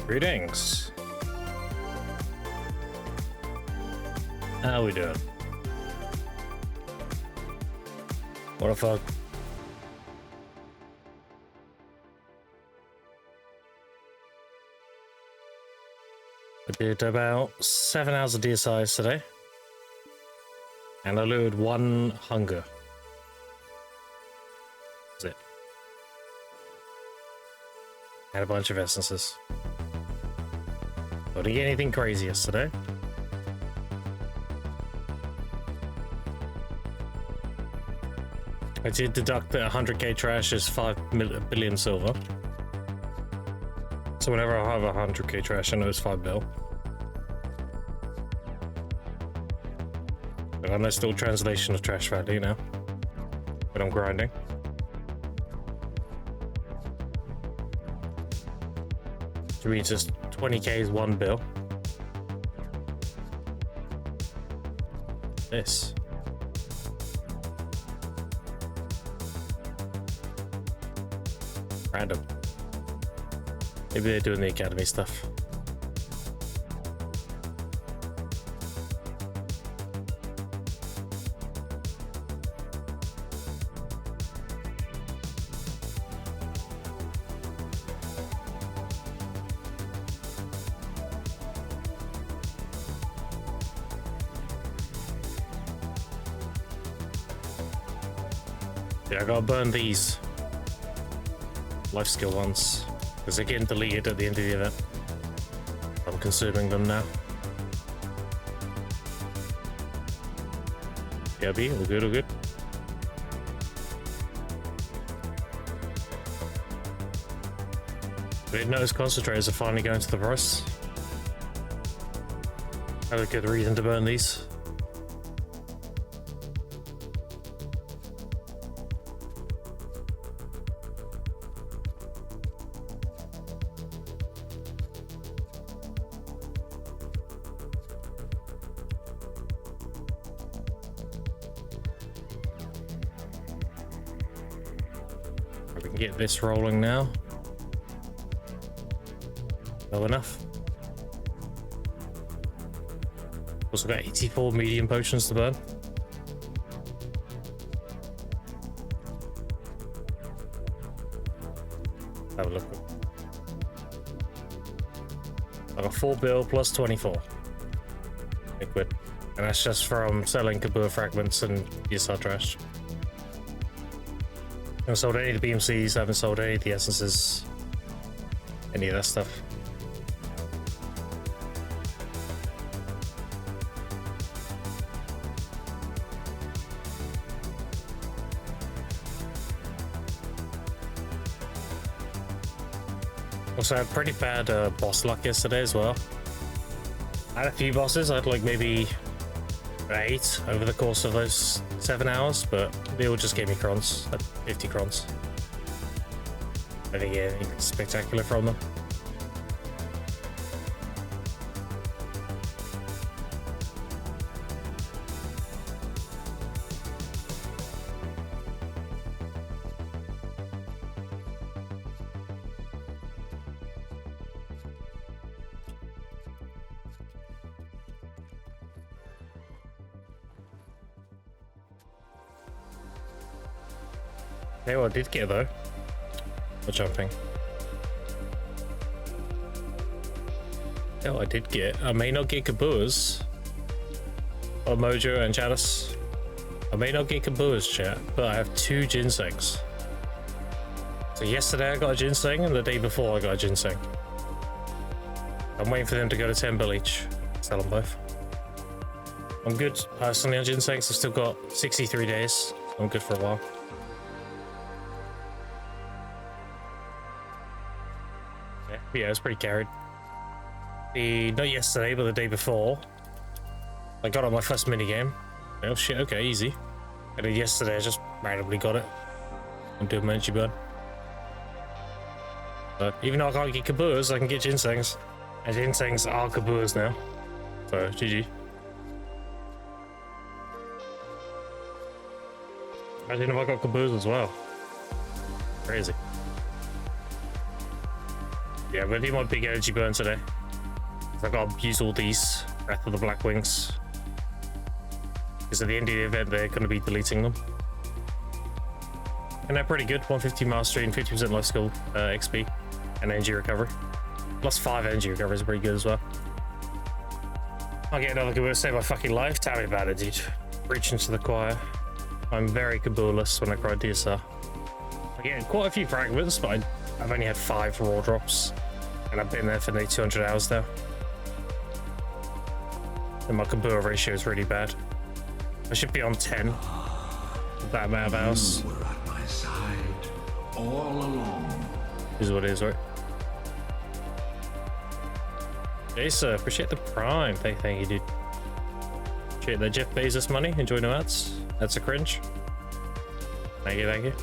Greetings. How we doing? What the fuck? I did about 7 hours of DSIs today. And I looted 1 hunger. That's it. Had a bunch of essences. I didn't get anything crazy yesterday. I did deduct that 100k trash is 5 billion silver. So whenever I have 100k trash, I know it's 5 bill. But I'm still translation of trash value now. But I'm grinding. Which means just 20k is 1 bill. This. Random. Maybe they're doing the academy stuff. Yeah, I gotta burn these life skill ones because they're getting deleted at the end of the event. I'm consuming them now. Yeah, B, all good, all good. I didn't notice concentrators are finally going to the price. I have a good reason to burn these. We can get this rolling now. Low enough. Also got 84 medium potions to burn. Have a look. I got 4 bill plus 24 liquid, and that's just from selling Kabua fragments and ESR trash. I haven't sold any of the BMCs, I haven't sold any of the essences, any of that stuff. Also, I had pretty bad boss luck yesterday as well. I had a few bosses, I had like maybe 8 over the course of those 7 hours, but they all just gave me crons, like 50 crons. I didn't get anything spectacular from them. Hey, what I did get though, for jumping. Yeah, I did get. I may not get Kabuas, or Mojo and Chalice. I may not get Kabuas, chat, but I have 2 ginsengs. So yesterday I got a ginseng, and the day before I got a ginseng. I'm waiting for them to go to 10 bill each. Sell them both. I'm good personally on ginsengs. I've still got 63 days. So I'm good for a while. Yeah, it's pretty carried. Not yesterday, but the day before, I got on my first minigame. Oh shit, okay, easy. And then yesterday I just randomly got it. I'm doing my energy burn. But even though I can't get Kabuas, I can get ginsengs. And ginsengs are Kabuas now. So, GG. Imagine if I got Kabuas as well. Crazy. Yeah, I'm gonna do my big energy burn today. I've got to use all these Breath of the Black Wings. Because at the end of the event, they're going to be deleting them. And they're pretty good. 150 mastery and 50% life skill XP and energy recovery. Plus 5 energy recovery is pretty good as well. I'll get another Kaboo to save my fucking life. Tell me about it, dude. Preaching to the choir. I'm very Kaboo-less when I grind DSR. I get quite a few fragments, but I've only had 5 raw drops. And I've been there for nearly 200 hours now. And my Kaboo ratio is really bad. I should be on 10. With that amount of hours. You were at my side all along. Is what it is, right? Jason, appreciate the prime. Thank you, dude. Appreciate the Jeff Bezos money. Enjoy no ads. That's a cringe. Thank you, thank you.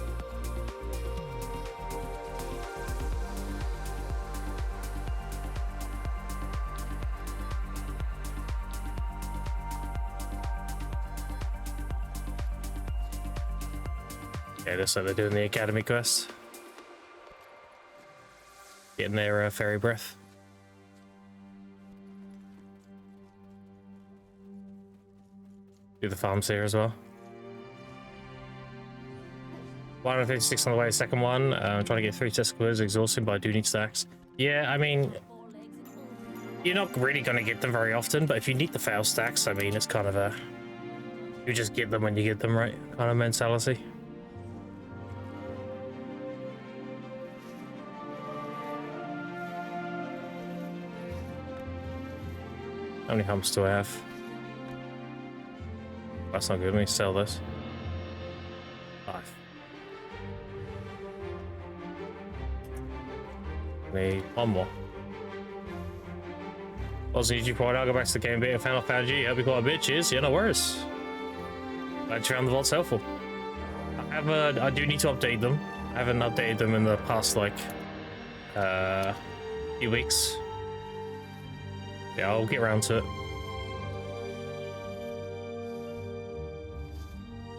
Yeah, looks like they're doing the Academy quest. Getting their fairy breath. Do the farms here as well. 156 on the way, second one. I'm trying to get 3 testicles, exhausting, but I do need stacks. Yeah, I mean, you're not really going to get them very often, but if you need the fail stacks, I mean, it's kind of a... You just get them when you get them, right? Kind of mentality. How many humps do I have? That's not good. Let me sell this. 5. Need 1 more. Aussie YouTube Pride, I'll go back to the game bit and Final Fantasy. That'll be quite a bit. Cheers. Yeah, no worries. Glad you found the vault's helpful. I do need to update them. I haven't updated them in the past, like, few weeks. Yeah, I'll get around to it.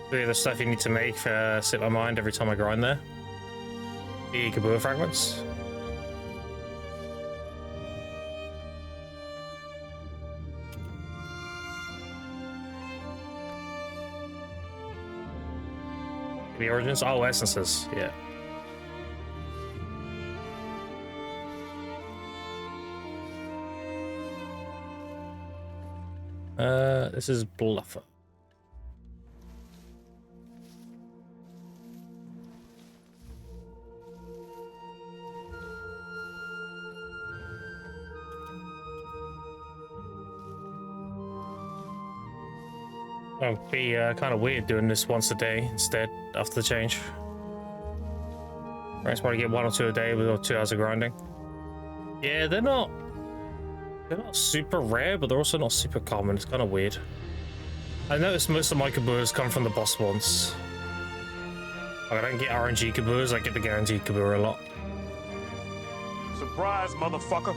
The stuff you need to make slip my mind every time I grind there. The Kaboo fragments. The origins? Oh, essences, yeah. This is Bluffer. It'll be kind of weird doing this once a day instead after the change. Right, probably get 1 or 2 a day with 2 hours of grinding. Yeah, they're not super rare, but they're also not super common. It's kind of weird. I noticed most of my Kaboos come from the boss ones. Like, I don't get RNG Kaboos, I get the guaranteed Kaboo a lot. Surprise, motherfucker.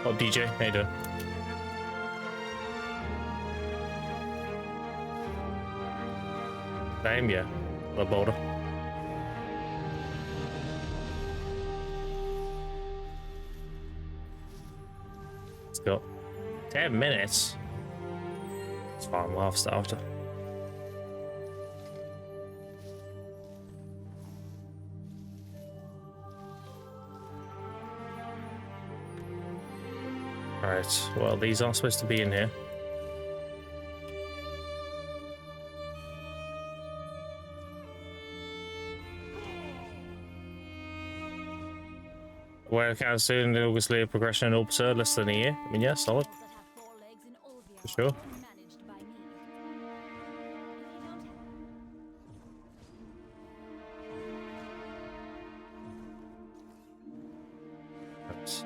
Oh, DJ, how you doing? Name, yeah. The boulder. Let's go. 10 minutes. It's fine, we'll have to after. Alright, well, these aren't supposed to be in here. Well, kind of soon, obviously, a progression in Orbiter, less than a year. I mean, yeah, solid. For sure. Oops.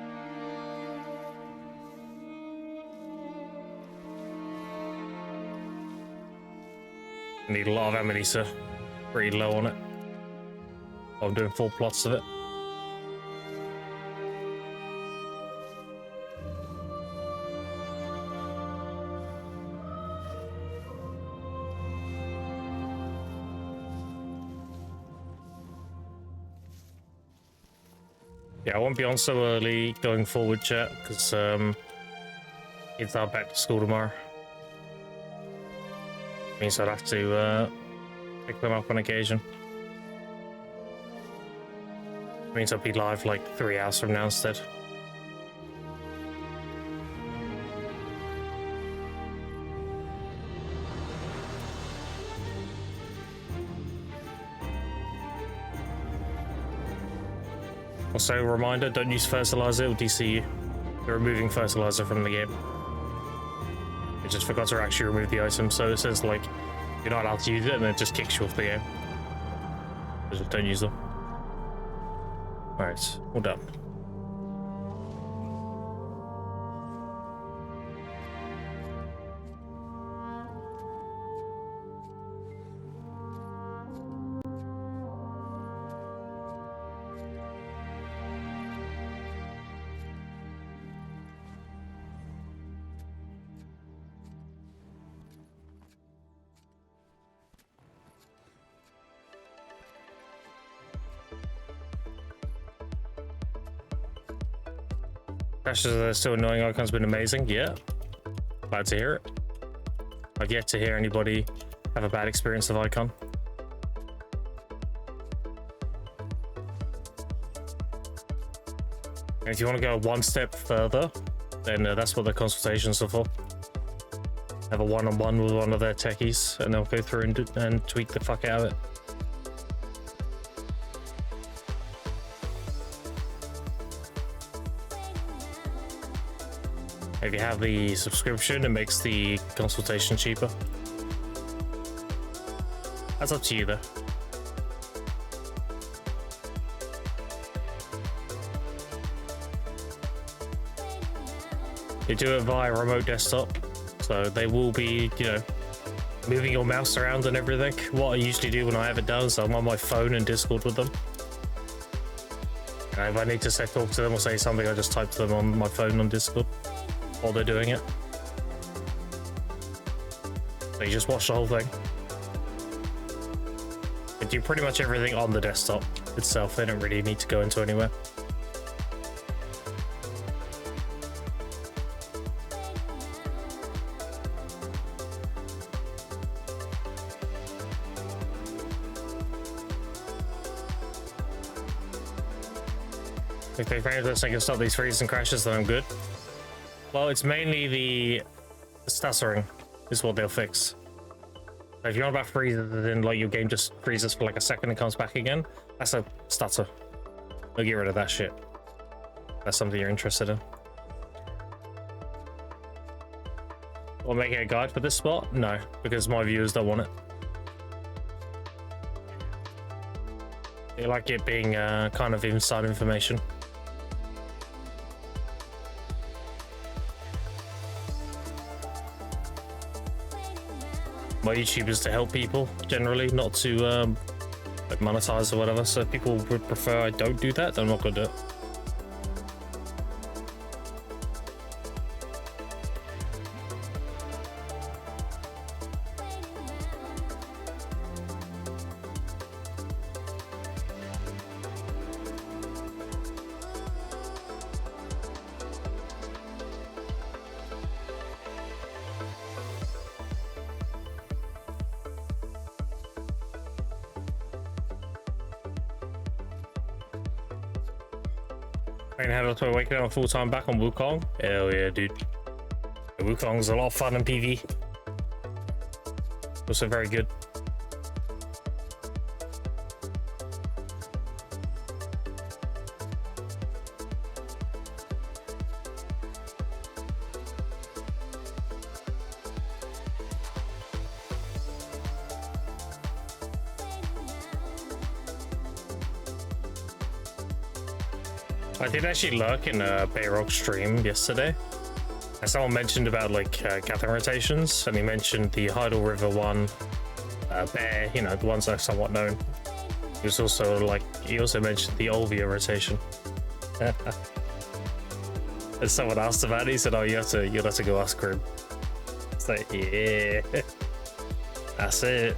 Need a lot of Amanisa. Pretty low on it. I'm doing full plots of it. Yeah, I won't be on so early going forward, chat, because kids are back to school tomorrow. Means I'd have to pick them up on occasion. Means I'll be live like 3 hours from now instead. Also, reminder, don't use fertilizer, it'll DC you. They're removing fertilizer from the game. I just forgot to actually remove the item, so it says like you're not allowed to use it and it just kicks you off the game. Just don't use them. Alright, all done. Crashes are still annoying. Icon's been amazing. Yeah, glad to hear it. I've yet to hear anybody have a bad experience of Icon. And if you want to go one step further, then that's what the consultations are for. Have a one-on-one with one of their techies, and they'll go through and tweak the fuck out of it. If you have the subscription, it makes the consultation cheaper. That's up to you though. You do it via remote desktop, so they will be, you know, moving your mouse around and everything. What I usually do when I have it done is I'm on my phone and Discord with them. And if I need to talk to them or say something, I just type to them on my phone on Discord while they're doing it. So you just watch the whole thing. They do pretty much everything on the desktop itself. They don't really need to go into anywhere. If they find this, I can stop these freezes and crashes, then I'm good. Well, it's mainly the stuttering is what they'll fix. So if you're on about freezes, then like your game just freezes for like a second and comes back again, that's a stutter. They'll get rid of that shit. That's something you're interested in. Or making a guide for this spot? No, because my viewers don't want it. They like it being kind of inside information. My YouTube is to help people generally, not to like monetize or whatever. So if people would prefer I don't do that, then I'm not gonna do it. To waking up full time back on Wukong. Hell yeah, dude. Wukong's a lot of fun in PV. Also very good. I did actually lurk in a Bayrock stream yesterday, and someone mentioned about like gathering rotations, and he mentioned the Hydel River one, Bear, you know, the ones that are somewhat known. He was also like, he also mentioned the Olvia rotation. And someone asked about it, he said, oh, you'll have to go ask Grim. It's like, yeah, that's it.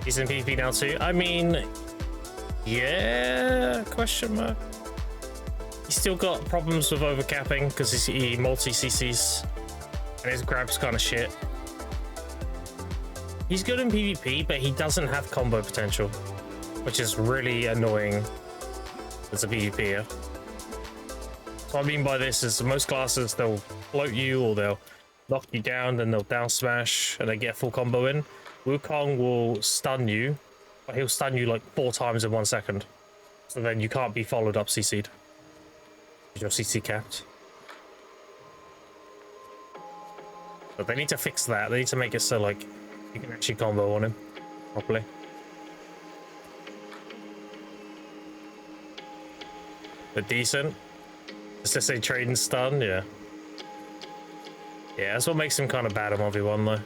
He's in PvP now too. I mean, yeah, question mark. He's still got problems with overcapping because he multi-CCs and his grab's kind of shit. He's good in PvP, but he doesn't have combo potential, which is really annoying as a PvPer. So what I mean by this is most classes, they'll float you or they'll knock you down, then they'll down smash and they get a full combo in. Wukong will stun you, but he'll stun you like 4 times in 1 second. So then you can't be followed up CC'd. You're CC capped. But they need to fix that. They need to make it so like you can actually combo on him properly. But decent. Just to say trade and stun, yeah. Yeah, that's what makes him kind of bad on 1v1 though.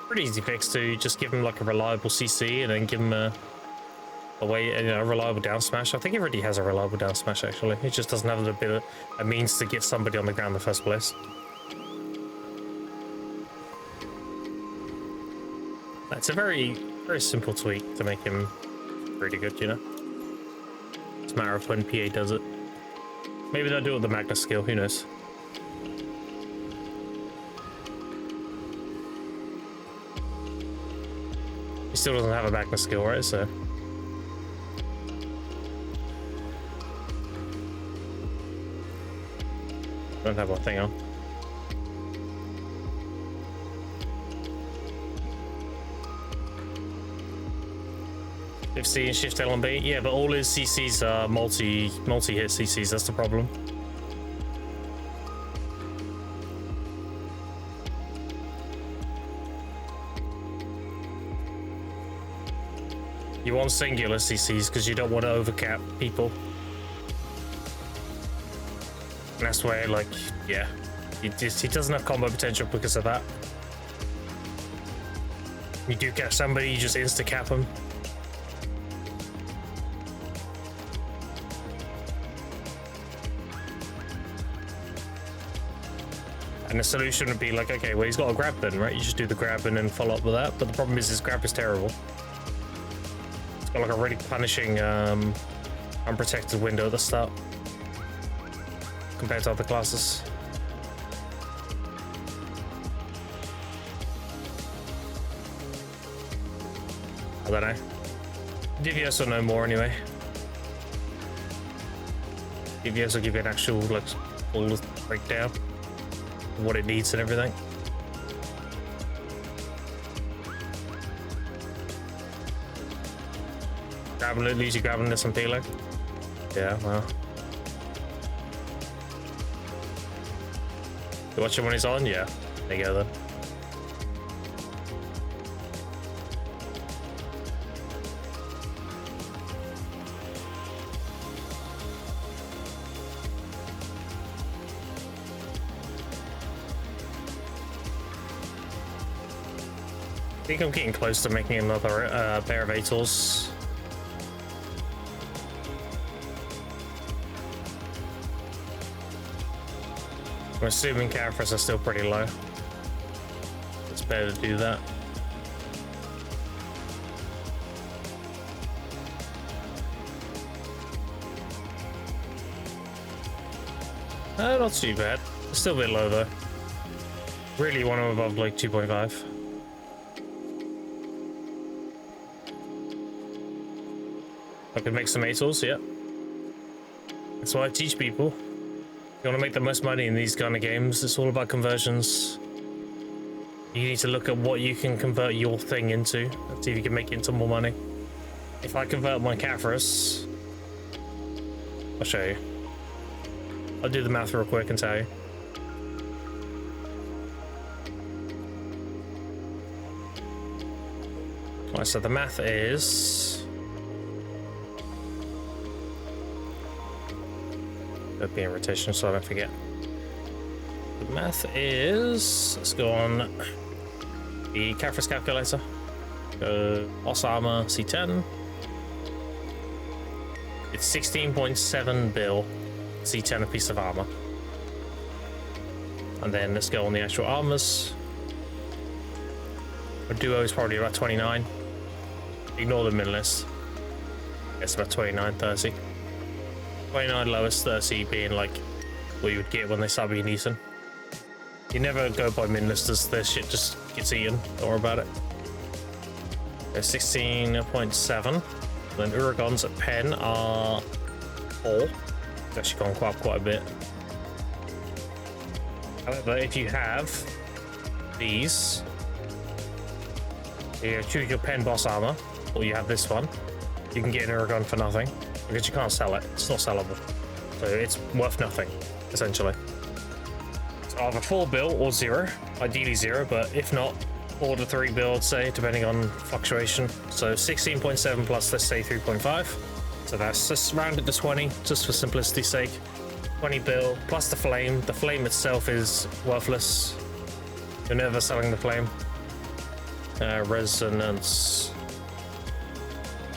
Pretty easy fix to just give him like a reliable CC and then give him a reliable down smash. I think he already has a reliable down smash actually. He just doesn't have a means to get somebody on the ground in the first place. It's a very, very simple tweak to make him pretty good, you know? It's a matter of when PA does it. Maybe they'll do it with the Magnus skill, who knows? He still doesn't have a Magnus skill, right? So. Don't have one thing on. 15 shift L and B. Yeah, but all his CCs are multi-hit CCs. That's the problem. You want singular CCs because you don't want to overcap people. And that's where, like, yeah, he doesn't have combo potential because of that. You do catch somebody, you just insta cap them. And the solution would be like, okay, well, he's got a grab then, right? You just do the grab and then follow up with that. But the problem is his grab is terrible. It's got like a really punishing unprotected window at the start compared to other classes. I don't know. DVS will know more anyway. DVS will give you an actual like full breakdown of what it needs and everything. Grabbing it, leaves you grabbing this and peeling. Yeah, well. You watch him when he's on? Yeah. There you go then. I think I'm getting close to making another pair of ATORs. I'm assuming characters are still pretty low. It's better to do that. Not too bad. It's still a bit low though. Really want them above like 2.5. I could make some ATORs, yeah. That's why I teach people. You want to make the most money in these kind of games, it's all about conversions. You need to look at what you can convert your thing into, and see if you can make it into more money. If I convert my Caphras, I'll show you. I'll do the math real quick and tell you. Alright, so the math is... It'll be in rotation so I don't forget. The math is... Let's go on the Caphras calculator. Go Boss Armor C10. It's 16.7 bill C10 a piece of armor. And then let's go on the actual armors. A duo is probably about 29. Ignore the min list. It's about 29, 30. 29 lowest, 30 being like what you would get when they start being decent. You never go by min list as this shit just gets eaten. Don't worry about it. There's 16.7. Then Uragons at pen are 4. It's actually gone quite a bit. However, if you have these, you choose your pen boss armor, or you have this one, you can get an Uragon for nothing because you can't sell it. It's not sellable, so it's worth nothing essentially. It's either 4 bill or 0, ideally 0, but if not, 4 to 3 bill, say, depending on fluctuation. So 16.7 plus, let's say 3.5. So that's just rounded to 20, just for simplicity's sake. 20 bill plus the flame. The flame itself is worthless. You're never selling the flame. Resonance.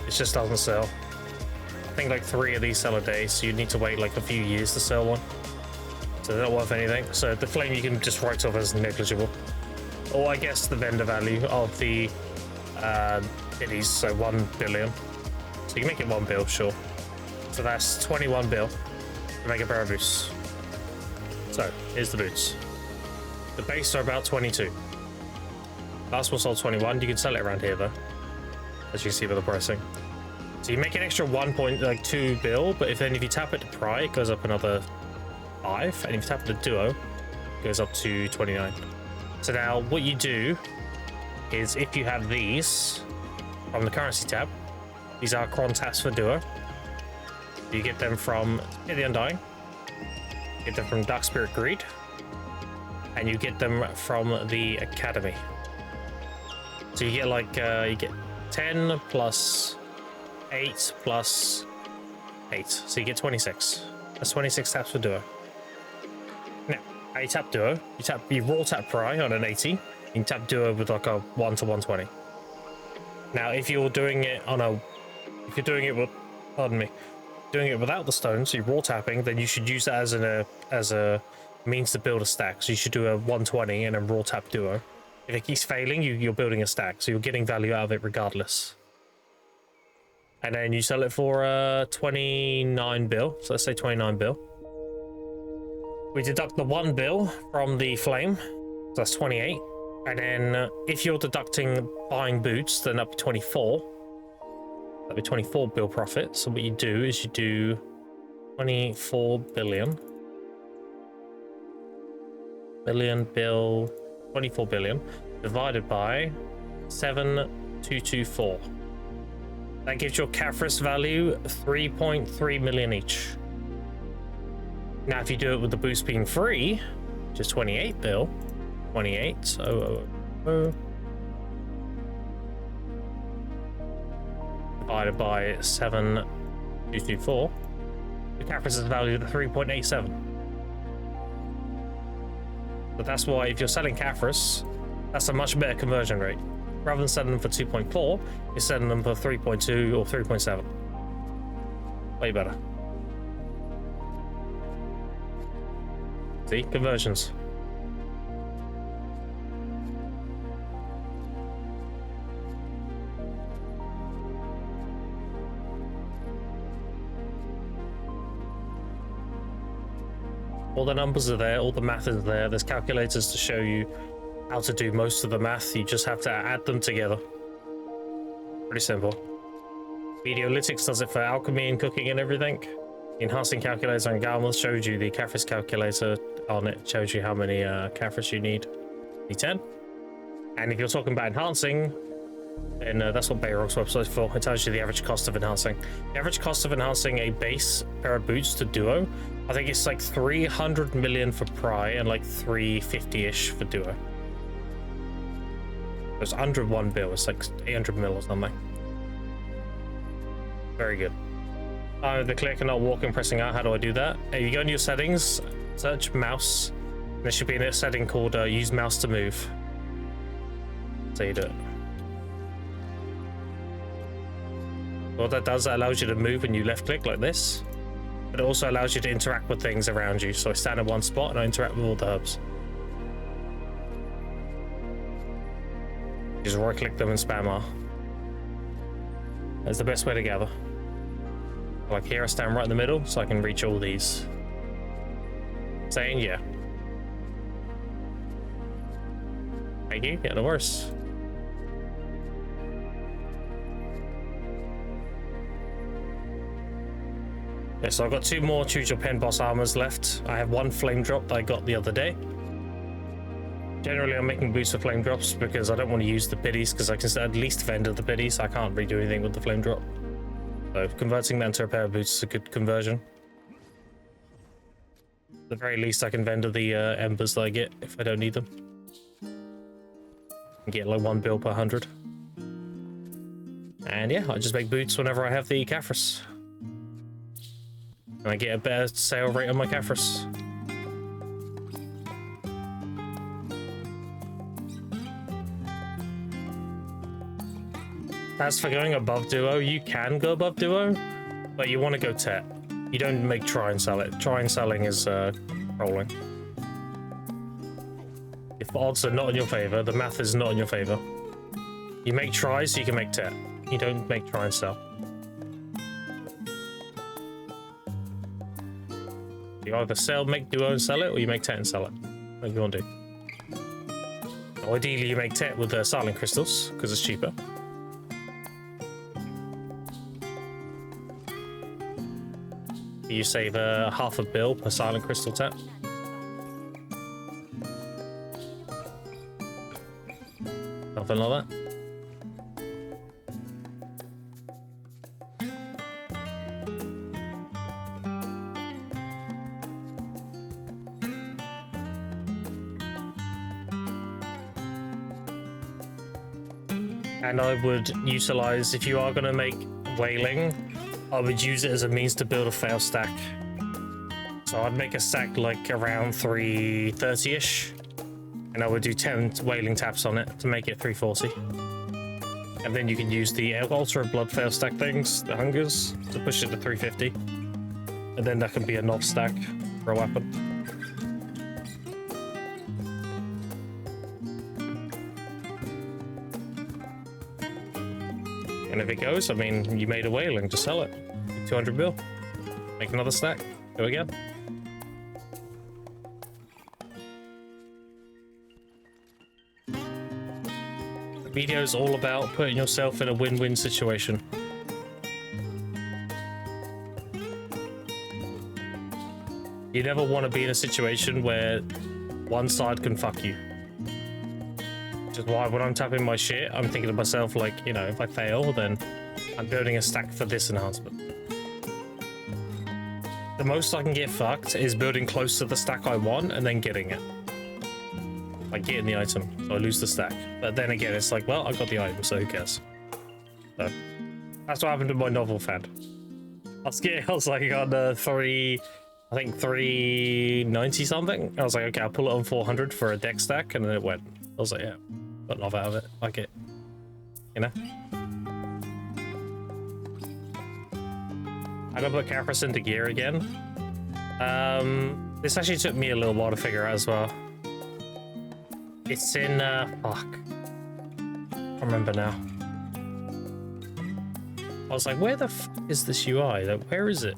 It just doesn't sell. I think like 3 of these sell a day, so you need to wait like a few years to sell one. So they're not worth anything. So the flame you can just write off as negligible. Or I guess the vendor value of the biddies, so 1 billion. So you can make it 1 bill, sure. So that's 21 bill to make a pair of boots. So here's the boots. The base are about 22. Last one sold 21. You can sell it around here though, as you can see by the pricing. So you make an extra 1.2 bill, but if you tap it to pry, it goes up another 5, and if you tap it to duo, it goes up to 29. So now what you do is if you have these from the currency tab, these are cron taps for duo. You get them from the Undying, you get them from Dark Spirit Greed, and you get them from the Academy. So you get like you get 10 plus 8 plus 8, so you get 26. That's 26 taps for duo. Now, how you tap duo? You raw tap pry on an 80. You can tap duo with like a 1 to 120. Now, if you're doing it on a, if you're doing it with, pardon me, doing it without the stones, so you're raw tapping, then you should use that as a means to build a stack. So you should do a 120 and a raw tap duo. If it keeps failing, you're building a stack, so you're getting value out of it regardless. And then you sell it for 29 bill. So let's say 29 bill. We deduct the 1 bill from the flame, so that's 28. And then if you're deducting buying boots, then that'd be 24. That'd be 24 bill profit. So what you do is you do 24 billion. Bill, 24 billion divided by 7,224. That gives your Caphras value 3.3 million each. Now, if you do it with the boost being free, which is 28 bill, 28,000 divided by 7,224, the Caphras is valued at 3.87. But that's why if you're selling Caphras, that's a much better conversion rate. Rather than selling them for 2.4, you're selling them for 3.2 or 3.7. Way better. See, conversions. All the numbers are there, all the math is there. There's calculators to show you how to do most of the math. You just have to add them together. Pretty simple. Videolytics does it for alchemy and cooking and everything. Enhancing calculator on Galmus showed you the Caphras calculator on it. Shows you how many Caphras you need. Need 10. And if you're talking about enhancing, then that's what Bayrock's website's for. It tells you the average cost of enhancing. The average cost of enhancing a base pair of boots to duo, I think it's like 300 million for pry and like 350-ish for duo. It's under 1 bill, it's like 800 mil or something. Very good. The click and not walking, pressing out. How do I do that? You go into your settings, search mouse. There should be a setting called use mouse to move. So you do it. What that does, that allows you to move when you left click like this. But it also allows you to interact with things around you. So I stand in one spot and I interact with all the herbs. Just right click them and spam R. That's the best way to gather. Like here I stand right in the middle so I can reach all these. Saying yeah. Thank you, yeah, no worse. Yeah, so I've got 2 more Choose Your Pen boss armors left. I have 1 flame drop that I got the other day. Generally, I'm making boots for flame drops because I don't want to use the pities because I can at least vendor the pities. I can't really do anything with the flame drop. So converting that into a pair of boots is a good conversion. At the very least, I can vendor the embers that I get if I don't need them. And get like 1 bill per 100. And yeah, I just make boots whenever I have the Caphras. And I get a better sale rate on my Caphras. As for going above duo, you can go above duo, but you want to go tet. You don't make try and sell it. Try and selling is rolling. If the odds are not in your favor, the math is not in your favor. You make try so you can make tet. You don't make try and sell. You either sell, make duo and sell it, or you make tet and sell it. What do you want to do? Ideally, you make tet with silent crystals because it's cheaper. You save half a bill per silent crystal tap. Something like that. And I would utilize, if you are going to make whaling, I would use it as a means to build a fail stack. So I'd make a stack like around 330-ish, and I would do 10 whaling taps on it to make it 340. And then you can use the Altar of Blood fail stack things, the hungers, to push it to 350. And then that can be a knob stack for a weapon. And if it goes, I mean, you made a whaling, just sell it. 200 bill. Make another stack. Go again. The video is all about putting yourself in a win-win situation. You never want to be in a situation where one side can fuck you. Which is why when I'm tapping my shit, I'm thinking to myself, like, you know, if I fail, then I'm building a stack for this enhancement. The most I can get fucked is building close to the stack I want and then getting it. Like getting the item, so I lose the stack. But then again, it's like, well, I got the item, so who cares? So that's what happened to my novel fan. I was like on 390 something. I was like, okay, I'll pull it on 400 for a deck stack, and then it went. I was like, yeah, got enough out of it. Like it, you know. I gotta put Caphras into gear again. This actually took me a little while to figure out as well. It's in fuck. I can't remember now. I was like, where the f is this UI? Like, where is it?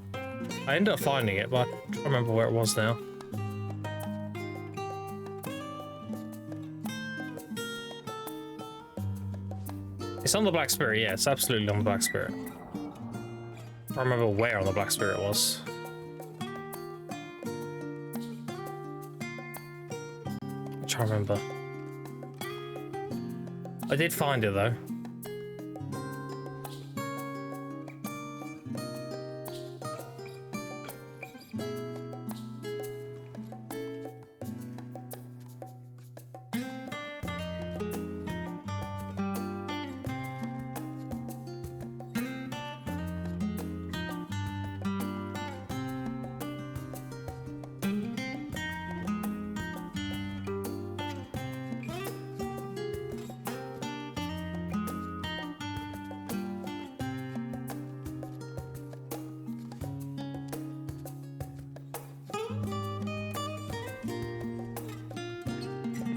I ended up finding it, but I can't remember where it was now. It's on the Black Spirit, yeah, it's absolutely on the Black Spirit. I don't remember where on the Black Spirit it was. I'm trying to remember. I did find it though.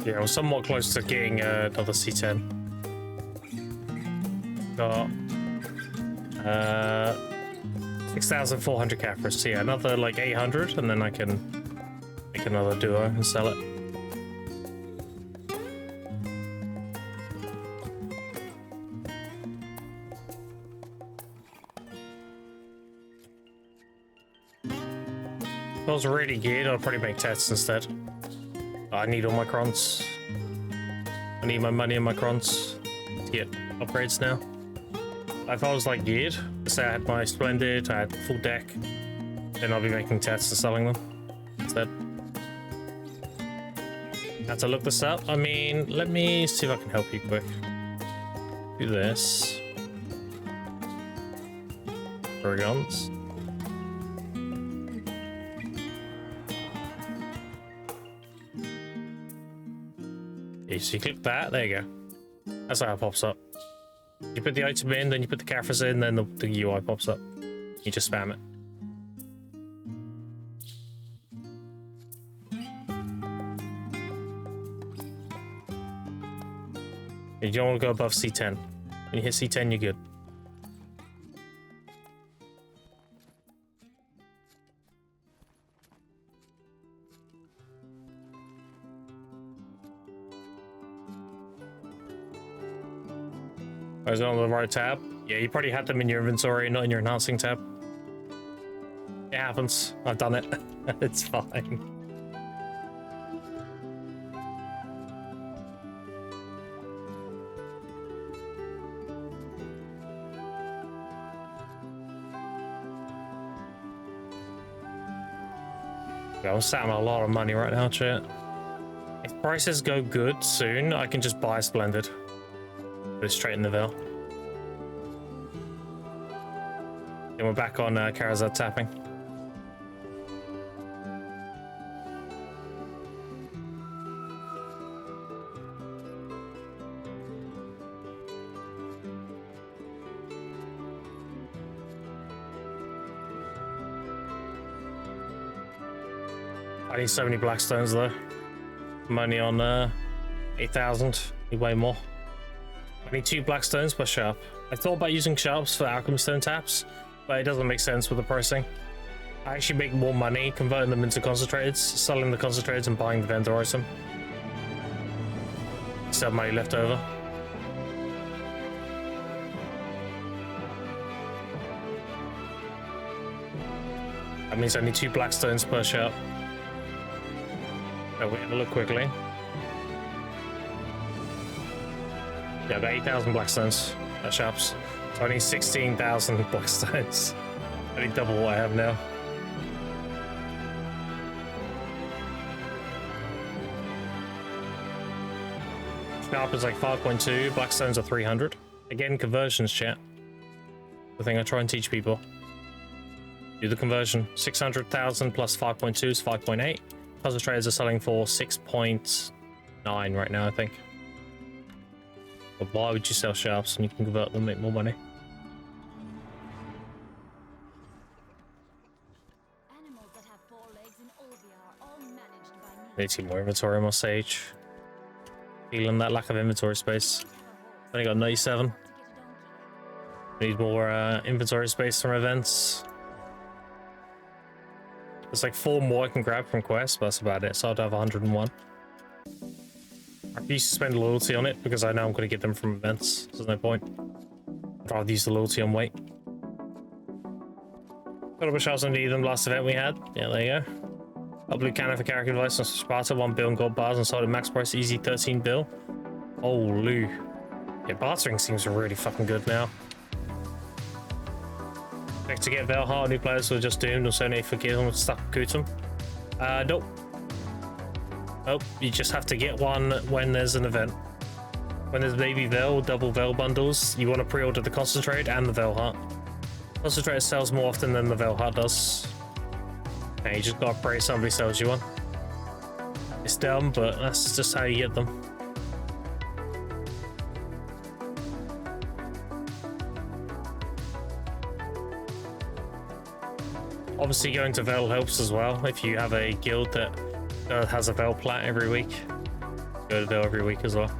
Yeah, I was somewhat close to getting another C10. Got 6,400 caphras. So yeah, another like 800, and then I can make another duo and sell it. If I was really geared, I'd probably make tests instead. I need all my crons. I need my money and my crons to get upgrades now. If I was like geared, say I had my Splendid, I had full deck, then I'll be making tests and selling them instead. Have to look this up. I mean, let me see if I can help you quick. Do this. Dragons. Okay, so you click that, there you go. That's how it pops up. You put the item in, then you put the caphras in, then the UI pops up. You just spam it. You don't want to go above C10. When you hit C10, you're good. Is it on the right tab? Yeah, you probably had them in your inventory, not in your enhancing tab. It happens. I've done it. It's fine. Yeah, I'm sat on a lot of money right now, chat. If prices go good soon, I can just buy Splendid. Go straight in the Veil. Then we're back on Karazad tapping. I need so many Blackstones though. I'm only on 8,000. Need way more. I need 2 Blackstones per sharp. I thought about using sharps for alchemy stone taps, but it doesn't make sense with the pricing. I actually make more money converting them into concentrateds, selling the concentrateds and buying the vendor item. Still have money left over. That means I need 2 Blackstones per sharp. So we have a look quickly. Yeah, I've got 8,000 Blackstones at sharps. So I need 16,000 Blackstones. I need double what I have now. Sharp is like 5.2, Blackstones are 300. Again, conversions, chat. The thing I try and teach people. Do the conversion. 600,000 plus 5.2 is 5.8. Puzzle traders are selling for 6.9 right now, I think. But why would you sell sharps when you can convert them and make more money? Animals that have 4 legs and Olvia are all managed by me. Need to get more inventory on my stage. Feeling that lack of inventory space. Only got 97. Need more inventory space from events. There's like 4 more I can grab from quests, but that's about it. So I'd have 101. I used to spend loyalty on it because I know I'm going to get them from events. So there's no point. I'd rather use the loyalty on weight. Got a wish I was going to need them last event we had. Yeah, there you go. A blue cannon for character device on Sparta, 1 bill and gold bars and solid max price, easy 13 bill. Oh, Lou. Yeah, bartering seems really fucking good now. Expect to get Velhar, new players who are just doomed or so need for Gilm and stuck Kutum. Nope. Nope, you just have to get one when there's an event. When there's baby Vel, double Vel bundles, you want to pre-order the concentrate and the Velhar. Concentrate sells more often than the Velhar does. And you just gotta pray somebody sells you one. It's dumb, but that's just how you get them. Obviously going to Vel helps as well. If you have a guild that has a Vel plat every week, go to Vel every week as well.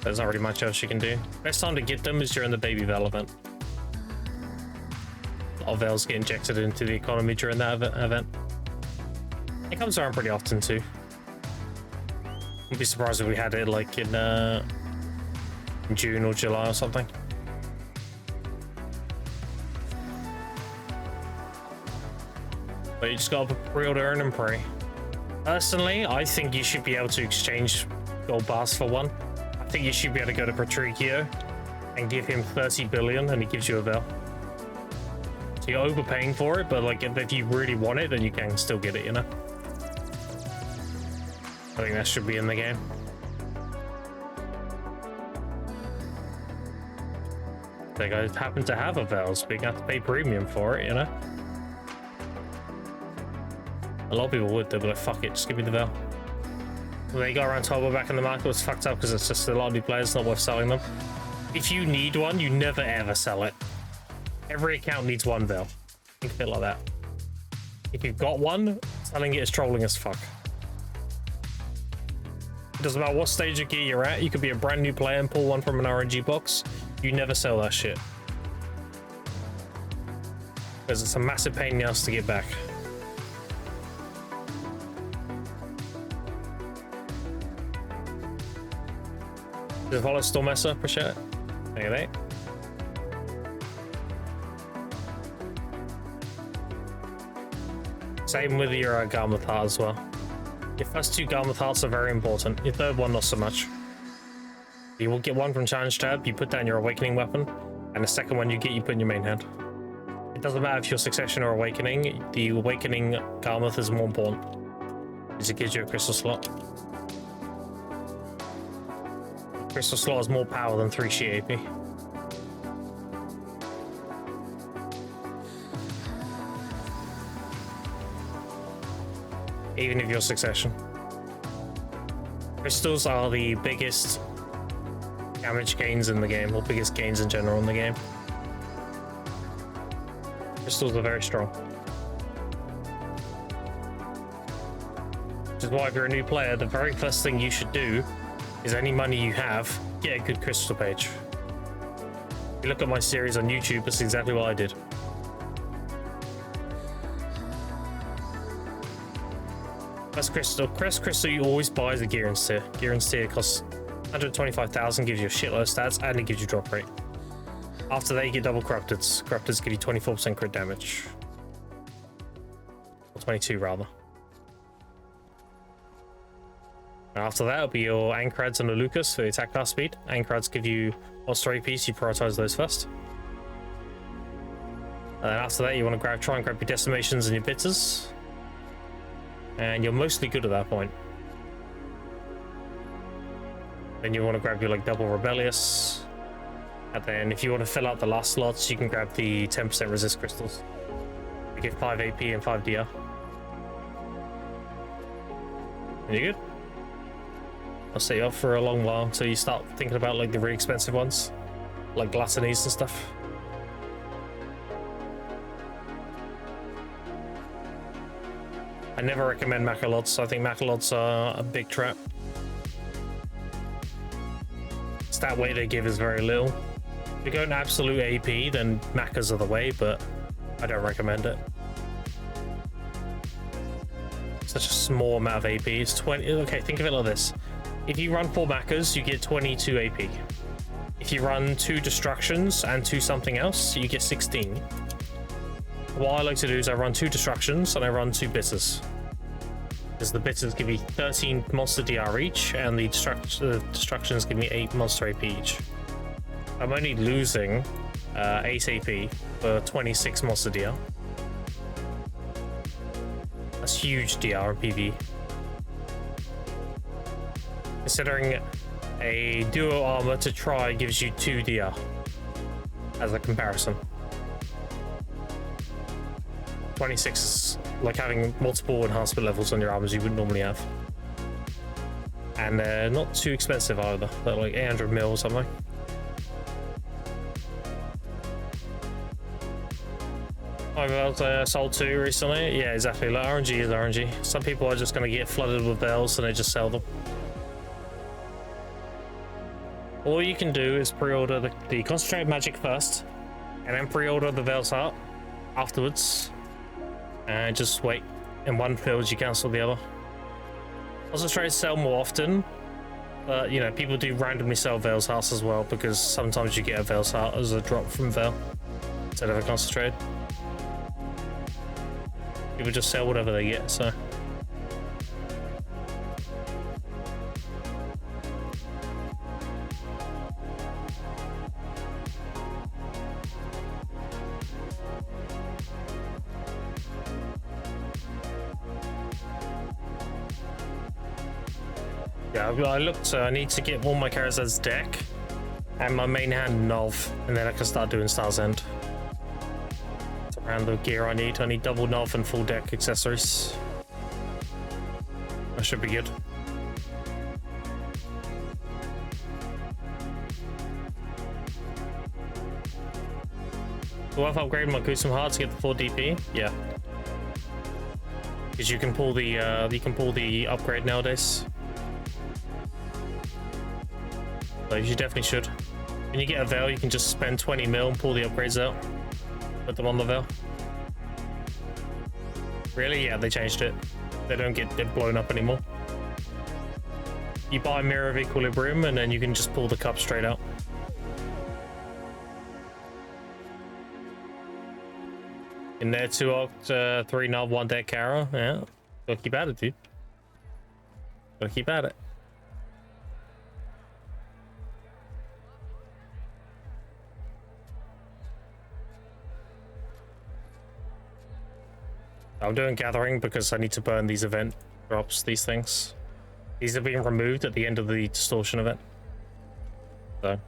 There's not really much else you can do. Best time to get them is during the baby veil event. A lot of veils get injected into the economy during that event. It comes around pretty often too. Wouldn't be surprised if we had it like in June or July or something. But you just gotta pre-order and pray. Personally, I think you should be able to exchange gold bars for one. I think you should be able to go to Patricchio and give him 30 billion and he gives you a veil. So you're overpaying for it, but like if you really want it, then you can still get it, you know? I think that should be in the game. I think I happen to have a veil, so we have to pay premium for it, you know? A lot of people would, they'd be like, fuck it, just give me the veil. When they got around Turbo back in the market, it was fucked up because it's just a lot of new players, not worth selling them. If you need one, you never ever sell it. Every account needs one veil. Think of it like that. If you've got one, selling it is trolling as fuck. It doesn't matter what stage of gear you're at, you could be a brand new player and pull one from an RNG box. You never sell that shit. Because it's a massive pain in the ass to get back. Just follow Stormessa, appreciate it. Thank you, mate. Same with your Garmouth Heart as well. Your first two Garmouth Hearts are very important. Your third one, not so much. You will get one from Challenge Tab, you put down your Awakening weapon, and the second one you get, you put in your main hand. It doesn't matter if you're Succession or Awakening, the Awakening Garmouth is more important, because it gives you a crystal slot. Crystal slot has more power than 3 sheet AP. Even if you're Succession. Crystals are the biggest damage gains in the game, or biggest gains in general in the game. Crystals are very strong. Which is why if you're a new player, the very first thing you should do is any money you have, get a good crystal page. If you look at my series on YouTube, that's exactly what I did. First crystal you always buy is a Gear and Steer. Gear and Steer costs 125,000, gives you a shitload of stats, and it gives you drop rate. After that, you get double Corrupteds. Corrupteds give you 24% crit damage. Or 22 rather. After that, it'll be your Ankrads and the Lucas for the attack pass speed. Ankrads give you monster AP, so you prioritize those first. And then after that, you want to try and grab your Decimations and your Bitters. And you're mostly good at that point. Then you want to grab your like double Rebellious. And then if you want to fill out the last slots, you can grab the 10% resist crystals. They give 5 AP and 5 DR. And you're good. I'll set you up for a long while until you start thinking about like the really expensive ones, like Gluttonies and stuff. I never recommend Macalots. I think Macalots are a big trap. Stat weight they give is very little. If you're going absolute AP, then Macas are the way, but I don't recommend it. Such a small amount of AP. It's 20. Okay, think of it like this. If you run 4 Macas, you get 22 AP. If you run 2 Destructions and 2 something else, you get 16. What I like to do is I run 2 Destructions and I run 2 Bitters. Because the Bitters give me 13 monster DR each, and the Destructions give me 8 monster AP each. I'm only losing 8 AP for 26 monster DR. That's huge DR in PvE. Considering a duo armor to try gives you 2 DR as a comparison. 26 is like having multiple enhancement levels on your armors you wouldn't normally have. And they're not too expensive either. They're like 800 mil or something. I've sold 2 recently. Yeah, exactly. Like RNG is RNG. Some people are just going to get flooded with bells and they just sell them. All you can do is pre-order the concentrated magic first, and then pre-order the Veil's Heart afterwards, and just wait. In one build, you cancel the other. Also try to sell more often, but you know, people do randomly sell Veil's Hearts as well, because sometimes you get a Veil's Heart as a drop from Veil instead of a concentrated. People just sell whatever they get, so. Yeah, I looked, I need to get all my Karazhan's deck and my main hand Nov, and then I can start doing Star's End. It's around the gear I need. I need double Nov and full deck accessories. That should be good. Do I have upgraded my Kusum Heart to get the 4 DP? Yeah. Because you can pull the upgrade nowadays. So you definitely should. When you get a Veil, you can just spend 20 mil and pull the upgrades out. Put them on the Veil. Really? Yeah, they changed it. They don't get blown up anymore. You buy Mirror of Equilibrium and then you can just pull the cup straight out. In there, 2 Oct, 3 Nov, 1 deck Kara. Yeah. Gotta keep at it, dude. Gotta keep at it. I'm doing gathering because I need to burn these event drops, these things. These are being removed at the end of the distortion event. So.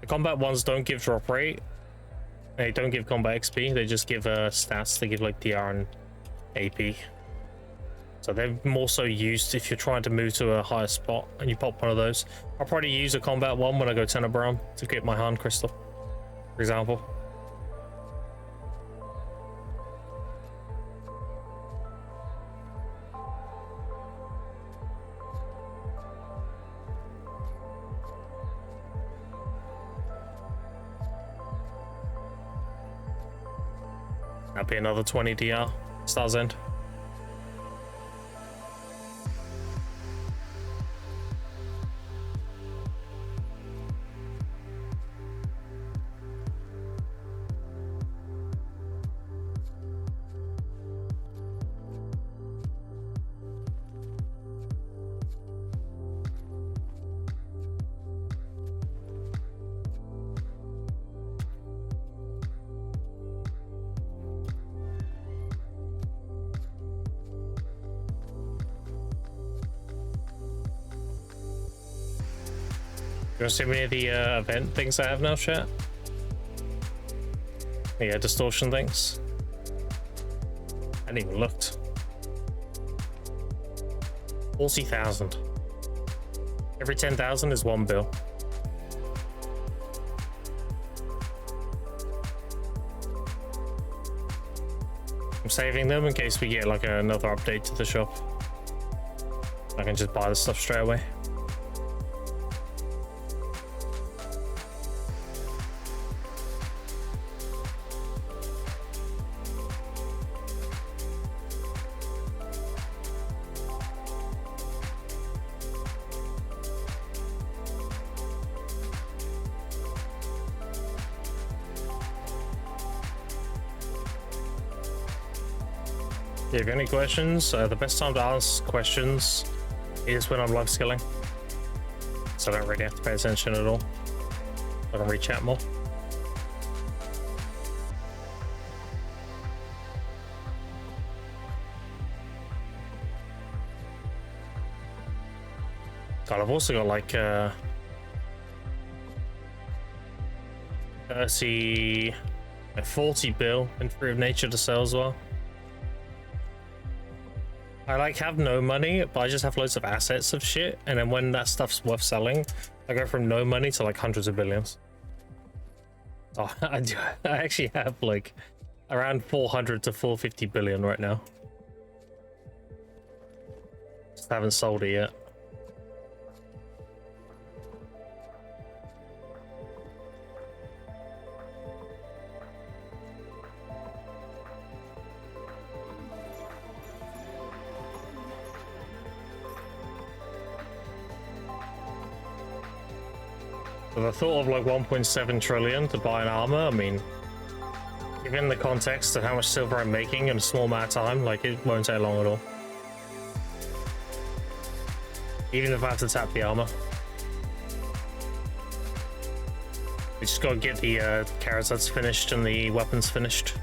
The combat ones don't give drop rate. They don't give combat XP, they just give stats. They give like DR and AP. So they're more so used if you're trying to move to a higher spot and you pop one of those. I'll probably use a combat one when I go Tenebrum to get my hand crystal, for example. That'll be another 20 DR. Star's End. You want to see me the event things I have now, chat? Yeah, distortion things. I hadn't even looked. 40,000. Every 10,000 is 1 bill. I'm saving them in case we get like another update to the shop. I can just buy the stuff straight away. If you have any questions, the best time to ask questions is when I'm live skilling. So I don't really have to pay attention at all. I can reach out more. God, I've also got like 40 bill and Free of Nature to sell as well. I like have no money, but I just have loads of assets of shit, and then when that stuff's worth selling, I go from no money to like hundreds of billions. Oh, I actually have like around 400 to 450 billion right now. Just haven't sold it yet. So the thought of like 1.7 trillion to buy an armor, I mean, given the context of how much silver I'm making in a small amount of time, like it won't take long at all. Even if I have to tap the armor. We just gotta get the carrots that's finished and the weapons finished.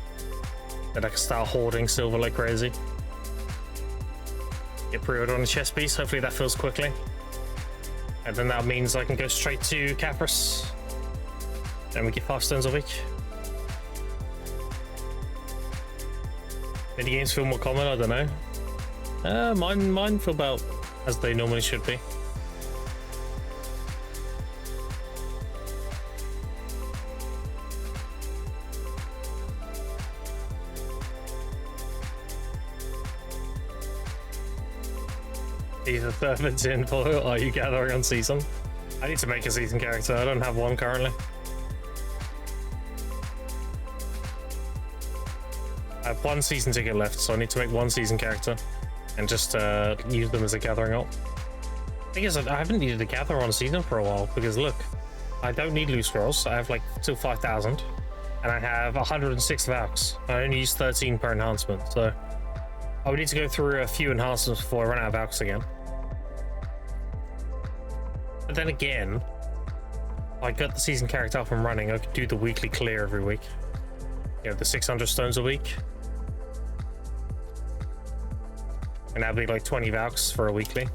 Then I can start hoarding silver like crazy. Get pre-order on the chest piece, hopefully that fills quickly. And then that means I can go straight to Capris. And we get 5 stones a week. Mini games feel more common, I don't know. Mine feel about as they normally should be. These are servants in for are you gathering on season? I need to make a season character. I don't have one currently. I have 1 season ticket left, so I need to make 1 season character and just use them as a gathering ult. Thing is, I haven't needed a gather on season for a while because look, I don't need loot scrolls. I have like till 5,000 and I have 106 Valks. I only use 13 per enhancement, so I would need to go through a few enhancements before I run out of Valks again. But then again, if I got the season character up and running, I could do the weekly clear every week. You know, the 600 stones a week. And that'd be like 20 Valks for a weekly.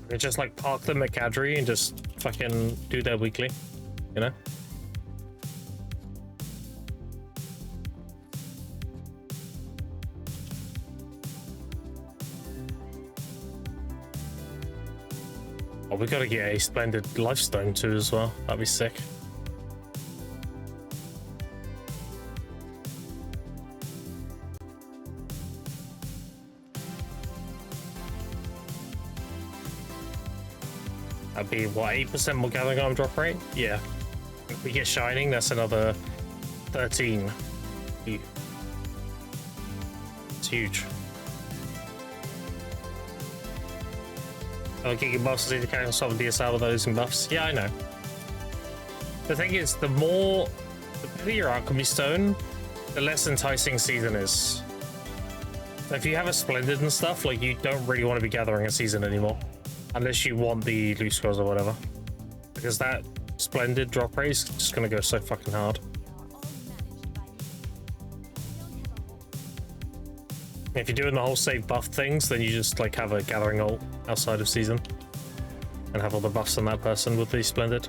And just like park them at Kadri and just fucking do their weekly, you know? Oh, we gotta get a splendid lifestone too as well. That'd be sick. That'd be what, 8% more gathering arm drop rate? Yeah. If we get shining, that's another 13. It's huge. I'll get your buffs to the character swap and DSL with those and buffs. Yeah, I know. The thing is, the better your alchemy stone, the less enticing season is. So if you have a splendid and stuff, like you don't really want to be gathering a season anymore. Unless you want the loot scrolls or whatever. Because that splendid drop rate is just gonna go so fucking hard. If you're doing the whole save buff things, then you just like have a gathering ult outside of season. And have all the buffs on that person with the splendid.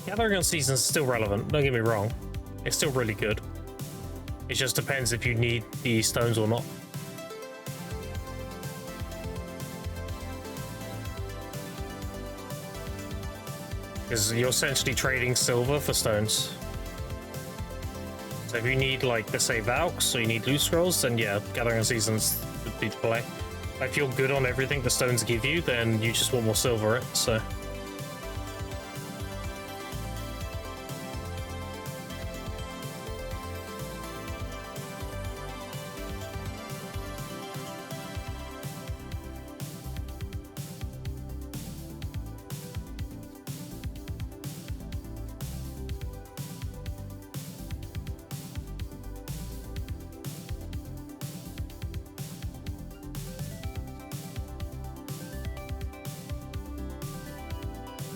Gathering on season is still relevant, don't get me wrong. It's still really good. It just depends if you need the stones or not. Because you're essentially trading silver for stones. So if you need, like, let's say Valks, or you need loot scrolls, then yeah, gathering on seasons would be the play. If you're good on everything the stones give you, then you just want more silver, it, so.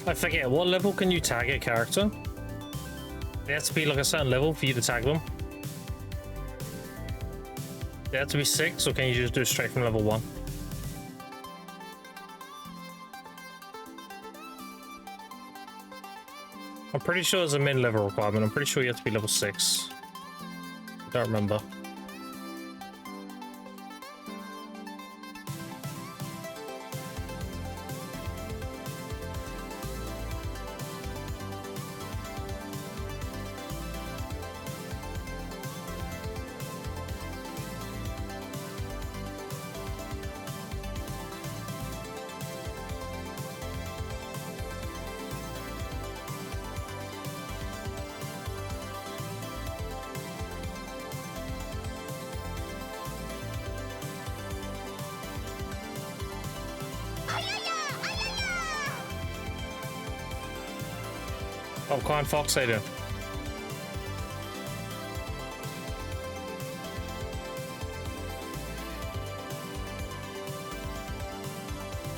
I forget, what level can you tag a character? They have to be like a certain level for you to tag them. They have to be 6, or can you just do it straight from level 1? I'm pretty sure there's a min-level requirement. I'm pretty sure you have to be level 6. I don't remember. Popcorn Fox, how you doing?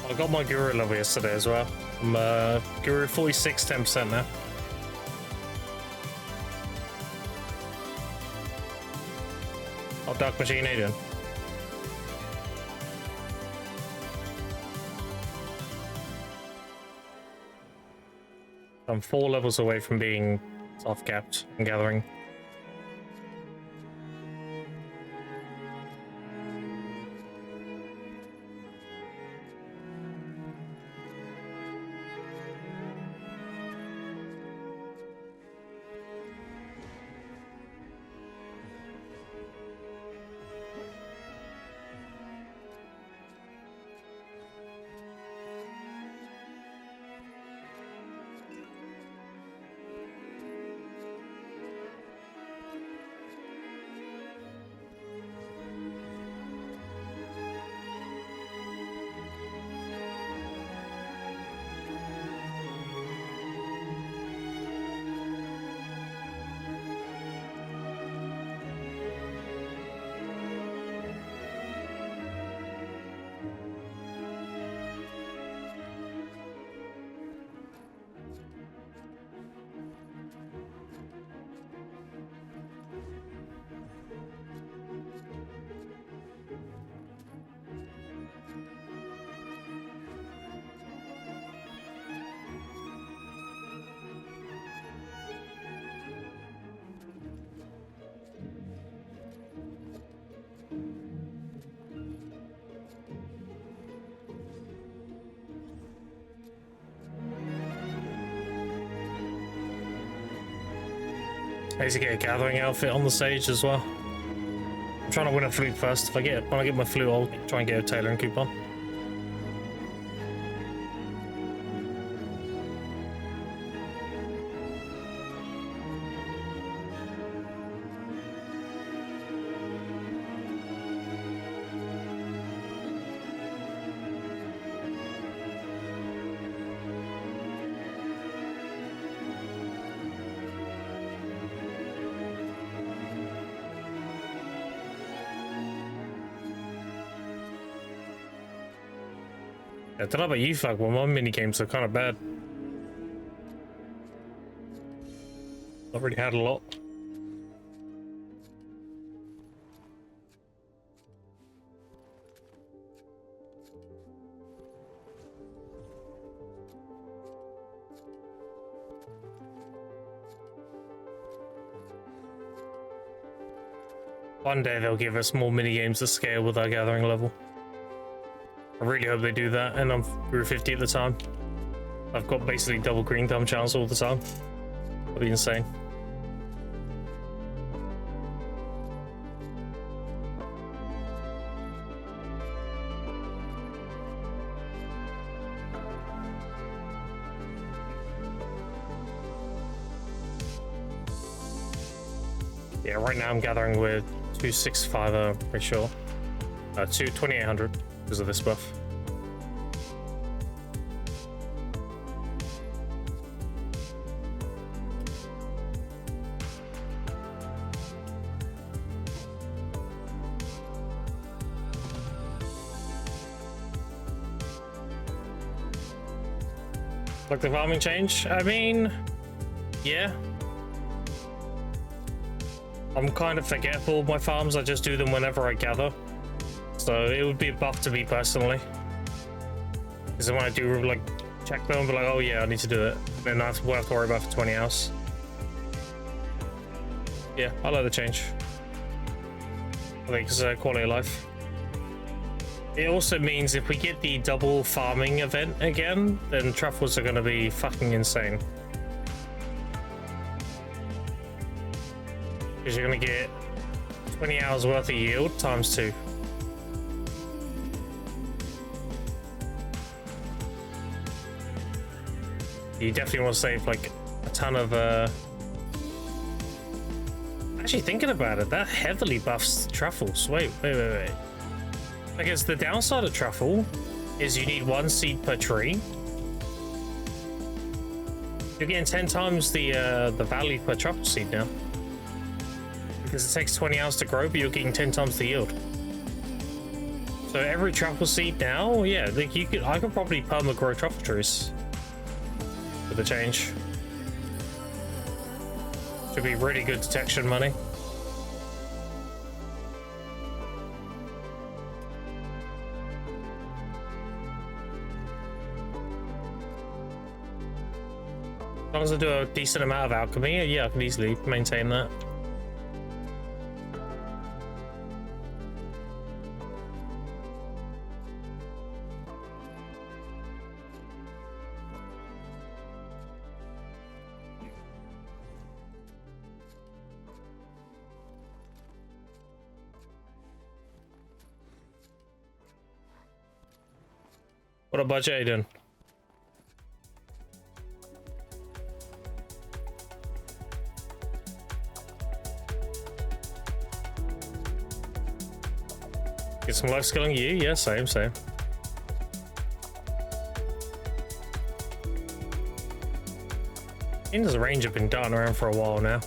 I got my Guru level yesterday as well. I'm Guru 46, 10% now. Oh, Dark Machine, how you doing? I'm 4 levels away from being soft capped and gathering. I need to get a gathering outfit on the stage as well. I'm trying to win a flute first. When I get my flute, I'll try and get a tailoring coupon. I don't know about you, fuck, but my minigames are kind of bad. I've already had a lot. One day they'll give us more minigames to scale with our gathering level. I really hope they do that, and I'm through 50 at the time. I've got basically double green thumb channels all the time. That'd be insane. Yeah, right now I'm gathering with 265, I'm pretty sure. 2800 because of this buff. Like the farming change? I mean, yeah. I'm kind of forgetful of my farms. I just do them whenever I gather. So it would be a buff to me personally. Because when I do like check them, I'll be like, oh yeah, I need to do it. Then I have to worry about it for 20 hours. Yeah, I like the change. I think it's quality of life. It also means if we get the double farming event again, then truffles are going to be fucking insane. Because you're going to get 20 hours worth of yield times 2. You definitely want to save like a ton of Actually thinking about it, that heavily buffs truffles. Wait. Because the downside of truffle is you need 1 seed per tree. You're getting 10 times the value per truffle seed now. Because it takes 20 hours to grow, but you're getting 10 times the yield. So every truffle seed now, yeah, like I could probably perma grow truffle trees with the change. Should be really good detection money. As long as I do a decent amount of alchemy, yeah, I can easily maintain that. What a budget are you doing? Get some life skilling you? Yeah, same. India's range have been darting around for a while now.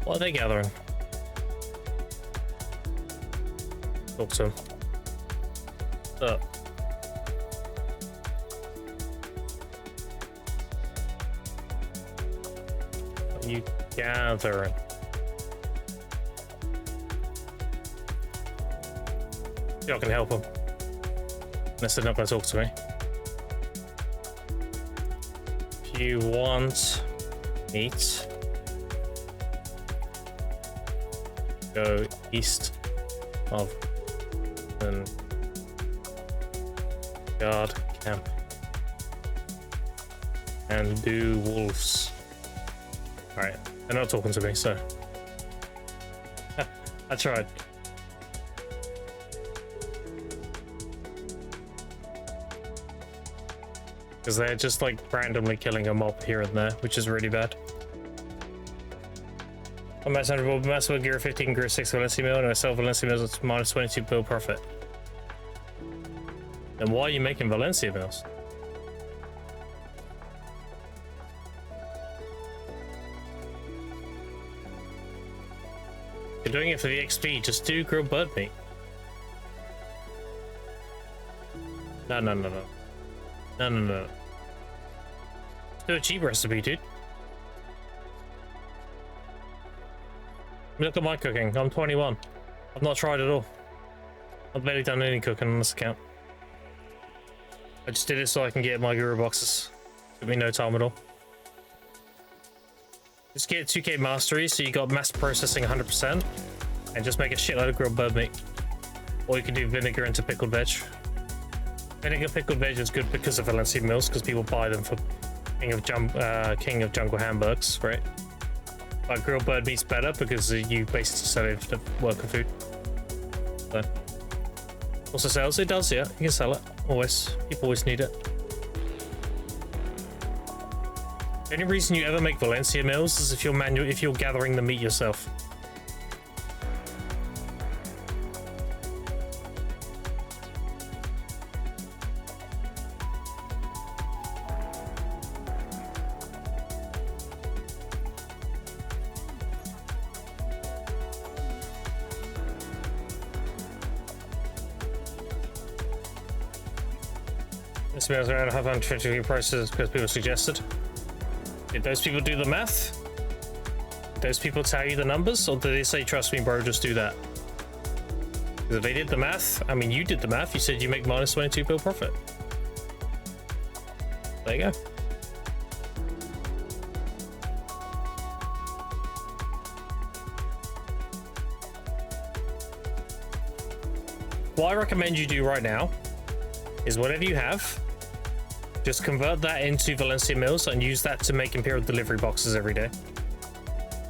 What are they gathering? Talk to them. What's up? What are you gathering? Y'all can help them. Unless they're not going to talk to me. If you want meat, go east of the guard camp and do wolves. Alright, they're not talking to me, so I tried. Because they're just like randomly killing a mob here and there, which is really bad. I'm at 100 massive gear 15 gear 6 Valencia mill, and I sell Valencia mills at minus 22 bill profit. Then why are you making Valencia mills? You're doing it for the XP, just do grilled bird meat. No. Let's do a cheap recipe, dude. Look at my cooking. I'm 21. I've not tried at all. I've barely done any cooking on this account. I just did it so I can get my guru boxes. Took me no time at all. Just get 2k mastery so you got mass processing 100% and just make a shitload of grilled bird meat. Or you can do vinegar into pickled veg. Vinegar pickled veg is good because of Valencia mills, because people buy them for King of Jungle hamburgers, right? But grilled bird meat's better because you basically sell it for worker food. So, also sells, it does, yeah. You can sell it always. People always need it. The only reason you ever make Valencia mills is if you're gathering the meat yourself. This means around 150 prices because people suggested. Did those people do the math? Did those people tell you the numbers, or did they say, trust me bro, just do that? Because if they did the math, I mean you did the math, you said you make minus 22 bill profit. There you go. What I recommend you do right now is whatever you have, just convert that into Valencia mills and use that to make Imperial delivery boxes every day.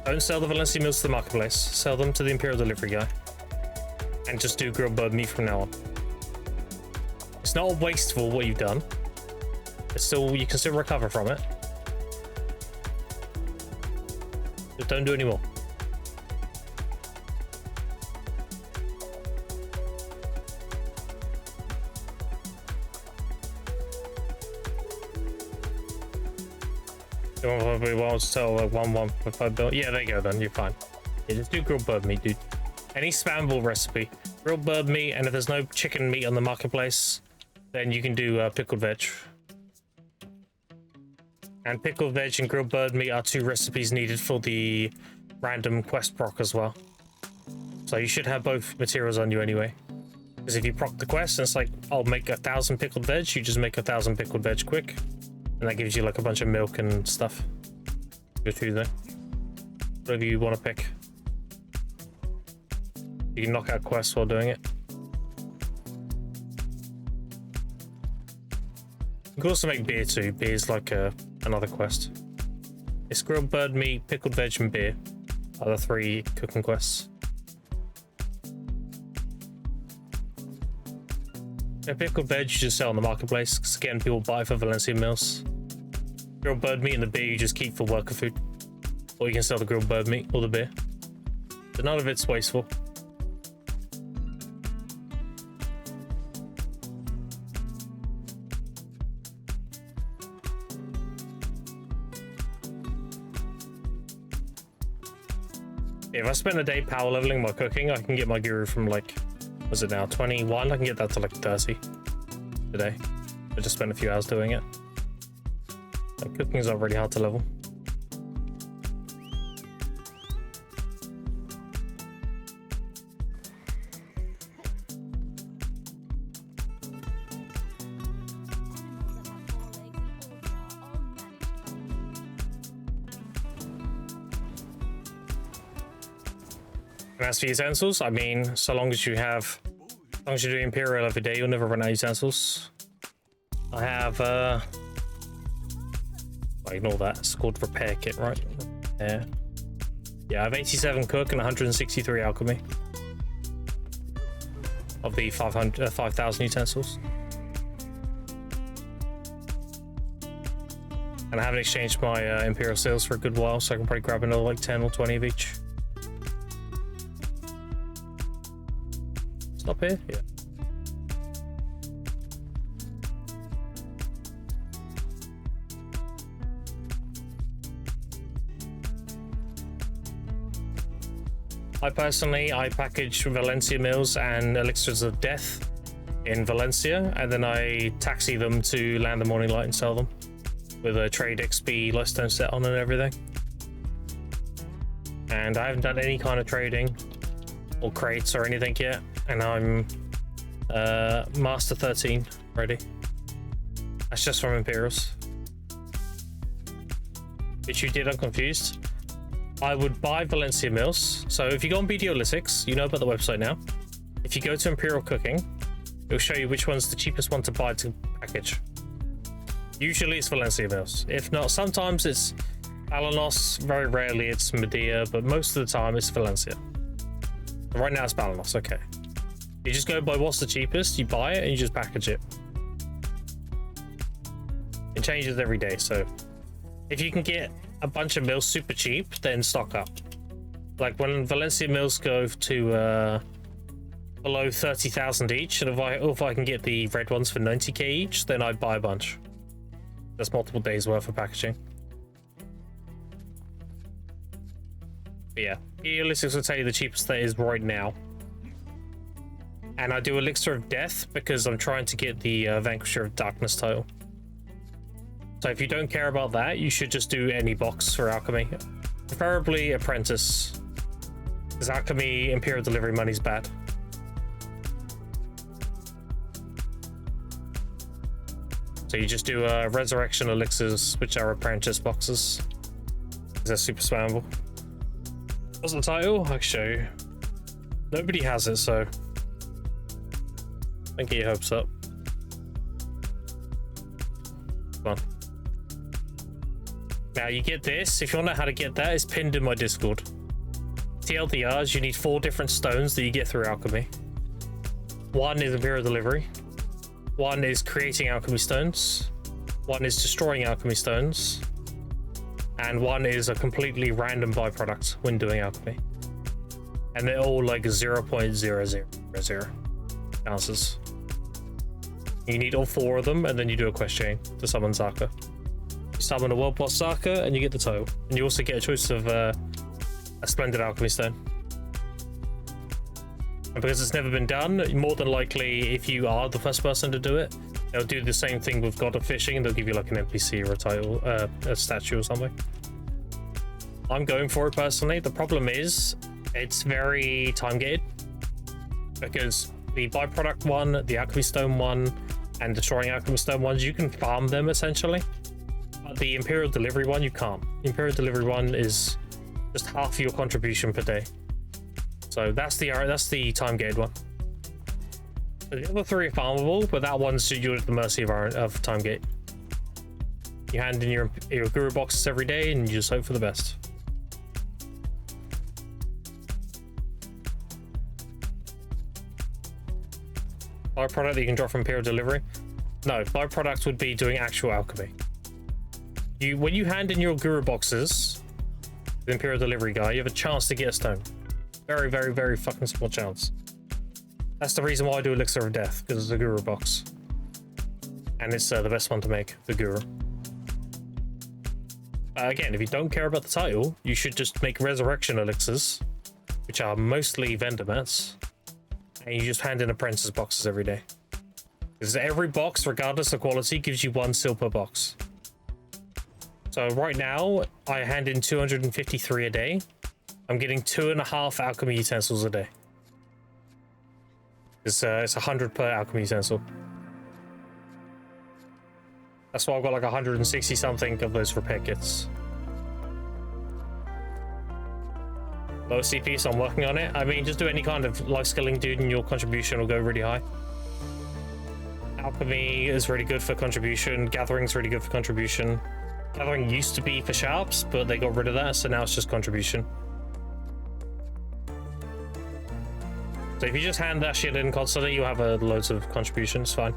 Don't sell the Valencia mills to the marketplace, sell them to the Imperial delivery guy. And just do grilled bird meat from now on. It's not wasteful what you've done. It's still, you can still recover from it. But don't do any more. You want to tell like 1.5 bill? Yeah, there you go then, you're fine. Yeah, just do grilled bird meat, dude. Any spammable recipe. Grilled bird meat, and if there's no chicken meat on the marketplace, then you can do pickled veg. And pickled veg and grilled bird meat are 2 recipes needed for the random quest proc as well. So you should have both materials on you anyway. Because if you proc the quest and it's like, I'll make 1,000 pickled veg, you just make 1,000 pickled veg quick. And that gives you like a bunch of milk and stuff. Go through there. Whatever you want to pick. You can knock out quests while doing it. You can also make beer too. Beer is like another quest. It's grilled bird meat, pickled veg, and beer are the 3 cooking quests. A pickled veg you just sell on the marketplace because again people buy for Valencia meals. Grilled bird meat and the beer you just keep for worker food. Or you can sell the grilled bird meat or the beer. But none of it's wasteful. If I spend a day power leveling my cooking, I can get my guru from like, what's it now, 21? I can get that to like 30 today. I just spent a few hours doing it. Like, cooking is not really hard to level. And as for utensils, I mean, so long as you have, as long as you do Imperial every day, you'll never run out of utensils. I have, ignore that, it's called repair kit, right? Yeah. Yeah, I have 87 cook and 163 alchemy. Of the 5,000 utensils. And I haven't exchanged my Imperial seals for a good while, so I can probably grab another like 10 or 20 of each. Stop here? Yeah. I package Valencia meals and elixirs of death in Valencia, and then I taxi them to Land of Morning Light and sell them with a trade XP Lightstone set on and everything. And I haven't done any kind of trading or crates or anything yet, and I'm Master 13 ready. That's just from Imperials. Which you did, I'm confused. I would buy Valencia meals. So if you go on BDOlytics, you know about the website now. If you go to Imperial Cooking, it'll show you which one's the cheapest one to buy to package. Usually it's Valencia meals. If not, sometimes it's Balanos. Very rarely it's Medea, but most of the time it's Valencia. Right now it's Balanos, okay. You just go by what's the cheapest, you buy it, and you just package it. It changes every day, so if you can get a bunch of meals super cheap, then stock up. Like when Valencia meals go to below 30,000 each, and if I can get the red ones for 90k each, then I'd buy a bunch. That's multiple days worth of packaging. But yeah, Elixir will tell you the cheapest that is right now. And I do Elixir of Death because I'm trying to get the Vanquisher of Darkness title. So if you don't care about that, you should just do any box for alchemy. Preferably Apprentice. Because alchemy Imperial delivery money's bad. So you just do Resurrection Elixirs, which are Apprentice boxes. They're super spammable. What's the title? I can show you. Nobody has it, so don't get your hopes up. Come on. Now you get this. If you want to know how to get that, it's pinned in my Discord. TLDRs, you need 4 different stones that you get through alchemy. 1 is Imperial Delivery. 1 is creating alchemy stones. 1 is destroying alchemy stones. And 1 is a completely random byproduct when doing alchemy. And they're all like 0.0000 ounces. You need all 4 of them, and then you do a quest chain to summon Zaka. You summon a World Boss Saka, and you get the title. And you also get a choice of a Splendid Alchemy Stone. And because it's never been done, more than likely, if you are the first person to do it, they'll do the same thing with God of Fishing, and they'll give you like an NPC or a title, a statue or something. I'm going for it personally. The problem is, it's very time-gated. Because the byproduct one, the Alchemy Stone one, and Destroying Alchemy Stone ones, you can farm them essentially. But the Imperial Delivery one, you can't. The Imperial Delivery one is just half your contribution per day. So that's the time-gated one. So the other three are farmable, but that one's you're at the mercy of time gate. You hand in your guru boxes every day, and you just hope for the best. Byproduct that you can drop from Imperial Delivery. No, byproduct would be doing actual alchemy. When you hand in your guru boxes, the Imperial Delivery guy, you have a chance to get a stone. Very, very, very fucking small chance. That's the reason why I do Elixir of Death, because it's a guru box. And it's the best one to make, the guru. Again, if you don't care about the title, you should just make resurrection elixirs, which are mostly vendor mats, and you just hand in apprentice boxes every day. Because every box, regardless of quality, gives you 1 silver box. So right now, I hand in 253 a day. I'm getting 2.5 alchemy utensils a day. It's 100 per alchemy utensil. That's why I've got like 160 something of those repair kits. Low CP, so I'm working on it. I mean, just do any kind of life skilling, dude, and your contribution will go really high. Alchemy is really good for contribution. Gathering's really good for contribution. Gathering used to be for sharps, but they got rid of that, so now it's just contribution. So if you just hand that shit in constantly, you'll have loads of contributions. Fine.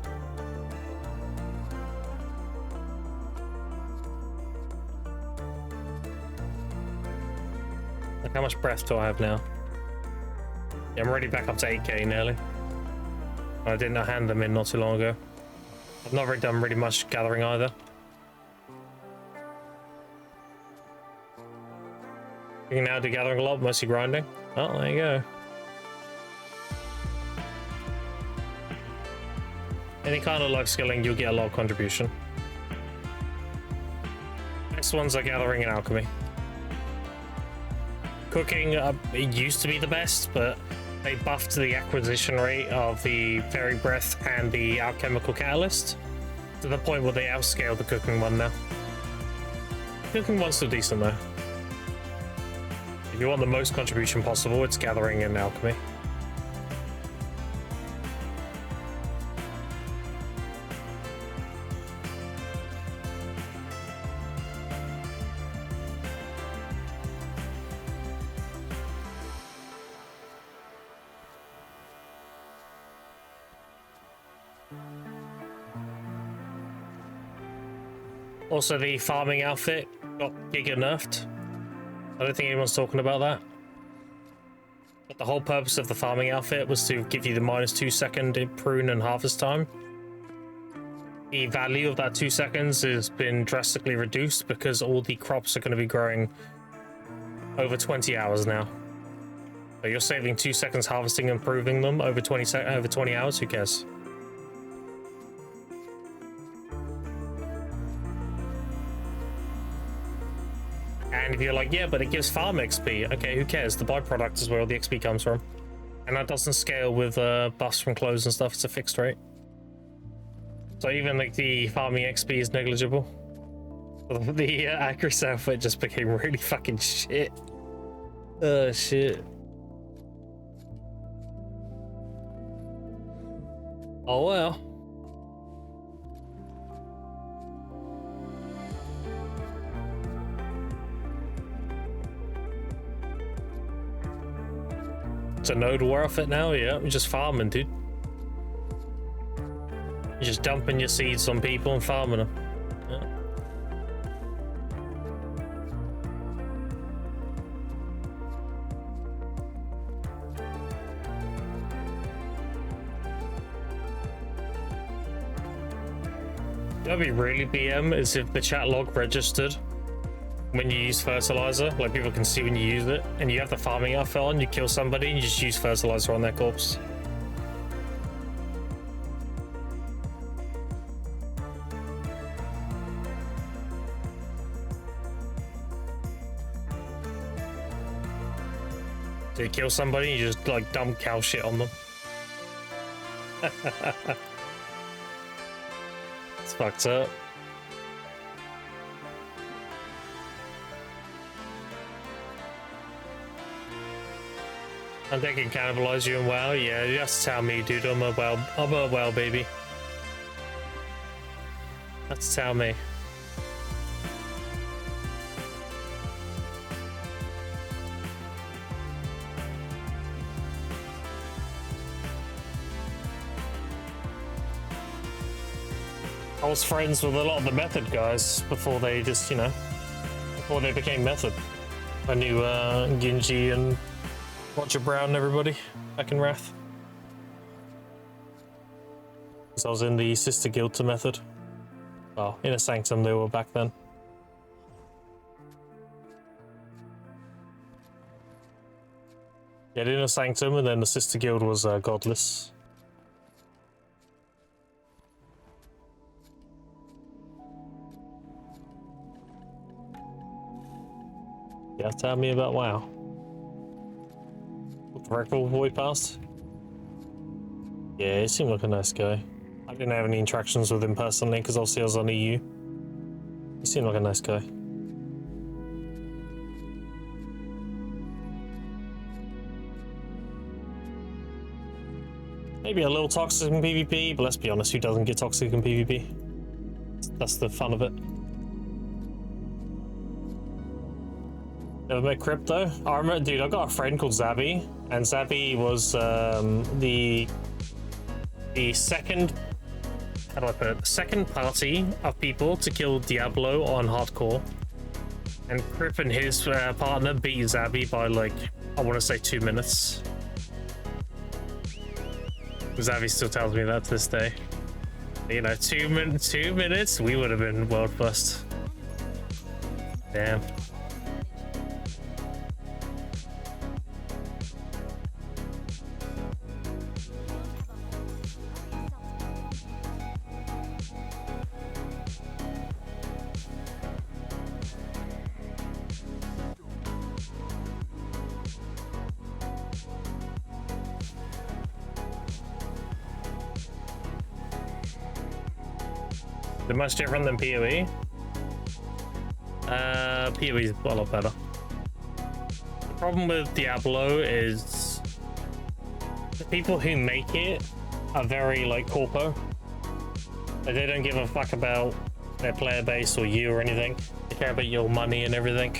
Like, how much breath do I have now? Yeah, I'm already back up to 8k nearly. I did not hand them in not too long ago. I've not really done really much gathering either. You can now do gathering a lot, mostly grinding. Oh, there you go. Any kind of life skilling, you'll get a lot of contribution. Next ones are gathering and alchemy. Cooking, it used to be the best, but they buffed the acquisition rate of the Fairy Breath and the Alchemical Catalyst to the point where they outscale the cooking one now. The cooking one's still decent though. If you want the most contribution possible, it's gathering and alchemy. Also, the farming outfit got giga nerfed. I don't think anyone's talking about that. But the whole purpose of the farming outfit was to give you the -2 second prune and harvest time. The value of that 2 seconds has been drastically reduced because all the crops are going to be growing over 20 hours now. So you're saving 2 seconds harvesting and proving them over 20 hours. Who cares? And if you're like, yeah, but it gives farm XP. Okay, who cares? The byproduct is where all the XP comes from. And that doesn't scale with buffs from clothes and stuff. It's a fixed rate. So even like the farming XP is negligible. The accuracy outfit just became really fucking shit. Shit. Oh well. It's a node worth it now, yeah. We're just farming, dude. You're just dumping your seeds on people and farming them. Yeah. That'd be really BM is if the chat log registered when you use fertilizer, like people can see when you use it, and you have the farming outfit on, you kill somebody and you just use fertilizer on their corpse. So you kill somebody and you just like dump cow shit on them. It's fucked up. And they can cannibalize you and WoW. Yeah, you have to tell me, dude. I'm a WoW baby. That's tell me. I was friends with a lot of the Method guys before they just, you know, before they became Method. I knew Ginji and Roger Brown and everybody back in Wrath. Because I was in the sister guild to Method. Well, in a Sanctum they were back then. Yeah, in a Sanctum, and then the sister guild was Godless. Yeah, tell me about WoW. Record boy passed? Yeah, he seemed like a nice guy. I didn't have any interactions with him personally because obviously I was on EU. He seemed like a nice guy. Maybe a little toxic in PvP, but let's be honest, who doesn't get toxic in PvP? That's the fun of it. Never met Crypto? I remember, dude, I got a friend called Zabby, and Zabby was the second, how do I put it, the second party of people to kill Diablo on hardcore. And Crip and his partner beat Zabby by like, I want to say 2 minutes. Zabby still tells me that to this day. You know, 2 minutes, we would have been world first. Damn. They're much different than PoE. PoE is a lot better. The problem with Diablo is the people who make it are very like corpo. Like, they don't give a fuck about their player base or you or anything. They care about your money and everything.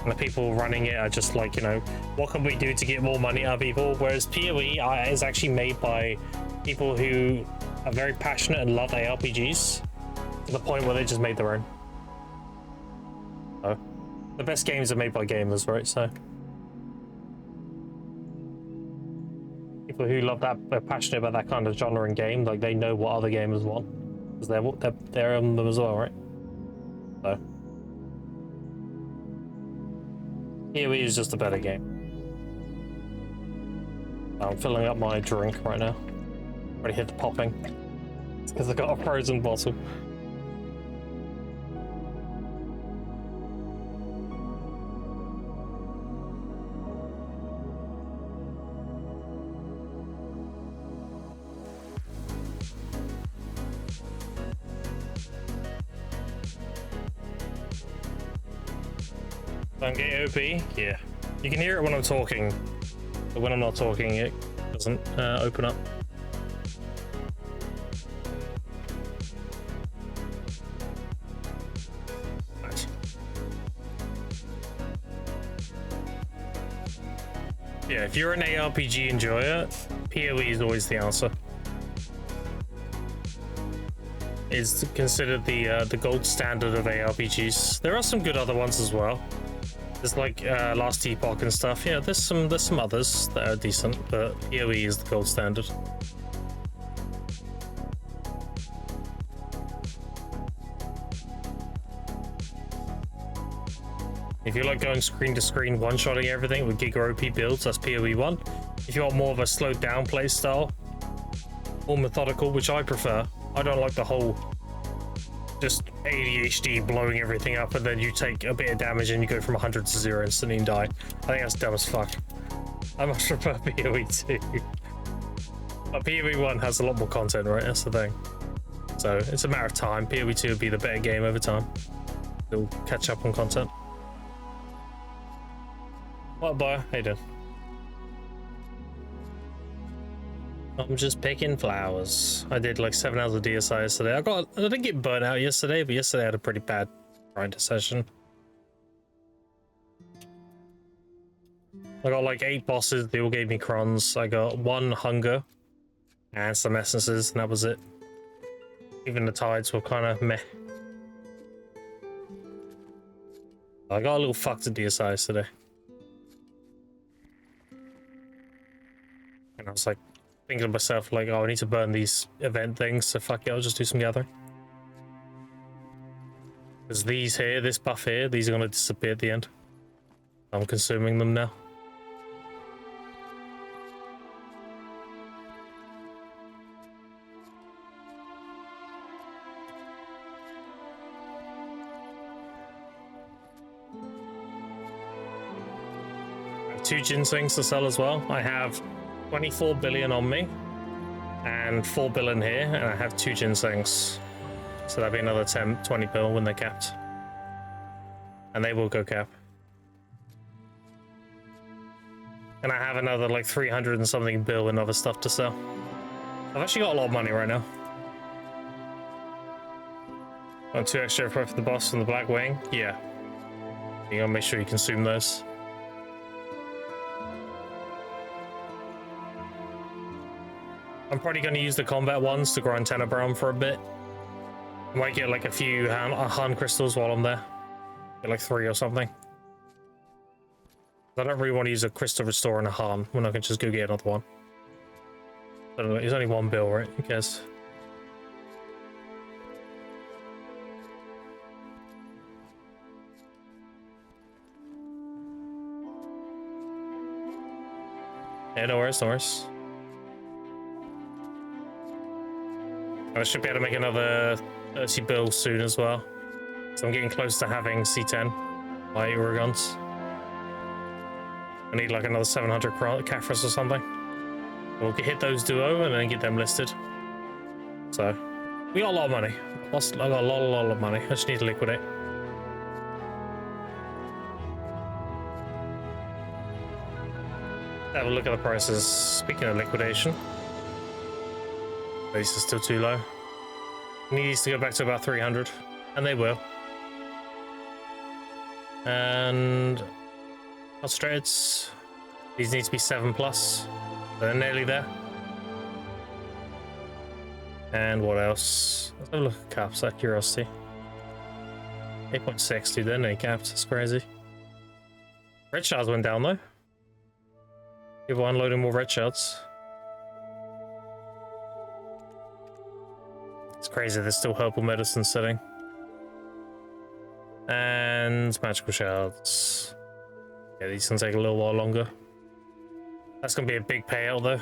And the people running it are just like, you know, what can we do to get more money out of people? Whereas PoE is actually made by people who are very passionate and love ARPGs. To the point where they just made their own. So, the best games are made by gamers, right? So people who love that, they're passionate about that kind of genre in game, like they know what other gamers want because they're on them as well, right? So PoE is just a better game. I'm filling up my drink right now. Already hit the popping. It's because I got a frozen bottle. Don't get OP? Yeah. You can hear it when I'm talking, but when I'm not talking, it doesn't open up. Nice. Yeah, if you're an ARPG enjoyer, PoE is always the answer. It's considered the gold standard of ARPGs. There are some good other ones as well. There's like Last Epoch and stuff. Yeah, there's some others that are decent, but PoE is the gold standard. If you like going screen to screen, one-shotting everything with Giga OP builds, that's PoE 1. If you want more of a slowed down play style, more methodical, which I prefer. I don't like the whole just ADHD blowing everything up and then you take a bit of damage and you go from 100 to 0 instantly and die. I think that's dumb as fuck. I much prefer PoE 2. But PoE 1 has a lot more content, right? That's the thing. So it's a matter of time. PoE 2 will be the better game over time. It'll catch up on content. What, boy? How you doing? I'm just picking flowers. I did like 7 hours of DSI yesterday. I didn't get burnt out yesterday, but yesterday I had a pretty bad grinder session. I got like 8 bosses. They all gave me crons. I got 1 hunger and some essences, and that was it. Even the tides were kind of meh. I got a little fucked at DSI yesterday. And I was like, thinking to myself, like, oh, I need to burn these event things, so fuck it, I'll just do some gathering. Because these here, this buff here, these are going to disappear at the end. I'm consuming them now. I have 2 ginsengs to sell as well. I have 24 billion on me and 4 billion here, and I have 2 ginsengs, so that'll be another 20 bill when they're capped, and they will go cap. And I have another like 300 and something bill and other stuff to sell. I've actually got a lot of money right now. On 2 extra for the boss and the Black Wing. Yeah, you gotta make sure you consume those. I'm probably going to use the combat ones to grind Tenebrum for a bit. I might get like a few Han crystals while I'm there. Get like 3 or something. I don't really want to use a crystal restore and a Han when I can just go get another one. I don't know, it's only 1 bill, right? Who cares? Yeah, no worries, no worries. I should be able to make another 30 bill soon as well. So I'm getting close to having C10 by Uragons. I need like another 700 Caphras or something. We'll hit those duo and then get them listed. So we got a lot of money. I got a lot of money. I just need to liquidate. Have a look at the prices. Speaking of liquidation. These are still too low. Need these to go back to about 300, and they will. And concentrates. These need to be 7+. They're nearly there. And what else? Let's have a look at caps. Out of curiosity. 8.6, dude. They're nearly capped. That's crazy. Red shards went down though. People unloading more red shards. It's crazy, there's still herbal medicine sitting. And magical shards. Yeah, these can take a little while longer. That's gonna be a big payout though.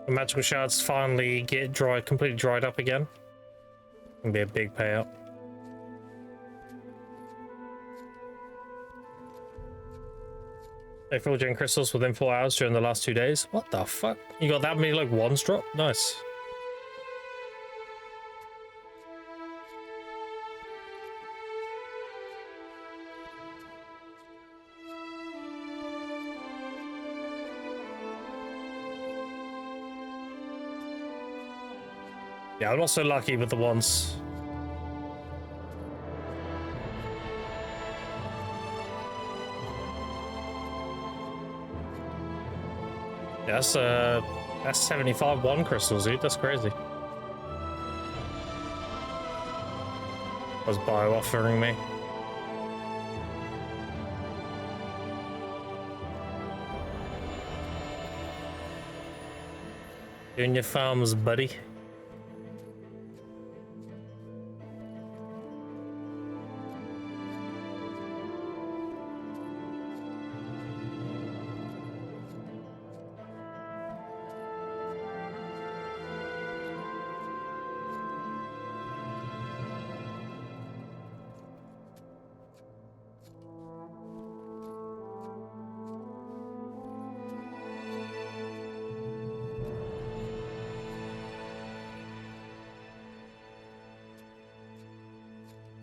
The magical shards finally get completely dried up again. It's gonna be a big payout. They filled gen crystals within 4 hours during the last 2 days. What the fuck? You got that many like ones drop? Nice. Yeah, I'm not so lucky with the ones. Yeah, that's 75 1 crystals, dude. That's crazy. Was bio offering me. Doing your farms, buddy.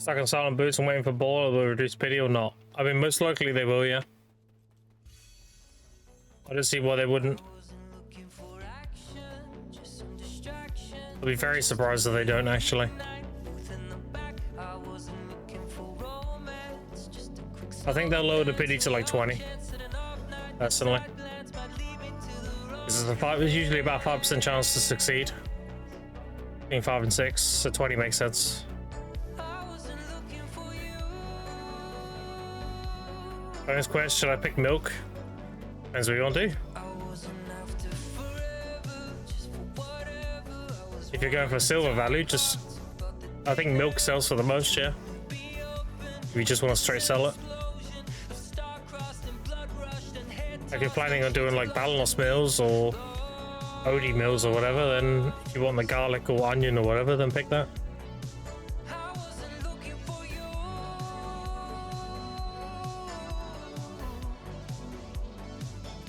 Stuck on silent boots and waiting for ball will reduce pity or not? I mean, most likely they will, yeah. I don't see why they wouldn't. I'll be very surprised if they don't, actually. I think they'll lower the pity to like 20, personally. There's usually about 5% chance to succeed. Being 5 and 6, so 20 makes sense. Bonus quest, should I pick milk? Depends what you want to do. If you're going for silver value, just... I think milk sells for the most, yeah. If you just want to straight sell it. If you're planning on doing like Balanos meals or Odie meals or whatever, then if you want the garlic or onion or whatever, then pick that.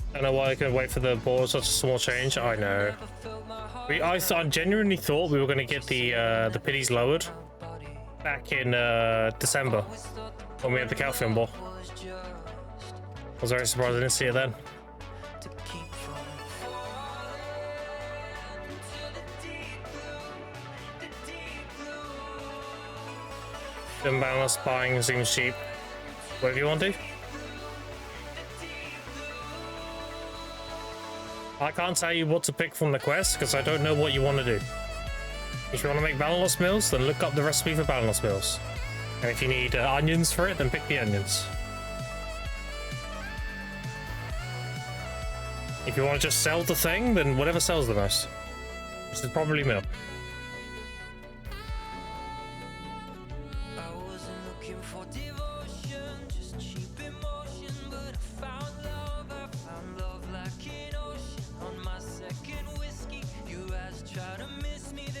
I don't know why I couldn't wait for the board, such a small change. I know. I genuinely thought we were going to get the pities lowered back in December when we had the Calcium Ball. I was very surprised I didn't see it then. Unbalanced buying seems cheap. Whatever you want to. I can't tell you what to pick from the quest because I don't know what you want to do. If you want to make Balanos meals, then look up the recipe for Balanos meals. And if you need onions for it, then pick the onions. If you want to just sell the thing, then whatever sells the most. Which is probably milk.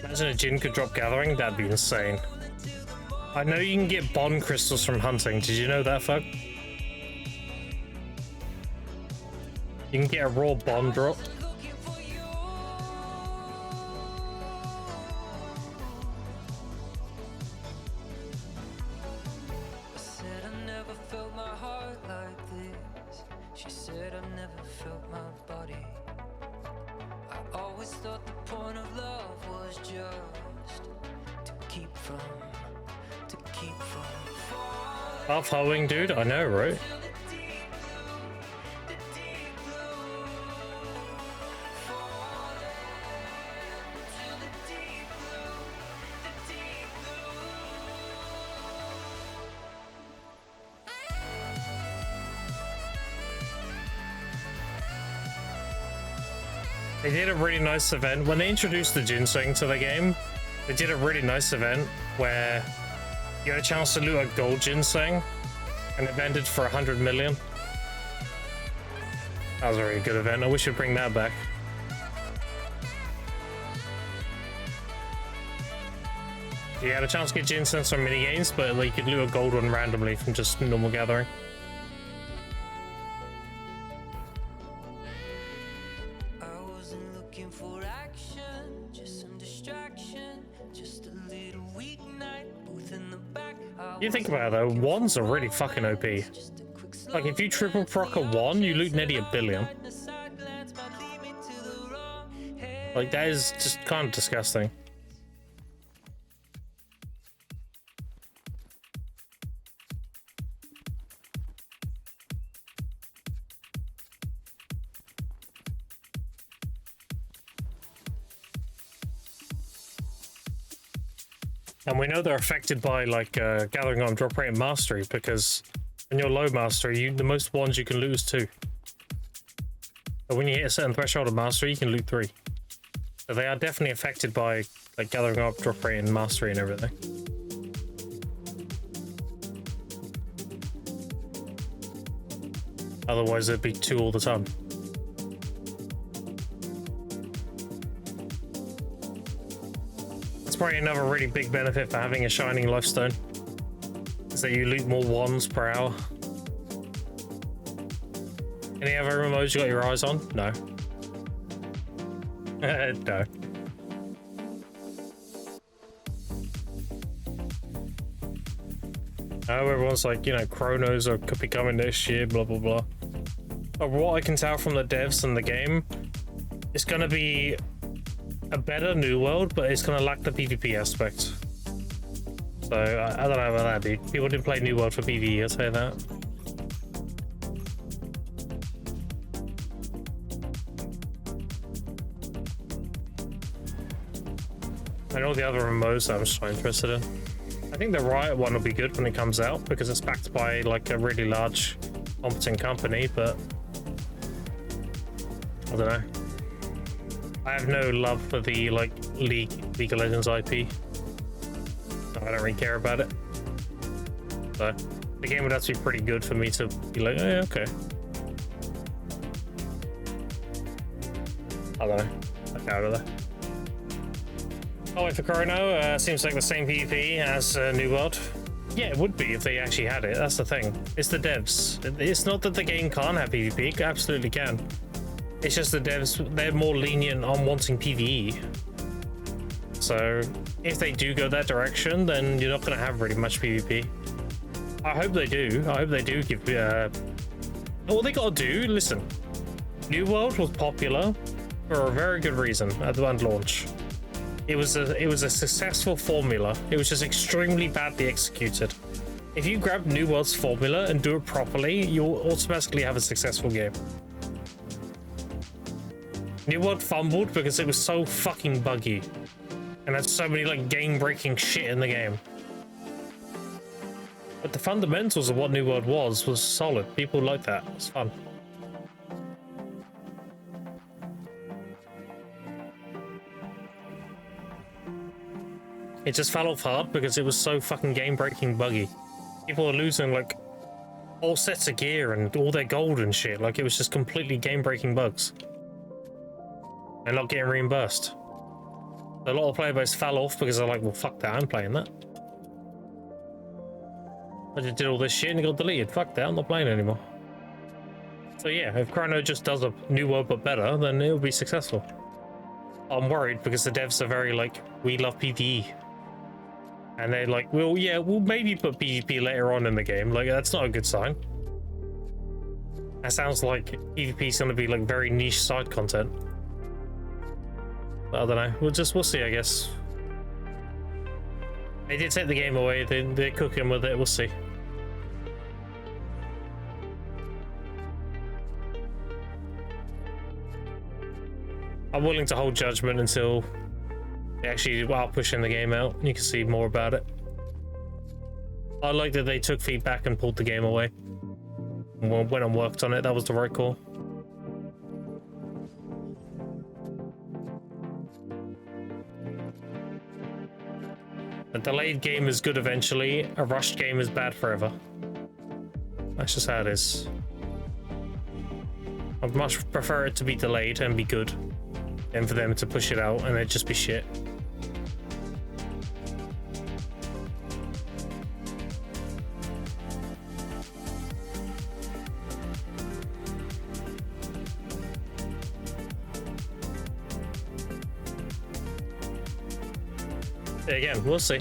Imagine a Jin could drop gathering, that'd be insane. I know you can get bond crystals from hunting, did you know that, fuck? You can get a raw bond drop. Half hoeing, dude, I know, right? They did a really nice event. When they introduced the ginseng to the game, they did a really nice event where you had a chance to loot a gold ginseng, and it vended for 100 million. That was a really good event. I wish we'd bring that back. You had a chance to get ginseng from mini games, but like you could loot a gold one randomly from just normal gathering. You think about it though, wands are really fucking OP. Like if you triple proc a wand, you loot nearly $1 billion. Like that is just kind of disgusting. And we know they're affected by like gathering on drop rate and mastery, because when you're low mastery, the most wands you can loot is 2. But when you hit a certain threshold of mastery, you can loot 3. So they are definitely affected by like gathering up drop rate and mastery and everything. Otherwise, it'd be 2 all the time. Probably another really big benefit for having a shining lifestone is that you loot more wands per hour. Any other remotes you got your eyes on? No. No. Now everyone's like, you know, Chronos are could be coming next year, blah blah blah. But what I can tell from the devs and the game, it's gonna be a better New World, but it's gonna lack the PvP aspect. So I don't know about that, dude. People didn't play New World for PvE, I'll say that. And all the other remotes I'm just not interested in. I think the Riot one will be good when it comes out because it's backed by like a really large, competent company, but I don't know. I have no love for the like League of Legends IP. I don't really care about it. So the game would have to be pretty good for me to be like, oh, yeah, okay. I don't know. I'm out of there. Oh, wait for Chrono. Seems like the same PvP as New World. Yeah, it would be if they actually had it. That's the thing. It's the devs. It's not that the game can't have PvP. It absolutely can. It's just the devs, they're more lenient on wanting PvE. So if they do go that direction, then you're not going to have really much PvP. I hope they do. I hope they do give... all they got to do, listen. New World was popular for a very good reason at the launch. It was a successful formula. It was just extremely badly executed. If you grab New World's formula and do it properly, you'll automatically have a successful game. New World fumbled because it was so fucking buggy and had so many like game-breaking shit in the game. But the fundamentals of what New World was solid. People liked that. It was fun. It just fell off hard because it was so fucking game-breaking buggy. People were losing like all sets of gear and all their gold and shit. Like it was just completely game-breaking bugs. And not getting reimbursed. A lot of player base fell off because they're like, well, fuck that, I'm playing that. I just did all this shit and it got deleted. Fuck that, I'm not playing anymore. So yeah, if Chrono just does a New World but better, then it'll be successful. I'm worried because the devs are very like, we love PvE. And they're like, well, yeah, we'll maybe put PvP later on in the game. Like, that's not a good sign. That sounds like PvP is going to be like very niche side content. But I don't know. We'll see, I guess. They did take the game away. They're cooking with it. We'll see. I'm willing to hold judgment until they actually are pushing the game out. You can see more about it. I like that they took feedback and pulled the game away. Went and worked on it. That was the right call. A delayed game is good eventually. A rushed game is bad forever. That's just how it is. I'd much prefer it to be delayed and be good than for them to push it out and it'd just be shit. Again, we'll see.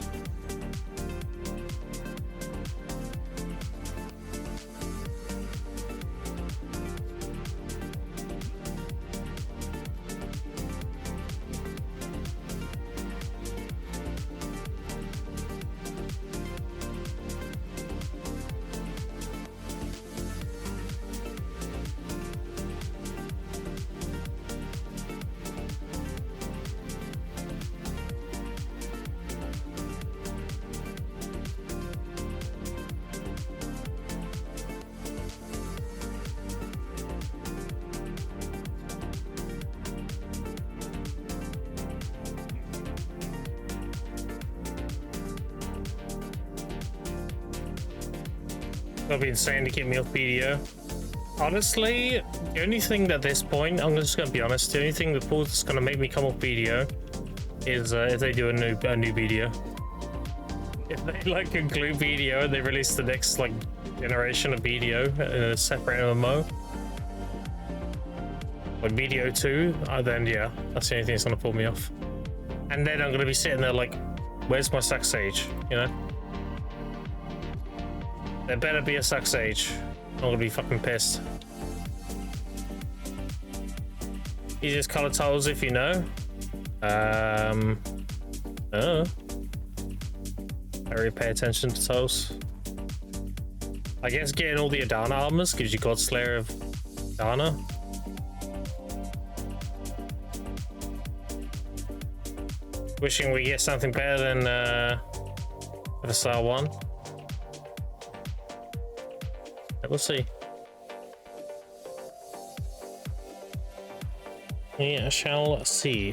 That'll be insane to get me off BDO. Honestly, the only thing at this point, I'm just gonna be honest, the only thing that's gonna make me come off BDO is if they do a new video. If they like conclude BDO and they release the next like generation of BDO in a separate MMO, like BDO 2, then yeah, that's the only thing that's gonna pull me off. And then I'm gonna be sitting there like, where's my Sack Sage, you know? There better be a suck sage. I'm gonna be fucking pissed. Easiest color tiles if you know. Oh. I really pay attention to tiles. I guess getting all the Adana armors gives you Godslayer of Adana. Wishing we get something better than Star 1. We'll see. We shall see.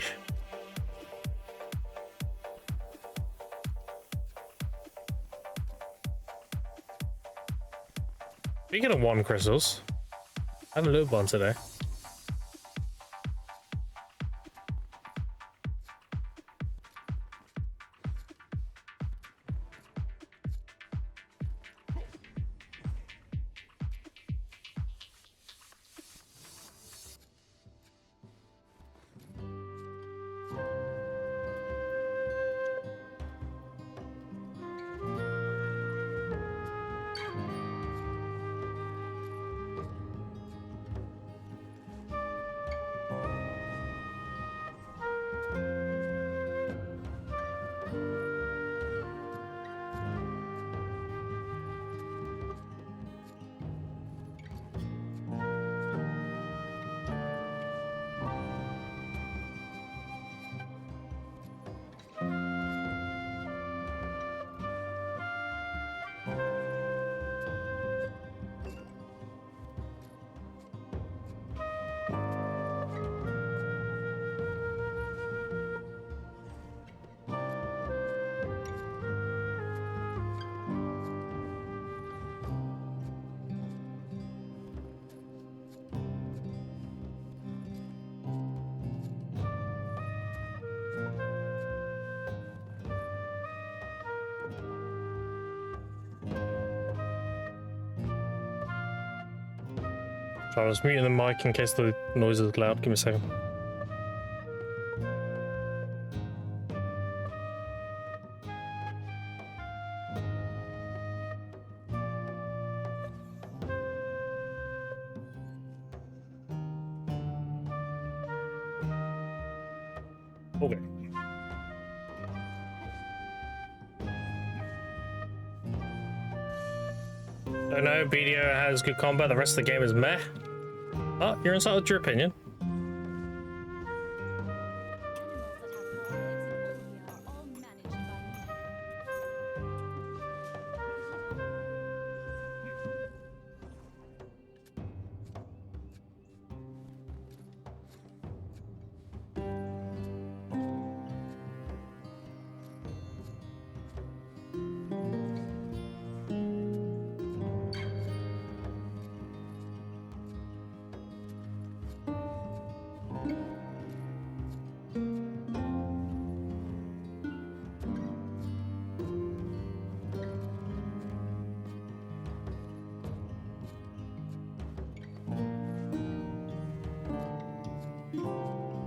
Speaking of one crystals, I haven't looked one today. So I was muting the mic in case the noise is loud. Give me a second. Okay. I know BDO has good combat, the rest of the game is meh. Oh, you're entitled to your opinion.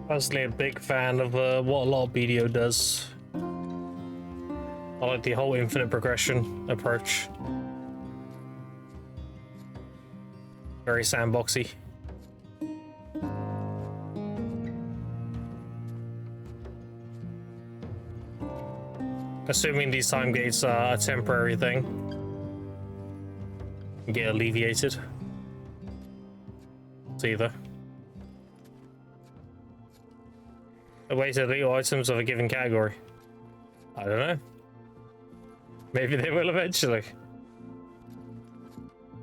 Personally, a big fan of what a lot of BDO does. I like the whole infinite progression approach. Very sandboxy. Assuming these time gates are a temporary thing. Get alleviated. It's either. Awaited elite items of a given category. I don't know. Maybe they will eventually.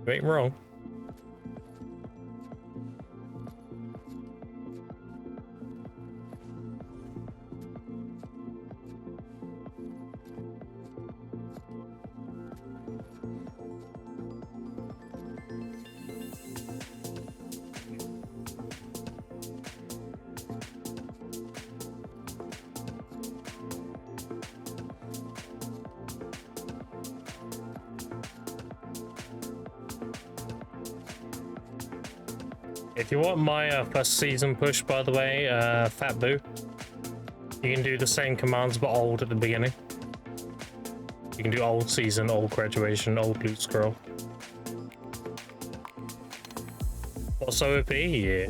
You ain't wrong. If you want my first season push, by the way, Fat Boo, you can do the same commands but old at the beginning. You can do old season, old graduation, old loot scroll. Also OP, yeah.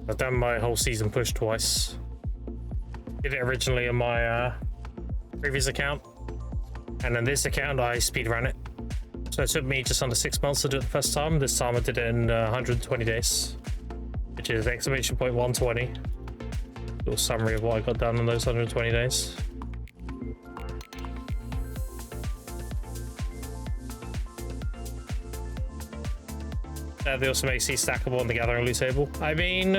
I've done my whole season push twice. Did it originally on my previous account, and on this account I speedran it. So it took me just under 6 months to do it the first time. This time I did it in 120 days, which is exclamation point 120. Little summary of what I got done in those 120 days. They also make C stackable on the gathering loot table. I mean,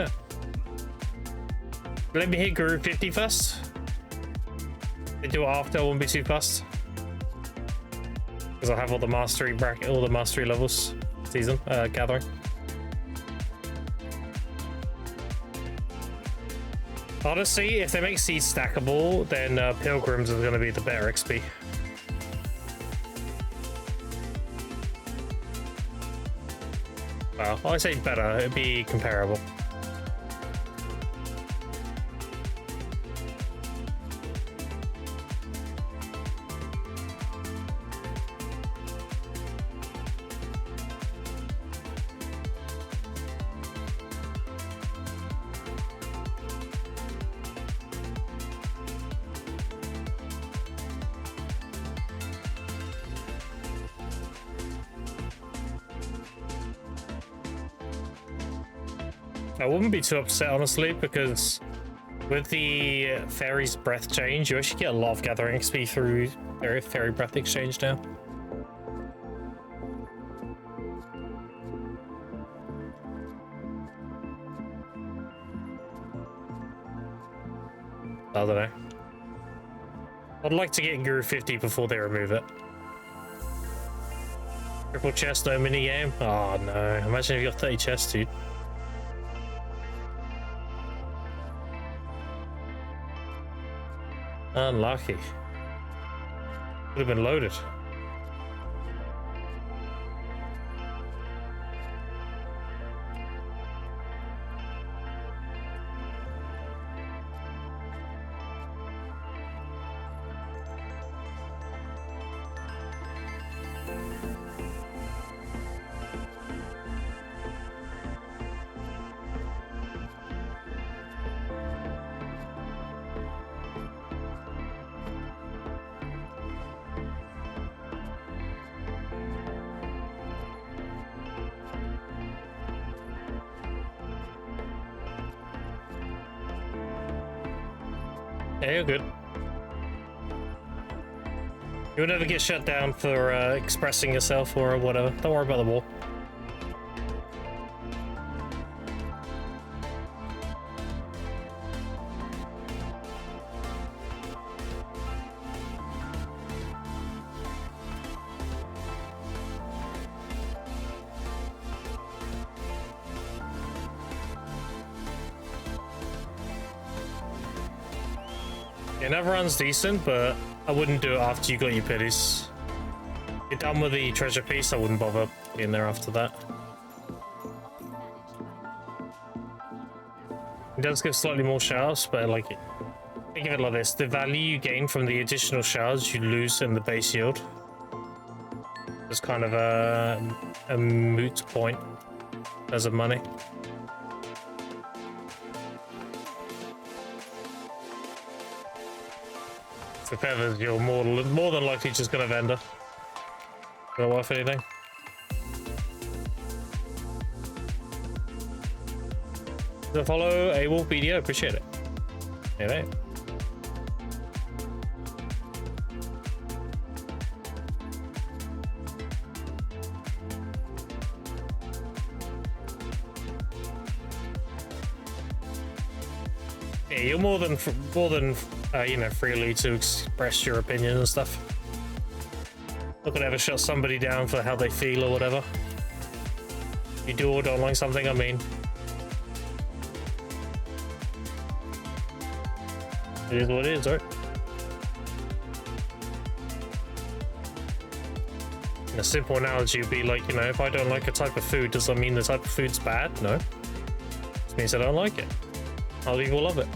let me hit Guru 50 first. They do it after, I won't be too fast. Because I'll have all the mastery bracket, all the mastery levels season gathering. Honestly, if they make seed stackable, then Pilgrims is going to be the better XP. Well, I say better, it'd be comparable. I wouldn't be too upset, honestly, because with the Fairy's Breath change, you actually get a lot of gathering XP through Fairy Breath exchange now. I don't know. I'd like to get Guru 50 before they remove it. Triple chest, no mini game? Oh no, imagine if you got 30 chests, dude. Unlucky. Would have been loaded. Yeah, you're good. You'll never get shut down for expressing yourself or whatever. Don't worry about the wall. It never runs decent, but I wouldn't do it after you got your pities. You're done with the treasure piece, I wouldn't bother being there after that. It does give slightly more shards, but I like it. Think of it like this: the value you gain from the additional shards you lose in the base yield. It's kind of a moot point as of money. The feathers, you're more than likely just gonna vendor. Not worth anything. So follow a wolf video, appreciate it. Yeah, mate. Yeah, you're more than you know, freely to express your opinion and stuff. Not gonna ever shut somebody down for how they feel or whatever. You do or don't like something, I mean, it is what it is, right? And a simple analogy would be like, you know, if I don't like a type of food, does that mean the type of food's bad? No. It means I don't like it. Other people love it.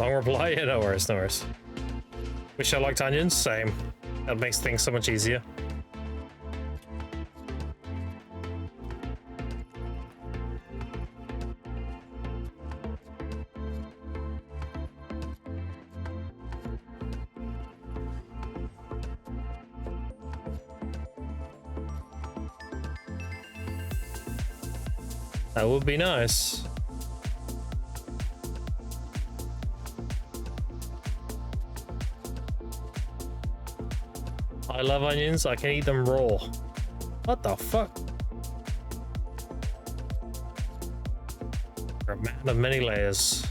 Long reply? Yeah, no worries, no worries. Wish I liked onions? Same. That makes things so much easier. That would be nice. I love onions. I can eat them raw. What the fuck? You're a man of many layers.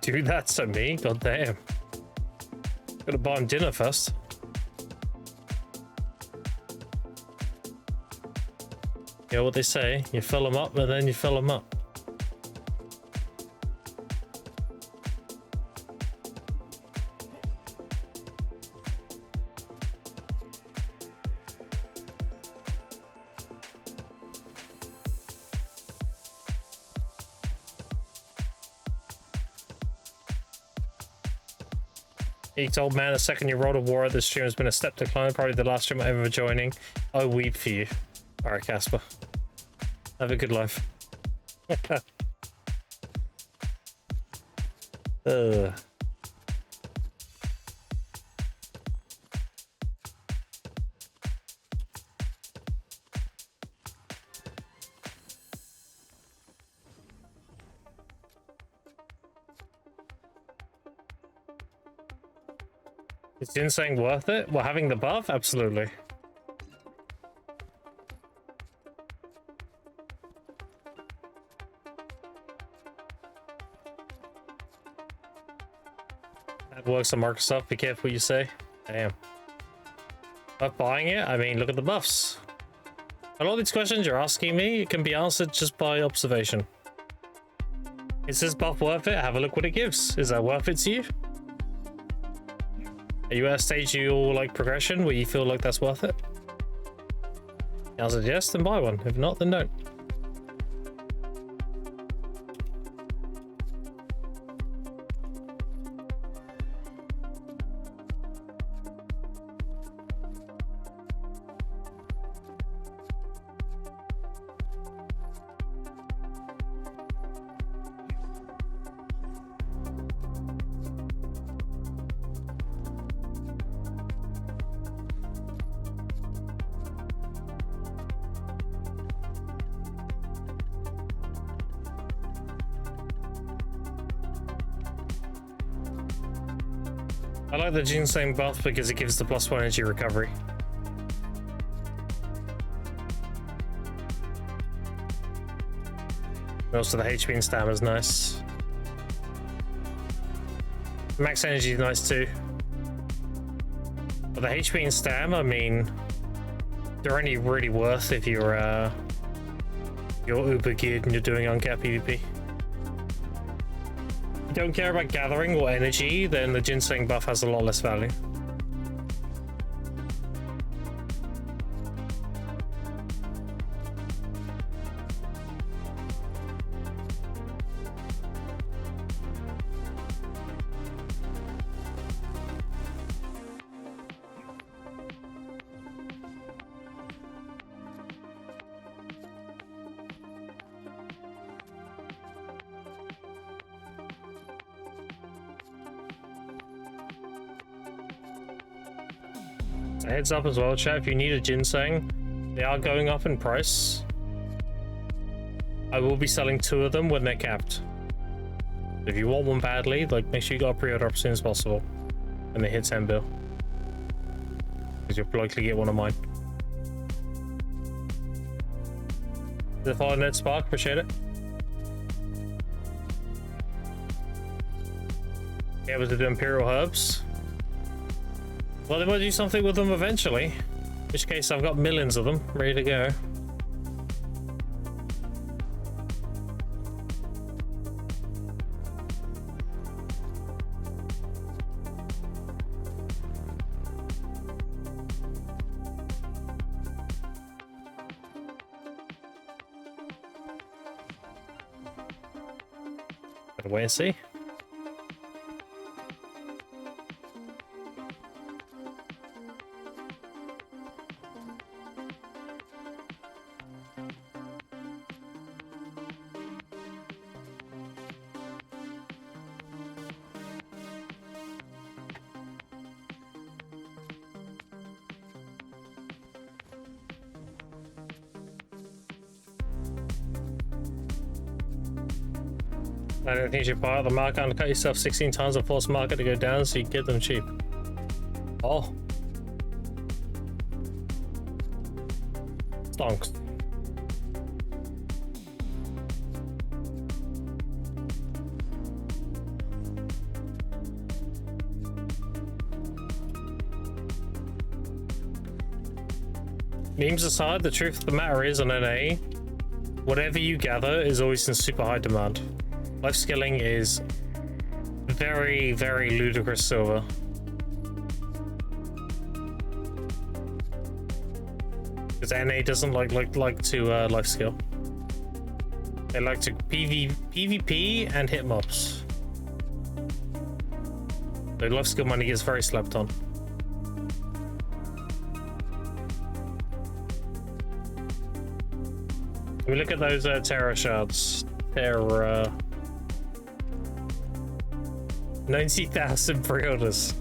Do that to me? God damn. Gotta buy him dinner first. You know what they say? You fill them up and then you fill them up. Eat old man, the second you rolled a war at this stream has been a step decline. Probably the last stream I'm ever joining. I weep for you. Alright, Casper. Have a good life. Ugh. Is ginseng worth it? Well, having the buff? Absolutely. That works on Microsoft. Be careful what you say. Damn. Not buying it? I mean, look at the buffs. A lot of these questions you're asking me, it can be answered just by observation. Is this buff worth it? Have a look what it gives. Is that worth it to you? Are you at a stage of your like progression where you feel like that's worth it? The answer is yes, then buy one. If not, then don't. I like the ginseng buff because it gives the +1 energy recovery. Also the HP and stamina is nice. Max energy is nice too. But the HP and stamina, I mean, they're only really worth if you're uber geared and you're doing uncapped PvP. Don't care about gathering or energy, then the ginseng buff has a lot less value. A heads up as well, chat, if you need a ginseng, they are going up in price. I will be selling 2 of them when they're capped. If you want one badly, like, make sure you got a pre-order up as soon as possible when they hit 10 bill, because you'll likely get one of mine. The follow Ned Spark, appreciate it. Yeah, was it the Imperial Herbs? Well, they might do something with them eventually. In which case, I've got millions of them ready to go. Gotta wait and see. I don't think you should buy out the market and cut yourself 16 times and force market to go down so you can get them cheap. Oh. Stonks. Memes aside, the truth of the matter is on NA, whatever you gather is always in super high demand. Life skilling is very, very ludicrous silver. Because NA doesn't like to life skill. They like to PvP and hit mobs. So life skill money gets very slept on. We look at those Terra shards. Terra. 90,000 pre-orders.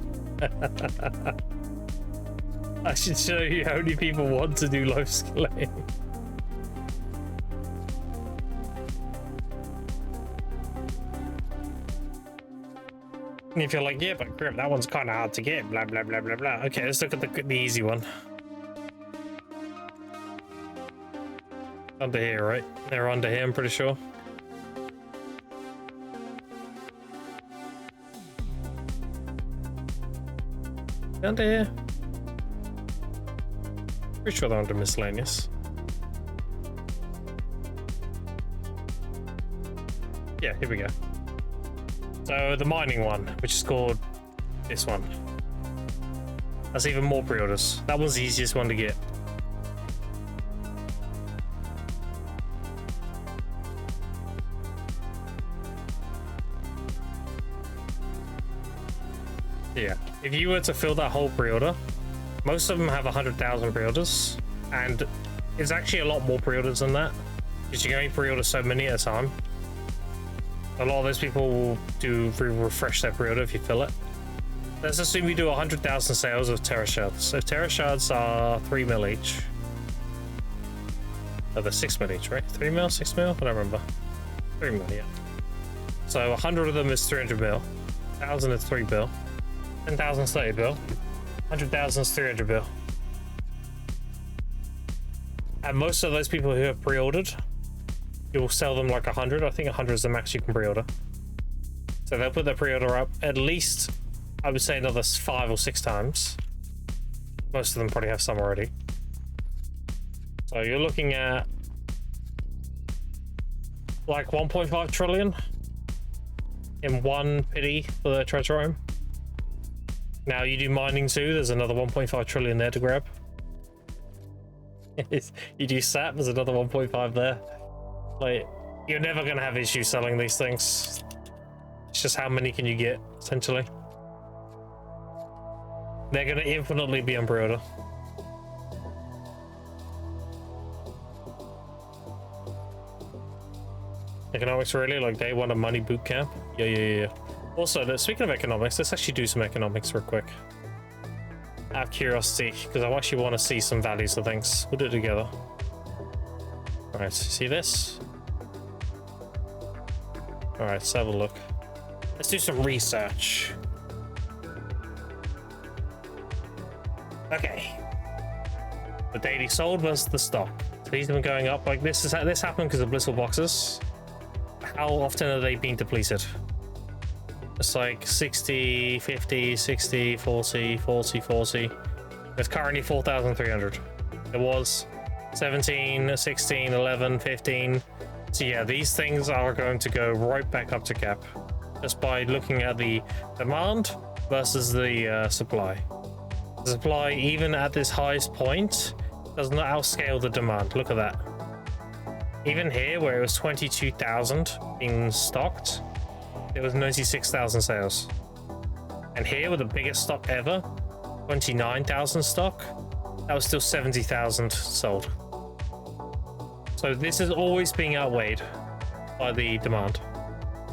I should show you how many people want to do life skilling. And if you're like, yeah, but crap, that one's kind of hard to get, blah, blah, blah, blah, blah. Okay, let's look at the easy one. Under here, right? They're under here, I'm pretty sure. Under here. Pretty sure they're under miscellaneous. Yeah, here we go. So the mining one, which is called this one. That's even more pre-orders. That one's the easiest one to get. Yeah, if you were to fill that whole pre-order, most of them have 100,000 pre-orders, and it's actually a lot more pre-orders than that, because you can only pre-order so many at a time. A lot of those people will do refresh their pre-order if you fill it. Let's assume you do 100,000 sales of Terra shards. So Terra shards are 3 mil each. Oh, they're 6 mil each, right? 3 mil, 6 mil? I don't remember. 3 mil, yeah. So 100 of them is 300 mil. 1,000 is 3 bill. 10,000 is 30 bill. 100,000 is 300 bill. And most of those people who have pre-ordered, you'll sell them like 100. I think 100 is the max you can pre-order. So they'll put their pre-order up at least, I would say, another 5 or 6 times. Most of them probably have some already. So you're looking at like 1.5 trillion in one pity for the treasure room. Now you do mining too, there's another 1.5 trillion there to grab. You do SAP, there's another 1.5 there. Like, you're never gonna have issues selling these things. It's just how many can you get, essentially. They're gonna infinitely be on pre-order. Economics really, like day one of money boot camp. Yeah. Also, speaking of economics, let's actually do some economics real quick. Out of curiosity, because I actually want to see some values of things. We'll do it together. Alright, see this? Alright, let's have a look. Let's do some research. Okay. The daily sold versus the stock. So these have been going up like this. This happened because of blissful boxes. How often are they being depleted? It's like 60, 50, 60, 40, 40, 40. It's currently 4,300. It was 17, 16, 11, 15. So yeah, these things are going to go right back up to cap. Just by looking at the demand versus the supply. The supply, even at this highest point, does not outscale the demand. Look at that. Even here, where it was 22,000 being stocked, there was 96,000 sales. And here with the biggest stock ever, 29,000 stock, that was still 70,000 sold. So this is always being outweighed by the demand.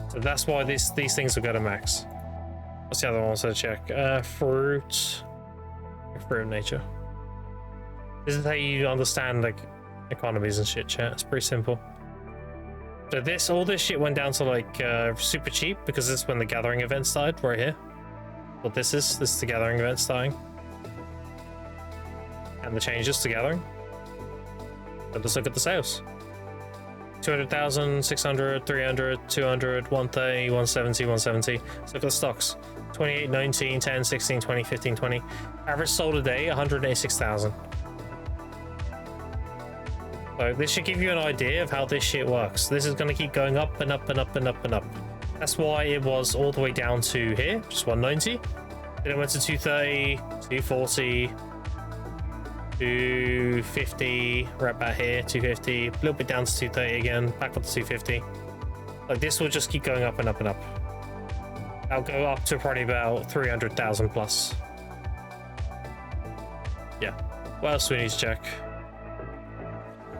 So that's why these things will go to max. What's the other one I wanted to check? Fruit of nature. This is how you understand like economies and shit, chat. It's pretty simple. So all this shit went down to like super cheap because this is when the gathering event started, right here. What this is the gathering event starting. And the changes to gathering. But let's look at the sales. 200,000, 600, 300, 200, 130, 170, 170. Let's look at the stocks. 28, 19, 10, 16, 20, 15, 20. Average sold a day, 186,000. So this should give you an idea of how this shit works. This is going to keep going up and up and up and up and up. That's why it was all the way down to here, just 190. Then it went to 230, 240, 250, right back here, 250, a little bit down to 230 again, back up to 250. Like this will just keep going up and up and up. I'll go up to probably about 300,000 plus. Yeah. What else do we need to check?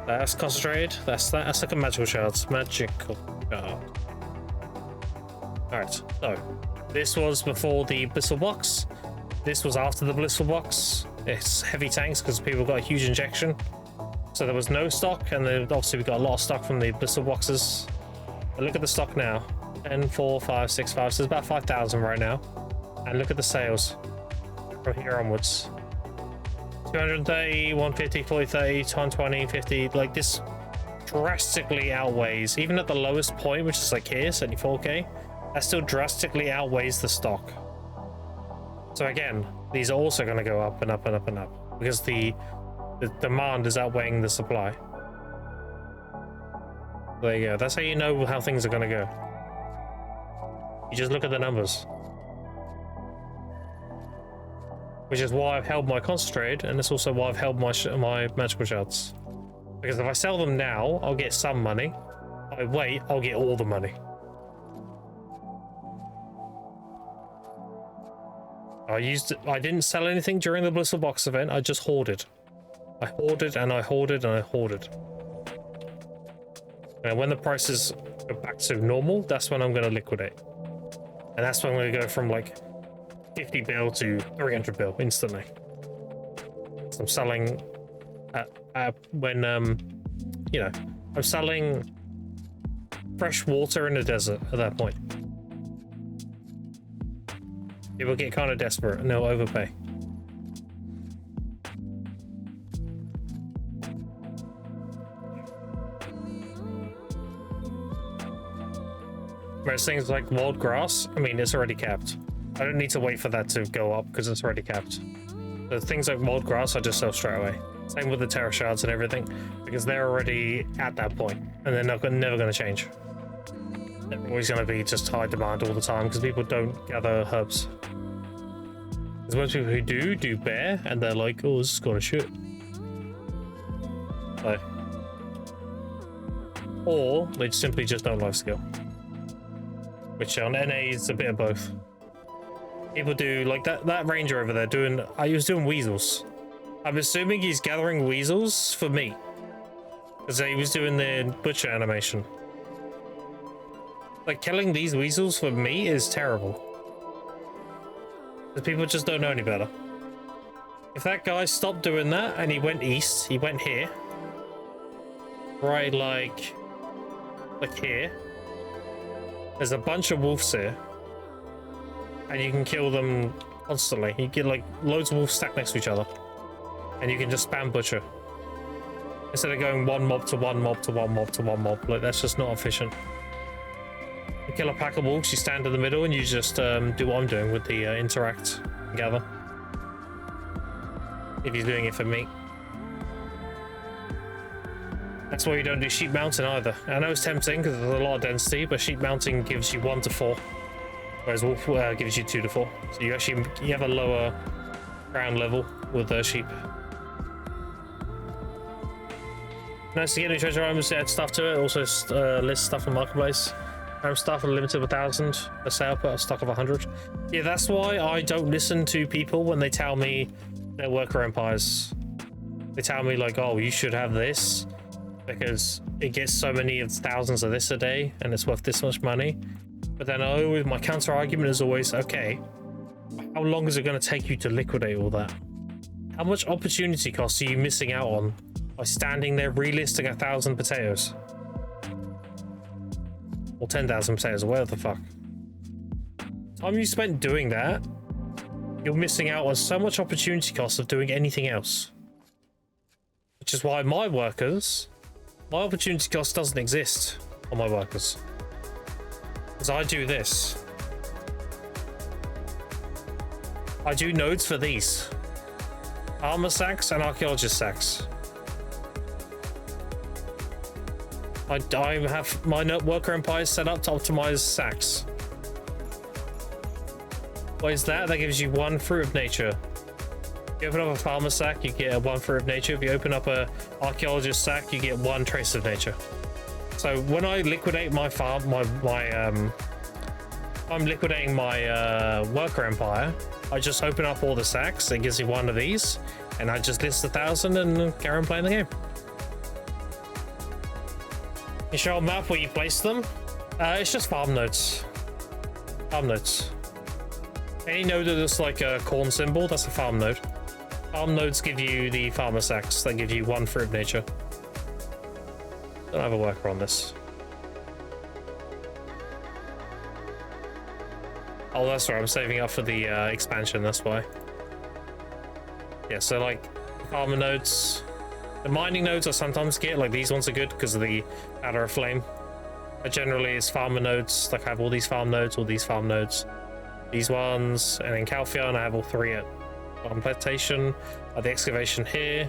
That's concentrated. That's like a magical shards. Magical shard. Alright, so this was before the blissful box. This was after the blissful box. It's heavy tanks because people got a huge injection. So there was no stock, and then obviously we got a lot of stock from the blissful boxes. But look at the stock now. 10, 4, 5, 6, 5. So it's about 5,000 right now. And look at the sales from here onwards. 230, 150, 40, 30, 120, 50. Like this drastically outweighs, even at the lowest point, which is like here, 74k, that still drastically outweighs the stock. So again, these are also going to go up and up and up and up because the demand is outweighing the supply. There you go. That's how you know how things are going to go. You just look at the numbers. Which is why I've held my concentrate, and it's also why I've held my magical shards. Because if I sell them now, I'll get some money. If I wait, I'll get all the money. I didn't sell anything during the blissful box event. I just hoarded. I hoarded and I hoarded and I hoarded. And when the prices go back to normal, that's when I'm going to liquidate. And that's when I'm going to go from like 50 bill to 300 bill instantly. So I'm selling when you know, I'm selling fresh water in the desert at that point. People get kind of desperate and they'll overpay. Whereas things like wild grass, I mean, it's already capped. I don't need to wait for that to go up because it's already capped. So things like wild grass, I just sell straight away. Same with the terra shards and everything, because they're already at that point and they're never going to change. They're always going to be just high demand all the time because people don't gather herbs. There's most people who do bear, and they're like, oh, this is gonna shit. So, or they simply just don't life skill. Which on NA is a bit of both. People do, like that ranger over there he was doing weasels. I'm assuming he's gathering weasels for meat. Because he was doing the butcher animation. Like, killing these weasels for meat is terrible. Because people just don't know any better. If that guy stopped doing that and he went east, he went here. Right, like here. There's a bunch of wolves here. And you can kill them constantly. You get like loads of wolves stacked next to each other. And you can just spam butcher. Instead of going one mob to one mob to one mob to one mob. Like, that's just not efficient. You kill a pack of wolves, you stand in the middle and you just do what I'm doing with the interact and gather. If you're doing it for me. That's why you don't do sheep mounting either. I know it's tempting because there's a lot of density, but sheep mounting gives you 1 to 4. Whereas wolf gives you 2 to 4. So you have a lower ground level with sheep. Nice to get new treasure items, add stuff to it. Also list stuff on Marketplace. I'm stuff limited with 1,000. Let's say I'll put a stock of 100. Yeah, that's why I don't listen to people when they tell me they're worker empires. They tell me like, oh, you should have this because it gets so many of thousands of this a day and it's worth this much money. But then my counter argument is always, okay, how long is it going to take you to liquidate all that? How much opportunity cost are you missing out on by standing there relisting 1,000 potatoes? Or 10,000 potatoes, or whatever the fuck. Time you spent doing that, you're missing out on so much opportunity cost of doing anything else. Which is why my opportunity cost doesn't exist on my workers. Because I do this. I do nodes for these. Armor sacks and archaeologist sacks. I have my worker empire set up to optimize sacks. What is that? That gives you 1 fruit of nature. If you open up a farmer sack, you get 1 fruit of nature. If you open up a archaeologist sack, you get 1 trace of nature. So when I liquidate my farm, I'm liquidating my worker empire. I just open up all the sacks. It gives you 1 of these, and I just list 1,000 and carry on playing the game. You show a map where you place them. It's just farm nodes. Farm nodes. Any node that is like a corn symbol, that's a farm node. Farm nodes give you the farmer sacks. They give you 1 fruit of nature. Don't have a worker on this. Oh, that's right. I'm saving up for the expansion. That's why. Yeah, so like farmer nodes. The mining nodes I sometimes get, like these ones are good because of the powder of flame. But generally it's farmer nodes, like I have all these farm nodes, these ones, and in Calphion I have all 3 at plantation, the excavation here.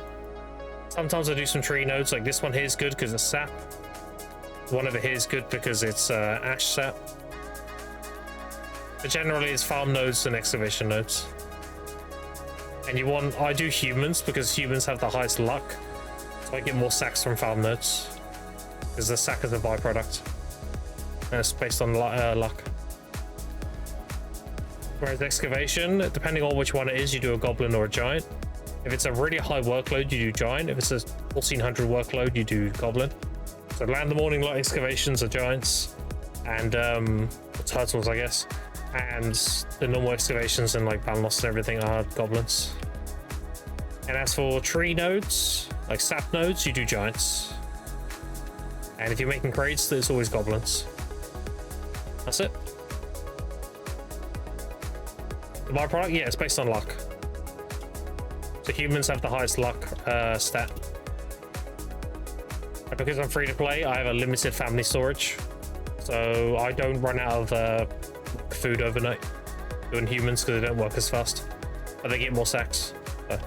Sometimes I do some tree nodes, like this one here is good because it's sap. One over here is good because it's ash sap. But generally it's farm nodes and excavation nodes. And I do humans because humans have the highest luck. I get more sacks from farm nodes because the sack is a byproduct and it's based on luck. Whereas excavation, depending on which one it is, you do a goblin or a giant. If it's a really high workload, you do giant. If it's a 1400 workload, you do goblin. So land the morning light excavations are giants and turtles, I guess, and the normal excavations and like Balnos and everything are goblins. And as for tree nodes, like sap nodes, you do giants. And if you're making crates, there's always goblins. That's it. The byproduct, yeah, it's based on luck. So humans have the highest luck stat. And because I'm free to play, I have a limited family storage. So I don't run out of food overnight doing humans because they don't work as fast. But they get more sacks. So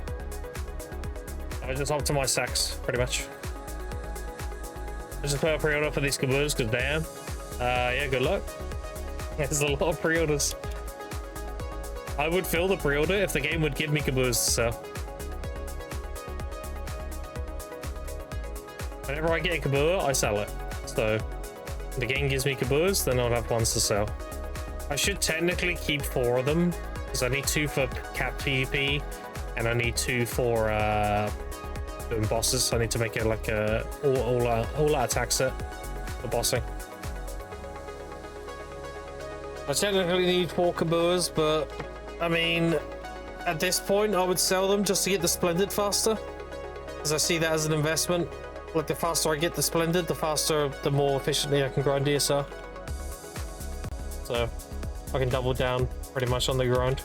I just optimize sacks, pretty much. I just put a pre-order for these caboose because damn. Yeah, good luck. There's a lot of pre-orders. I would fill the pre-order if the game would give me caboose to sell. Whenever I get a caboose, I sell it. So if the game gives me caboose, then I'll have ones to sell. I should technically keep 4 of them because I need 2 for cap PvP and I need 2 for doing bosses. I need to make it like a all-out attack set for bossing. I technically need 4 caboose, but I mean, at this point, I would sell them just to get the Splendid faster, because I see that as an investment. Like, the faster I get the Splendid, the more efficiently I can grind DSR. So I can double down pretty much on the grind.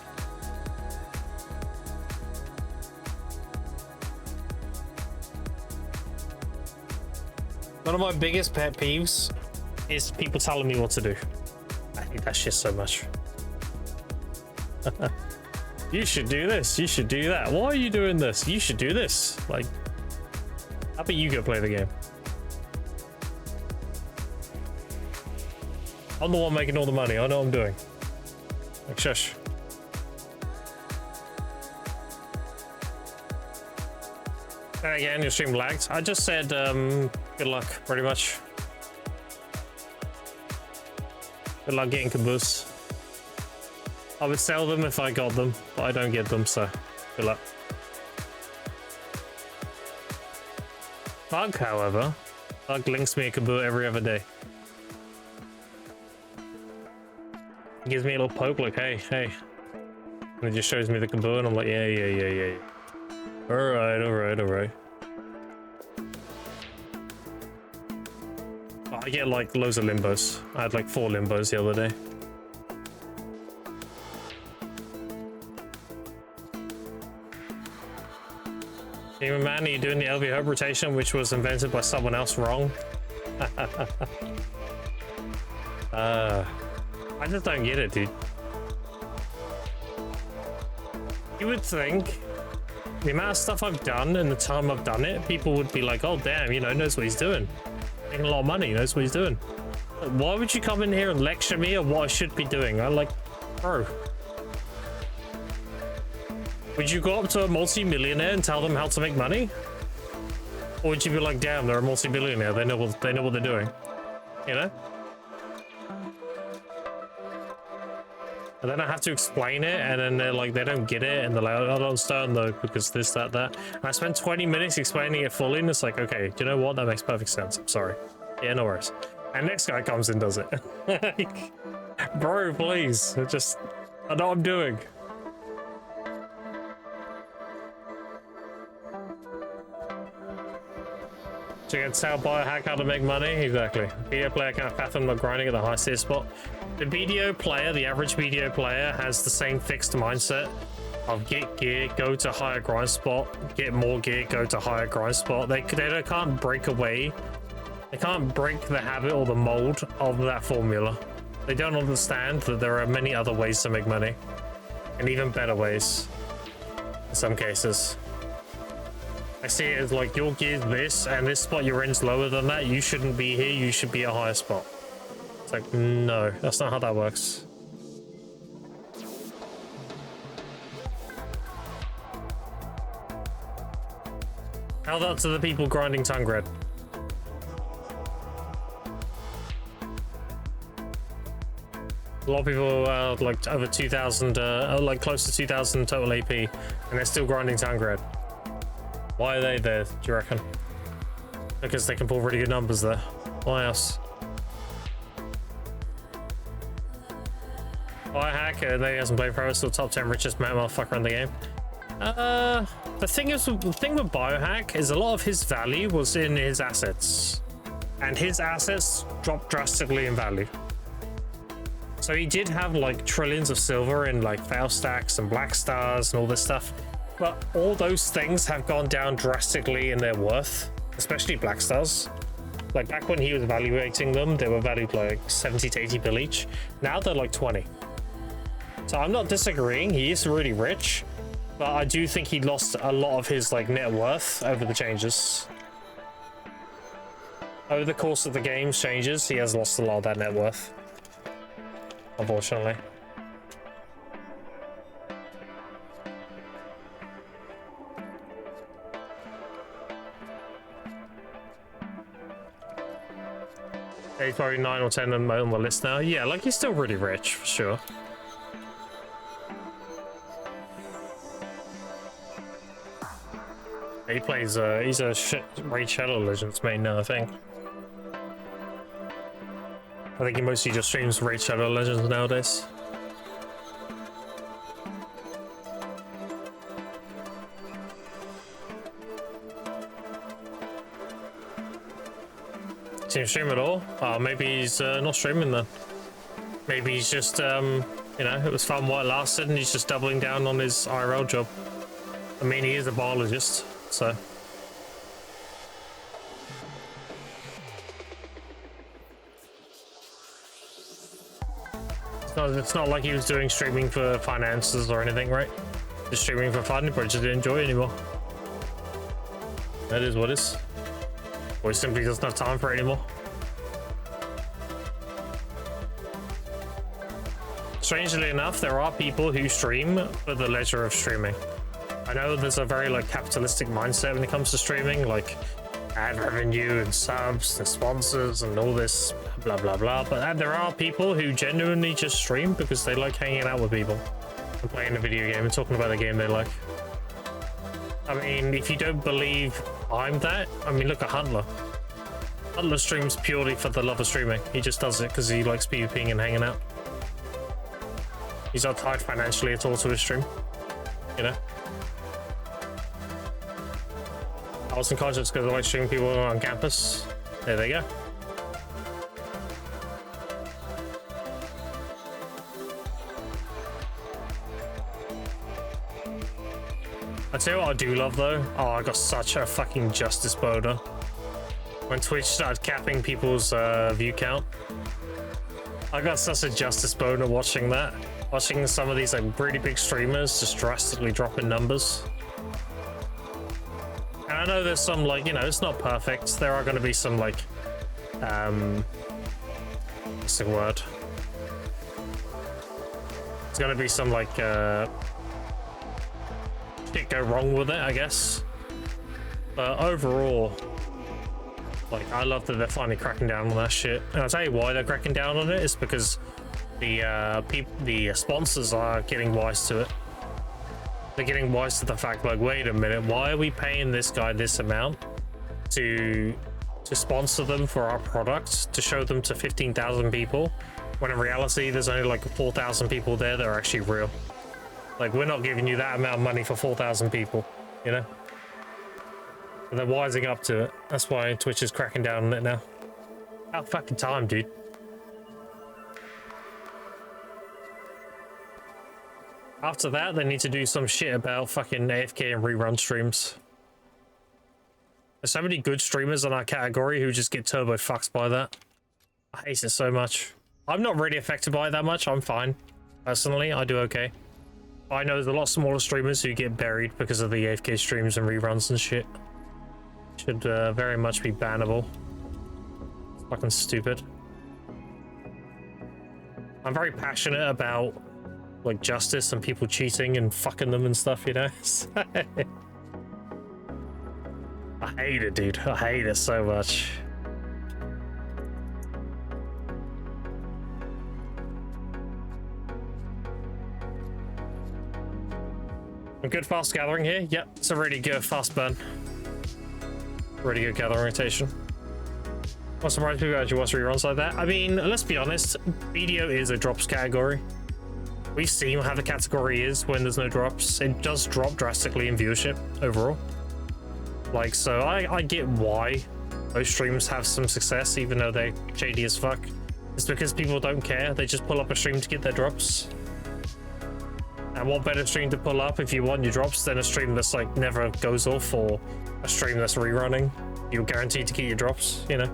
One of my biggest pet peeves is people telling me what to do. I hate that shit so much. You should do this, you should do that. Why are you doing this? You should do this. Like, how about you go play the game? I'm the one making all the money. I know what I'm doing. Like, shush. And again, your stream lagged. I just said good luck, pretty much. Good luck getting caboose. I would sell them if I got them, but I don't get them, so good luck. Bug, however, Bug links me a caboose every other day. He gives me a little poke like, hey, hey. And it just shows me the caboose, and I'm like, yeah. Alright. I get like loads of limbos. I had like 4 limbos the other day. Human man, are you doing the LV Hub rotation, which was invented by someone else wrong? I just don't get it, dude. You would think the amount of stuff I've done and the time I've done it, people would be like, oh damn, you know, knows what he's doing. Making a lot of money, knows what he's doing. Like, why would you come in here and lecture me on what I should be doing? I'm like, bro. Would you go up to a multi-millionaire and tell them how to make money? Or would you be like, damn, they're a multi-billionaire, they know what they're doing. You know? And then I have to explain it, and then they're like, they don't get it, and they're like, I don't understand though, because this, that. And I spent 20 minutes explaining it fully, and it's like, okay, do you know what? That makes perfect sense. I'm sorry. Yeah, no worries. And next guy comes and does it. Bro, please. I know what I'm doing. So you can tell biohack how to make money? Exactly. Video player can't fathom the grinding at the high tier spot. The video player, the average video player, has the same fixed mindset of get gear, go to higher grind spot, get more gear, go to higher grind spot. They can't break away. They can't break the habit or the mold of that formula. They don't understand that there are many other ways to make money, and even better ways in some cases. I see it as like, your gear's this, and this spot you're in's lower than that. You shouldn't be here, you should be a higher spot. It's like, no, that's not how that works. Held up to the people grinding Tungred. A lot of people like over 2,000, like close to 2,000 total AP, and they're still grinding Tungred. Why are they there, do you reckon? Because they can pull really good numbers there. Why else? Biohack, they hasn't played pro, still top 10 richest motherfucker in the game. The thing with Biohack is a lot of his value was in his assets. And his assets dropped drastically in value. So he did have like trillions of silver in like fail stacks and black stars and all this stuff. But all those things have gone down drastically in their worth, especially black stars. Like back when he was evaluating them, they were valued like 70 to 80 bill each. Now they're like 20. So I'm not disagreeing, he is really rich, but I do think he lost a lot of his like net worth over the changes. Over the course of the game's changes, he has lost a lot of that net worth, unfortunately. He's probably 9 or 10 on the list now. Yeah, like he's still really rich, for sure. He plays, he's a Raid Shadow Legends main now, I think. I think he mostly just streams Raid Shadow Legends nowadays. Didn't stream at all? Oh, maybe he's not streaming then. Maybe he's just, you know, it was fun while it lasted and he's just doubling down on his IRL job. I mean, he is a biologist, so. It's not like he was doing streaming for finances or anything, right? Just streaming for fun, but just didn't enjoy it anymore. That is what it is. Or he simply doesn't have time for it anymore. Strangely enough, there are people who stream for the leisure of streaming. I know there's a very like capitalistic mindset when it comes to streaming. Like, ad revenue and subs and sponsors and all this blah blah blah. But there are people who genuinely just stream because they like hanging out with people and playing a video game and talking about the game they like. I mean, if you don't believe I'm that, I mean, look at Huntler. Huntler streams purely for the love of streaming. He just does it because he likes PvPing and hanging out. He's not tied financially at all to his stream, you know? I was unconscious because I like streaming people on campus. There they go. I tell you what I do love though. Oh, I got such a fucking justice boner when Twitch started capping people's view count. I got such a justice boner watching that. Watching some of these like really big streamers just drastically drop in numbers. And I know there's some like, you know, it's not perfect. There are going to be some like, what's the word? There's going to be some like, shit go wrong with it, I guess. But overall, like, I love that they're finally cracking down on that shit. And I'll tell you why they're cracking down on it. It's because the sponsors are getting wise to it. They're getting wise to the fact, like, wait a minute, why are we paying this guy this amount to sponsor them for our products, to show them to 15,000 people, when in reality there's only like 4,000 people there that are actually real. Like, we're not giving you that amount of money for 4,000 people, you know? But they're wising up to it. That's why Twitch is cracking down on it now. About fucking time, dude. After that, they need to do some shit about fucking AFK and rerun streams. There's so many good streamers in our category who just get turbo fucked by that. I hate it so much. I'm not really affected by it that much. I'm fine. Personally, I do okay. But I know there's a lot smaller streamers who get buried because of the AFK streams and reruns and shit. Should very much be bannable. It's fucking stupid. I'm very passionate about like justice and people cheating and fucking them and stuff, you know? I hate it, dude. I hate it so much. A good fast gathering here. Yep, it's a really good fast burn. Really good gathering rotation. What surprised people actually watch reruns like that? I mean, let's be honest, BDO is a drops category. We've seen how the category is when there's no drops. It does drop drastically in viewership overall. Like, so I get why those streams have some success, even though they're shady as fuck. It's because people don't care. They just pull up a stream to get their drops. And what better stream to pull up if you want your drops than a stream that's like never goes off, or a stream that's rerunning? You're guaranteed to get your drops, you know?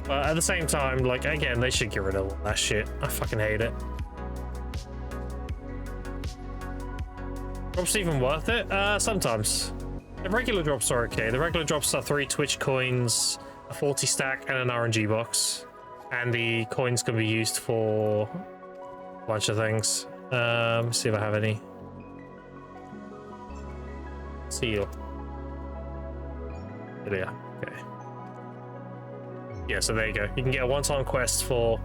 But at the same time, like, again, they should get rid of all that shit. I fucking hate it. Drops even worth it? Sometimes. The regular drops are okay. The regular drops are 3 Twitch coins, a 40 stack, and an RNG box. And the coins can be used for a bunch of things. Let's see if I have any. Seal. There we are. Okay. Yeah, so there you go. You can get a one-time quest for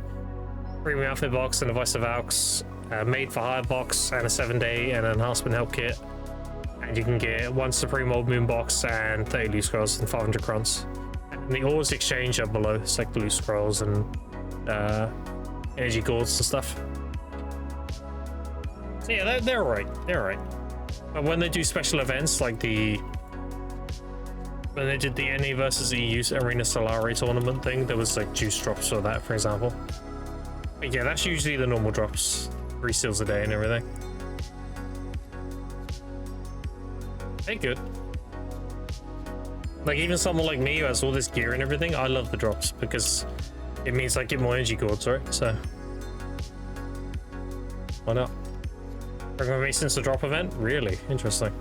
premium outfit box and a Vice of Valks, made for hire box, and a 7-day and an enhancement help kit. And you can get 1 Supreme Old Moon box and 30 loot scrolls and 500 crons. And the orders exchange are below. It's like the loot scrolls and energy gourds and stuff. So yeah, they're alright. They're alright. But when they do special events like when they did the NA versus EU Arena Solari tournament thing, there was like juice drops for that, for example. But yeah, that's usually the normal drops. 3 seals a day and everything. They're good. Like, even someone like me who has all this gear and everything, I love the drops because it means I get more energy gourds, right? So why not? Recommend me since the drop event? Really? Interesting.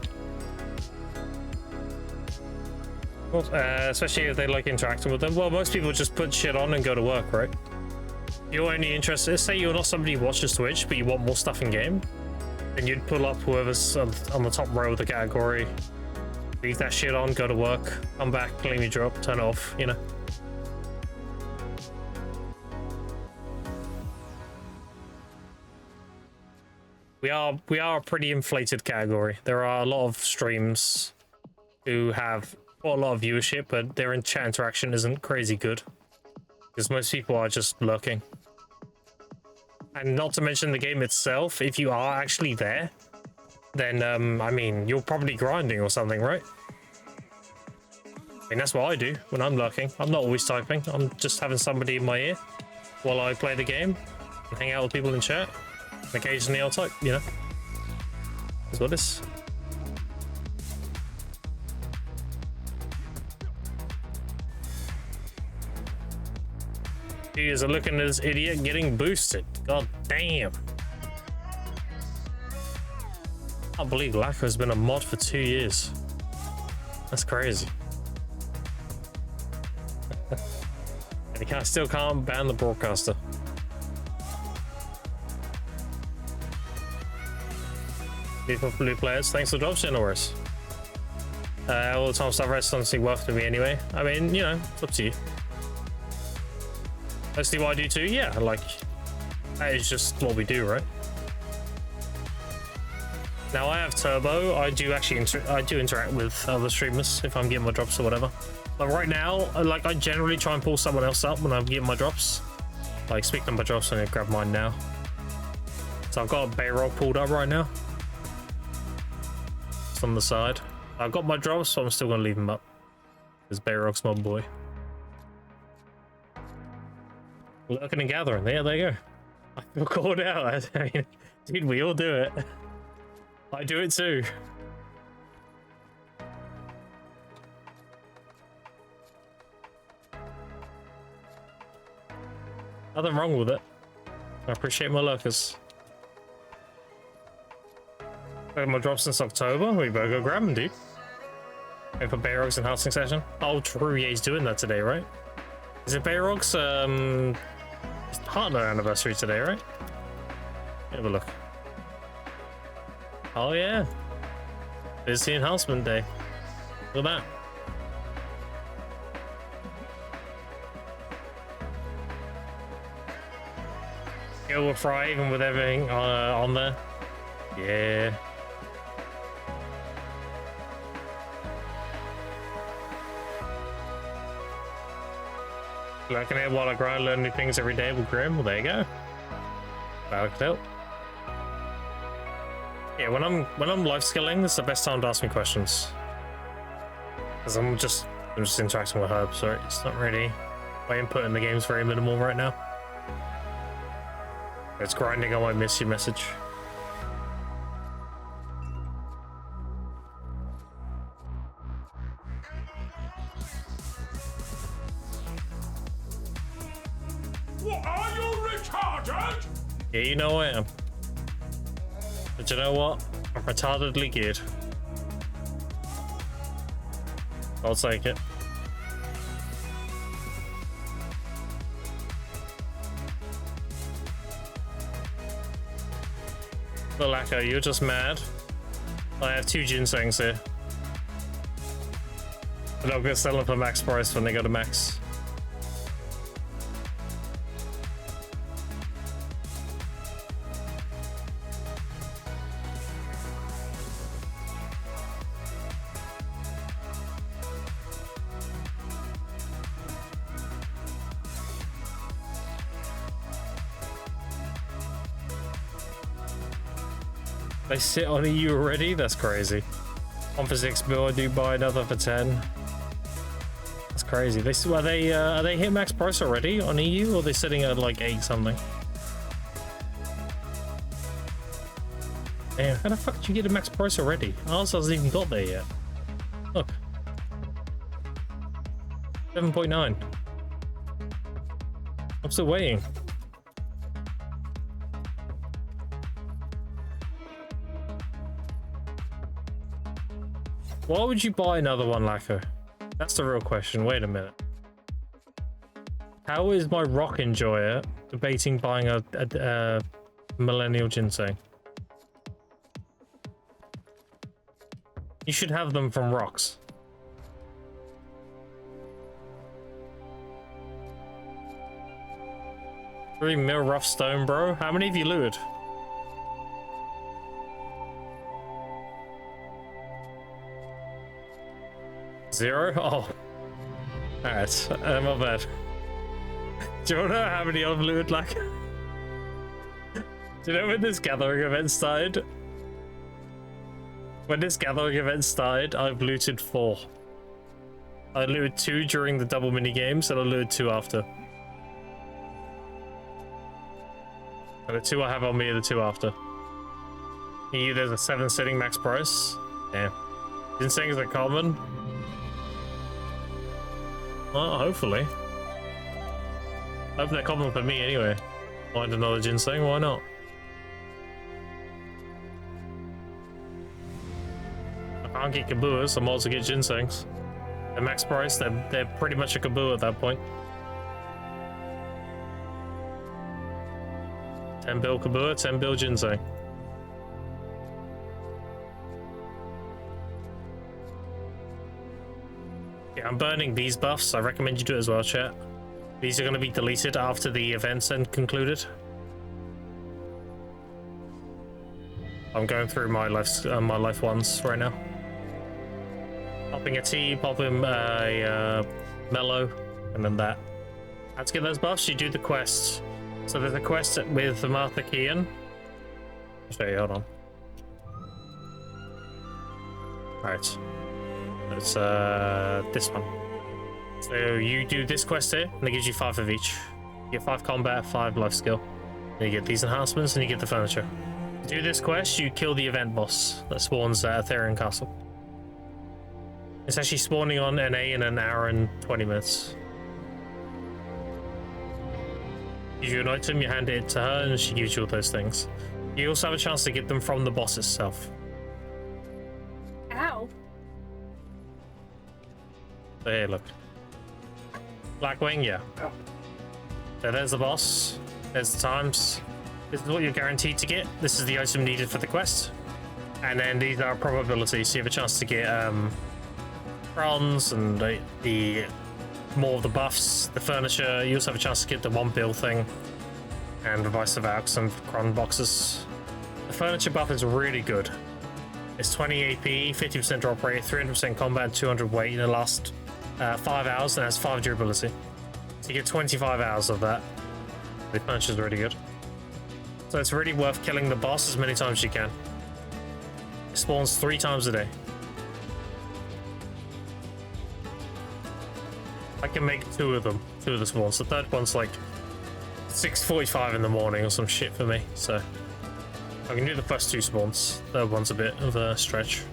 Well, especially if they like interacting with them. Well, most people just put shit on and go to work, right? You're only interested, say you're not somebody who watches Twitch, but you want more stuff in game, then you'd pull up whoever's on the top row of the category Leave that shit on, go to work, come back, clean your drop, turn it off, you know. We are a pretty inflated category. There are a lot of streams who have a lot of viewership, but their chat interaction isn't crazy good. Because most people are just lurking. And not to mention the game itself, if you are actually there, then, I mean, you're probably grinding or something, right? I mean, that's what I do when I'm lurking. I'm not always typing. I'm just having somebody in my ear while I play the game and hang out with people in chat. And occasionally I'll type, you know. That's what it is. He is looking at this idiot getting boosted. God damn. I can't believe Lacquer's been a mod for 2 years. That's crazy. And he still can't ban the broadcaster. Blue players, thanks for drops, no worries. All the time stuff rest honestly worth to me anyway. I mean, you know, it's up to you. Mostly what I do too, yeah, like, that is just what we do, right? Now I have Turbo, I do actually interact with other streamers if I'm getting my drops or whatever. But right now, like, I generally try and pull someone else up when I'm getting my drops. Like, speaking of my drops, I'm gonna grab mine now. So I've got a Bayrock pulled up right now. It's on the side. I've got my drops, so I'm still gonna leave him up. Because Bayrock's my boy. Lurking and gathering. Yeah, there you go. I feel called out. I mean, dude, we all do it. I do it too. Nothing wrong with it. I appreciate my lurkers. Got my drops since October. We better go grab them, dude. Wait for Bayrog's enhancing session. Oh, true. Yeah, he's doing that today, right? Is it Bayrog's partner anniversary today, right? Have a look. Oh yeah, it's the enhancement day. Look at that. Go with Fry even with everything on there. Yeah. Lurking here while I grind, learn new things every day with Grim. Well, there you go. That could help. Yeah, when I'm life skilling, this is the best time to ask me questions. Because I'm just interacting with Herb, so it's not really, my input in the game's very minimal right now. It's grinding, I might miss your message. What, are you retarded? Yeah, you know I am. But you know what? I'm retardedly good. I'll take it. The lacquer, you're just mad. I have 2 ginsengs here. But I'll get selling for max price when they go to max. They sit on EU already? That's crazy. 1 for 6 bill, I do buy another for 10. That's crazy. Are they hit max price already on EU, or are they sitting at like 8 something? Damn, how the fuck did you get a max price already? Ours hasn't even got there yet. Look. 7.9. I'm still waiting. Why would you buy another one, Lacquer? That's the real question. Wait a minute. How is my rock enjoyer debating buying a millennial ginseng? You should have them from rocks. Three mil rough stone, bro. How many have you looted? Zero? Oh. Alright, not bad. Do you want to know how many I've looted, like? Do you know when this gathering event started? When this gathering event started, I've looted 4. I looted 2 during the double mini games, and I looted 2 after. And the 2 I have on me are the 2 after. There's a 7 sitting max price. Damn. Ginsengs are common. Well, hopefully. Hope they're common for me anyway. Find another ginseng, why not? I can't get kabuas, so I might as well get ginsengs. At max price, they're pretty much a kabua at that point. 10 bill kabua, 10 bill ginseng. Yeah, I'm burning these buffs. I recommend you do it as well, chat. These are going to be deleted after the events end concluded. I'm going through my life ones right now. Popping a tea, popping a mellow, and then that. How to get those buffs? You do the quests. So there's a quest with Martha Kean. I'll show you, hold on. Alright. It's this one. So you do this quest here, and it gives you 5 of each. You get 5 combat, 5 life skill. And you get these enhancements, and you get the furniture. To do this quest, you kill the event boss that spawns at Aetherian Castle. It's actually spawning on NA in an hour and 20 minutes. Gives you an item, you hand it to her, and she gives you all those things. You also have a chance to get them from the boss itself. Ow. So here, look. Blackwing, yeah. Oh. So there's the boss. There's the times. This is what you're guaranteed to get. This is the item needed for the quest. And then these are probabilities, so you have a chance to get bronze and the more of the buffs, the furniture. You also have a chance to get the 1 bill thing, and the Vice of Aux and Cron boxes. The furniture buff is really good. It's 20 AP, 50% drop rate, 300% combat, and 200 weight in the last 5 hours, and has 5 durability. So you get 25 hours of that. The furniture is really good. So it's really worth killing the boss as many times as you can. It spawns 3 times a day. I can make 2 of them, 2 of the spawns. The third one's like 6:45 in the morning or some shit for me, so I can do the first 2 spawns. The third one's a bit of a stretch.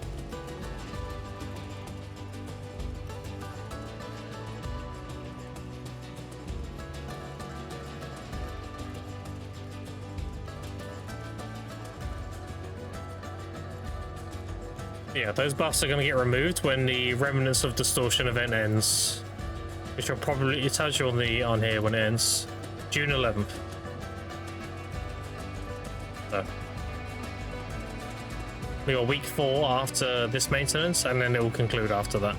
Yeah, those buffs are going to get removed when the Remnants of Distortion event ends, which will probably, it tells you on here when it ends, June 11th. So we got week 4 after this maintenance, and then it will conclude after that.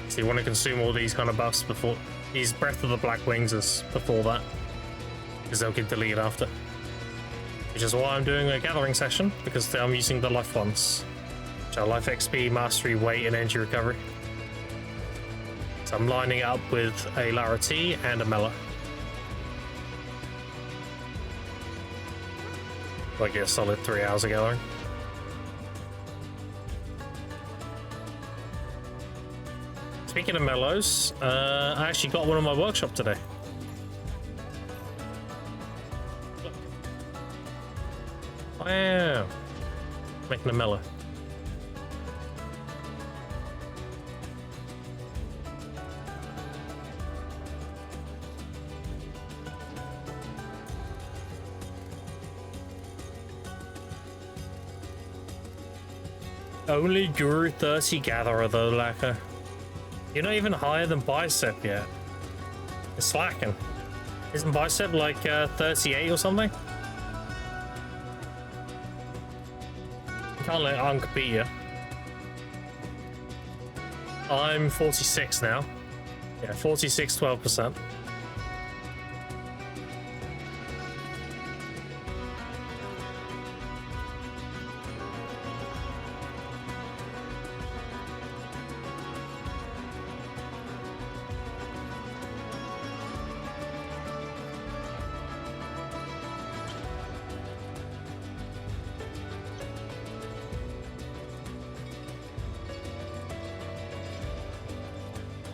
So you want to consume all these kind of buffs before these Breath of the Black Wings is before that, because they'll get deleted after. Which is why I'm doing a gathering session, because I'm using the life ones, which are life XP, mastery, weight, and energy recovery. So I'm lining it up with a Lara T and a Mela. I get a solid 3 hours of gathering. Speaking of mellows, I actually got one in my workshop today. Wow. Making a mellow. Only Guru 30 Gatherer though, Lacquer. You're not even higher than Bicep yet. It's slacking. Isn't Bicep like 38 or something? Can't let uncompete you. I'm 46 now. Yeah, 46, 12%.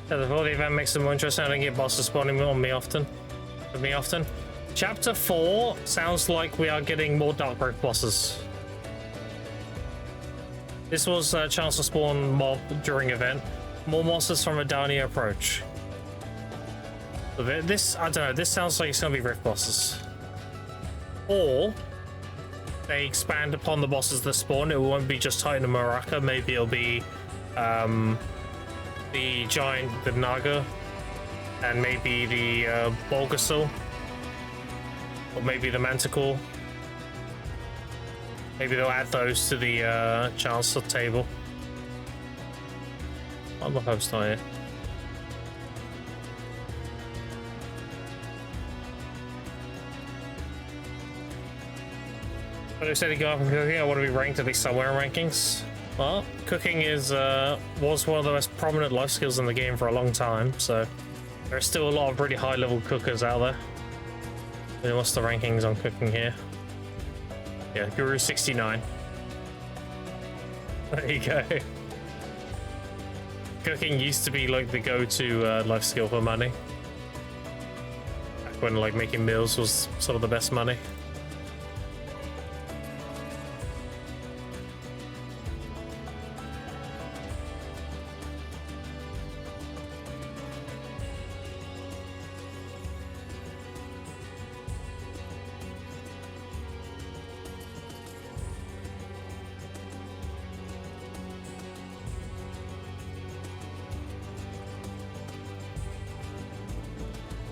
The whole event makes it more interesting. I don't get bosses spawning on me often. Chapter 4 sounds like we are getting more Dark Grove bosses. This was a chance to spawn mob during event. More monsters from a Dania approach. This, I don't know, this sounds like it's gonna be Rift bosses. Or they expand upon the bosses that spawn. It won't be just Titan and Maraka. Maybe it'll be the giant, the Naga, and maybe the Bulgasaur, or maybe the Manticore. Maybe they'll add those to the Chancellor table. I'm a host on here. But I said to go up and cooking, I want to be ranked at least somewhere in rankings. Well, cooking is was one of the most prominent life skills in the game for a long time, so there are still a lot of really high-level cookers out there. And what's the rankings on cooking here? Yeah, Guru 69. There you go. Cooking used to be like the go-to life skill for money. Back when like making meals was sort of the best money.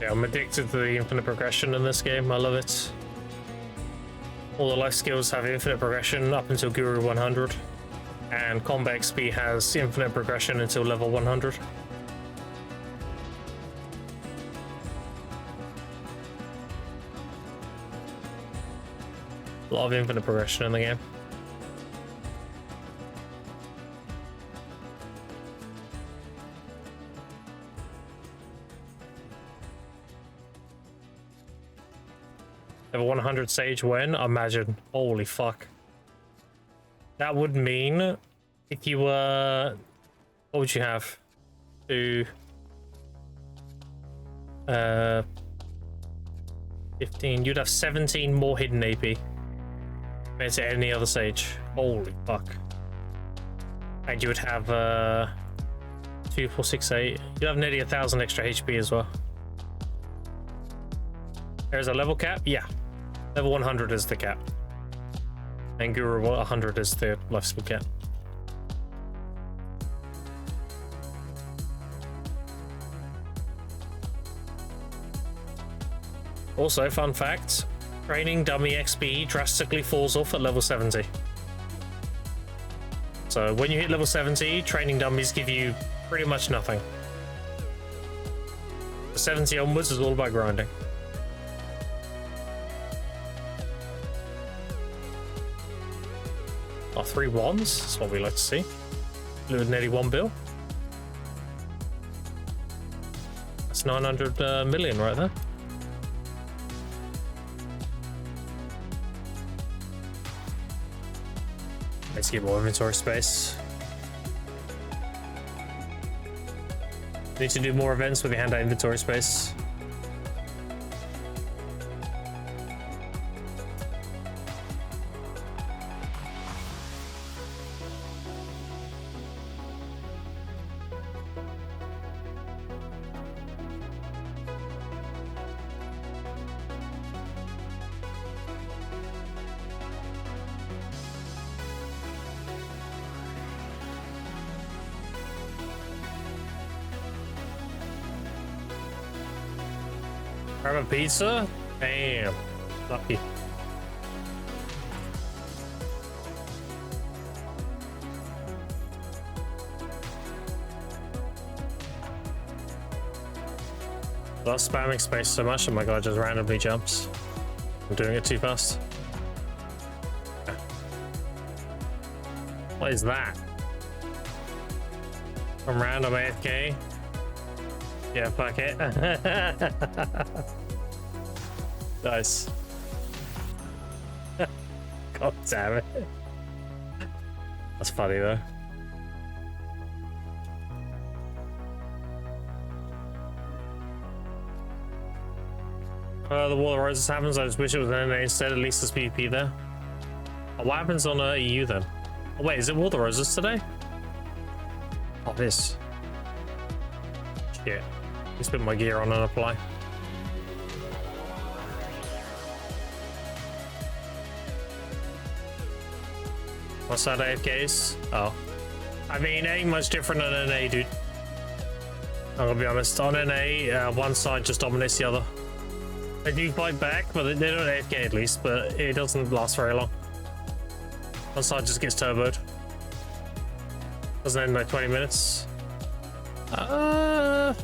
Yeah, I'm addicted to the infinite progression in this game. I love it. All the life skills have infinite progression up until Guru 100, and Combat XP has infinite progression until level 100. A lot of infinite progression in the game. Level 100 Sage when? Imagine. Holy fuck. That would mean if you were... What would you have? 15. You'd have 17 more hidden AP compared to any other Sage. Holy fuck. And you would have 2, 4, 6, 8. You'd have nearly 1,000 extra HP as well. There's a level cap? Yeah. Level 100 is the cap. And Guru 100 is the life skill cap. Also, fun fact, training dummy XP drastically falls off at level 70. So when you hit level 70, training dummies give you pretty much nothing. The 70 onwards is all about grinding. Oh, 3 wands, that's what we like to see. Nearly 1 bill. That's 900 million right there. Let's get more inventory space. Need to do more events with the hand out inventory space. Grab a pizza? Damn. Lucky. I was spamming space so much and my guy just randomly jumps. I'm doing it too fast. What is that? From random AFK? Yeah, fuck it. Nice. God damn it. That's funny though. The Wall of Roses happens. I just wish it was an NA instead. At least there's PvP there. Oh, what happens on EU then? Oh, wait, is it Wall of Roses today? Oh, it is. Shit. Let's put my gear on and apply. What's that AFKs? Oh. I mean, ain't much different on NA, dude. I'm gonna be honest. On NA, one side just dominates the other. They do fight back, but they don't AFK at least, but it doesn't last very long. One side just gets turboed. Doesn't end in like 20 minutes. No,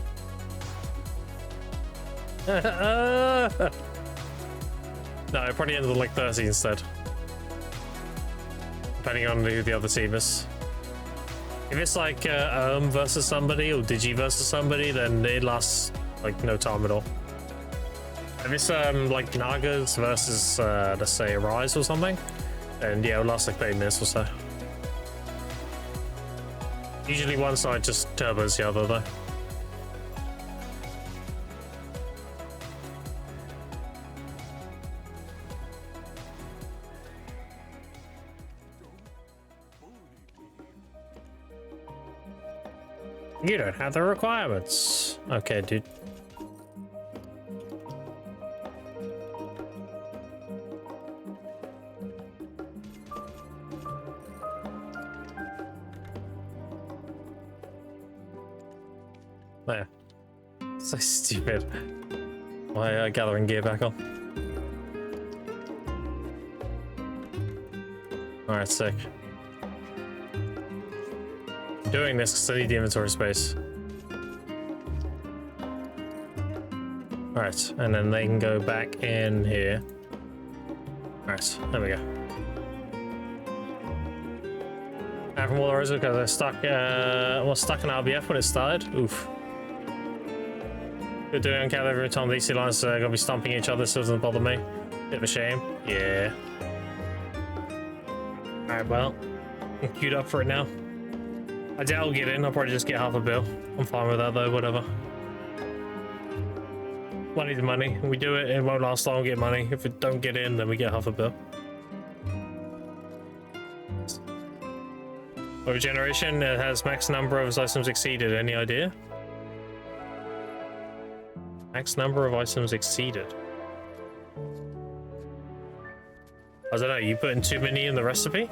it probably ends in like 30 instead. Depending on who the other team is. If it's like versus somebody or Digi versus somebody, then it lasts like no time at all. If it's like Nagas versus let's say Rise or something, then yeah, it'll last like 30 minutes or so. Usually one side just turbos the other though. You don't have the requirements. Okay, dude. There. So stupid. My gathering gear back on. Alright, sick. I'm doing this because I need the inventory space. Alright, and then they can go back in here. Alright, there we go. Now from all the reasons because I stuck stuck in RBF when it started. Oof. Good doing on cat every time these two lines are gonna be stomping each other, so it doesn't bother me. Bit of a shame. Yeah. Alright, well. I'm queued up for it now. I doubt I'll get in, I'll probably just get half a bill. I'm fine with that though, whatever. Money's money. We do it, it won't last long, get money. If we don't get in, then we get half a bill. Over generation, it has max number of items exceeded. Any idea? Max number of items exceeded. I don't know, you putting too many in the recipe?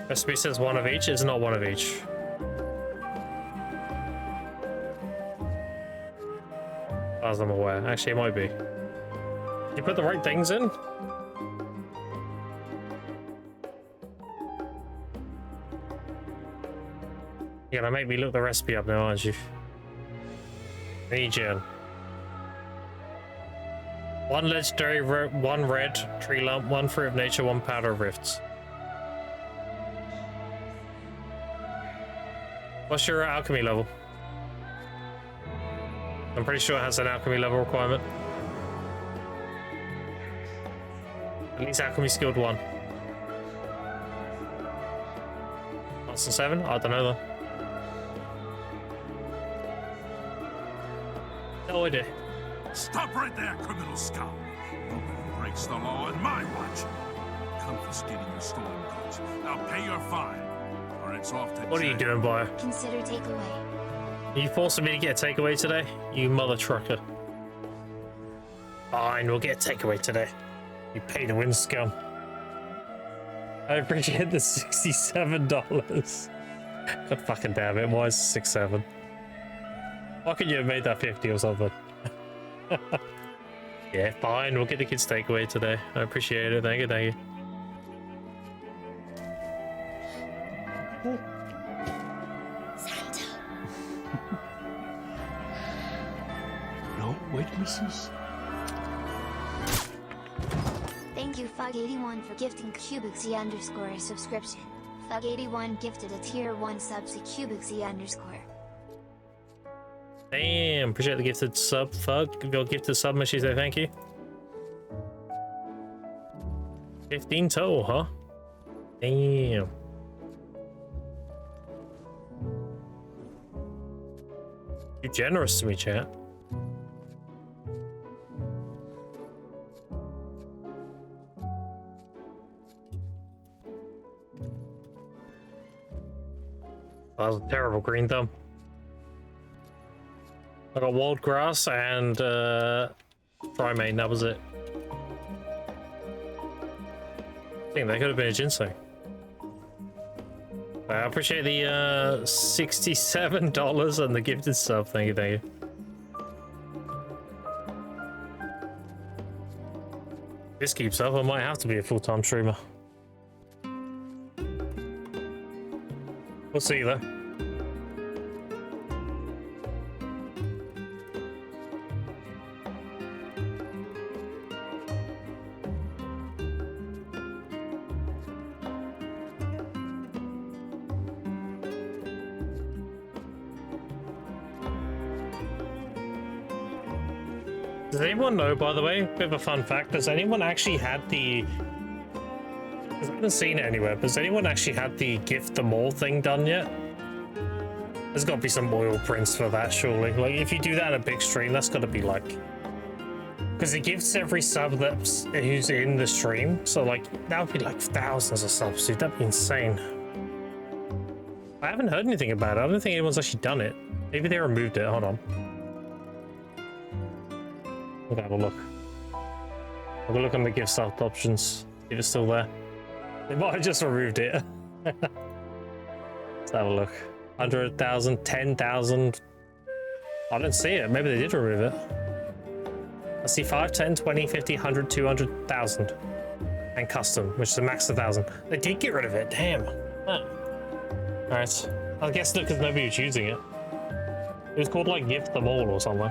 Recipe says one of each, it's not one of each. As I'm aware. Actually, it might be. You put the right things in? You're gonna make me look the recipe up now, aren't you? Regen. One legendary, one red tree lump, one fruit of nature, one powder of rifts. What's your alchemy level? I'm pretty sure it has an alchemy level requirement. At least alchemy skilled 1. Less than 7? I don't know though. No idea. Stop right there, criminal scum! Nobody breaks the law on my watch. Confiscating your stolen goods. Now pay your fine, or it's off to What are you doing, boy? Consider takeaway. Are you forcing me to get a takeaway today? You mother trucker. Fine, we'll get a takeaway today. You pay to win, scum. I appreciate the $67. God fucking damn it, why is it 67? Why couldn't you have made that 50 or something? Yeah, fine. We'll get the kids takeaway today. I appreciate it. Thank you, thank you. Santa. No witnesses? Thank you, Fug81, for gifting Cubicsy _ a subscription. Fug81 gifted a tier 1 sub to Cubicsy _. Damn, appreciate the gifted sub, Fug. If you'll gifted sub, make sure you say thank you. 15 total, huh? Damn. You're generous to me, chat. That was a terrible green thumb. I got wild grass and primate, that was it. I think that could have been a ginseng. I appreciate the $67 and the gifted sub. Thank you, thank you. If this keeps up, I might have to be a full-time streamer. We'll see though. Does anyone know, by the way, bit of a fun fact, has anyone actually had the... Because I haven't seen it anywhere, but has anyone actually had the gift them all thing done yet? There's got to be some oil prints for that, surely. Like, if you do that in a big stream, that's got to be like... Because it gives every sub that's who's in the stream, so like, that would be like thousands of subs, dude. That'd be insane. I haven't heard anything about it. I don't think anyone's actually done it. Maybe they removed it. Hold on. We'll have a look. Have a look on the gift sub options. If it's still there. They might have just removed it. Let's have a look. 100,000, 10,000. I didn't see it. Maybe they did remove it. I see 5, 10, 20, 50, 100, 200,000. And custom, which is a max of 1,000. They did get rid of it. Damn. Huh. Alright. I guess because nobody was using it. It was called like gift them all or something.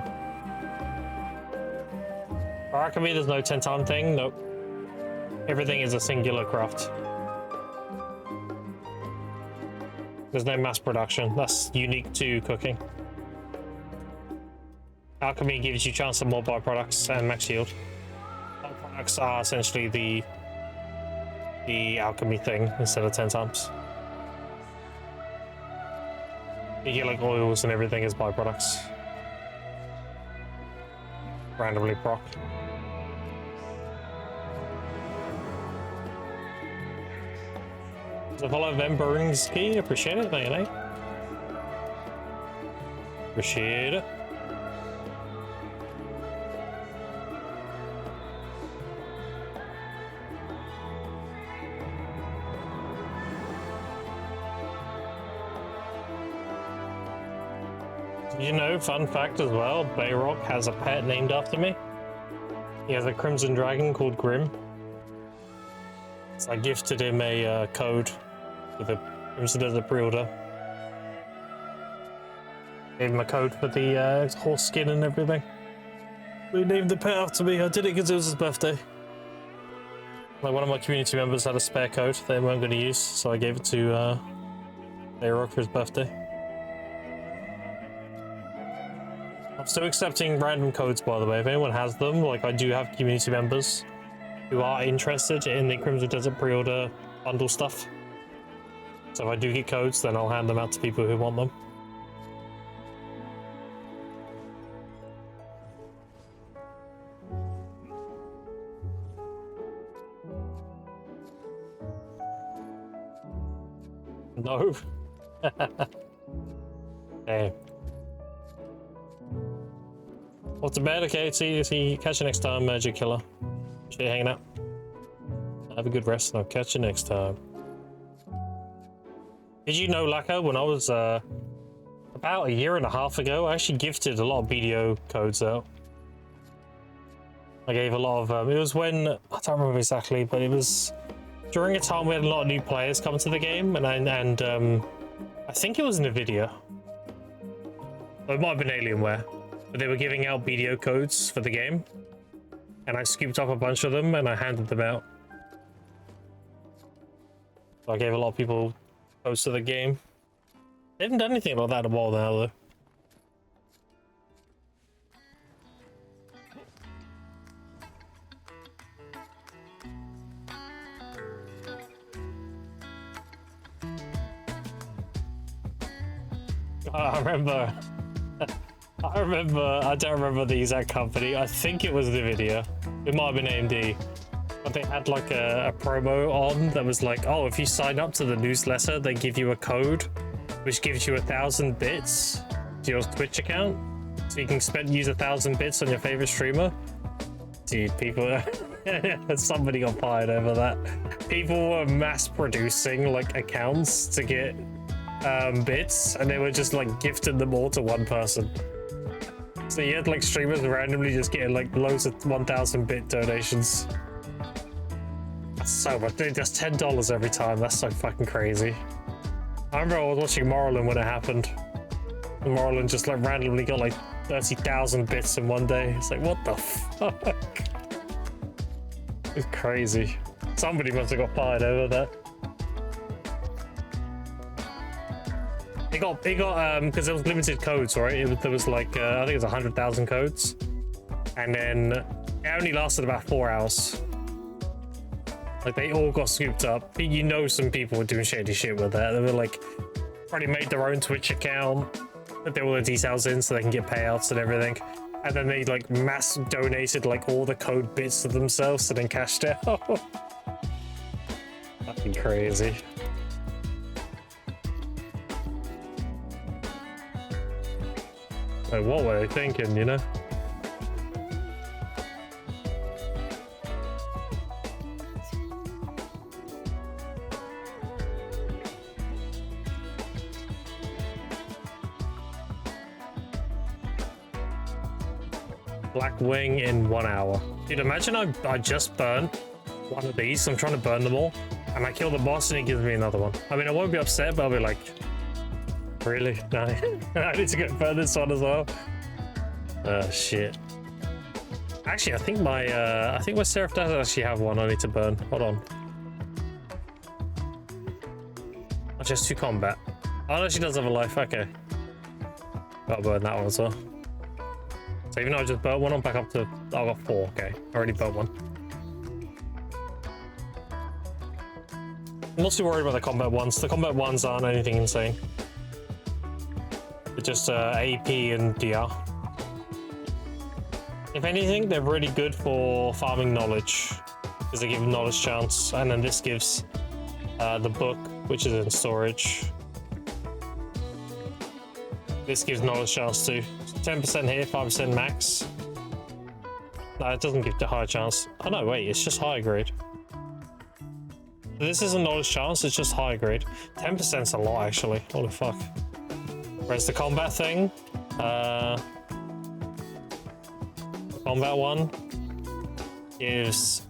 Alchemy, there's no 10-time thing. Nope. Everything is a singular craft. There's no mass production. That's unique to cooking. Alchemy gives you chance of more byproducts and max yield. Byproducts are essentially the alchemy thing instead of 10 times. You get like oils and everything as byproducts. Randomly proc. So follow Vemberinsky, appreciate it, thank you, appreciate it. You know, fun fact as well, Bayrock has a pet named after me. He has a crimson dragon called Grim. So I gifted him a code with a Crimson Desert pre-order. Gave him a code for the horse skin and everything. We named the pet after me. I did it because it was his birthday. Like, one of my community members had a spare code they weren't going to use, so I gave it to Bayrock for his birthday. I'm still accepting random codes, by the way. If anyone has them, like, I do have community members who are interested in the Crimson Desert pre-order bundle stuff. So if I do get codes, then I'll hand them out to people who want them. No. Damn. What's the bed? Okay, see, catch you next time, Magic Killer. Appreciate you hanging out. Have a good rest, and I'll catch you next time. Did you know, Lacko, when I was about a year and a half ago, I actually gifted a lot of BDO codes out. I gave a lot of, it was when, I don't remember exactly, but it was during a time we had a lot of new players coming to the game, and I think it was NVIDIA. Or it might have been Alienware, but they were giving out BDO codes for the game, and I scooped up a bunch of them and I handed them out. So I gave a lot of people codes to the game. They haven't done anything like that in a while now, though. I remember, I don't remember the exact company. I think it was NVIDIA. It might have been AMD. But they had like a promo on that was like, oh, if you sign up to the newsletter, they give you a code, which gives you 1,000 bits to your Twitch account. So you can use 1,000 bits on your favorite streamer. Dude, people, somebody got fired over that. People were mass producing like accounts to get bits, and they were just like gifting them all to one person. So you had like streamers randomly just getting like loads of 1,000 bit donations. That's so much, dude. That's $10 every time. That's so fucking crazy. I remember I was watching Morrowind when it happened. And Morrowind just like randomly got like 30,000 bits in one day. It's like, what the fuck? It's crazy. Somebody must have got fired over that. It got because there was limited codes, right? There was like I think it was 100,000 codes, and then it only lasted about 4 hours. Like they all got scooped up. You know, some people were doing shady shit with that. They were like already made their own Twitch account, put all the details in so they can get payouts and everything, and then they like mass donated like all the code bits to themselves and then cashed out. Fucking crazy. Like, what were they thinking, you know? Black wing in 1 hour. Dude, imagine I just burnt one of these. I'm trying to burn them all, and I kill the boss and he gives me another one. I mean, I won't be upset, but I'll be like, really? No. I need to go burn this one as well. Shit. Actually, I think my Seraph does actually have one I need to burn. Hold on. Oh, just 2 combat. Oh no, she does have a life. Okay. Gotta burn that one as well. So even though I just burnt one, I'm back up to, I got 4. Okay, I already burnt one. I'm not too worried about the combat ones. The combat ones aren't anything insane. They're just AP and DR. If anything, they're really good for farming knowledge, because they give knowledge chance, and then this gives the book, which is in storage. This gives knowledge chance too. 10% here, 5% max. No, it doesn't give the higher chance. Oh no, wait, it's just higher grade. This isn't knowledge chance, it's just higher grade. 10%'s a lot actually, holy fuck. Whereas the combat thing, the combat one gives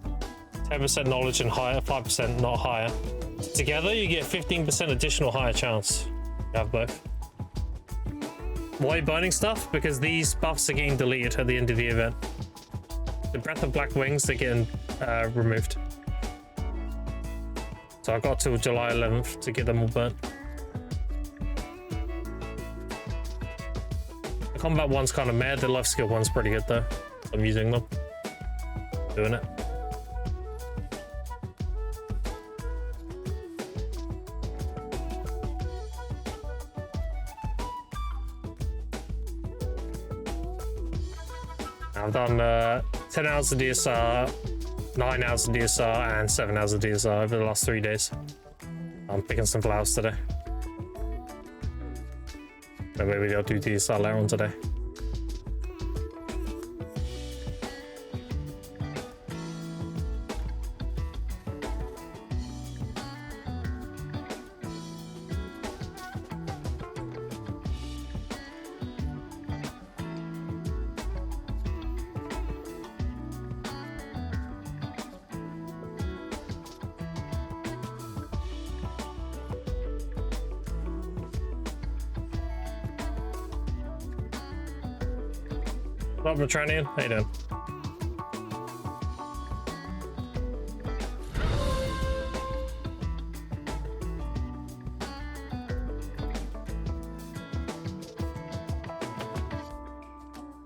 10% knowledge and higher, 5% not higher. Together you get 15% additional higher chance. You have both. Why are you burning stuff? Because these buffs are getting deleted at the end of the event. The Breath of Black Wings, they're getting removed. So I got till July 11th to get them all burnt. The combat one's kind of mad. The life skill one's pretty good though. I'm using them. Doing it. I've done 10 hours of DSR, 9 hours of DSR, and 7 hours of DSR over the last 3 days. I'm picking some flowers today. So maybe I'll do DSR later on today. What up, Matronian? How you doing?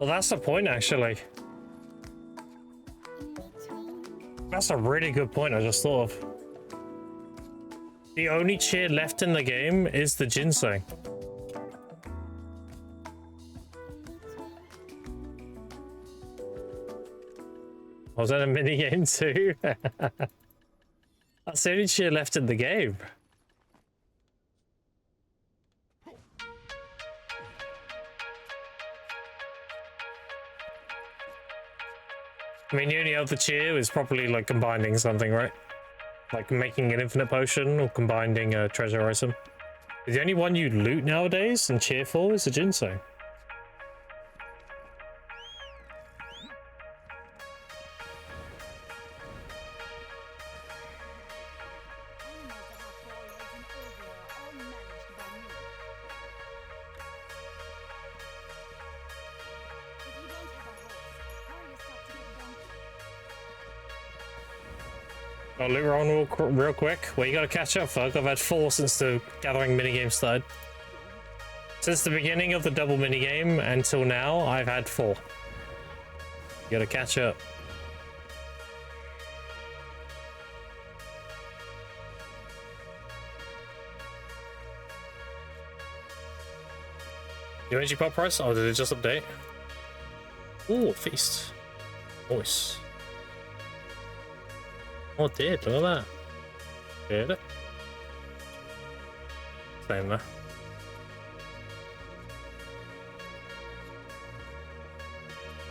Well, that's the point, actually. That's a really good point I just thought of. The only cheer left in the game is the ginseng. Was that a mini game too? That's the only cheer left in the game. I mean, the only other cheer is probably like combining something, right? Like making an infinite potion or combining a treasure item. The only one you loot nowadays and cheer for is the ginseng. I'll loot around real quick. Well, you gotta catch up, fuck. I've had 4 since the gathering minigame started. Since the beginning of the double minigame until now, I've had 4. You gotta catch up. New energy pop price? Oh, did it just update? Ooh, feast. Nice. Oh, it did. Look at that. Did it? Same there.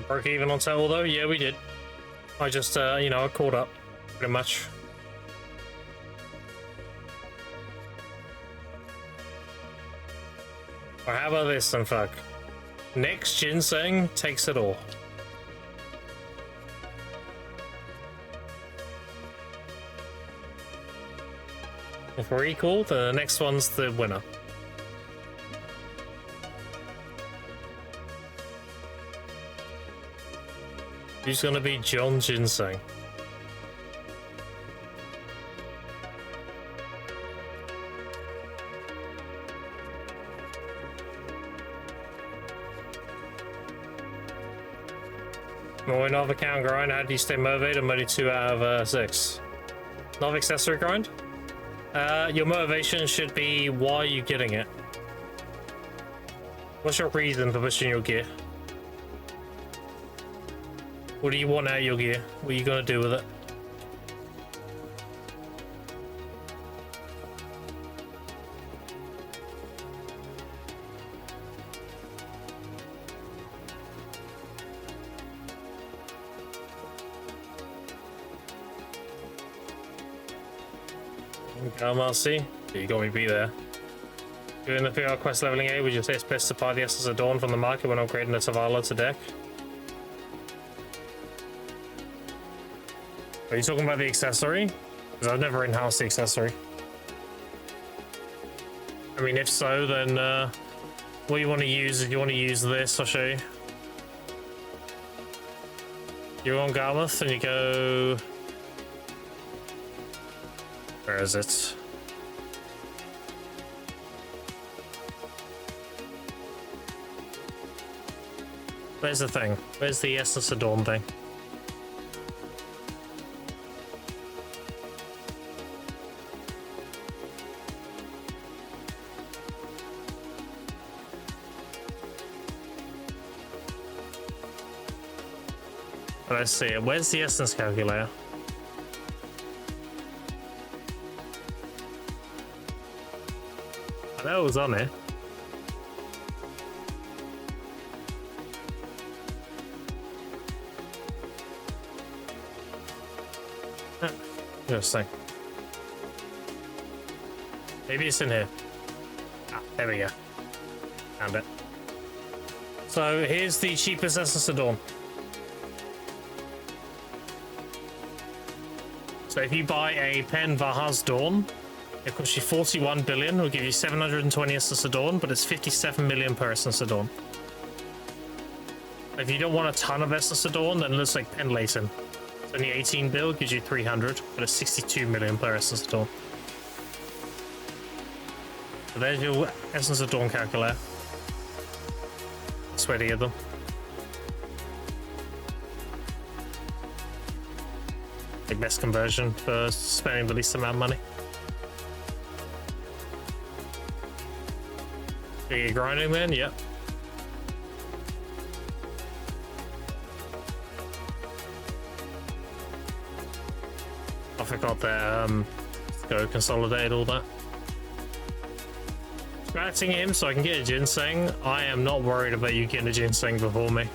Broke even on total though? Yeah, we did. I just, you know, I caught up. Pretty much. Or how about this then, fuck? Next ginseng takes it all. If we're equal, the next one's the winner. Who's gonna be John Ginseng? More Nova account grind. How do you stay motivated? I'm only 2 out of 6. Nova accessory grind? Your motivation should be why are you getting it? What's your reason for pushing your gear? What do you want out of your gear? What are you gonna do with it? MRC, you got me beat there. Doing the PR quest leveling A, would you say it's best to buy the Essence of Dawn from the market when upgrading the Zavala to deck? Are you talking about the accessory? Because I've never enhanced the accessory. I mean, if so, then what you want to use, if you want to use this, I'll show you. You're on Garmouth and you go... Where is it? Where's the thing? Where's the Essence of Dawn thing? Let's see. Where's the Essence calculator? I know it was on it. Interesting. Maybe it's in here. Ah, there we go. Found it. So here's the cheapest Essence of Dawn. So if you buy a pen Vahaz Dawn, it costs you 41 billion, will give you 720 Essence of Dawn, but it's 57 million per Essence of Dawn. If you don't want a ton of Essence Adorn, then it looks like Pen Layton. It's only 18 bill, gives you 300, but it's 62 million per Essence Adorn. So there's your Essence Adorn calculator. I swear to get them. The best conversion for spending the least amount of money. Are you grinding then? Yep. I forgot that go consolidate all that. Scratching him so I can get a ginseng. I am not worried about you getting a ginseng before me.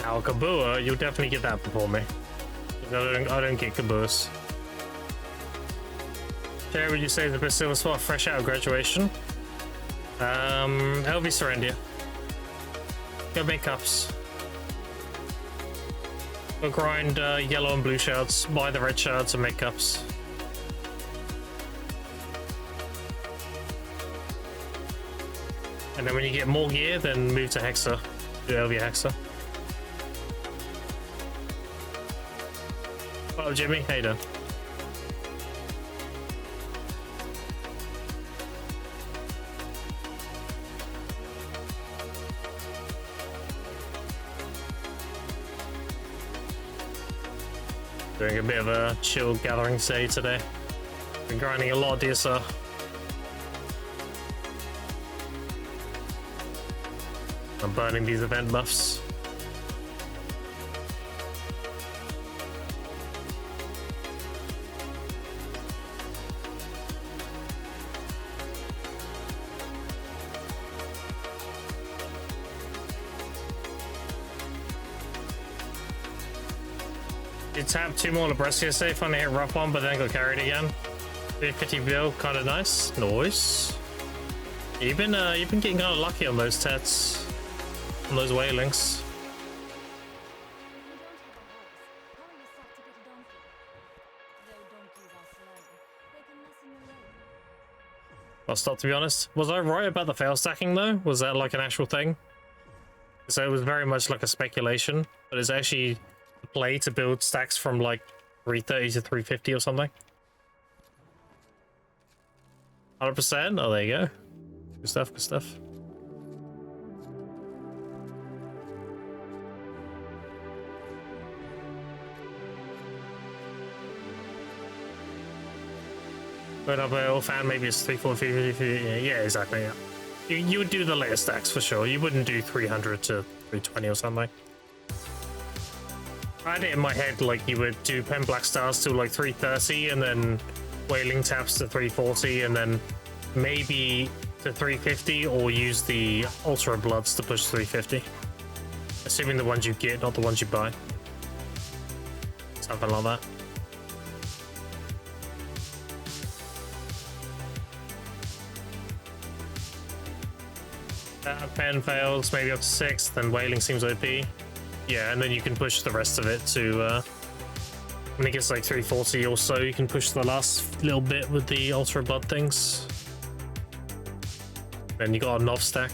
Now, Kabua, you'll definitely get that before me. I don't get Kabuas. Jay, would you say the best silver spot fresh out of graduation? LV Serendia. Go make cups. Go grind yellow and blue shards, buy the red shards and make cups. And then when you get more gear, then move to Hexa. Do LV Hexa. Hello, Jimmy. How you doing? Doing a bit of a chill gathering day today. Been grinding a lot of DSR. I'm burning these event buffs. You tapped 2 more Labresia yesterday, finally hit rough one, but then got carried again. 50 bill, kind of nice. Nice. You've been getting kind of lucky on those tats, on those whalings. I'll stop, to be honest. Was I right about the fail stacking though? Was that like an actual thing? So it was very much like a speculation, but it's actually a play to build stacks from like 330 to 350 or something. 100%? Oh, there you go. Good stuff, good stuff. But up a fan, maybe it's 340, yeah, exactly, yeah. You would do the later stacks for sure. You wouldn't do 300 to 320 or something. I had it in my head like you would do Pen Black Stars to like 330 and then Wailing Taps to 340 and then maybe to 350 or use the Ultra Bloods to push 350. Assuming the ones you get, not the ones you buy. Something like that. Pen fails, maybe up to 6, then Wailing seems OP. Yeah, and then you can push the rest of it to, when it gets like 340 or so, you can push the last little bit with the Ultra Blood things. Then you got a Nov stack.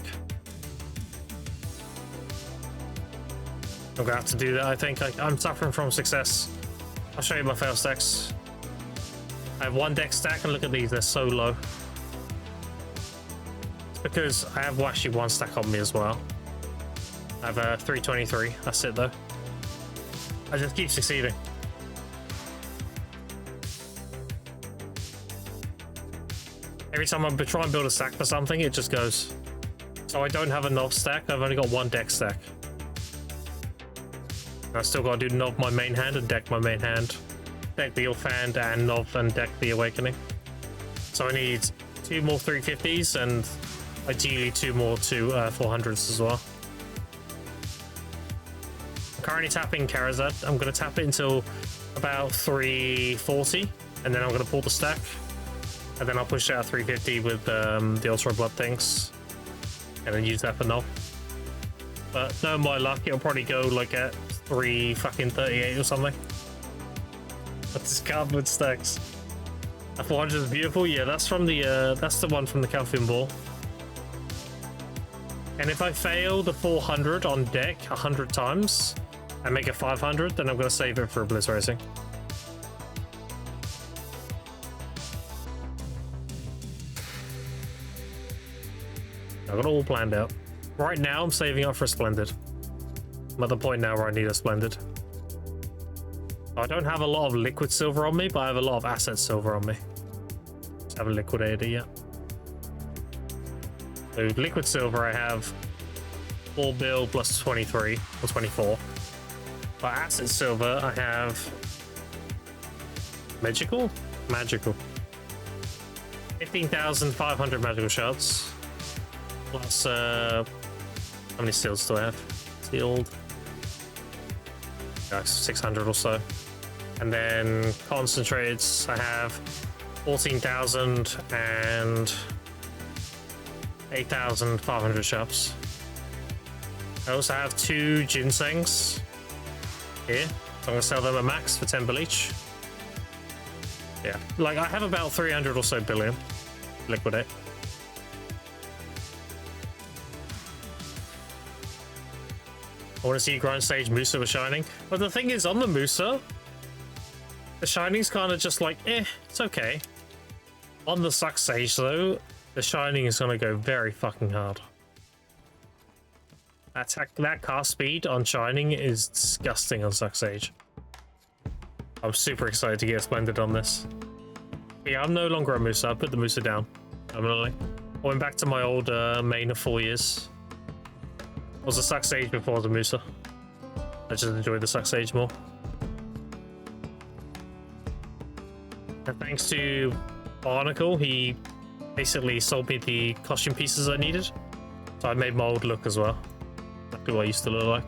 I'm gonna have to do that, I think. I'm suffering from success. I'll show you my fail stacks. I have 1 deck stack, and look at these, they're so low. Because I have actually 1 stack on me as well. I have a 323. That's it though. I just keep succeeding. Every time I try and build a stack for something, it just goes. So I don't have a Nov stack. I've only got 1 deck stack. I still got to do Nov my main hand and deck my main hand. Deck the Ilfand and Nov and deck the Awakening. So I need 2 more 350s and ideally 2 more 400s as well. I'm currently tapping Karazad. I'm going to tap it until about 340, and then I'm going to pull the stack, and then I'll push it out 350 with the Ultra Blood things, and then use that for null. But no, my luck, it'll probably go like at 338 or something. But this cardboard stacks. A 400 is beautiful. Yeah, that's from the that's the one from the Calcium Ball. And if I fail the 400 on deck 100 times and make it 500, then I'm gonna save it for Blizz Racing. I got it all planned out. Right now, I'm saving up for a Splendid. I'm at the point now where I need a Splendid. I don't have a lot of liquid silver on me, but I have a lot of asset silver on me. Just haven't liquidated it yet. So liquid silver, I have 4 bill plus 23 or 24. But asset silver, I have magical. 15,500 magical shards. Plus, how many seals do I have? Sealed. 600 or so. And then concentrates, I have 14,000 and 8,500 shops. I also have 2 ginsengs here, so I'm gonna sell them at max for 10 bill each. Yeah, like I have about 300 or so billion liquidate. I want to see you grind stage Musa with Shining. But the thing is, on the Musa, the Shining's kind of just like, it's okay. On the Suck Sage, though, the Shining is going to go very fucking hard. That cast speed on Shining is disgusting on Suck Sage. I'm super excited to get Splendid on this. Yeah, I'm no longer a Musa. I put the Musa down. Permanently. I went back to my old main of 4 years. I was a Suck Sage before the Musa. I just enjoyed the Suck Sage more. And thanks to Barnacle, he basically sold me the costume pieces I needed. So I made my old look as well. Exactly what I used to look like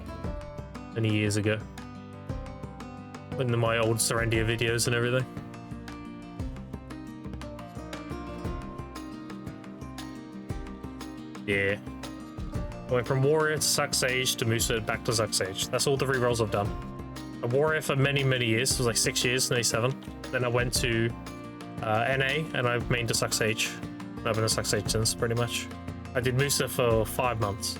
many years ago. In my old Serendia videos and everything. Yeah. I went from Warrior to Suck Sage to Musa back to Suck Sage. That's all the rerolls I've done. A Warrior for many, many years. It was like 6 years, maybe 7. Then I went to NA and I mained a Suck Sage. I've been a Suck Sage since, pretty much. I did Musa for 5 months.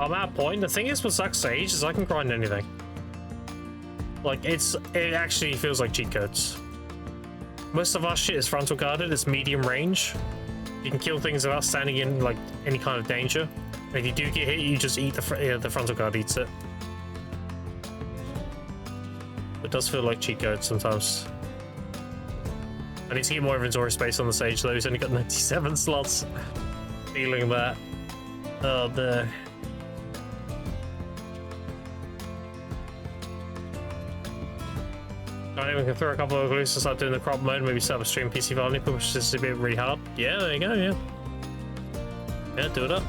I'm at a point. The thing is with Suck Sage is I can grind anything. Like, it actually feels like cheat codes. Most of our shit is frontal guarded. It's medium range. You can kill things without standing in like any kind of danger. And if you do get hit, you just eat the frontal guard eats it. It does feel like cheat code sometimes. I need to get more inventory space on the Sage though. He's only got 97 slots. Feeling that. Oh, the. I even can throw a couple of glues to start doing the crop mode, maybe set up a stream PC volume, which is a bit really hard. Yeah, there you go, yeah. Yeah, do it up.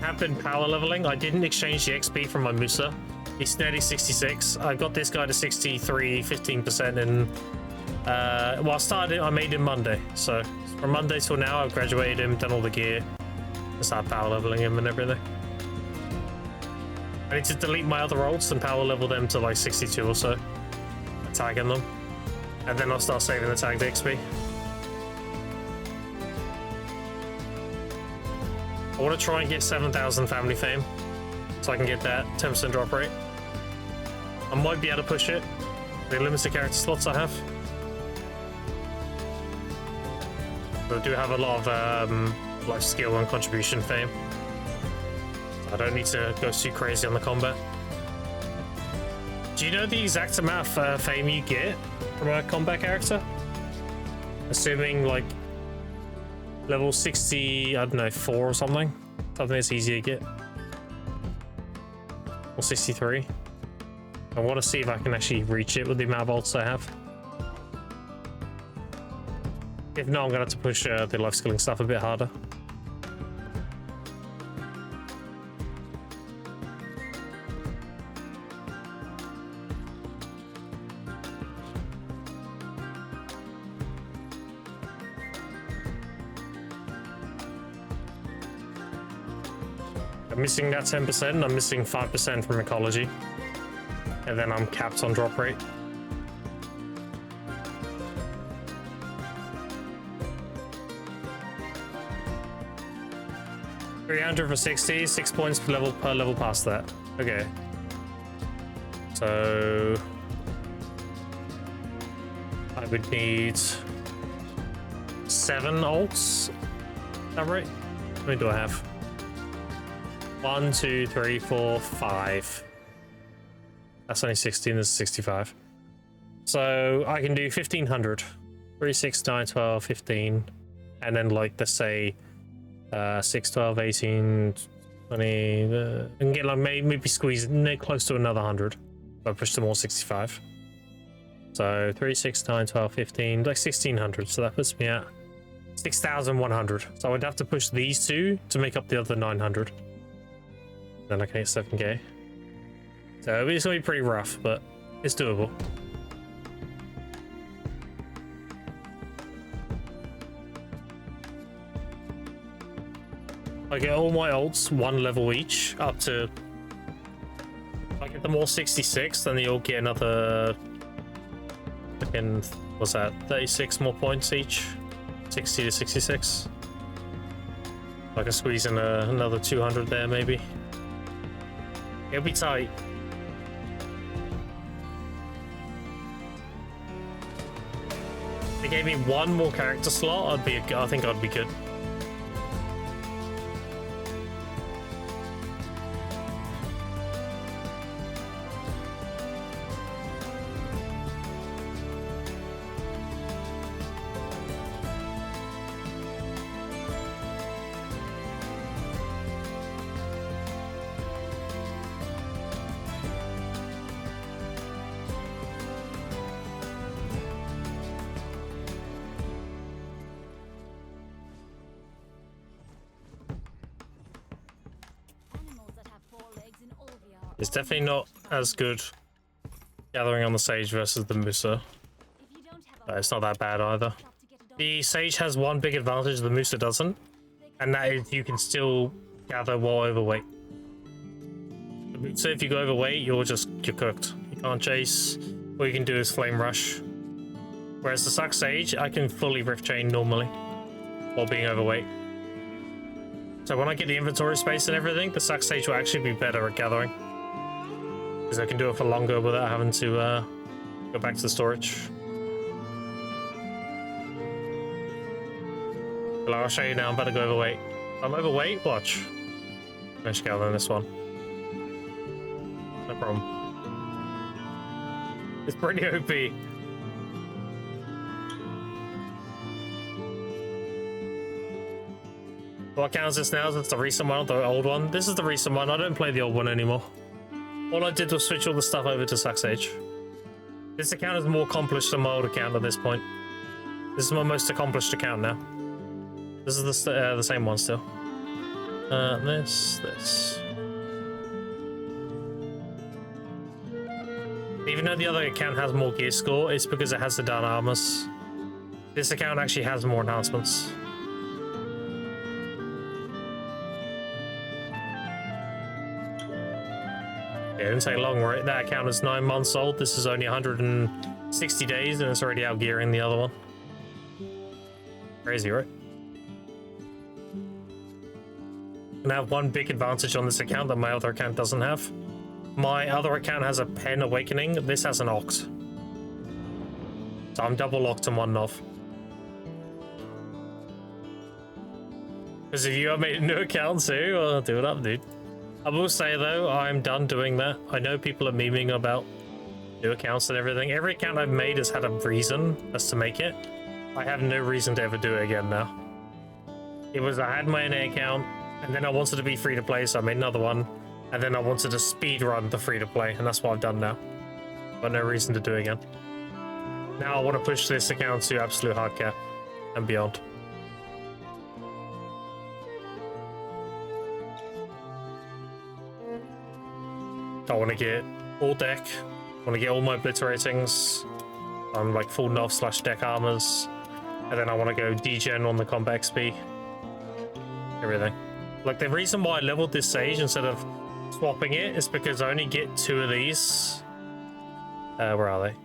Have been power leveling. I didn't exchange the XP from my Musa. He's nearly 66. I got this guy to 63, 15%, and I made him Monday. So from Monday till now, I've graduated him, done all the gear. Start power leveling him and everything. I need to delete my other ults and power level them to like 62 or so. Tagging them. And then I'll start saving the tagged XP. I want to try and get 7,000 family fame so I can get that 10% drop rate. I might be able to push it. The limited character slots I have. But I do have a lot of like skill and contribution fame. I don't need to go too crazy on the combat. Do you know the exact amount of fame you get from a combat character? Assuming like level 60, I don't know, 4 or something. Something that's easy to get. Or 63. I want to see if I can actually reach it with the amount of ults I have. If not, I'm gonna have to push the life skilling stuff a bit harder. I'm missing that 10%, I'm missing 5% from ecology. And then I'm capped on drop rate. $300 for 60, 6 points per level past that. Okay. So I would need 7 ults. Is that right? How many do I have? 1, 2, 3, 4, 5. That's only 16, this is 65. So I can do 1500. 3, 6, 9, 12, 15. And then, like, let's say 6, 12, 18, 20. I can get, like, maybe squeeze close to another 100. If I push them all 65. So 3, 6, 9, 12, 15, like 1600. So that puts me at 6100. So I would have to push these two to make up the other 900. Then I can hit 7k. So it's gonna be pretty rough, but it's doable. I get all my ults 1 level each, up to... If I get them all 66, then they all get another... Fucking... What's that? 36 more points each? 60 to 66. I can squeeze in another 200 there, maybe. It'll be tight. If they gave me 1 more character slot, I think I'd be good. It's definitely not as good gathering on the Sage versus the Musa. But it's not that bad either. The Sage has one big advantage the Musa doesn't, and that is you can still gather while overweight. The Musa, if you go overweight, you're cooked. You can't chase. All you can do is flame rush. Whereas the Suck Sage, I can fully rift chain normally while being overweight. So when I get the inventory space and everything, the Suck Sage will actually be better at gathering. Because I can do it for longer without having to go back to the storage. Well, I'll show you now, I'm about to go overweight. I'm overweight, watch. I should gather in this one. No problem. It's pretty OP. What counts this now? That's the recent one, the old one. This is the recent one. I don't play the old one anymore. All I did was switch all the stuff over to Suck Sage. This account is more accomplished than my old account at this point. This is my most accomplished account now. This is the same one still. This. Even though the other account has more gear score, it's because it has the down armors. This account actually has more enhancements. Yeah, it didn't take long, right? That account is 9 months old. This is only 160 days and it's already out gearing the other one. Crazy, right? And I have one big advantage on this account that my other account doesn't have. My other account has a Pen Awakening. This has an Oct. So I'm double locked in one Nov. Because if you have made a new account too, well, do it up, dude. I will say though, I'm done doing that. I know people are memeing about new accounts and everything. Every account I've made has had a reason as to make it. I have no reason to ever do it again now. It was I had my NA account, and then I wanted to be free to play, so I made another one. And then I wanted to speed run the free to play, and that's what I've done now. But no reason to do it again. Now I want to push this account to absolute hardcap. and beyond. I want to get all deck. I want to get all my blitz ratings on like full nov / deck armors, and then I want to go degen on the combat XP. Everything. Like the reason why I leveled this sage instead of swapping it is because I only get 2 of these. Where are they?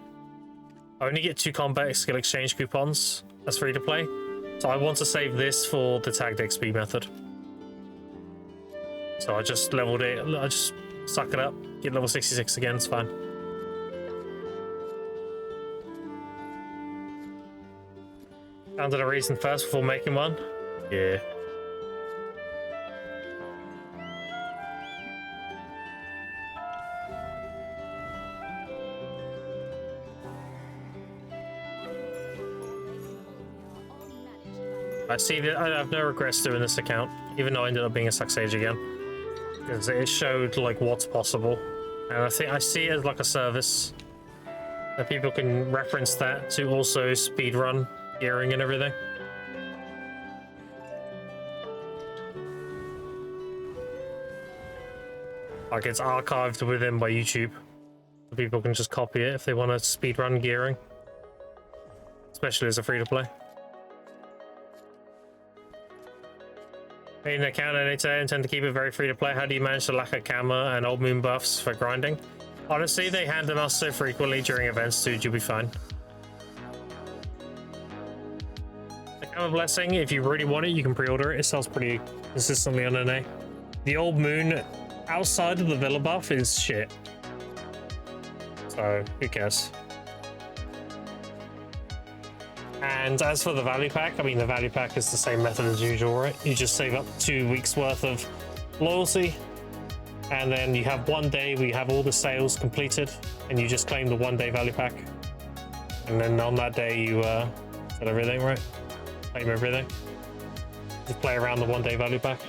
I only get 2 combat skill exchange coupons as free to play, so I want to save this for the tagged XP method. So I just leveled it. I just suck it up, get level 66 again. It's fine. Found a reason first before making one. Yeah. I see that I have no regrets doing this account, even though I ended up being a suck sage again, because it showed like what's possible, and I think I see it as like a service that people can reference that to also speedrun gearing and everything. Like it's archived within my YouTube, so people can just copy it if they want to speedrun gearing, especially as a free-to-play. Made an account and I intend to keep it very free to play. How do you manage the lack of Kama and old moon buffs for grinding? Honestly, they hand them us so frequently during events, dude, you'll be fine. The Kama Blessing, if you really want it, you can pre-order it. It sells pretty consistently on NA. The old moon outside of the Villa buff is shit. So, who cares? And as for the value pack, I mean, the value pack is the same method as usual, right? You just save up 2 weeks worth of loyalty, and then you have 1 day where you have all the sales completed, and you just claim the 1 day value pack. And then on that day, you set everything, right? Claim everything. Just play around the 1 day value pack.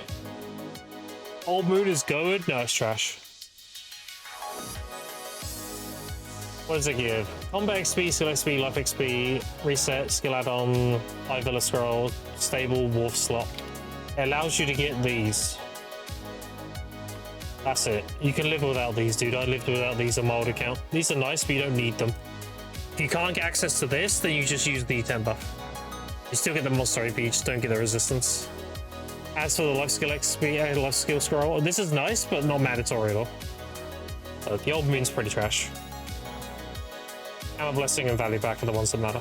Old Moon is good? No, it's trash. What does it give? Combat XP, skill XP, life XP, reset, skill add-on, high Villa scroll, stable wolf slot. It allows you to get these. That's it. You can live without these, dude. I lived without these on my old account. These are nice, but you don't need them. If you can't get access to this, then you just use the 10 buff. You still get the monster AP, you just don't get the resistance. As for the life skill XP, life skill scroll, this is nice, but not mandatory at all. So the old moon's pretty trash. Hammer Blessing and Value Pack are the ones that matter.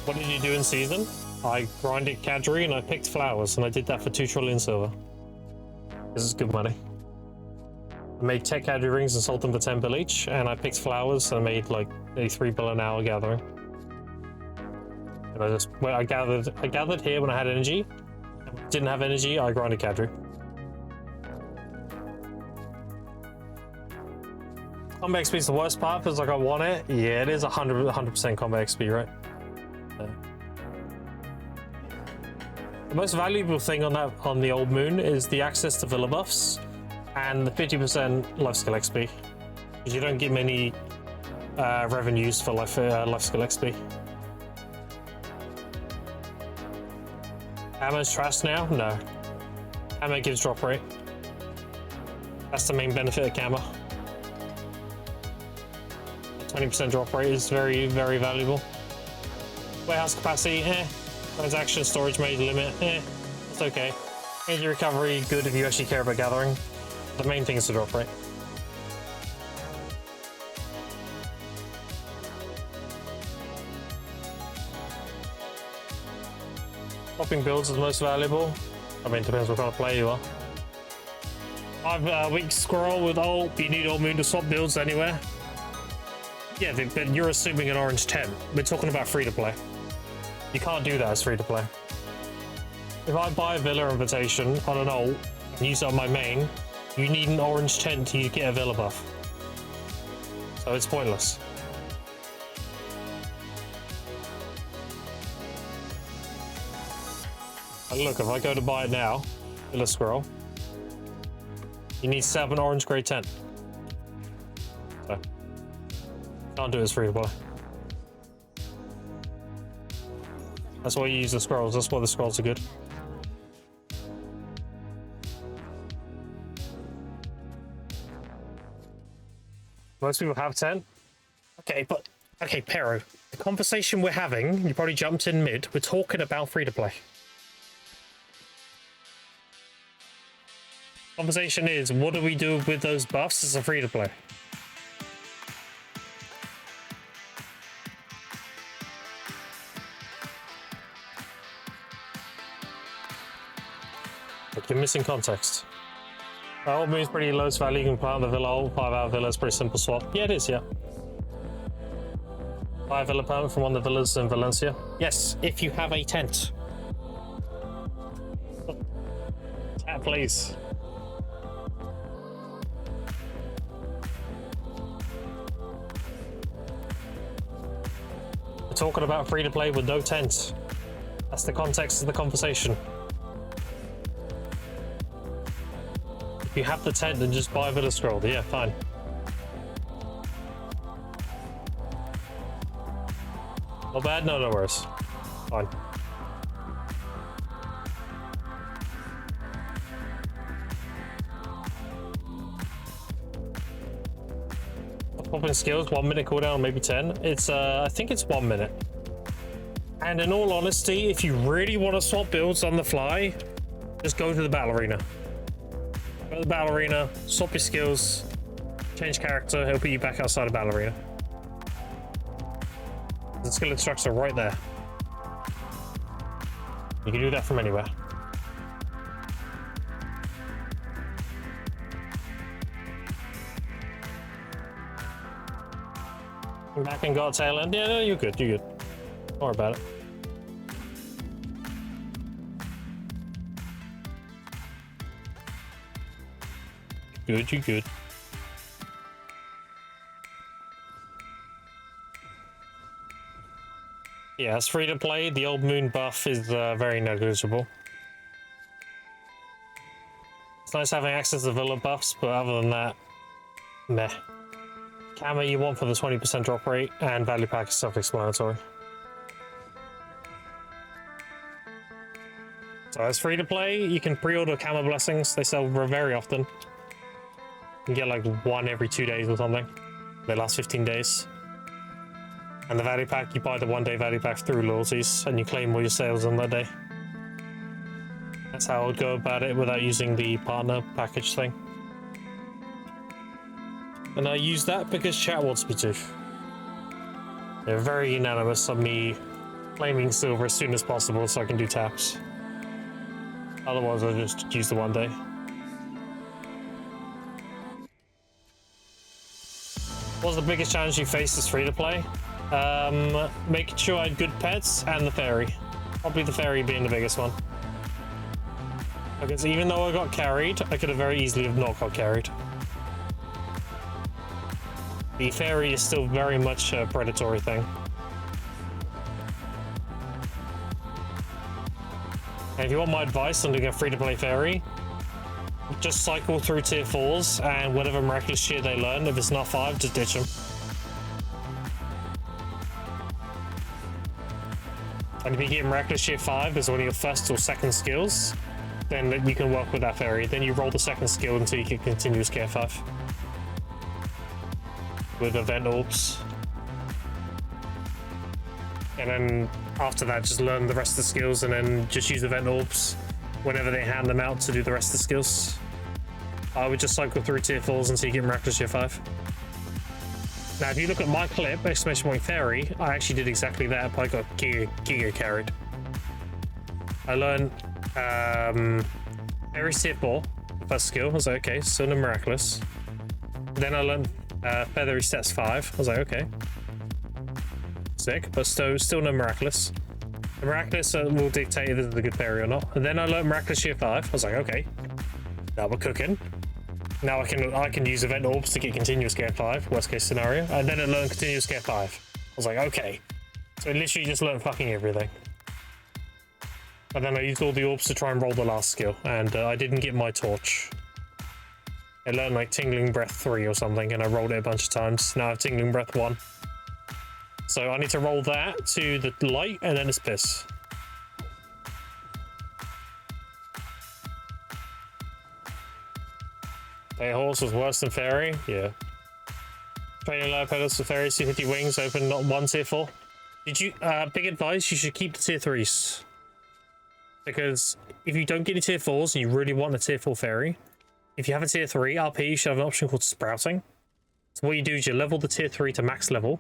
What did you do in season? I grinded Cadre and I picked flowers, and I did that for 2 trillion silver. This is good money. I made tech Cadre rings and sold them for 10 bill each, and I picked flowers and I made like maybe 3 bill an hour gathering. And I gathered here when I had energy. When I didn't have energy, I grinded Cadre. Combat XP is the worst part because like I want it. Yeah, it is 100% combat XP, right? Yeah. The most valuable thing on the old moon is the access to Villa buffs and the 50% life skill XP, because you don't get many revenues for life skill XP. Ammo's trash now? No. Ammo gives drop rate. That's the main benefit of Gamma. 20% drop rate is very, very valuable. Warehouse capacity, Transaction storage made limit, it's okay. Energy recovery, good if you actually care about gathering. The main thing is the drop rate. Swapping builds is most valuable. I mean, depends what kind of player you are. 5 week scroll with ult. You need old moon to swap builds anywhere. Yeah, but you're assuming an orange 10. We're talking about free to play. You can't do that as free to play. If I buy a Villa invitation on an ult and use it on my main, you need an orange 10 to get a Villa buff. So it's pointless. And look, if I go to buy it now, Villa scroll, you need 7 orange grade 10. Can't do it as free to play. That's why you use the scrolls. That's why the scrolls are good. Most people have 10. Okay, but okay, Pero. The conversation we're having, you probably jumped in mid. We're talking about free to play. Conversation is, what do we do with those buffs as a free to play? Like, you're missing context. Old Moon's pretty low value. You can plant the villa. Old 5-hour villa is pretty simple swap. Yeah, it is, yeah. 5 villa permit from one of the villas in Valencia. Yes, if you have a tent. Chat, please. We're talking about free to play with no tent. That's the context of the conversation. If you have the tent, then just buy Villa Scroll. Yeah, fine. Not bad? No, no worries. Fine. Popping skills, 1 minute cooldown, maybe 10. It's I think it's 1 minute. And in all honesty, if you really want to swap builds on the fly, just go to the battle arena. Go to the battle arena, swap your skills, change character, he'll put you back outside of battle arena. The skill instructions are right there. You can do that from anywhere. Back in God's Island. Yeah, no, you're good, you're good. Don't worry about it. Good, you're good. Yeah, it's free to play. The Old Moon buff is very negligible. It's nice having access to villa buffs, but other than that, meh. Camo you want for the 20% drop rate, and value pack is self-explanatory. So as free to play, you can pre-order camo blessings. They sell very often. You can get like 1 every 2 days or something. They last 15 days. And the value pack, you buy the 1 day value pack through loyalties, and you claim all your sales on that day. That's how I would go about it without using the partner package thing. And I use that because chat wants me to. They're very unanimous on me claiming silver as soon as possible so I can do taps. Otherwise, I'll just use the 1 day. What's the biggest challenge you face as free to play? Making sure I had good pets and the ferry. Probably the ferry being the biggest one. Because even though I got carried, I could have very easily have not got carried. The ferry is still very much a predatory thing. And if you want my advice on doing a free-to-play ferry, just cycle through tier 4s, and whatever miraculous shit they learn, if it's not 5, just ditch them. And if you get miraculous shit 5 as one of your first or second skills, then you can work with that ferry. Then you roll the second skill until you get continuous gear 5. With event orbs. And then after that, just learn the rest of the skills and then just use event orbs whenever they hand them out to do the rest of the skills. I would just cycle through tier 4s until you get miraculous tier 5. Now, if you look at my clip, exclamation point fairy, I actually did exactly that, but I got giga carried. I learned fairy tier 4, the first skill. I was like, okay, still no miraculous. Then I learned feathery stats 5. I was like, okay. Sick, but still no miraculous. The miraculous will dictate if this is a good fairy or not. And then I learned miraculous tier 5. I was like, okay, now we're cooking. Now I can use event orbs to get continuous gear 5, worst case scenario. And then I learned continuous gear 5. I was like, okay. So I literally just learned fucking everything. And then I used all the orbs to try and roll the last skill, and I didn't get my torch. I learned like Tingling Breath 3 or something, and I rolled it a bunch of times. Now I have Tingling Breath 1. So I need to roll that to the light, and then it's piss. A horse was worse than fairy, yeah. Training low pedals for fairies, 250 wings, open not one tier 4. Did you, big advice, you should keep the tier 3s. Because if you don't get any tier 4s and you really want a tier 4 fairy, if you have a tier 3 RP, you should have an option called sprouting. So what you do is you level the tier 3 to max level,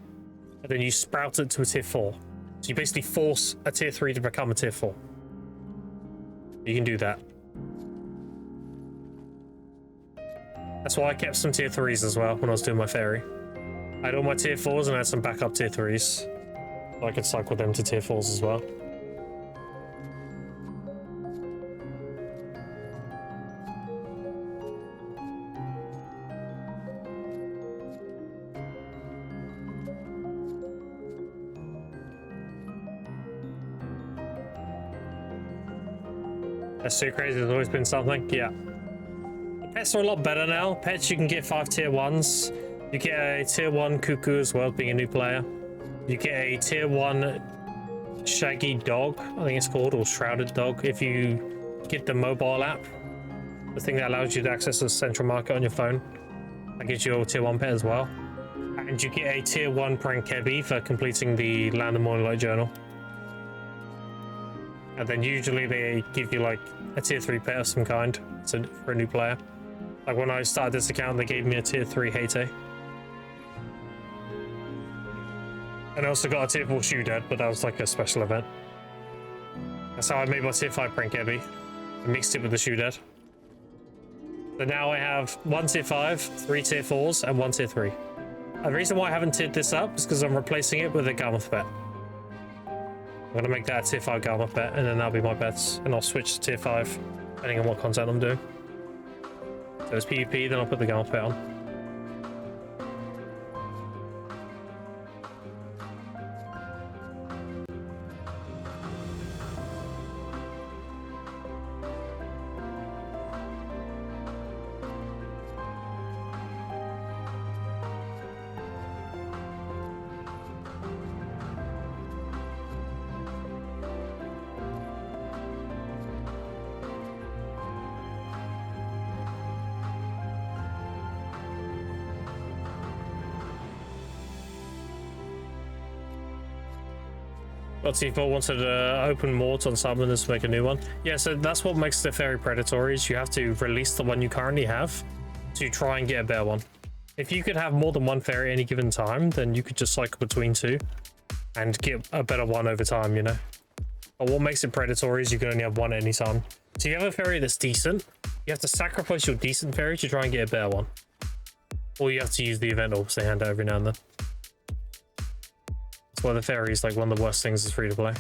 and then you sprout it to a tier 4. So you basically force a tier 3 to become a tier 4. You can do that. That's why I kept some tier 3s as well when I was doing my fairy. I had all my tier 4s and I had some backup tier 3s. So I could cycle them to tier 4s as well. That's too crazy, there's always been something. Yeah. Pets are a lot better now. Pets, you can get 5 tier 1s. You get a tier 1 cuckoo as well, being a new player. You get a tier 1 shaggy dog, I think it's called, or shrouded dog, if you get the mobile app. The thing that allows you to access the central market on your phone. That gives you a tier 1 pet as well. And you get a tier 1 Prankebi for completing the Land of Morning Light journal. And then usually they give you like a tier 3 pet of some kind for a new player. Like when I started this account, they gave me a tier 3 Hate. And I also got a tier 4 Shoe Dead, but that was like a special event. That's how I made my tier 5 Prankebi. I mixed it with the Shoe Dead. So now I have 1 tier 5, 3 tier 4s, and 1 tier 3. The reason why I haven't tiered this up is because I'm replacing it with a Garmoth pet. I'm going to make that a tier 5 Garmoth pet, and then that'll be my pets. And I'll switch to tier 5, depending on what content I'm doing. So it's PvP, then I'll put the Garmoth pet on. Well, T4 wanted to open mods on summoners to make a new one. Yeah, so that's what makes the fairy predatory, is you have to release the one you currently have to try and get a better one. If you could have more than one fairy at any given time, then you could just cycle between 2 and get a better one over time, you know? But what makes it predatory is you can only have one at any time. So you have a fairy that's decent, you have to sacrifice your decent fairy to try and get a better one. Or you have to use the event orbs they hand out every now and then. That's why the fairy is like one of the worst things is free to play.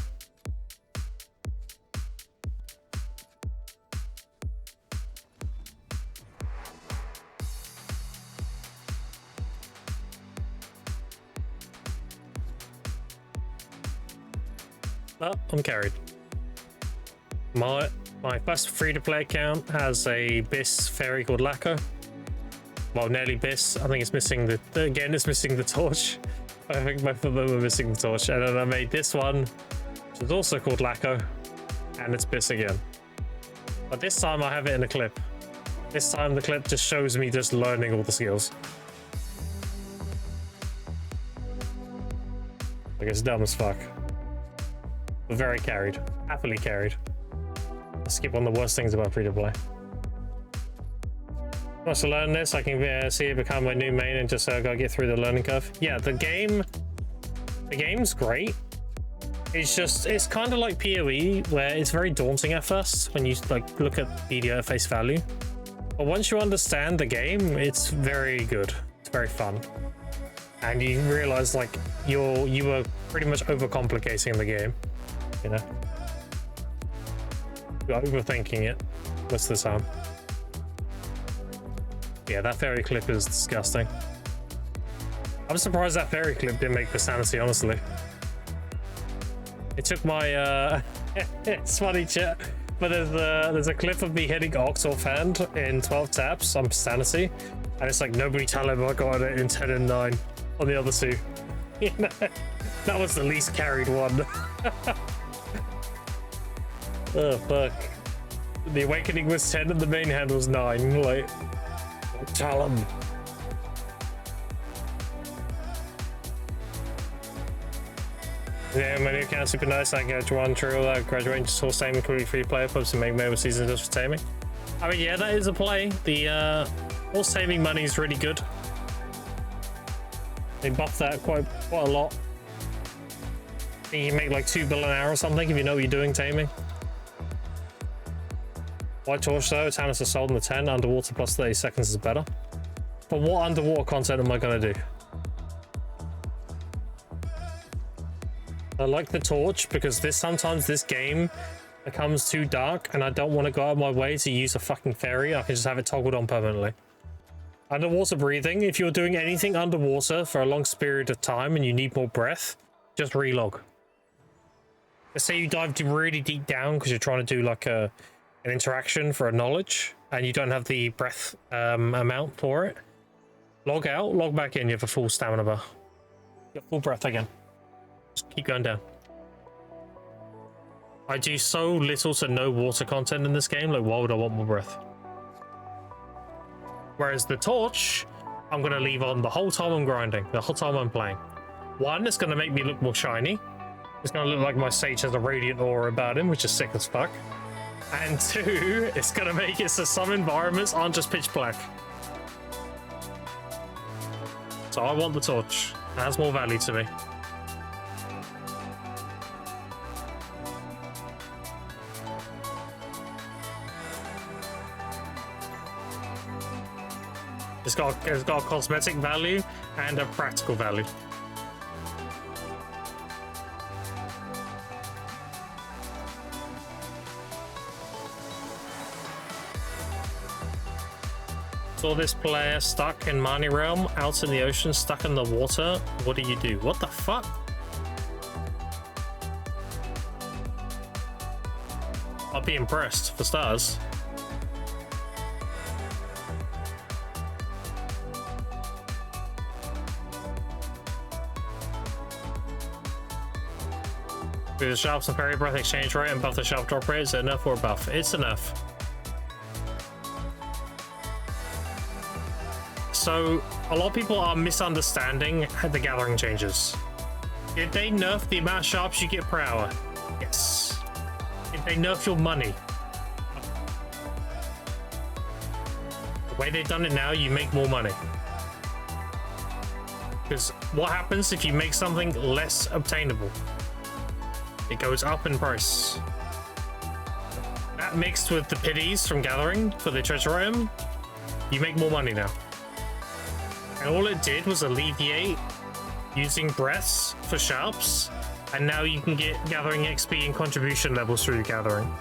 Oh, I'm carried. My first free-to-play account has a Biss fairy called Lacko. Well, nearly Biss. I think it's missing it's missing the torch. I think both of them are missing the torch. And then I made this one, which is also called Lacko, and it's Biss again. But this time I have it in a clip. This time the clip just shows me just learning all the skills. Like, it's dumb as fuck. But very carried. Happily carried. I'll skip on the worst things about free-to-play. Once I learn this, I can see it become my new main and just gotta get through the learning curve. Yeah, the game's great. It's kind of like PoE, where it's very daunting at first when you like look at video at face value. But once you understand the game, it's very good. It's very fun. And you realize like you were pretty much overcomplicating the game, you know? You're overthinking it most of the time. Yeah, that fairy clip is disgusting. I'm surprised that fairy clip didn't make Sanity, honestly. It took my it's funny chat, but there's a clip of me hitting Ox offhand in 12 taps on Sanity, and it's like nobody tell him I got it in 10 and 9 on the other two. You know? That was the least carried one. Oh, fuck. The Awakening was 10 and the main hand was 9. Like, tell him. Yeah, my new account super nice. I get one true graduating to source taming, including free player pubs and make mobile seasons just for taming. I mean, yeah, that is a play. The horse taming money is really good. They buffed that quite a lot. I think you can make like 2 bill an hour or something if you know what you're doing taming. White Torch though, Tannis is sold in the 10. Underwater plus 30 seconds is better. But what underwater content am I gonna do? I like the torch because sometimes this game becomes too dark and I don't want to go out of my way to use a fucking ferry. I can just have it toggled on permanently. Underwater breathing, if you're doing anything underwater for a long period of time and you need more breath, just relog. Let's say you dive really deep down because you're trying to do like an interaction for a knowledge and you don't have the breath amount for it. Log out, log back in, you have a full stamina bar. You have full breath again. Just keep going down. I do so little to no water content in this game, like why would I want more breath? Whereas the torch, I'm going to leave on the whole time I'm grinding, the whole time I'm playing. One, it's going to make me look more shiny. It's going to look like my sage has a radiant aura about him, which is sick as fuck. And 2, it's going to make it so some environments aren't just pitch black. So I want the torch. It has more value to me. It's got a cosmetic value and a practical value. Saw this player stuck in Mani Realm, out in the ocean, stuck in the water. What do you do? What the fuck? I'll be impressed, for stars. With the sharps and parry breath exchange rate and buff the sharp drop rate, is it enough or a buff? It's enough. So, a lot of people are misunderstanding the gathering changes. Did they nerf the amount of sharps you get per hour? Yes. Did they nerf your money? The way they've done it now, you make more money. Because what happens if you make something less obtainable? It goes up in price. That mixed with the pities from gathering for the treasure item, you make more money now. And all it did was alleviate using breaths for sharps, and now you can get gathering XP and contribution levels through gathering.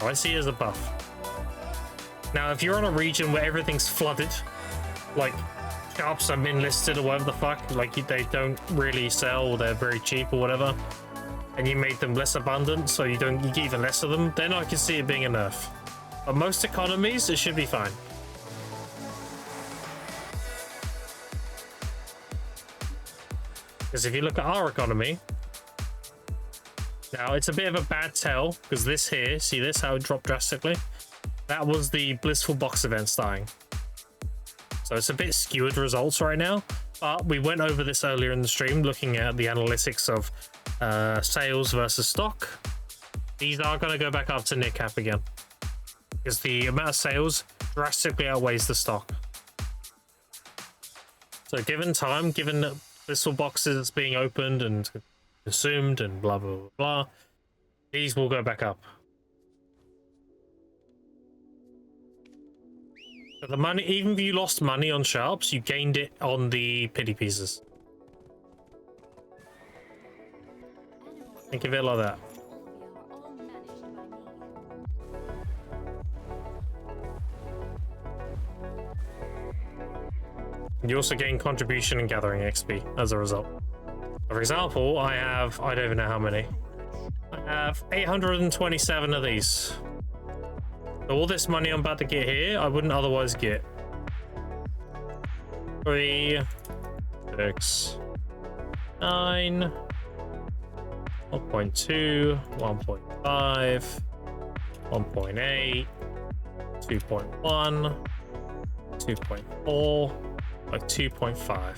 Oh, I see it as a buff. Now, if you're on a region where everything's flooded, like sharps have been listed or whatever the fuck, like they don't really sell or they're very cheap or whatever, and you made them less abundant so you get even less of them, then I can see it being a nerf. But most economies, it should be fine. Because if you look at our economy, now it's a bit of a bad tell because this here, see this, how it dropped drastically? That was the Blissful Box event starting. So it's a bit skewed results right now, but we went over this earlier in the stream looking at the analytics of sales versus stock. These are going to go back up to near cap again because the amount of sales drastically outweighs the stock. So given time, given that Blissful Boxes being opened and consumed and blah, blah, blah, blah, these will go back up. But the money, even if you lost money on sharps, you gained it on the pity pieces. Think of it like that. You also gain contribution and gathering XP as a result. For example, I don't even know how many. I have 827 of these. So all this money I'm about to get here, I wouldn't otherwise get. 3, 6, 1.2, 1.5, 1.8, 2.1, 2.4, like 2.5.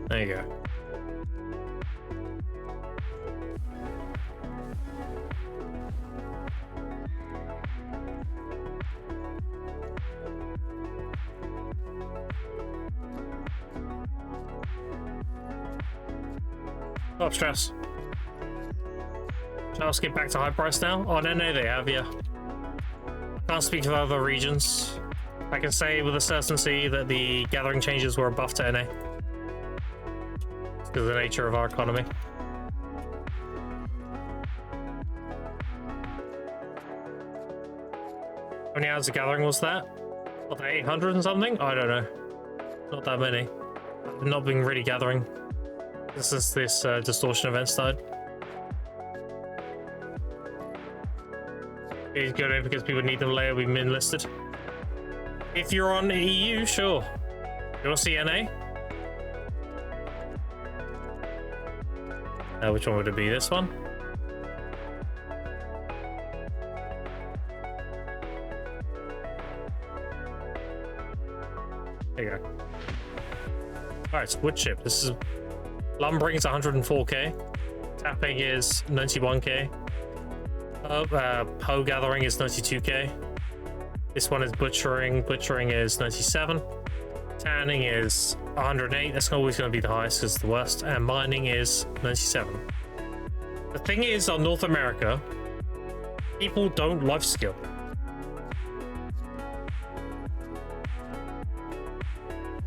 There you go. Oh, stress. Shall I skip back to high price now? Oh, no, they have, yeah. Can't speak for other regions. I can say with a certainty that the gathering changes were a buff to NA. It's because of the nature of our economy. How many hours of gathering was that? What, 800 and something? I don't know. Not that many. I've not been really gathering. This is this distortion event started. It's good because people need them later. We've been listed. If you're on EU, sure. You want to see NA? Which one would it be? This one? There you go. Alright, so wood chip. This is lumbering is 104k. Tapping is 91k. Hoe gathering is 92k. This one is butchering. Butchering is 97. Tanning is 108. That's always going to be the highest because it's the worst. And mining is 97. The thing is, on North America, people don't life skill.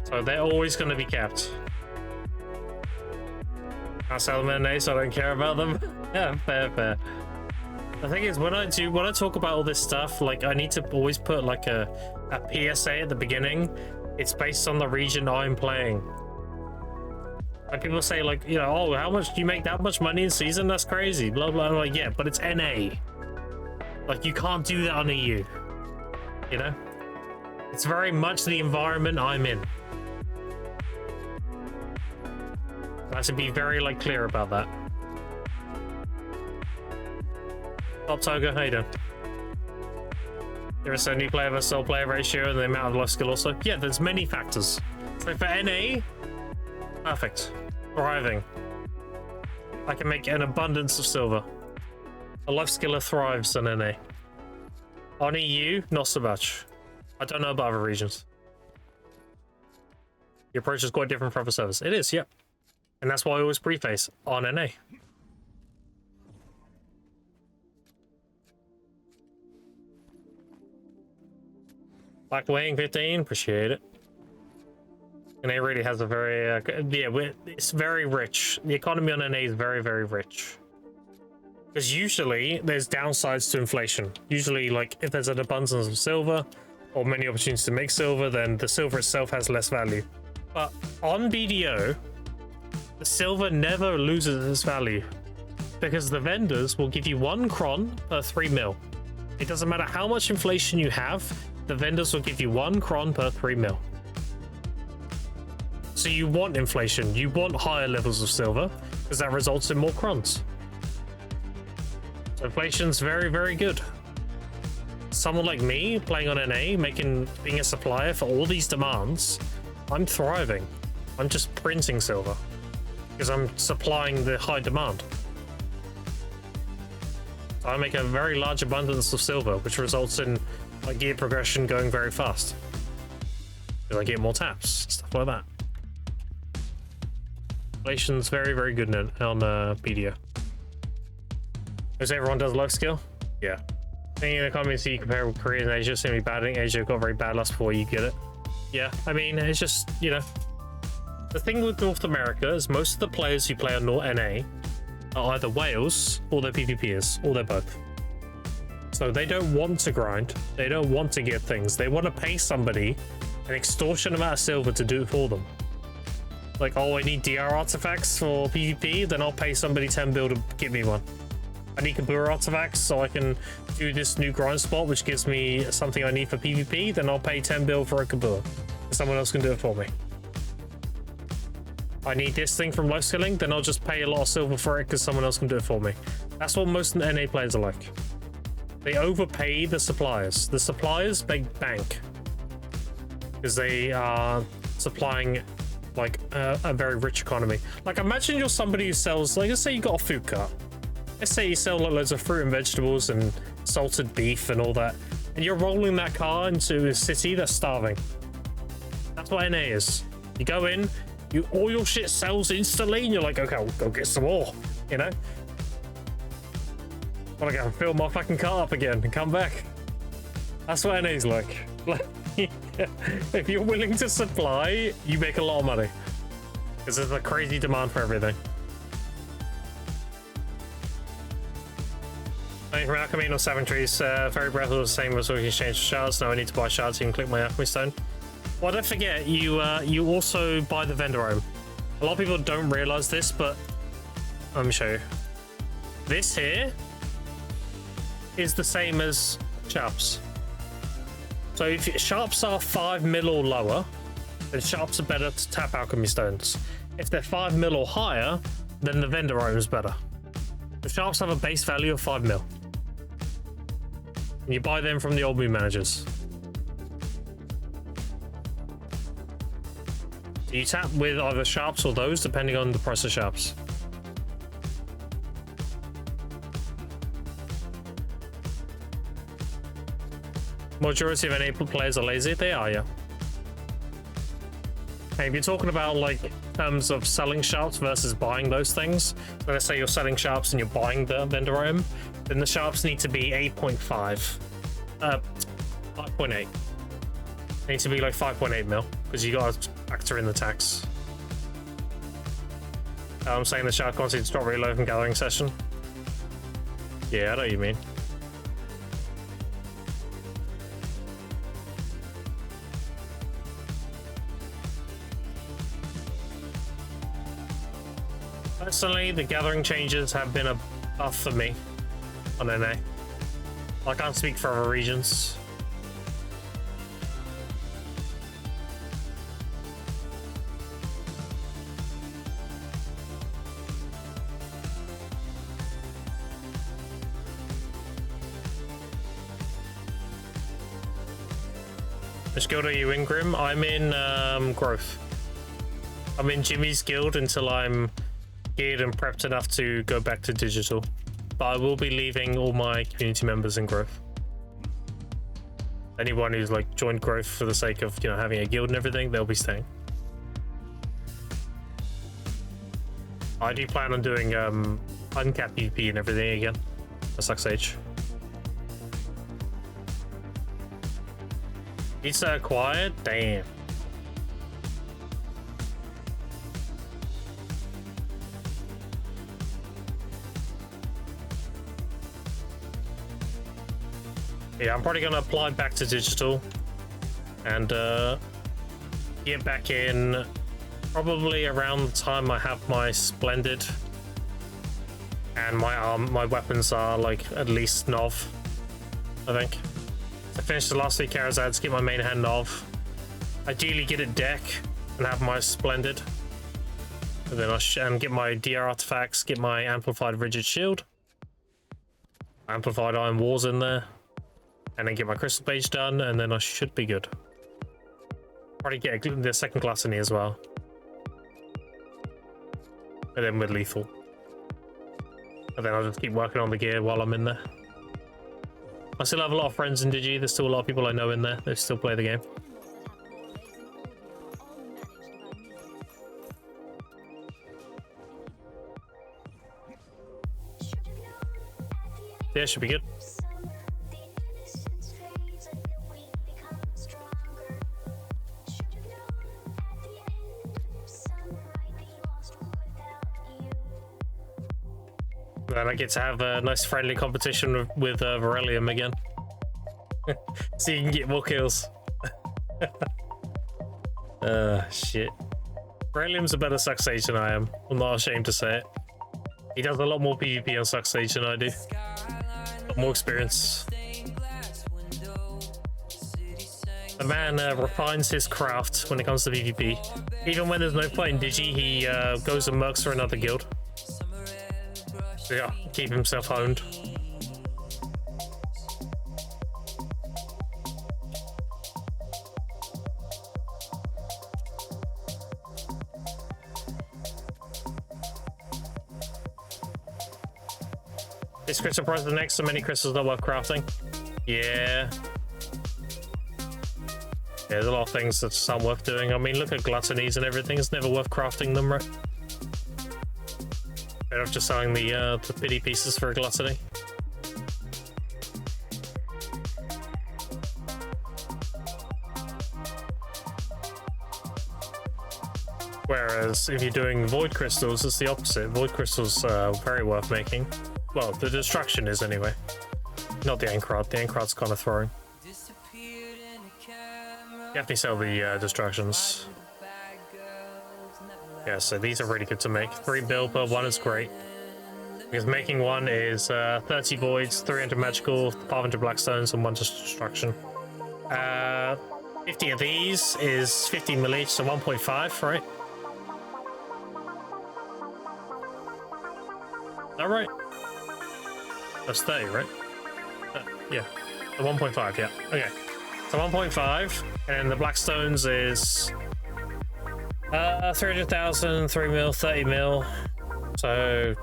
So they're always going to be capped. I sell them NA, so I don't care about them. Yeah, fair. The thing is, when I talk about all this stuff, like I need to always put like a PSA at the beginning. It's based on the region I'm playing. Like people say, like, you know, oh, how much do you make that much money in season? That's crazy. Blah blah. I'm like, yeah, but it's NA. Like you can't do that on EU. You know, it's very much the environment I'm in. I have to be very like clear about that. Top Toga, how you doing? There is a new player versus old player ratio and the amount of life skill also. Yeah, there's many factors. So for NA, perfect. Thriving. I can make an abundance of silver. A life skiller thrives on NA. On EU, not so much. I don't know about other regions. The approach is quite different from other servers. It is, yep. And that's why I always preface on NA. Black Wing 15, appreciate it. And it really has a very, it's very rich. The economy on NA is very, very rich. Because usually there's downsides to inflation. Usually, like, if there's an abundance of silver or many opportunities to make silver, then the silver itself has less value. But on BDO, the silver never loses its value because the vendors will give you 1 cron per 3 mil. It doesn't matter how much inflation you have, the vendors will give you 1 cron per 3 mil. So you want inflation, you want higher levels of silver because that results in more crons. So inflation's very, very good. Someone like me playing on NA, being a supplier for all these demands, I'm thriving. I'm just printing silver because I'm supplying the high demand. So I make a very large abundance of silver, which results in my gear progression going very fast. Because I get more taps, stuff like that. Inflation's very, very good on BDO. Because everyone does life skill? Yeah. Being in the comments, you compare with Korea and Asia, seem to be bad in Asia, got very bad last before you get it. Yeah, I mean, it's just, you know. The thing with North America is most of the players who play on NA are either whales or they're PvPers, or they're both. So they don't want to grind, they don't want to get things, they want to pay somebody an extortion amount of silver to do it for them. Like, oh, I need DR artifacts for PvP, then I'll pay somebody 10 bill to give me one. I need Kabura artifacts so I can do this new grind spot, which gives me something I need for PvP, then I'll pay 10 bill for a Kabura. Someone else can do it for me. I need this thing from low skilling, then I'll just pay a lot of silver for it because someone else can do it for me. That's what most NA players are like. They overpay the suppliers. The suppliers make bank because they are supplying like a very rich economy. Like imagine you're somebody who sells, like let's say you got a food cart. Let's say you sell like, loads of fruit and vegetables and salted beef and all that, and you're rolling that car into a city that's starving. That's what NA is. You go in, all your shit sells instantly, and you're like, okay, I'll go get some more, you know? Wanna go fill my fucking car up again and come back. That's what NA's like. If you're willing to supply, you make a lot of money. Because there's a crazy demand for everything. From Alchemy or 7 trees, Fairy Breath was the same as we exchange for shards. Now I need to buy shards, so you can click my Alchemy Stone. Well, don't forget, you also buy the vendor room. A lot of people don't realize this, but let me show you. This here is the same as sharps. So if sharps are 5 mil or lower, then sharps are better to tap alchemy stones. If they're 5 mil or higher, then the vendor room is better. The sharps have a base value of 5 mil. And you buy them from the old moon managers. You tap with either sharps or those, depending on the price of sharps. Majority of NA players are lazy. They are, yeah. And if you're talking about like terms of selling sharps versus buying those things, so let's say you're selling sharps and you're buying the vendor item, then the sharps need to be 8.5, 5.8. They need to be like 5.8 mil because you got to factor in the tax. I'm saying the sharp quantity is not really low from gathering session. Yeah, I know what you mean. Personally, the gathering changes have been a buff for me on NA. I can't speak for other regions. Which guild are you in, Grim? I'm in Growth. I'm in Jimmy's guild until I'm geared and prepped enough to go back to digital. But I will be leaving all my community members in Growth. Anyone who's like joined Growth for the sake of, you know, having a guild and everything, they'll be staying. I do plan on doing uncapped PvP and everything again. That sucks age. Pizza acquired? Damn. Yeah, I'm probably gonna apply back to digital and get back in probably around the time I have my Splendid and my weapons are like at least Nov, I think. I finished the last 3 Karazads, get my main hand Nov. Ideally get it deck and have my Splendid. And then I'll get my DR artifacts, get my amplified rigid shield. Amplified iron walls in there. And then get my crystal page done, and then I should be good. Probably get the second class in here as well. And then with lethal. And then I'll just keep working on the gear while I'm in there. I still have a lot of friends in Digi. There's still a lot of people I know in there. They still play the game. Yeah, should be good. Then I get to have a nice friendly competition with Varelium again. So you can get more kills. Shit. Varelium's a better Suck Sage than I am. I'm not ashamed to say it. He does a lot more PvP on Suck Sage than I do. Got more experience. The man refines his craft when it comes to PvP. Even when there's no point in Digi, he goes and mercs for another guild. So yeah, keep himself honed. Is crystal price the next? So many crystals not worth crafting. Yeah. There's a lot of things that aren't worth doing. I mean, look at gluttonies and everything. It's never worth crafting them, right? Better off just selling the pity pieces for a gluttony. Whereas if you're doing void crystals, it's the opposite. Void crystals are very worth making. Well, the destruction is anyway. Not the Ankrod. The Ankrod's kind of throwing. Definitely sell the destructions. Yeah, so these are really good to make. 3 bill per one is great. Because making one is 30 voids, 300 magical, 500 blackstones, and 1 destruction. 50 of these is 50 mil each, so 1.5, right? Is that right? That's 30, right? Yeah, the 1.5, yeah. Okay. So 1.5, and then the Blackstones is 300,000, 3 mil, 30 mil. So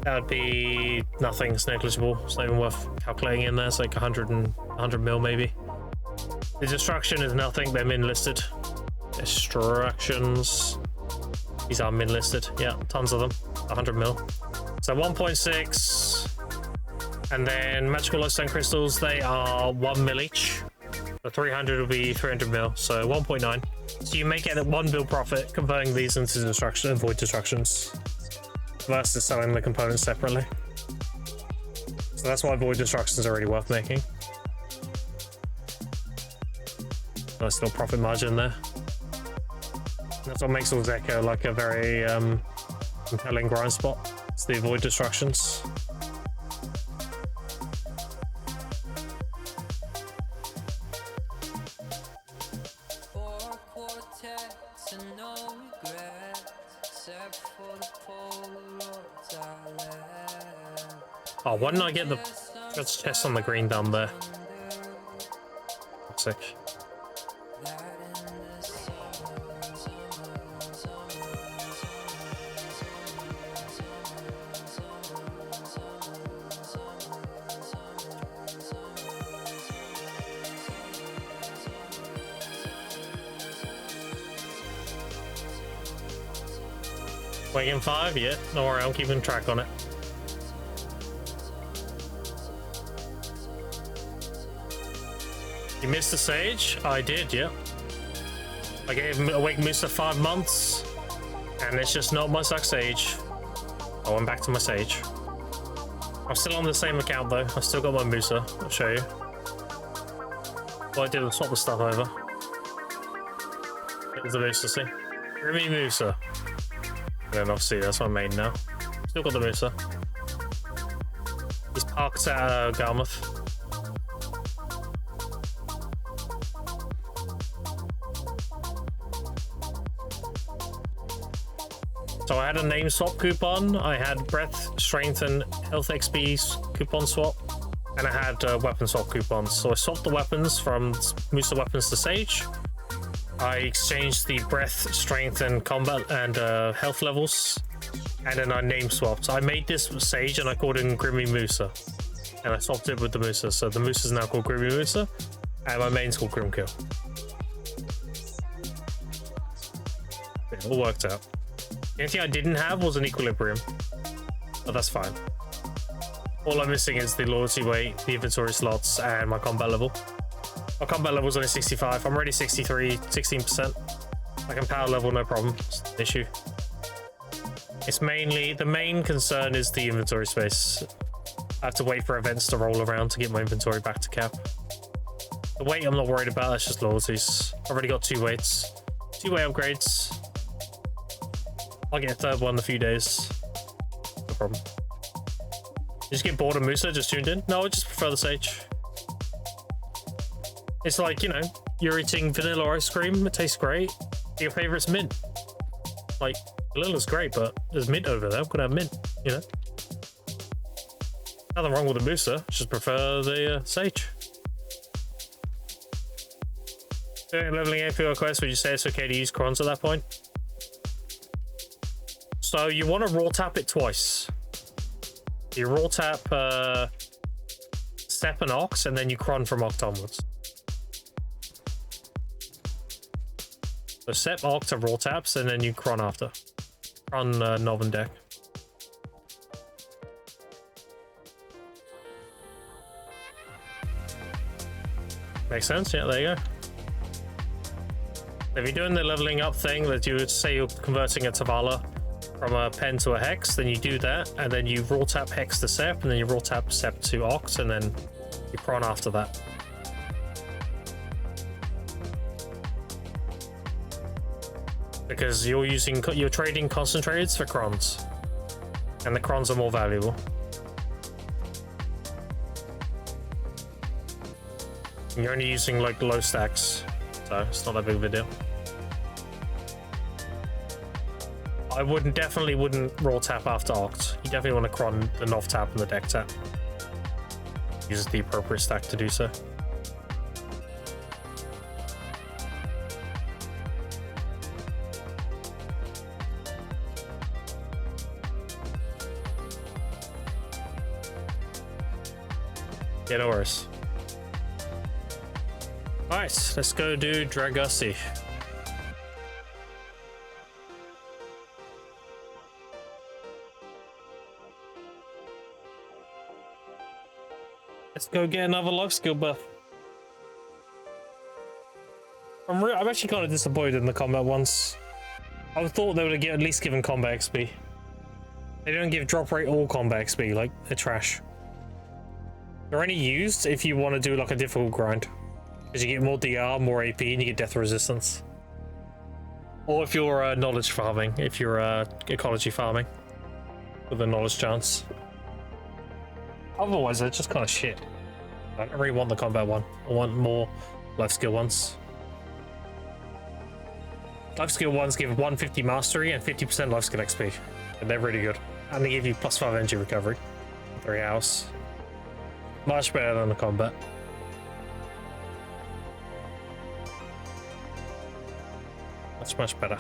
that would be nothing. It's negligible. It's not even worth calculating in there. It's like 100 mil maybe. The destruction is nothing. They're min listed. Destructions. These are min listed. Yeah, tons of them. 100 mil. So 1.6. And then magical lodestone crystals, they are 1 mil each. The 300 will be 300 mil, so 1.9. So you make it at 1 mil profit converting these into destruction and void destructions versus selling the components separately. So that's why void destructions are really worth making. Nice little profit margin there. That's what makes Echo like a very compelling grind spot. It's the void destructions. Oh, why didn't I get the chest on the green down there? Sick. Waiting 5? Yeah, don't worry, I'm keeping track on it. You missed the sage? I did, yeah. I gave Awake Musa 5 months, and it's just not my suck sage. I went back to my sage. I'm still on the same account though. I still got my Musa. I'll show you. What I did was swap the stuff over. There's the Musa, see? Remy Musa. And then obviously that's my main now. Still got the Musa. He's parked at Garmouth. So I had a name swap coupon, I had breath, strength, and health XP coupon swap, and I had weapon swap coupons. So I swapped the weapons from Musa weapons to Sage. I exchanged the breath, strength, and combat and health levels, and then I name swapped. I made this Sage and I called him Grimmy Musa, and I swapped it with the Musa. So the Musa is now called Grimmy Musa, and my main's called Grimkill. It all worked out. The only thing I didn't have was an equilibrium, but that's fine. All I'm missing is the loyalty weight, the inventory slots, and my combat level. My combat level is only 65. I'm already 63, 16%. I can power level, no problem. It's an issue. It's mainly, the main concern is the inventory space. I have to wait for events to roll around to get my inventory back to cap. The weight I'm not worried about, that's just loyalties. I've already got 2 weights. 2 weight upgrades. I'll get a 3rd one in a few days. No problem. You just get bored of Musa, just tuned in? No, I just prefer the Sage. It's like, you know, you're eating vanilla ice cream. It tastes great. Your favorite's mint. Like, vanilla's great, but there's mint over there. I'm gonna have mint, you know? Nothing wrong with the booster. Just prefer the sage. Leveling APO quest, would you say it's okay to use crons at that point? So you want to raw tap it twice. You raw tap step and ox, and then you cron from oct onwards. So step oct to raw taps, and then you cron after. Cron Nov and deck. Makes sense? Yeah, there you go. If you're doing the leveling up thing that you would say you're converting a Tavala from a pen to a hex, then you do that, and then you raw tap hex to sep, and then you raw tap sep to oct, and then you cron after that. Because you're trading concentrateds for crons, and the crons are more valuable. And you're only using like low stacks, so it's not that big of a deal. I definitely wouldn't raw tap after oct. You definitely want to cron the nov tap and the deck tap. Use the appropriate stack to do so. Yeah, no worries. Alright, let's go do Dragussi. Let's go get another life skill buff. I'm actually kind of disappointed in the combat ones. I thought they would have at least given combat XP. They don't give drop rate or combat XP, like, they're trash. They're only used if you want to do like a difficult grind. Because you get more DR, more AP, and you get death resistance. Or if you're knowledge farming, if you're ecology farming. With a knowledge chance. Otherwise, they're just kind of shit. I don't really want the combat one. I want more life skill ones. Life skill ones give 150 mastery and 50% life skill XP. And they're really good. And they give you +5 energy recovery. 3 hours. Much better than the combat. Much better.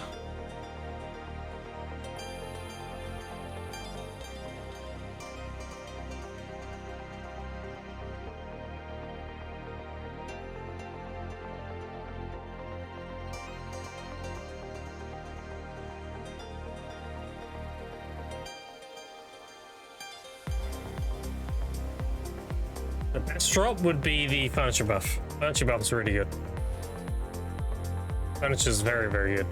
The best drop would be the furniture buff. Furniture buff is really good. Furniture is very, very good.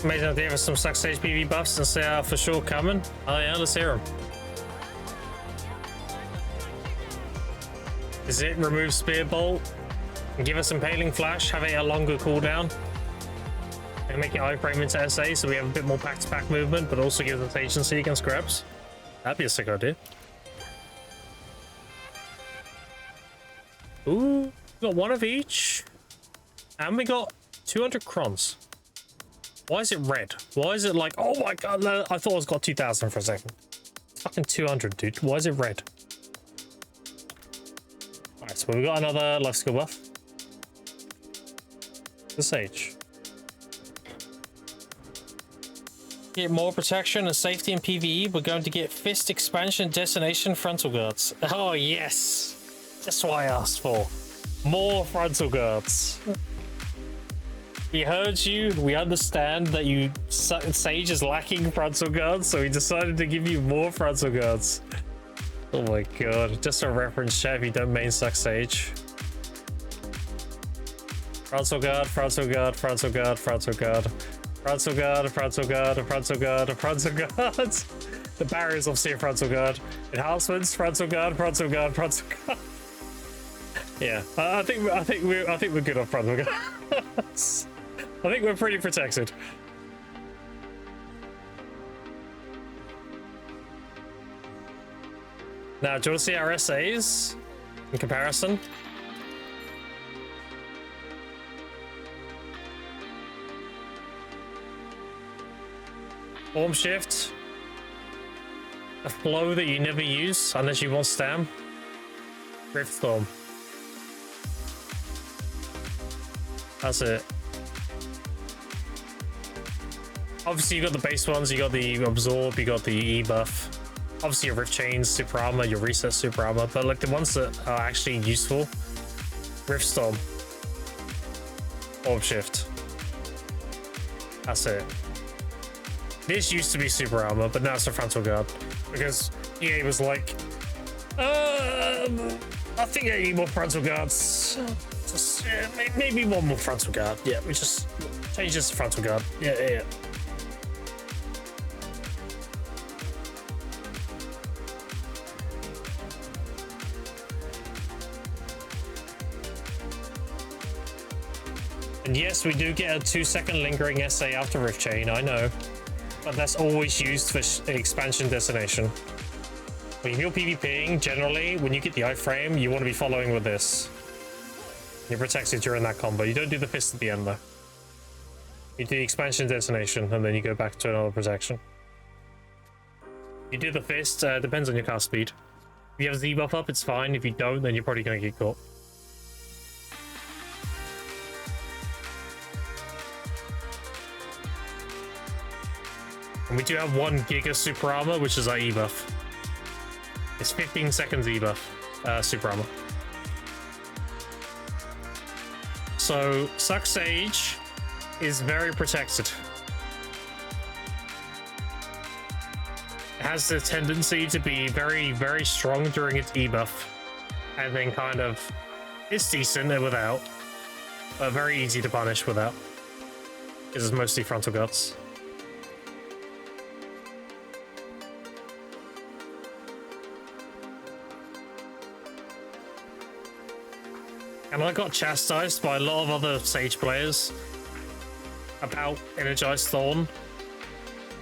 Amazing if they have some suck stage PV buffs and say for sure coming. Oh yeah, let's hear them. Is it remove spear bolt and give us impaling flash, have it a longer cooldown, and make it iframe into SA so we have a bit more back-to-back movement, but also give us agency against grabs? That'd be a sick idea. Ooh, we got one of each, and we got 200 crons. Why is it red? Why is it like, oh my god, I thought it got 2,000 for a second. It's fucking 200, dude. Why is it red? Alright, so we've got another life skill buff. The Sage. Get more protection and safety in PvE. We're going to get Fist Expansion, Destination, Frontal Guards. Oh yes! That's what I asked for. More Frontal Guards. We heard you. We understand that you Sage is lacking frontal guards, so we decided to give you more frontal guards. Oh my god. Just a reference chat if you don't main Suck Sage. Frontal guard, frontal guard, frontal guard, frontal guard. Frontal guard, frontal guard, frontal guard, frontal guard. The barriers obviously a frontal guard. Enhancements, frontal guard, frontal guard, frontal guard. Yeah, I think we're good on frontal guards. I think we're pretty protected. Now, do you want to see our SAs in comparison? Form shift. A flow that you never use unless you want Stam. Rift Storm. That's it. Obviously, you got the base ones, you got the Absorb, you got the E buff. Obviously, your Rift Chains, Super Armor, your Reset Super Armor, but like the ones that are actually useful, Rift Storm, Orb Shift. That's it. This used to be Super Armor, but now it's a Frontal Guard because EA was like, I think I need more Frontal Guards. Just maybe one more Frontal Guard. Yeah, we just change this to Frontal Guard. Yeah. And yes, we do get a 2-second lingering SA after Rift Chain, I know. But that's always used for expansion destination. When you're PvPing, generally, when you get the iframe, you want to be following with this. You're protected during that combo. You don't do the fist at the end, though. You do the expansion destination, and then you go back to another protection. You do the fist, depends on your cast speed. If you have Z buff up, it's fine. If you don't, then you're probably going to get caught. And we do have 1 Giga Super Armor, which is our E buff. It's 15 seconds E buff, Super Armor. So, Suck Sage is very protected. It has the tendency to be very, very strong during its E buff. And then kind of, it's decent without. But very easy to punish without. Because it's mostly Frontal Guards. And I got chastised by a lot of other Sage players about Energized Thorn.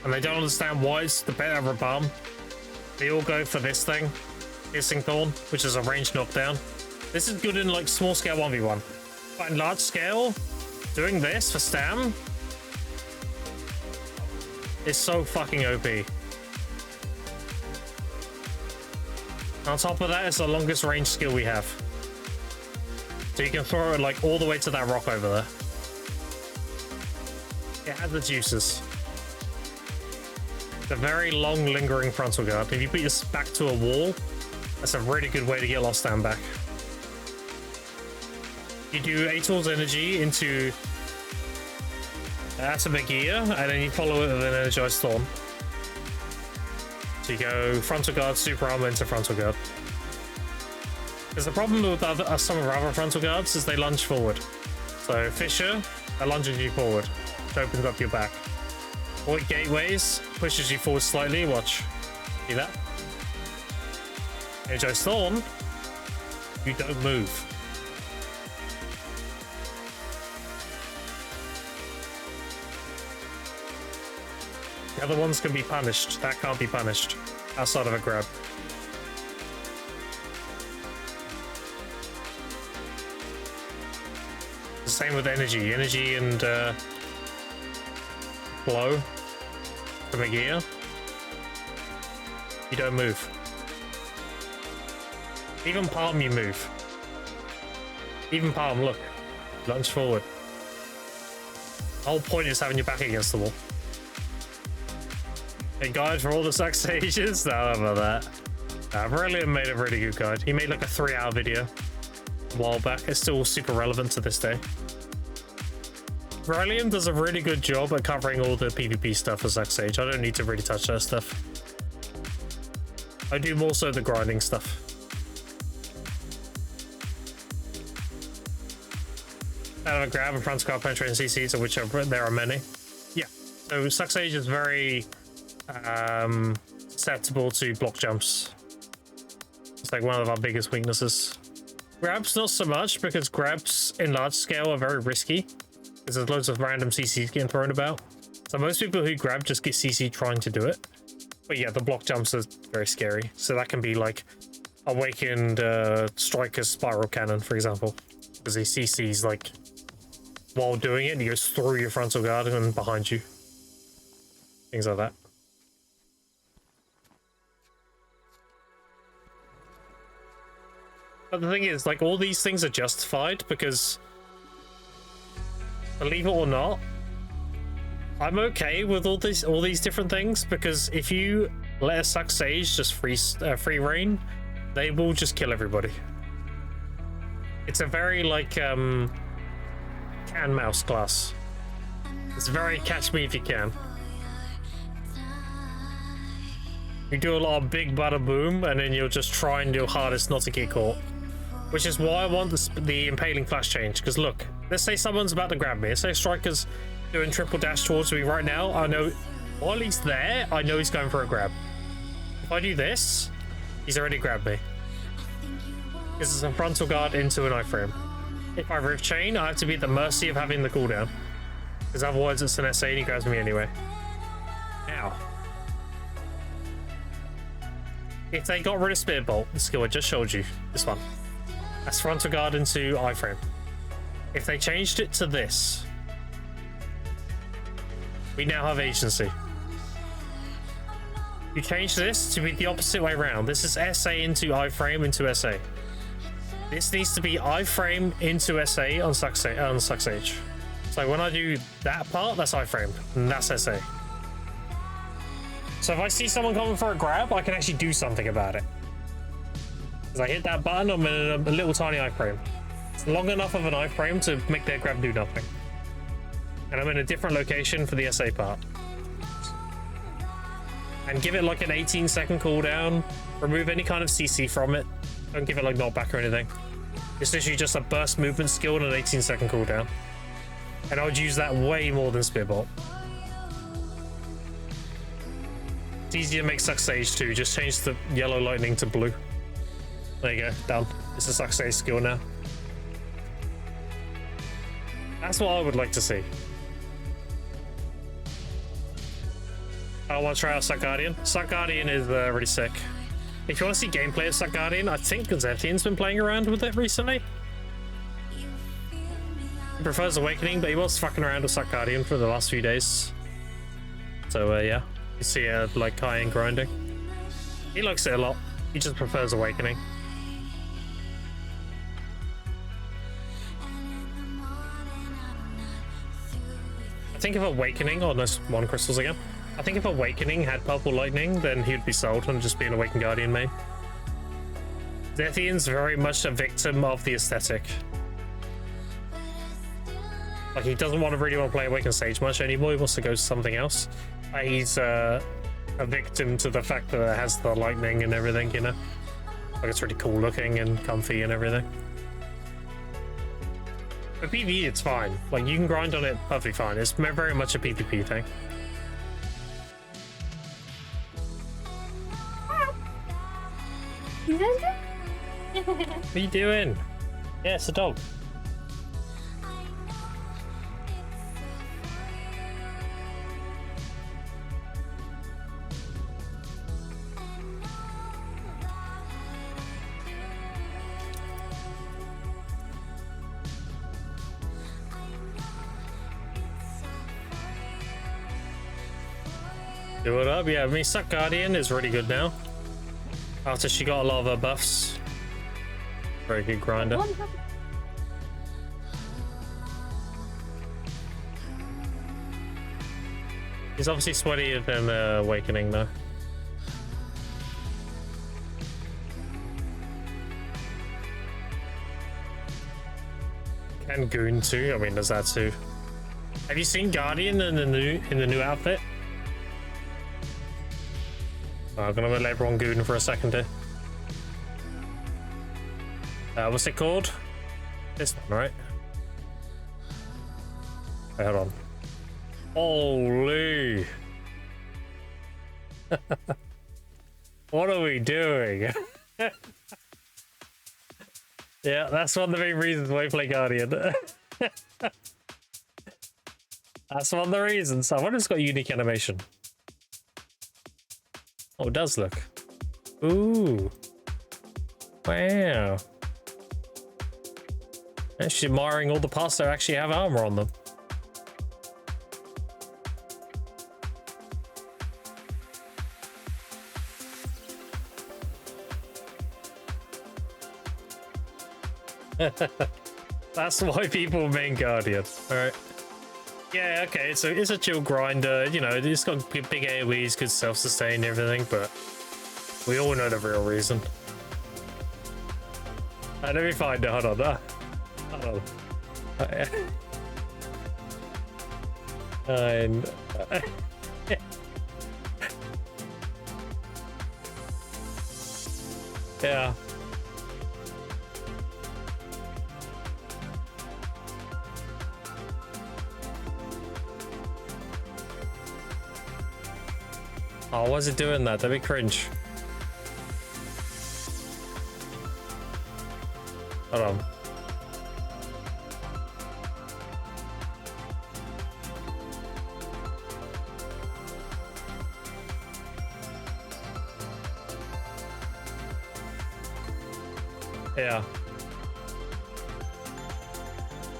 And they don't understand why it's the better of a bomb. They all go for this thing, Hissing Thorn, which is a ranged knockdown. This is good in like small scale 1v1. But in large scale, doing this for Stam is so fucking OP. On top of that, it's the longest range skill we have. So you can throw it like all the way to that rock over there. It has the juices. It's a very long lingering frontal guard. If you put your back to a wall, that's a really good way to get lost down back. You do Aetol's energy into Atomic Gear, and then you follow it with an Energized Thorn. So you go frontal guard, super armor into frontal guard. Because the problem with some of our other frontal guards is they lunge forward. So Fissure, that lunges you forward, which opens up your back. Void Gateways pushes you forward slightly. Watch. See that? Energized Thorn, you don't move. The other ones can be punished. That can't be punished outside of a grab. The same with energy. Energy and flow from a gear. You don't move. Even palm you move. Even palm, look. Lunge forward. The whole point is having your back against the wall. A guide for all the Suck Sages? No, I don't know about that. Brilliant made a really good guide. He made like a 3-hour video a while back. It's still super relevant to this day. Brilliant does a really good job at covering all the PvP stuff for Suck Sage. I don't need to really touch that stuff. I do more so the grinding stuff. Out of a grab and front scar penetrating CCs, of which there are many. Yeah, so Suck Sage is very susceptible to block jumps. It's like one of our biggest weaknesses. Grabs not so much, because grabs in large scale are very risky, because there's loads of random CCs getting thrown about. So most people who grab just get CC trying to do it. But yeah, the block jumps are very scary. So that can be like Awakened Striker's Spiral Cannon, for example, because he CCs like while doing it, he goes through your frontal guard and behind you. Things like that. But the thing is, like, all these things are justified because, believe it or not, I'm okay with all these different things, because if you let a Suck Sage just free reign, they will just kill everybody. It's a very like can mouse class. It's very catch me if you can. You do a lot of big bada boom, and then you'll just try and do your hardest not to get caught. Which is why I want the impaling flash change. Because look, let's say someone's about to grab me. Let's say Striker's doing triple dash towards me right now. I know while he's there, I know he's going for a grab. If I do this, he's already grabbed me. This is a frontal guard into an iframe. If I Rift Chain, I have to be at the mercy of having the cooldown, because otherwise it's an SA and he grabs me anyway. Now, if they got rid of Spear Bolt, the skill I just showed you, this one, that's frontal guard into iframe. If they changed it to this, we now have agency. You change this to be the opposite way around. This is SA into iframe into SA. This needs to be iframe into SA on Suck Sage. So when I do that part, that's iframe, and that's SA. So if I see someone coming for a grab, I can actually do something about it. As I hit that button, I'm in a little tiny iframe. It's long enough of an iframe to make their grab do nothing. And I'm in a different location for the SA part. And give it like an 18-second cooldown. Remove any kind of CC from it. Don't give it like knockback or anything. It's literally just a burst movement skill and an 18-second cooldown. And I would use that way more than Spearbolt. It's easy to make Suck Sage too. Just change the yellow lightning to blue. There you go, done. It's a Suck Sage skill now. That's what I would like to see. I want to try out Suck Guardian. Suck Guardian is really sick. If you want to see gameplay of Suck Guardian, I think Zethian's been playing around with it recently. He prefers Awakening, but he was fucking around with Suck Guardian for the last few days. So yeah, you see like high-end grinding. He likes it a lot. He just prefers Awakening. I think if Awakening, oh no, one crystals again. I think if Awakening had Purple Lightning, then he'd be sold and just be an Awakened Guardian main. Zethian's very much a victim of the aesthetic. Like, he doesn't really want to play Awakened Sage much anymore. He wants to go to something else. He's a victim to the fact that it has the lightning and everything, you know? Like, it's really cool looking and comfy and everything. For PvE, it's fine. Like, you can grind on it perfectly fine. It's very much a PvP thing. What are you doing? Yeah, it's a dog. Do it up, yeah. I mean, Suck Guardian is really good now. After she got a lot of her buffs. Very good grinder. He's obviously sweatier than Awakening though. And Goon too. I mean, there's that too. Have you seen Guardian in the new outfit? I'm gonna let everyone goon for a second here. What's it called? This one, right? Wait, hold on. Holy! What are we doing? Yeah, that's one of the main reasons why I play Guardian. That's one of the reasons. I wonder if it's got unique animation. Oh, it does look. Ooh. Wow. Actually admiring all the parts that actually have armor on them. That's why people main Guardian. Alright. Yeah, okay, it's a chill grinder, you know, it's got big AoEs, good self-sustain and everything, but we all know the real reason. Let me find it, hold on. Hold on. And yeah. Oh, why is it doing that? That'd be cringe. Hold on. Yeah.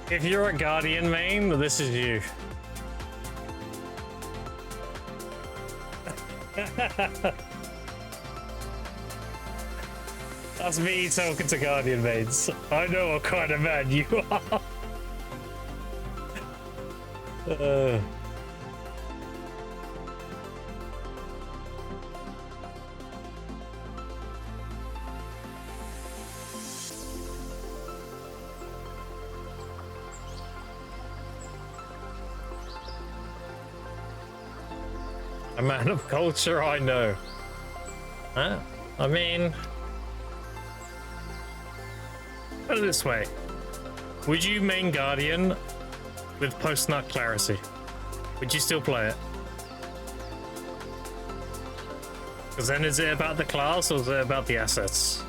If you're a Guardian main, this is you. That's me talking to Guardian mates. I know what kind of man you are. A man of culture, I know. Huh? I mean, put it this way. Would you main Guardian with post-nut clarity? Would you still play it? Because then is it about the class or is it about the assets?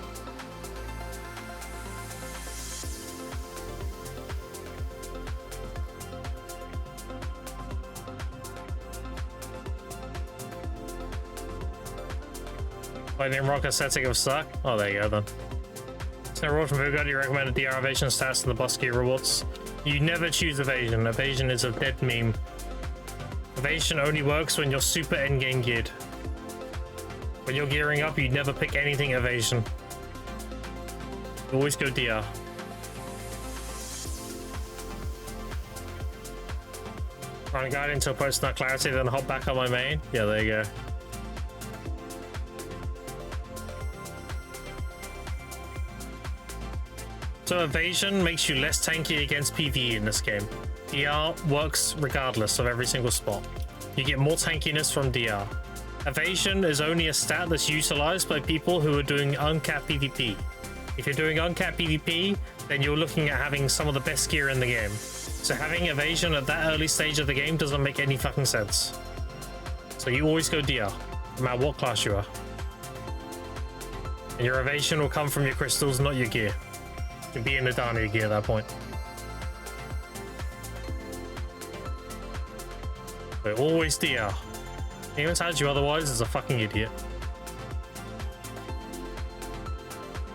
Lightning Rock setting of suck? Oh, there you go then. So, Roll from Vugard, you recommended the evasion stats and the boss gear rewards. You never choose evasion. Evasion is a dead meme. Evasion only works when you're super endgame geared. When you're gearing up, you never pick anything evasion. You always go DR. Trying to guide into a post-nut clarity, then hop back on my main. Yeah, there you go. So evasion makes you less tanky against PvE in this game. DR works regardless of every single spot. You get more tankiness from DR. Evasion is only a stat that's utilized by people who are doing uncapped PvP. If you're doing uncapped PvP, then you're looking at having some of the best gear in the game. So having evasion at that early stage of the game doesn't make any fucking sense. So you always go DR, no matter what class you are. And your evasion will come from your crystals, not your gear. You can be in the Danu gear at that point. But always DR. Anyone tells you otherwise is a fucking idiot.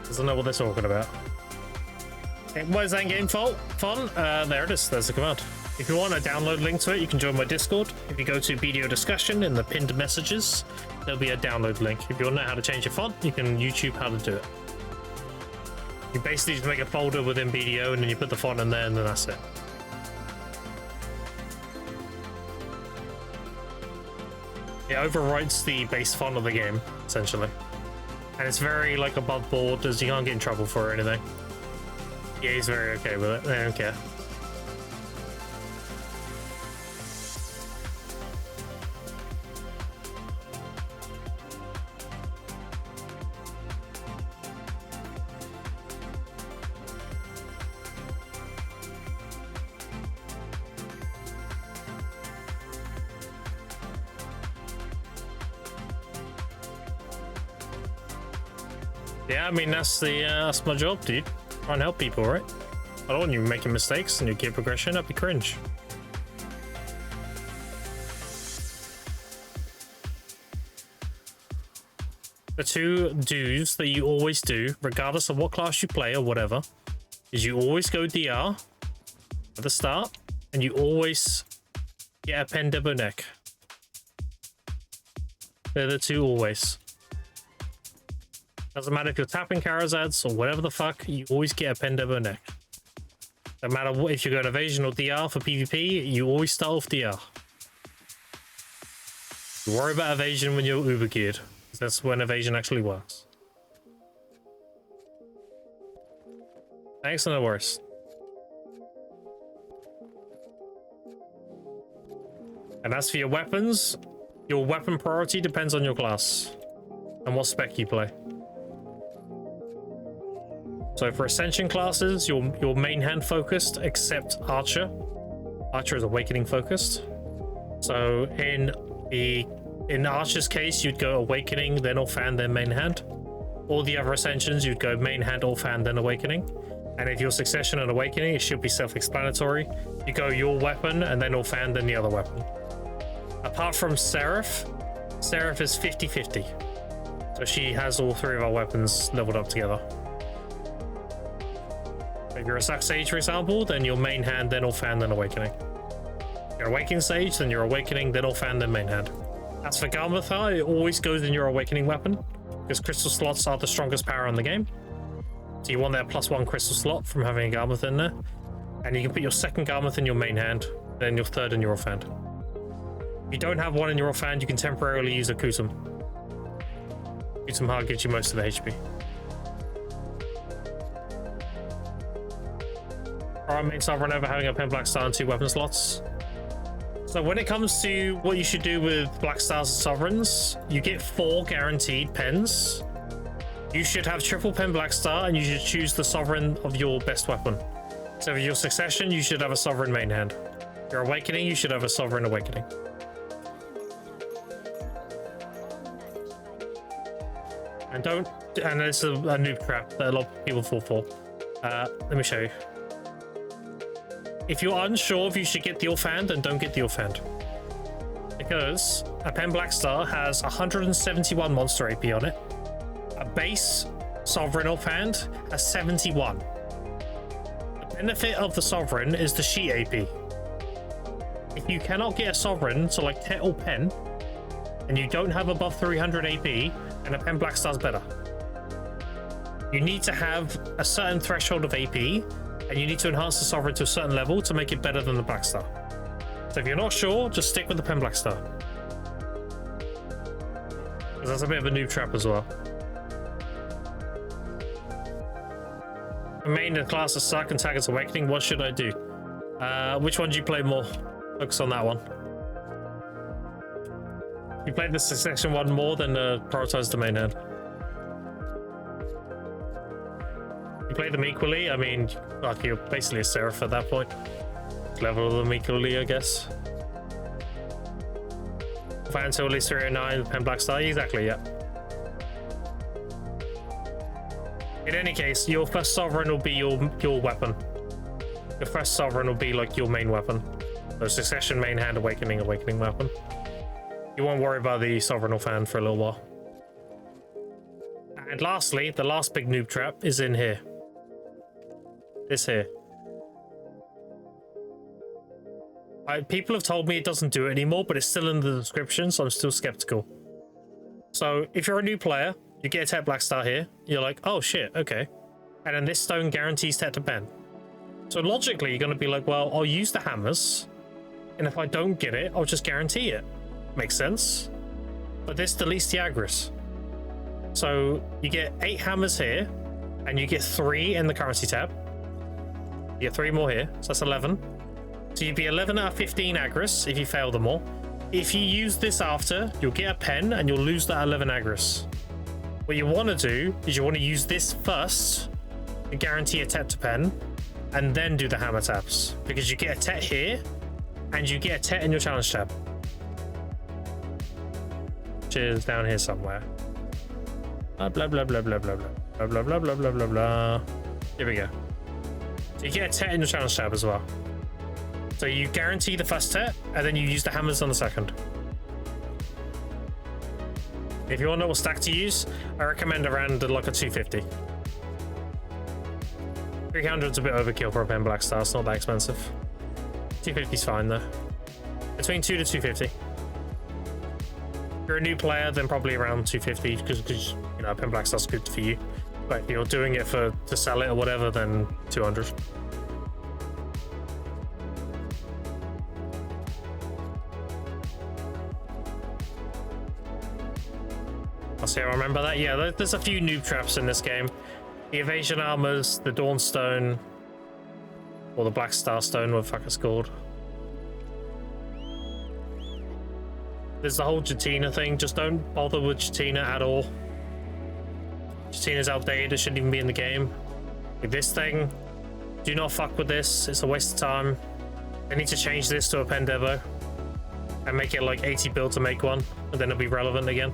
Doesn't know what they're talking about. Okay, why is that game fun? There it is. There's the command. If you want a download link to it, you can join my Discord. If you go to video discussion in the pinned messages, there'll be a download link. If you want to know how to change your font, you can YouTube how to do it. You basically just make a folder within BDO and then you put the font in there and then that's it. It overwrites the base font of the game, essentially. And it's very like above board, as you can't get in trouble for or anything. Yeah, he's very okay with it. They don't care. Yeah, I mean, that's my job, dude. Try and help people, right? I don't want you making mistakes in your gear progression. That'd be cringe. The two do's that you always do, regardless of what class you play or whatever, is you always go DR at the start, and you always get a pen debo neck. They're the two always. Doesn't matter if you're tapping Karazads or whatever the fuck, you always get a pen debo neck. No matter what, if you're going evasion or DR for PvP, you always start off DR. You worry about evasion when you're uber geared. That's when evasion actually works. Thanks, and no worries. And as for your weapons, your weapon priority depends on your class and what spec you play. So for Ascension classes, your main hand focused, except Archer. Archer is Awakening focused. So in Archer's case, you'd go Awakening, then Offhand, then main hand. All the other Ascensions, you'd go main hand, Offhand, then Awakening. And if your Succession and Awakening, it should be self-explanatory. You go your weapon, and then Offhand, then the other weapon. Apart from Seraph, Seraph is 50-50. So she has all three of our weapons leveled up together. If you're a Sac Sage, for example, then your main hand, then Offhand, then Awakening. If you're Awakening Sage, then you're Awakening, then Offhand, then main hand. As for Garmathar, it always goes in your Awakening weapon, because crystal slots are the strongest power in the game. So you want that +1 crystal slot from having a Garmath in there. And you can put your second Garmath in your main hand, then your third in your offhand. If you don't have one in your offhand, you can temporarily use a Kusum. Kusum Heart gives you most of the HP. Alright, main Sovereign over having a Pen Black Star and 2 weapon slots. So when it comes to what you should do with Black Stars and Sovereigns, you get 4 guaranteed pens. You should have triple pen Black Star, and you should choose the Sovereign of your best weapon. So for your Succession, you should have a Sovereign main hand. Your Awakening, you should have a Sovereign Awakening. And it's a noob trap that a lot of people fall for. Let me show you. If you're unsure if you should get the offhand, then don't get the offhand. Because a Pen Black Star has 171 monster AP on it. A base Sovereign offhand has 71. The benefit of the Sovereign is the sheet AP. If you cannot get a Sovereign, so like Tet or Pen, and you don't have above 300 AP, and a Pen Black Star's better. You need to have a certain threshold of AP, and you need to enhance the Sovereign to a certain level to make it better than the Black Star. So if you're not sure, just stick with the Pen Black Star. Because that's a bit of a noob trap as well. Main and classes suck and Taggart's Awakening, what should I do? Which one do you play more? Focus on that one. If you play the Succession one more, then prioritize the main hand. You play them equally, I mean, like you're basically a Seraph at that point. Level them equally, I guess. Fight until at least 309 Pen Black Star, exactly, yeah. In any case, your first Sovereign will be your weapon. Your first Sovereign will be like your main weapon. So Succession, main hand, Awakening weapon. You won't worry about the Sovereign offhand for a little while. And lastly, the last big noob trap is in here. This here. People have told me it doesn't do it anymore, but it's still in the description, so I'm still skeptical. So if you're a new player, you get a Tet Black Star here, you're like, oh shit, okay. And then this stone guarantees Tet to pen. So logically, you're going to be like, well, I'll use the hammers, and if I don't get it, I'll just guarantee it. Makes sense. But this deletes the Agris. So you get 8 hammers here, and you get 3 in the currency tab. You get 3 more here, so that's 11. So you'd be 11 out of 15 Agris if you fail them all. If you use this after, you'll get a pen, and you'll lose that 11 Agris. What you want to do is you want to use this first to guarantee a Tet to pen, and then do the hammer taps, because you get a Tet here, and you get a Tet in your challenge tab, which is down here somewhere. Blah blah blah blah blah blah. Blah, blah, blah, blah, blah, blah, blah. Here we go. So you get a tet in the challenge tab as well. So you guarantee the first tet, and then you use the hammers on the second. If you want to know what stack to use, I recommend around like a 250. 300's a bit overkill for a pen black star, it's not that expensive. 250's fine though. Between 2 to 250. If you're a new player, then probably around 250 because you know, pen black star's good for you. But if you're doing it to sell it or whatever, then 200. I'll see, I remember that. Yeah, there's a few noob traps in this game. The evasion armors, the Dawnstone, or the Black Star Stone, what the fuck it's called. There's the whole Jatina thing. Just don't bother with Jatina at all. Jatina's outdated. It shouldn't even be in the game. With this thing, do not fuck with this. It's a waste of time. They need to change this to a pen devo and make it like 80 build to make one, and then it'll be relevant again.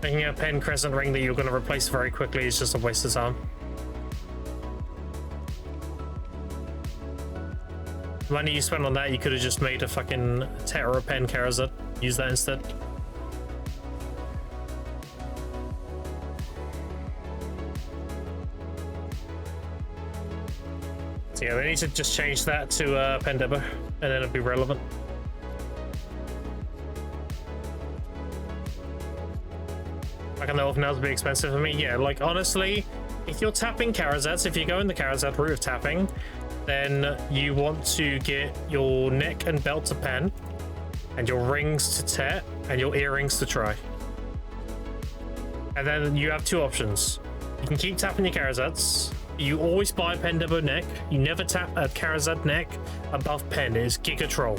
Making a pen crescent ring that you're going to replace very quickly is just a waste of time. The money you spent on that, you could have just made a fucking tet or a pen Karazat. Use that instead. So yeah, they need to just change that to pen debo, and then it'll be relevant. Like, I know if now's a bit expensive for me. Yeah, like, honestly, if you're tapping Karazats, if you go in the Karazat route of tapping, then you want to get your neck and belt to pen, and your rings to tet, and your earrings to try. And then you have two options. You can keep tapping your Karazats. You always buy a pen debo neck. You never tap a Karazat neck above pen. It is Giga Troll.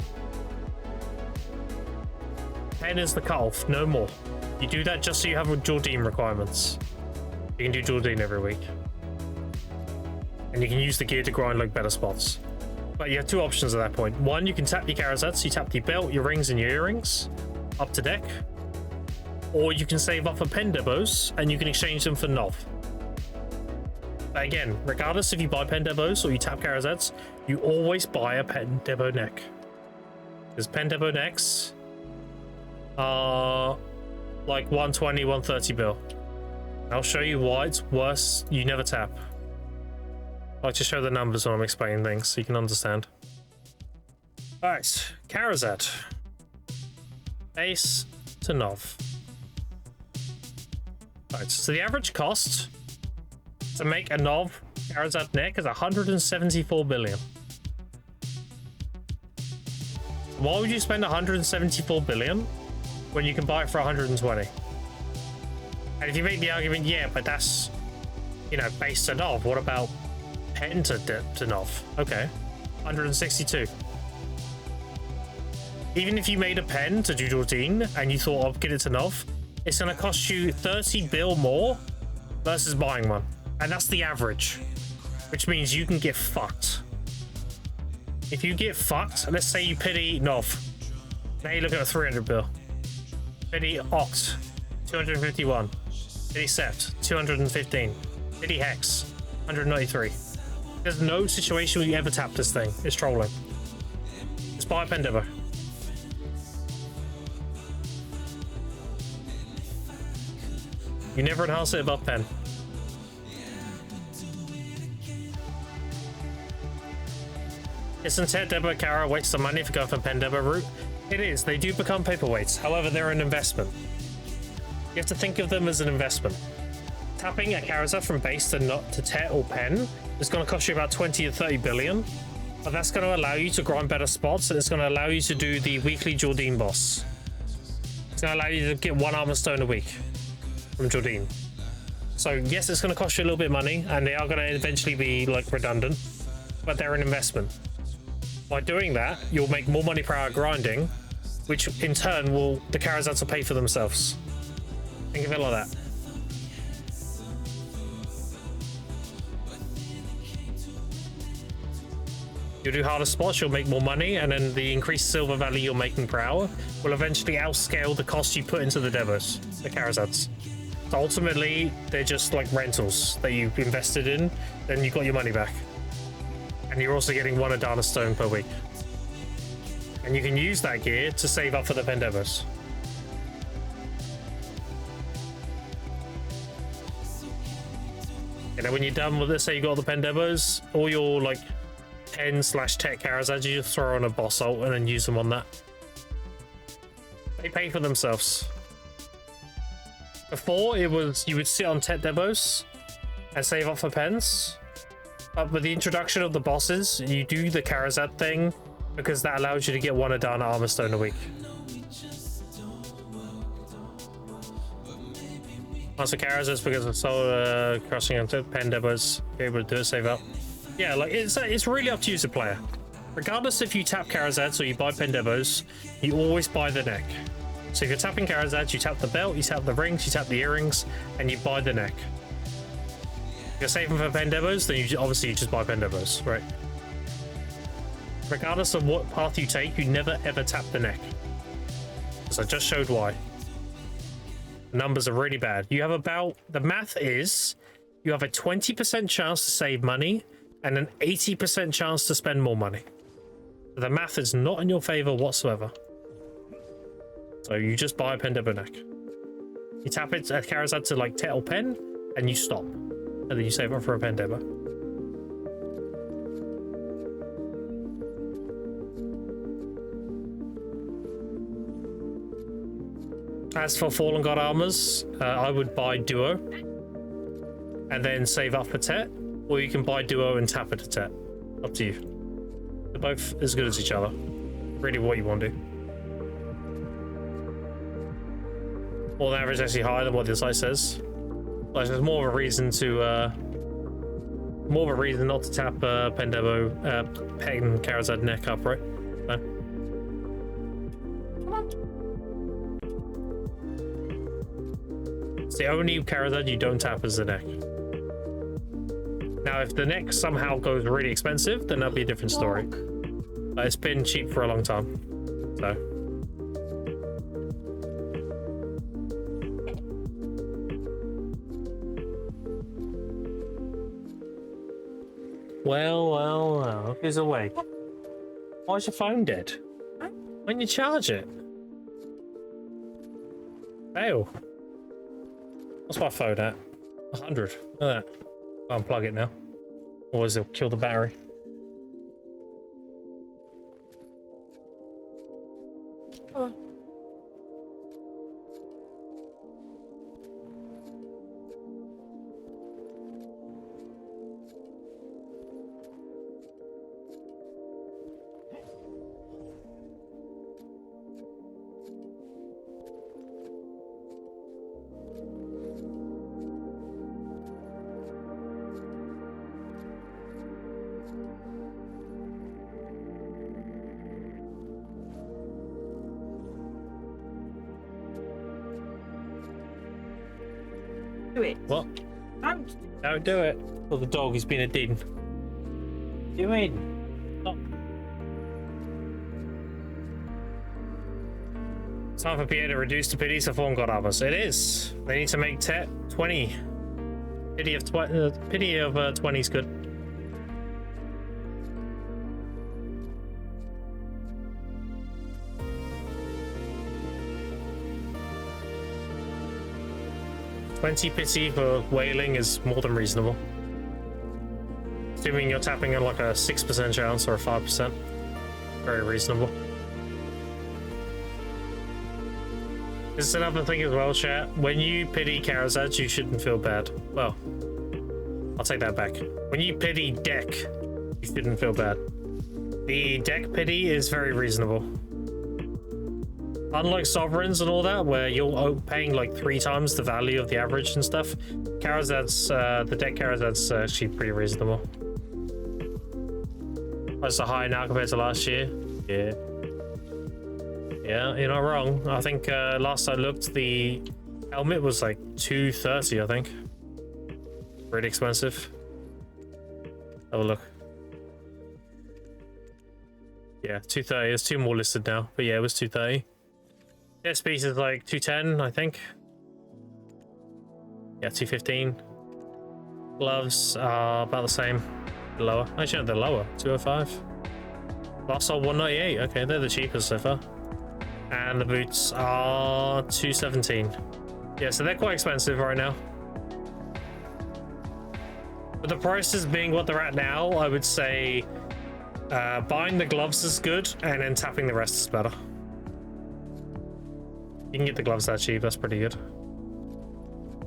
Pen is the cutoff, no more. You do that just so you have Jordine requirements. You can do Jordine every week. And you can use the gear to grind like better spots. But you have two options at that point. One, you can tap your Karazats, you tap your belt, your rings, and your earrings up to deck. Or you can save up for pen debos and you can exchange them for Nov. But again, regardless if you buy pen debos or you tap Karazats, you always buy a pen debo neck. Because pen debo necks are like 120, 130 bill. I'll show you why it's worse. You never tap. I like to show the numbers when I'm explaining things so you can understand. Alright, Karazat. Base to Nov. Alright, so the average cost to make a Nov Karazat neck is 174 billion. Why would you spend 174 billion when you can buy it for 120? And if you make the argument, yeah, but that's, you know, base to Nov, what about pen to Nov? Okay, 162. Even if you made a pen to do Jordine and you thought I'll get it to Nov, it's going to cost you 30 bill more versus buying one. And that's the average, which means you can get fucked. If you get fucked, let's say you pity Nov. Now you're looking at 300 bill. Pity Oct, 251. Pity Sept, 215. Pity Hex, 193. There's no situation where you ever tap this thing. It's trolling. Just buy a pen debo. You never enhance it above pen. Isn't Tet Debo Kara a waste of money if you go for pen debo route? It is. They do become paperweights. However, they're an investment. You have to think of them as an investment. Tapping a Karazat from base to Tet or pen is going to cost you about 20 to 30 billion. But that's going to allow you to grind better spots, and it's going to allow you to do the weekly Jordine boss. It's going to allow you to get one armor stone a week from Jordine. So yes, it's going to cost you a little bit of money, and they are going to eventually be like redundant, but they're an investment. By doing that, you'll make more money per hour grinding, which in turn the Karazats will pay for themselves. Think of it like that. You'll do harder spots, you'll make more money, and then the increased silver value you're making per hour will eventually outscale the cost you put into the devos, the Karazats. ultimately, they're just like rentals that you've invested in, then you got your money back. And you're also getting 1 Adana stone per week. And you can use that gear to save up for the Pendebos. And then when you're done with it, say you got the Pendebos, all your like 10/tech Karazads, you just throw on a boss ult and then use them on that. They pay for themselves. Before, it was you would sit on Tech Debos and save up for pens. But with the introduction of the bosses, you do the Karazad thing because that allows you to get 1 Adana armor stone a week. Also, Karazad's because of soul crossing onto pen debos, be able to do it, save up. Yeah, like it's really up to you as a player. Regardless if you tap Karazads or you buy pen debos, you always buy the neck. So if you're tapping Karazads, you tap the belt, you tap the rings, you tap the earrings, and you buy the neck. If you're saving for pen debos, then you obviously just buy pen debos, right? Regardless of what path you take, you never ever tap the neck. Because I just showed why. The numbers are really bad. You have about, the math is, you have a 20% chance to save money and an 80% chance to spend more money. The math is not in your favor whatsoever. So you just buy a pen debo neck. You tap it at Karazad to like Tet or pen, and you stop. And then you save up for a pen debo. As for Fallen God armors, I would buy Duo and then save up for Tet, or you can buy Duo and tap it to Tet. Up to you. They're both as good as each other. Really what you want to do. More than average is actually higher than what the site says. Like, there's more of a reason to not to tap Pendebo, Pen Karazad neck up, right? No. It's the only Karazad you don't tap as the neck. Now, if the neck somehow goes really expensive, then that'll be a different story. But it's been cheap for a long time, so. Well, who's awake? Why is your phone dead? When you charge it? Fail. What's my phone at? 100. Look at that. I'll unplug it now. Otherwise it'll kill the battery. Oh. Do it. What? Don't do it. Well, the dog has been a din. Doing. Stop. It's time for PA to reduce the pity to Fallen God armors. It is. They need to make Tet 20. Pity of 20 is good. $20 pity for whaling is more than reasonable. Assuming you're tapping in like a 6% chance or a 5%. Very reasonable. This is another thing as well, chat. When you pity Karazads, you shouldn't feel bad. Well, I'll take that back. When you pity deck, you shouldn't feel bad. The deck pity is very reasonable. Unlike sovereigns and all that, where you're paying like 3 times the value of the average and stuff, Karazad's, the deck Karazad's actually pretty reasonable. That's a high now compared to last year. Yeah. Yeah, you're not wrong. I think last I looked, the helmet was like $230, I think. Pretty expensive. Have a look. Yeah, $230. There's 2 more listed now, but yeah, it was $230. This piece is like $210, I think. Yeah, 215. Gloves are about the same. Lower. Actually, no, they're lower. 205. Last sold 198. Okay, they're the cheapest so far. And the boots are 217. Yeah, so they're quite expensive right now. But the prices being what they're at now, I would say buying the gloves is good, and then tapping the rest is better. You can get the gloves that cheap, that's pretty good.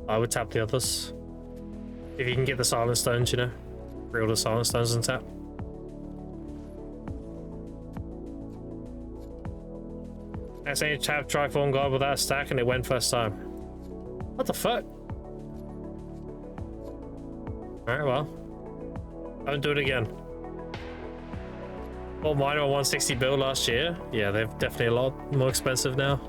I would tap the others. If you can get the silent stones, you know. Reel the silent stones and tap. I say tap Triform God without a stack and it went first time. What the fuck? Alright, well. Don't do it again. Well, mine were 160 bill last year. Yeah, they're definitely a lot more expensive now.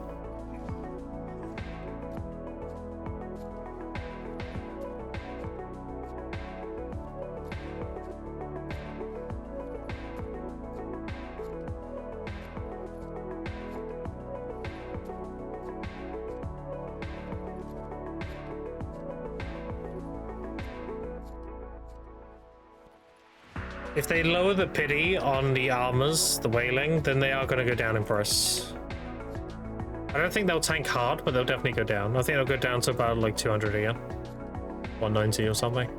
If they lower the pity on the armors, the whaling, then they are going to go down in price. I don't think they'll tank hard, but they'll definitely go down. I think they'll go down to about like 200 again. 190 or something.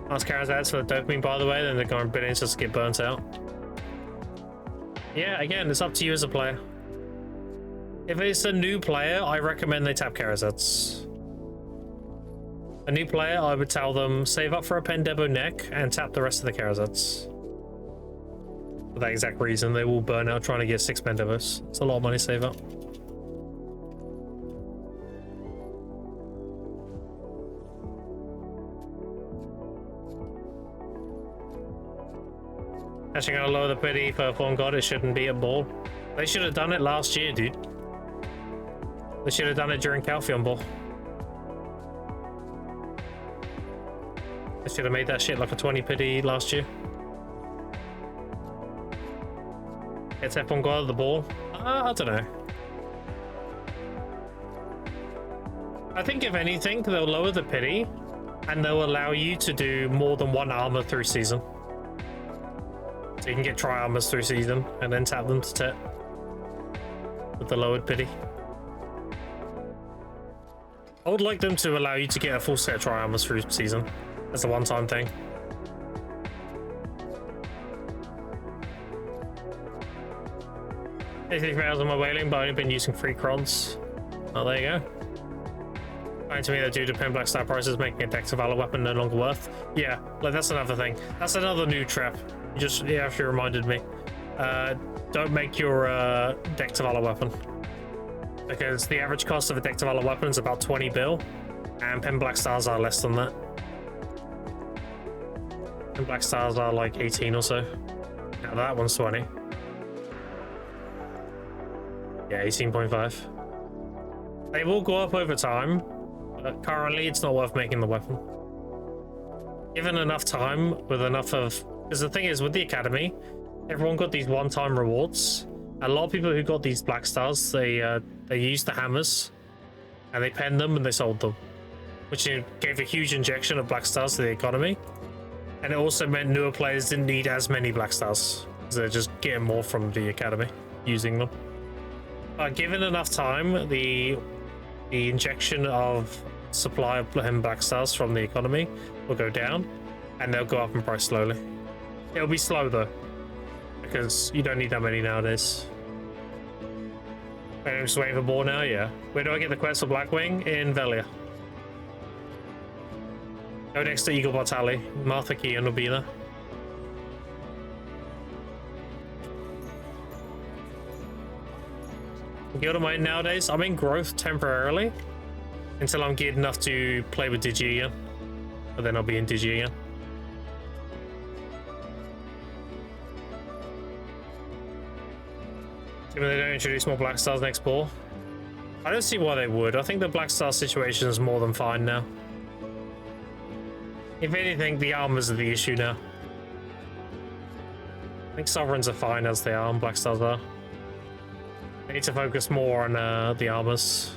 Ask Karen's ads for the dopamine, by the way, then they're going billions just to get burnt out. Yeah, again, it's up to you as a player. If it's a new player, I recommend they tap Karazets. A new player, I would tell them, save up for a Pendebo neck and tap the rest of the Karazets. For that exact reason, they will burn out trying to get 6 Pendebos. It's a lot of money to save up. Actually gonna lower the pity for Form God, it shouldn't be a ball. They should have done it last year, dude. They should have done it during Calpheon Ball. I should have made that shit like a 20 pity last year. It's F1 God the ball. I don't know. I think if anything, they'll lower the pity and they'll allow you to do more than one armor through season. So you can get tri armors through season and then tap them to tap with the lowered pity. I would like them to allow you to get a full set of tri armors through season. That's a one-time thing. Anything fails on my whaling, but I've only been using free crons. Oh, there you go. Fine to me that due to Pen Black Star prices making a Dex of Valor weapon no longer worth. Yeah, like that's another thing. That's another new trap. You actually reminded me. Don't make your Dex of Valor weapon. Because the average cost of a Dex of Valor weapon is about 20 bill. And Pen Black Stars are less than that. And Black Stars are like 18 or so. Now that one's 20. Yeah, 18.5. They will go up over time, but currently it's not worth making the weapon. Given enough time, with enough of... Because the thing is, with the Academy, everyone got these one-time rewards. A lot of people who got these Black Stars, they used the hammers, and they penned them and they sold them. Which gave a huge injection of Black Stars to the economy. And it also meant newer players didn't need as many Black Stars. So they're just getting more from the Academy, using them. But given enough time, the injection of supply of Black Stars from the economy will go down, and they'll go up in price slowly. It'll be slow though, because you don't need that many nowadays. I'm just waiting for more now, yeah. Where do I get the quest for Blackwing? In Velia. Go next to Eagle Bartali. Martha Kean will be there. Guild of Might nowadays, I'm in growth temporarily until I'm geared enough to play with Digi again. But then I'll be in Digi again. Even they don't introduce more Black Stars next ball. I don't see why they would. I think the Black Star situation is more than fine now. If anything, the armors are the issue now. I think Sovereigns are fine as they are and Black Stars are. They need to focus more on the armors.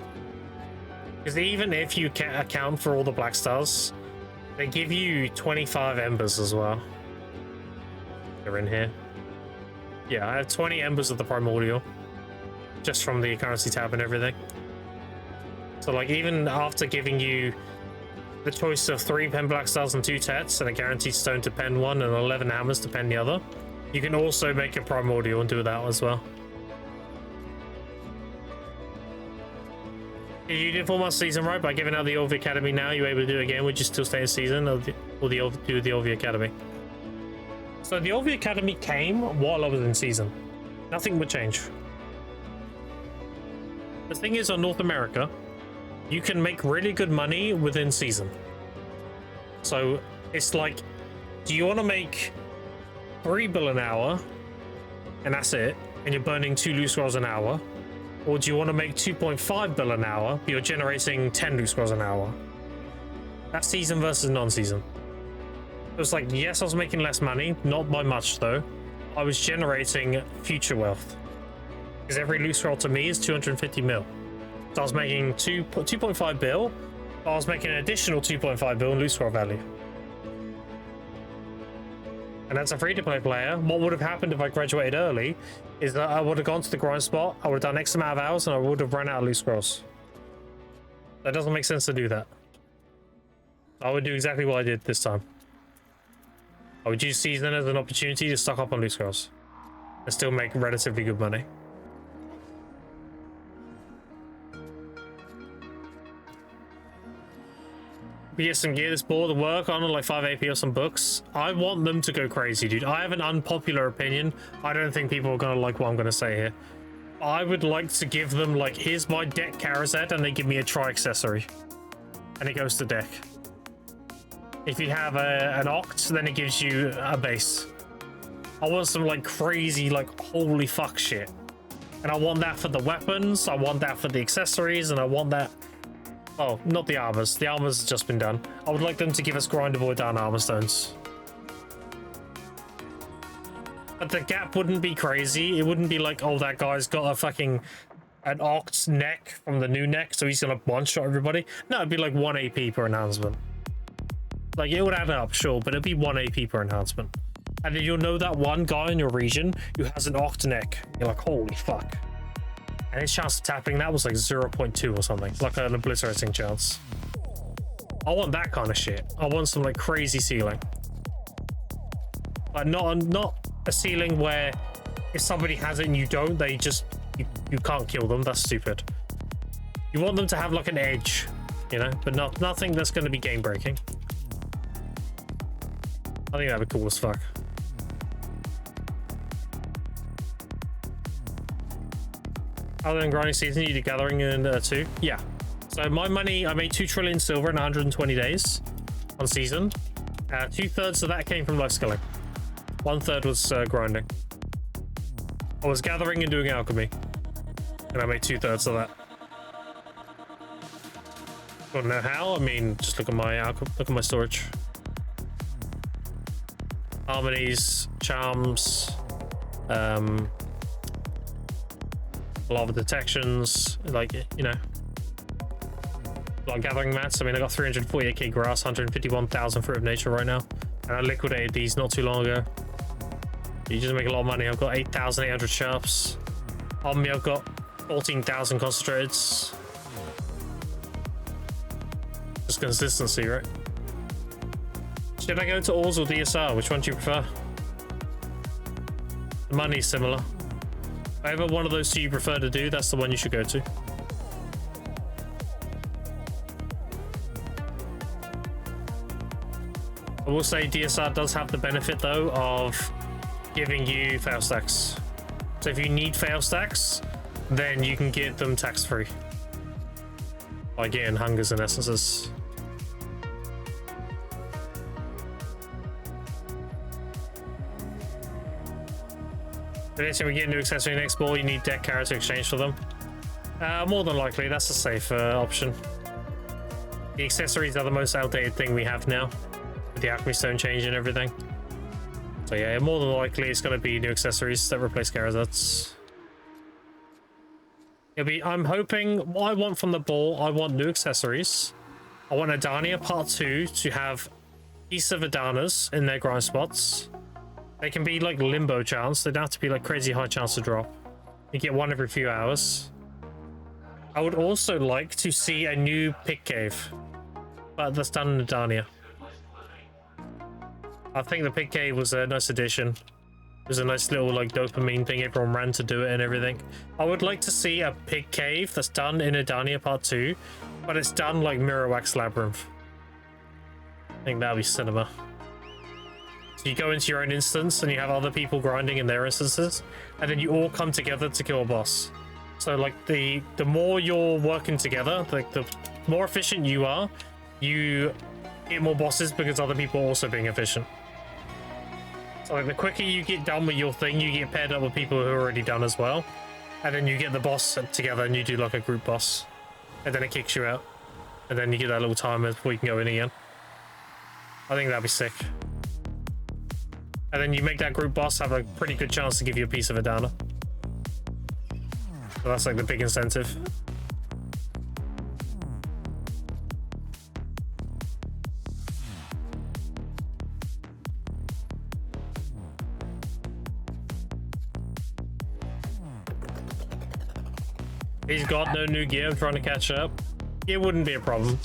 Because even if you can account for all the black stars, they give you 25 embers as well. They're in here. Yeah, I have 20 embers of the primordial, just from the currency tab and everything. So like even after giving you the choice of 3 pen black stars and 2 tets and a guaranteed stone to pen one and 11 hammers to pen the other, you can also make a primordial and do that as well. If you did 4 months season right by giving out the Olvi Academy now, you're able to do it again. Would you still stay in season or do the Olvi Academy? So the Olvi Academy came while I was in season. Nothing would change. The thing is, on North America, you can make really good money within season. So it's like, do you want to make 3 bill an hour and that's it, and you're burning 2 loose rolls an hour? Or do you want to make 2.5 bill an hour, but you're generating 10 loose rolls an hour? That's season versus non-season. It was like, yes, I was making less money, not by much though. I was generating future wealth. Because every loose roll to me is 250 mil. So I was making 2.5 bill, but I was making an additional 2.5 bill in loose roll value. And as a free-to-play player, what would have happened if I graduated early is that I would have gone to the grind spot, I would have done X amount of hours, and I would have run out of loose scrolls. That doesn't make sense to do that. I would do exactly what I did this time. I would use season as an opportunity to stock up on loose scrolls and still make relatively good money. Get some gear this board to work on like 5 AP or some books. I want them to go crazy, dude. I have an unpopular opinion. I don't think people are gonna like what I'm gonna say here. I would like to give them like, here's my deck Charizard, and they give me a tri accessory and it goes to deck. If you have an Oct, then it gives you a base. I want some like crazy like holy fuck shit, and I want that for the weapons, I want that for the accessories, and I want that. Oh, not the armors. The armors have just been done. I would like them to give us grindable down armor stones. But the gap wouldn't be crazy. It wouldn't be like, oh, that guy's got a fucking an Oct neck from the new neck, so he's gonna one-shot everybody. No, it'd be like 1 AP per enhancement. Like, it would add up, sure, but it'd be 1 AP per enhancement. And then you'll know that one guy in your region who has an Oct neck. You're like, holy fuck. And his chance of tapping that was like 0.2 or something, like an obliterating chance. I want that kind of shit. I want some like crazy ceiling, but not a ceiling where if somebody has it and you don't, they just you can't kill them. That's stupid. You want them to have like an edge, you know, but nothing that's going to be game breaking. I think that'd be cool as fuck. Other than grinding season, you do gathering in 2? Yeah. So my money, I made 2 trillion silver in 120 days on season. 2/3 of that came from life skilling. 1/3 was grinding. I was gathering and doing alchemy, and I made 2/3 of that. Don't know how. I mean, just look at my storage. Harmonies, charms, a lot of detections, like, you know, like gathering mats. I mean, I got 348k grass, 151,000 fruit of nature right now, and I liquidated these not too long ago. You just make a lot of money. I've got 8,800 sharps. On me, I've got 14,000 concentrateds. Just consistency, right? Should I go to Ors or DSR? Which one do you prefer? The money's similar. Whatever one of those two you prefer to do, that's the one you should go to. I will say DSR does have the benefit though of giving you fail stacks. So if you need fail stacks, then you can get them tax-free by getting hungers and essences. Anytime we get a new accessory next ball, you need deck carrot to exchange for them. More than likely, that's a safe option. The accessories are the most outdated thing we have now, with the alchemy stone change and everything. So yeah, more than likely it's going to be new accessories that replace Charizards. I'm hoping what I want from the ball. I want new accessories. I want Adania Part 2 to have piece of Adanas in their grind spots. They can be like limbo chance. They don't have to be like crazy high chance to drop. You get one every few hours. I would also like to see a new pick cave, but that's done in Adania. I think the pick cave was a nice addition. It was a nice little like dopamine thing. Everyone ran to do it and everything. I would like to see a pick cave that's done in Adania Part 2, but it's done like Mirror Wax Labyrinth. I think that'd be cinema. So you go into your own instance and you have other people grinding in their instances, and then you all come together to kill a boss. So like the more you're working together, like the more efficient you are, you get more bosses because other people are also being efficient. So like the quicker you get done with your thing, you get paired up with people who are already done as well, and then you get the boss together and you do like a group boss, and then it kicks you out, and then you get that little timer before you can go in again. I think that'd be sick. And then you make that group boss have a pretty good chance to give you a piece of Adana. So that's like the big incentive. He's got no new gear. I'm trying to catch up. It wouldn't be a problem.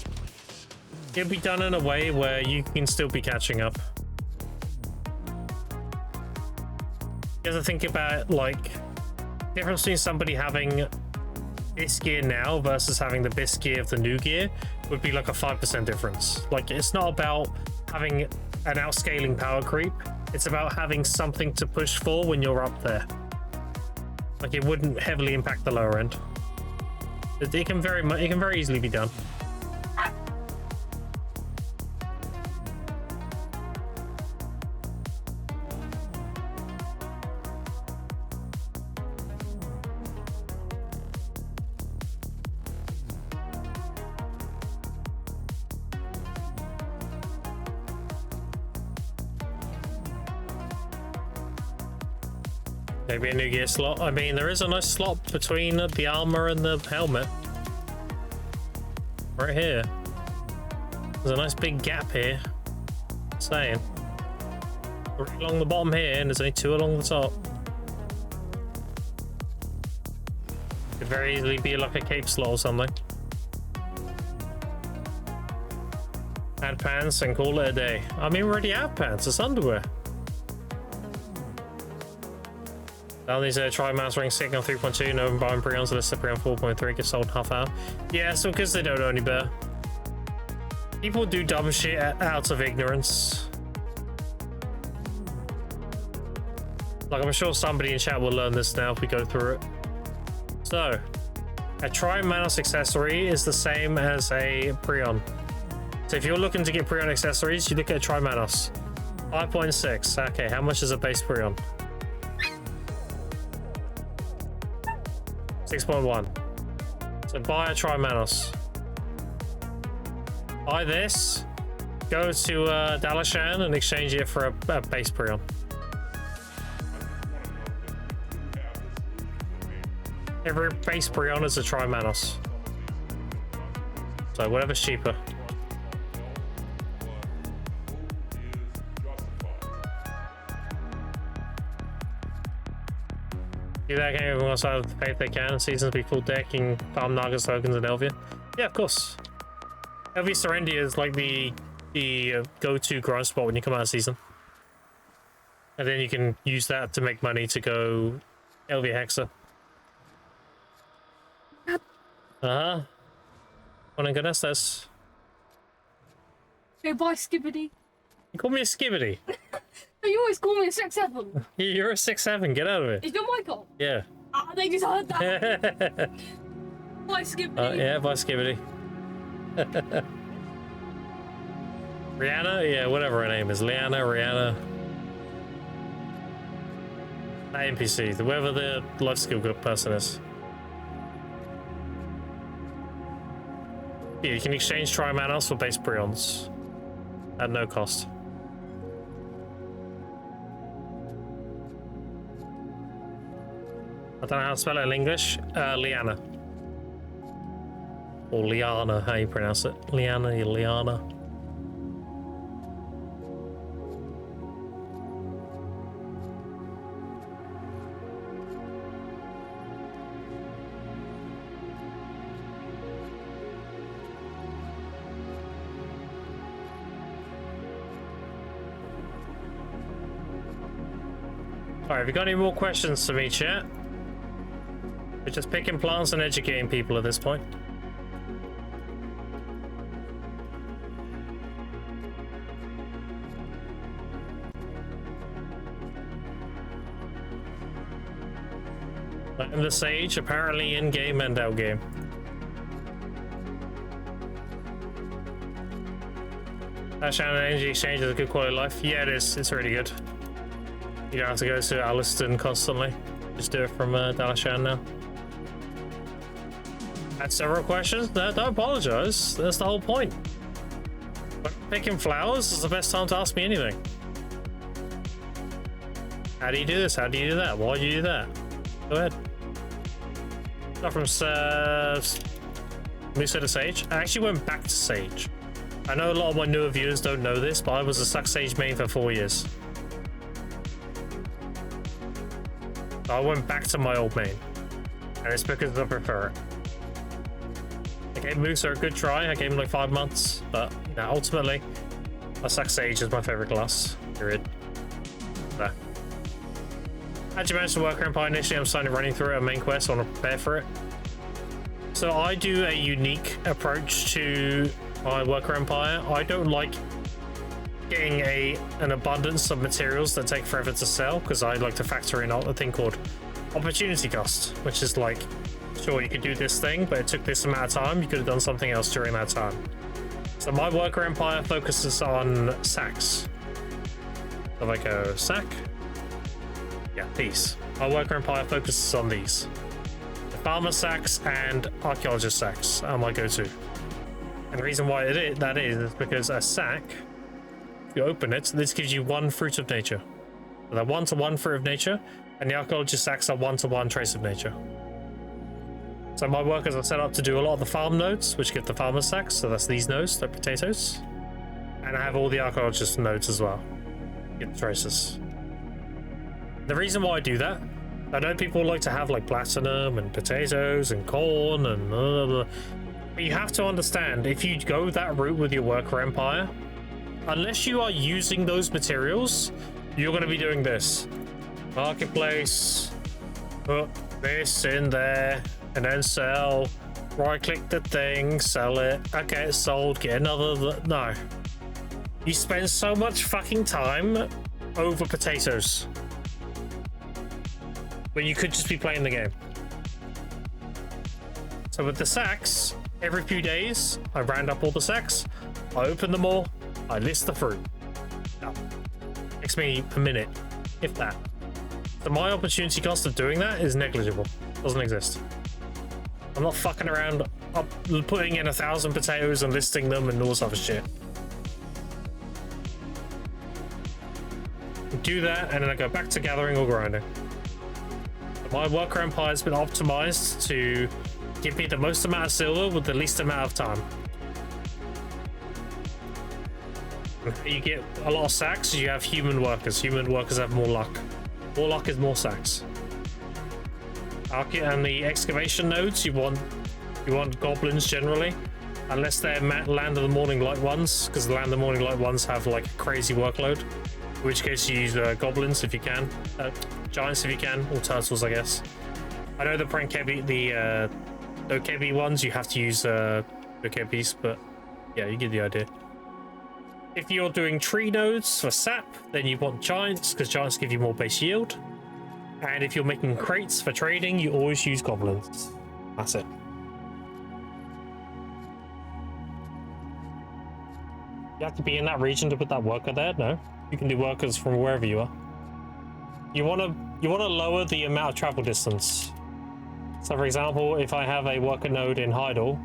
It'll be done in a way where you can still be catching up. You have to think about like the difference between somebody having this gear now versus having the best gear of the new gear would be like a 5% difference. Like it's not about having an outscaling power creep. It's about having something to push for when you're up there. Like it wouldn't heavily impact the lower end. It can very easily be done. Maybe a new gear slot. I mean, there is a nice slot between the armor and the helmet. Right here. There's a nice big gap here. Just saying. 3 along the bottom here, and there's only 2 along the top. Could very easily be like a cape slot or something. Add pants and call it a day. I mean, we already have pants. It's underwear. Down these tri-mouse ring signal 3.2, no buying pre-ons to the Cyprian 4.3 gets sold in half hour. Yeah, so because they don't know any better. People do dumb shit out of ignorance. Like I'm sure somebody in chat will learn this now if we go through it. So, a tri-mouse accessory is the same as a pre-on. So if you're looking to get pre-on accessories, you look at a tri-mouse. 5.6. Okay, how much is a base pre-on? 6.1. So buy a Trimanos. Buy this, go to Dalashan and exchange it for a base Prion. Every base Prion is a Trimanos. So whatever's cheaper. Do that game everyone else out of the pay if they can. Seasons be full decking Palm Nagas, tokens, and Elvia. Yeah, of course. Elvia Serendia is like the go-to grind spot when you come out of season. And then you can use that to make money to go Elvia Hexa. Uh-huh. Wanna go this? Hey, bye, Skibbity. You call me a skibbity. You always call me a 6'7". You're a 6'7", get out of it. Is your mic on? Yeah. Ah, they just heard that. Bye, Skibbity. Yeah, bye, skibbity. Rihanna? Yeah, whatever her name is. Rihanna. That NPC, whoever the life skill good person is. Yeah, you can exchange Trimanos for base Prions at no cost. I don't know how to spell it in English. Liana. Or Liana, how you pronounce it? Liana. Alright, have you got any more questions for me, chat? We're just picking plants and educating people at this point. And the sage, apparently in-game and out-game. Shannon Energy Exchange is a good quality of life. Yeah, it is. It's really good. You don't have to go to Alliston constantly. Just do it from Dalashan now. Had several questions? No, don't apologize. That's the whole point. When I'm picking flowers is the best time to ask me anything. How do you do this? How do you do that? Why do you do that? Go ahead. Start from Musa to Sage. I actually went back to Sage. I know a lot of my newer viewers don't know this, but I was a Suck Sage main for 4 years. I went back to my old main, and it's because I prefer it. I gave Musa a good try. I gave him like 5 months, but you know, ultimately, I Suck Sage is my favorite class. Period. There. How'd you manage to work Empire initially? I'm starting running through it, a main quest. I want to prepare for it. So I do a unique approach to my worker empire. I don't like getting an abundance of materials that take forever to sell, because I like to factor in a thing called opportunity cost, which is like, sure, you could do this thing, but it took this amount of time. You could have done something else during that time. So my worker empire focuses on sacks. So if I go sack, yeah, these. My worker empire focuses on these. The farmer sacks and archaeologist sacks are my go-to. And the reason why that is because a sack, if you open it, this gives you 1 fruit of nature. So they're 1-to-1 fruit of nature, and the archaeologist sacks are 1-to-1 trace of nature. So my workers are set up to do a lot of the farm nodes, which give the farmer sacks. So that's these nodes, they're potatoes. And I have all the archaeologist nodes as well. Get the traces. The reason why I do that, I know people like to have like platinum and potatoes and corn and blah, blah, blah. But you have to understand, if you go that route with your worker empire, unless you are using those materials, you're going to be doing this. Marketplace, put this in there, and then sell. Right click the thing, sell it. Okay, it's sold, get another. No. You spend so much fucking time over potatoes when you could just be playing the game. So with the sacks, every few days, I round up all the sacks, I open them all, I list the fruit. Takes me a minute, if that. So my opportunity cost of doing that is negligible. Doesn't exist. I'm not fucking around putting in 1,000 potatoes and listing them and all this other shit. Do that, and then I go back to gathering or grinding. My worker empire has been optimized to give me the most amount of silver with the least amount of time. You get a lot of sacks, you have human workers. Human workers have more luck. More luck is more sacks. And the excavation nodes, you want goblins generally, unless they're Land of the Morning Light ones, because the Land of the Morning Light ones have like a crazy workload. In which case you use goblins if you can, giants if you can, or turtles, I guess. I know the Prankebi, the Dokebi ones, you have to use Dokebis, but yeah, you get the idea. If you're doing tree nodes for sap, then you want giants, because giants give you more base yield. And if you're making crates for trading, you always use goblins. That's it. You have to be in that region to put that worker there? No. You can do workers from wherever you are. You want to lower the amount of travel distance. So for example, if I have a worker node in Heidel,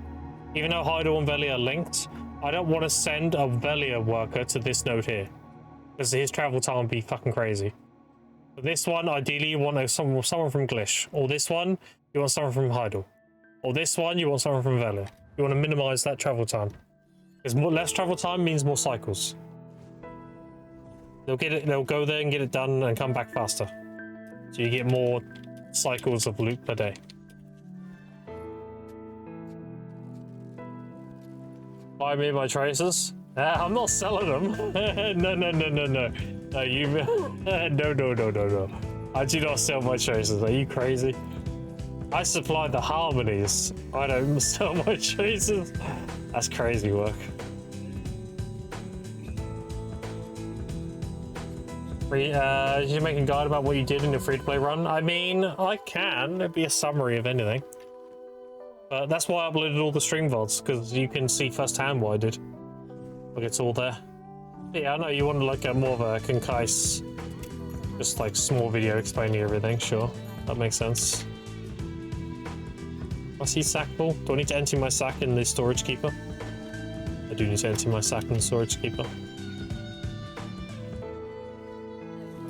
even though Heidel and Velia are linked, I don't want to send a Velia worker to this node here, because his travel time would be fucking crazy. For this one, ideally you want someone from Glish, or this one you want someone from Heidel, or this one you want someone from Velia. You want to minimize that travel time. Because less travel time means more cycles. They'll get it. They'll go there and get it done and come back faster. So you get more cycles of loot per day. Buy me my traces. I'm not selling them. No, you. No. I do not sell my traces. Are you crazy? I supply the harmonies. I don't sell my traces. That's crazy work. Did you make a guide about what you did in your free-to-play run? I mean, I can. It'd be a summary of anything. But that's why I uploaded all the stream VODs, because you can see firsthand what I did. Like, it's all there. But yeah, I know you want to look at more of a concise, just like small video explaining everything. Sure, that makes sense. I see sack ball. Do I need to empty my sack in the storage keeper? I do need to empty my sack in the storage keeper.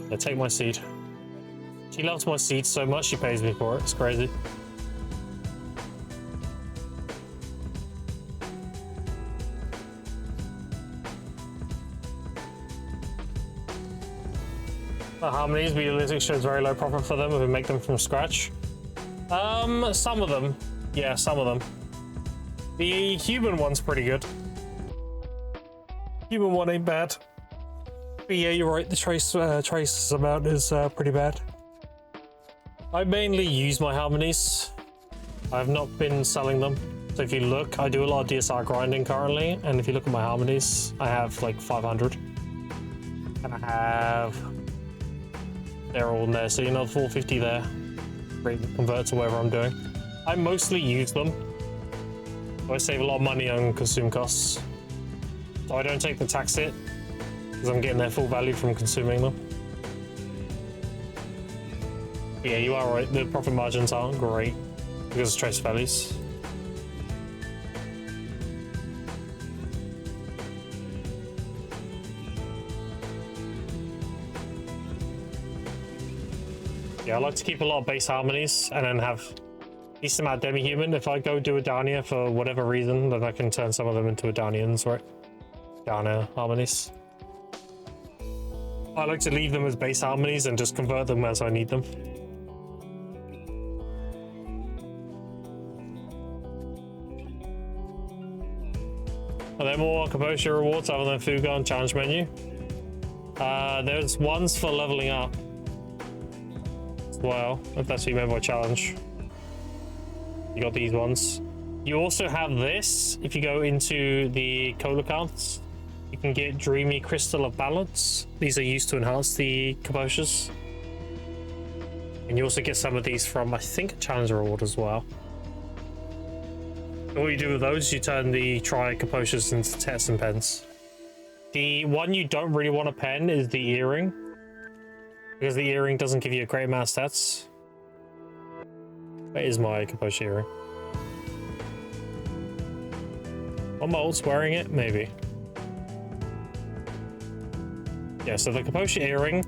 Yeah, take my seed. She loves my seed so much she pays me for it. It's crazy. The harmonies, but Elysic shows very low profit for them if we make them from scratch. Some of them. Yeah, some of them. The human one's pretty good. Human one ain't bad. But yeah, you're right, the trace amount is pretty bad. I mainly use my harmonies. I've not been selling them. So if you look, I do a lot of DSR grinding currently, and if you look at my harmonies, I have like 500. And I have... They're all in there, so you know, 450 there. Convert to whatever I'm doing. I mostly use them. So I save a lot of money on consume costs. So I don't take the tax hit, because I'm getting their full value from consuming them. But yeah, you are right, the profit margins aren't great because of trace values. Yeah, I like to keep a lot of base harmonies and then have a decent amount of demi-human. If I go do a Dania for whatever reason, then I can turn some of them into Adanians, right? Dania harmonies. I like to leave them as base harmonies and just convert them as I need them. Are there more composure rewards other than Fuga on challenge menu? There's ones for leveling up. Well, if that's what you meant by challenge. You got these ones. You also have this. If you go into the code accounts, you can get Dreamy Crystal of Balance. These are used to enhance the composures. And you also get some of these from, I think, a challenge reward as well. And what you do with those, you turn the tri composures into tests and pens. The one you don't really want to pen is the earring, because the earring doesn't give you a great amount of stats. Where is my composure earring? Are my ults wearing it? Maybe. Yeah, so the composure earring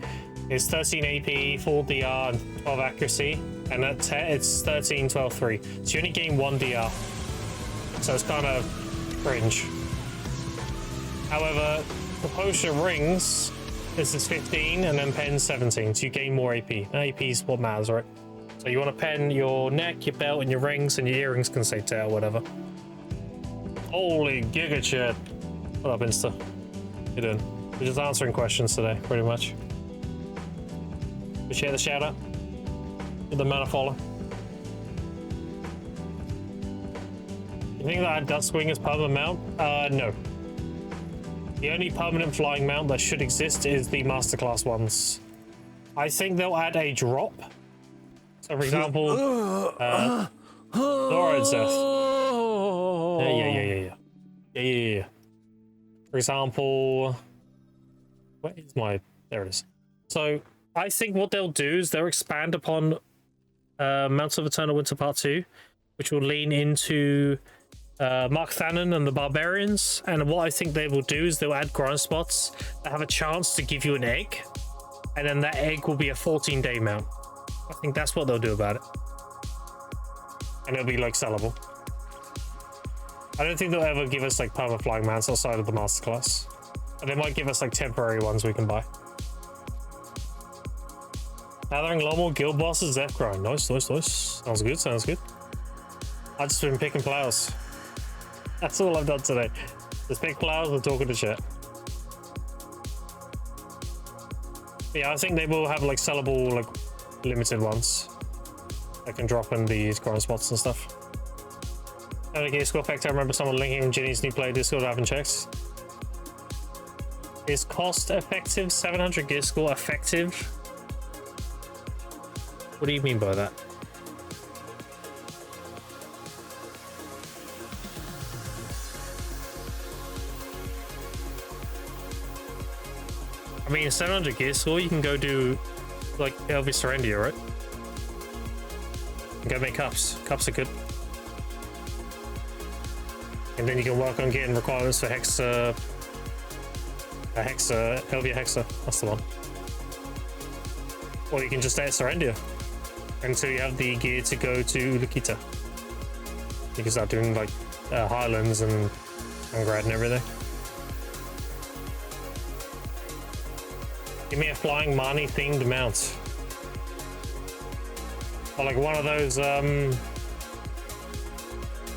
is 13 AP, 4 DR, and 12 accuracy, and at it's 13, 12, 3. So you only gain 1 DR. So it's kind of cringe. However, composure rings, this is 15, and then pen 17, so you gain more AP. AP is what matters, right? So you want to pen your neck, your belt, and your rings, and your earrings can say tail, whatever. Holy giga chat. What up, Insta? How you doing? We're just answering questions today, pretty much. Appreciate the shout out. Give the man a follow. You think that Dustwing is permanent mount? No. The only permanent flying mount that should exist is the masterclass ones. I think they'll add a drop. So, for example, Laura and Seth. Yeah. For example, where is my? There it is. So, I think what they'll do is they'll expand upon Mounts of Eternal Winter Part 2, which will lean into Mark Thanon and the Barbarians, and what I think they will do is they'll add grind spots that have a chance to give you an egg, and then that egg will be a 14-day mount. I think that's what they'll do about it, and it'll be like sellable. I don't think they'll ever give us like perma flying mounts outside of the masterclass. And they might give us like temporary ones we can buy. Gathering a lot more guild bosses, F grind. Nice. Sounds good. I've just been picking plows. That's all I've done today. Just pick plows and talking to chat. Yeah, I think they will have like sellable, like limited ones that can drop in these current spots and stuff. And gear score effect, I remember someone linking Ginny's new play Discord. I haven't checked. Is cost effective 700 gear score effective? What do you mean by that? I mean, 700 gear score, you can go do like Elvis Serendia, right? Go make cups. Cups are good. And then you can work on getting requirements for Hexa. Elvia Hexa. That's the one. Or you can just stay at Serendia until you have the gear to go to Lukita. You can start doing like Highlands and Grad and everything. Give me a flying Marnie themed mount. Or like one of those,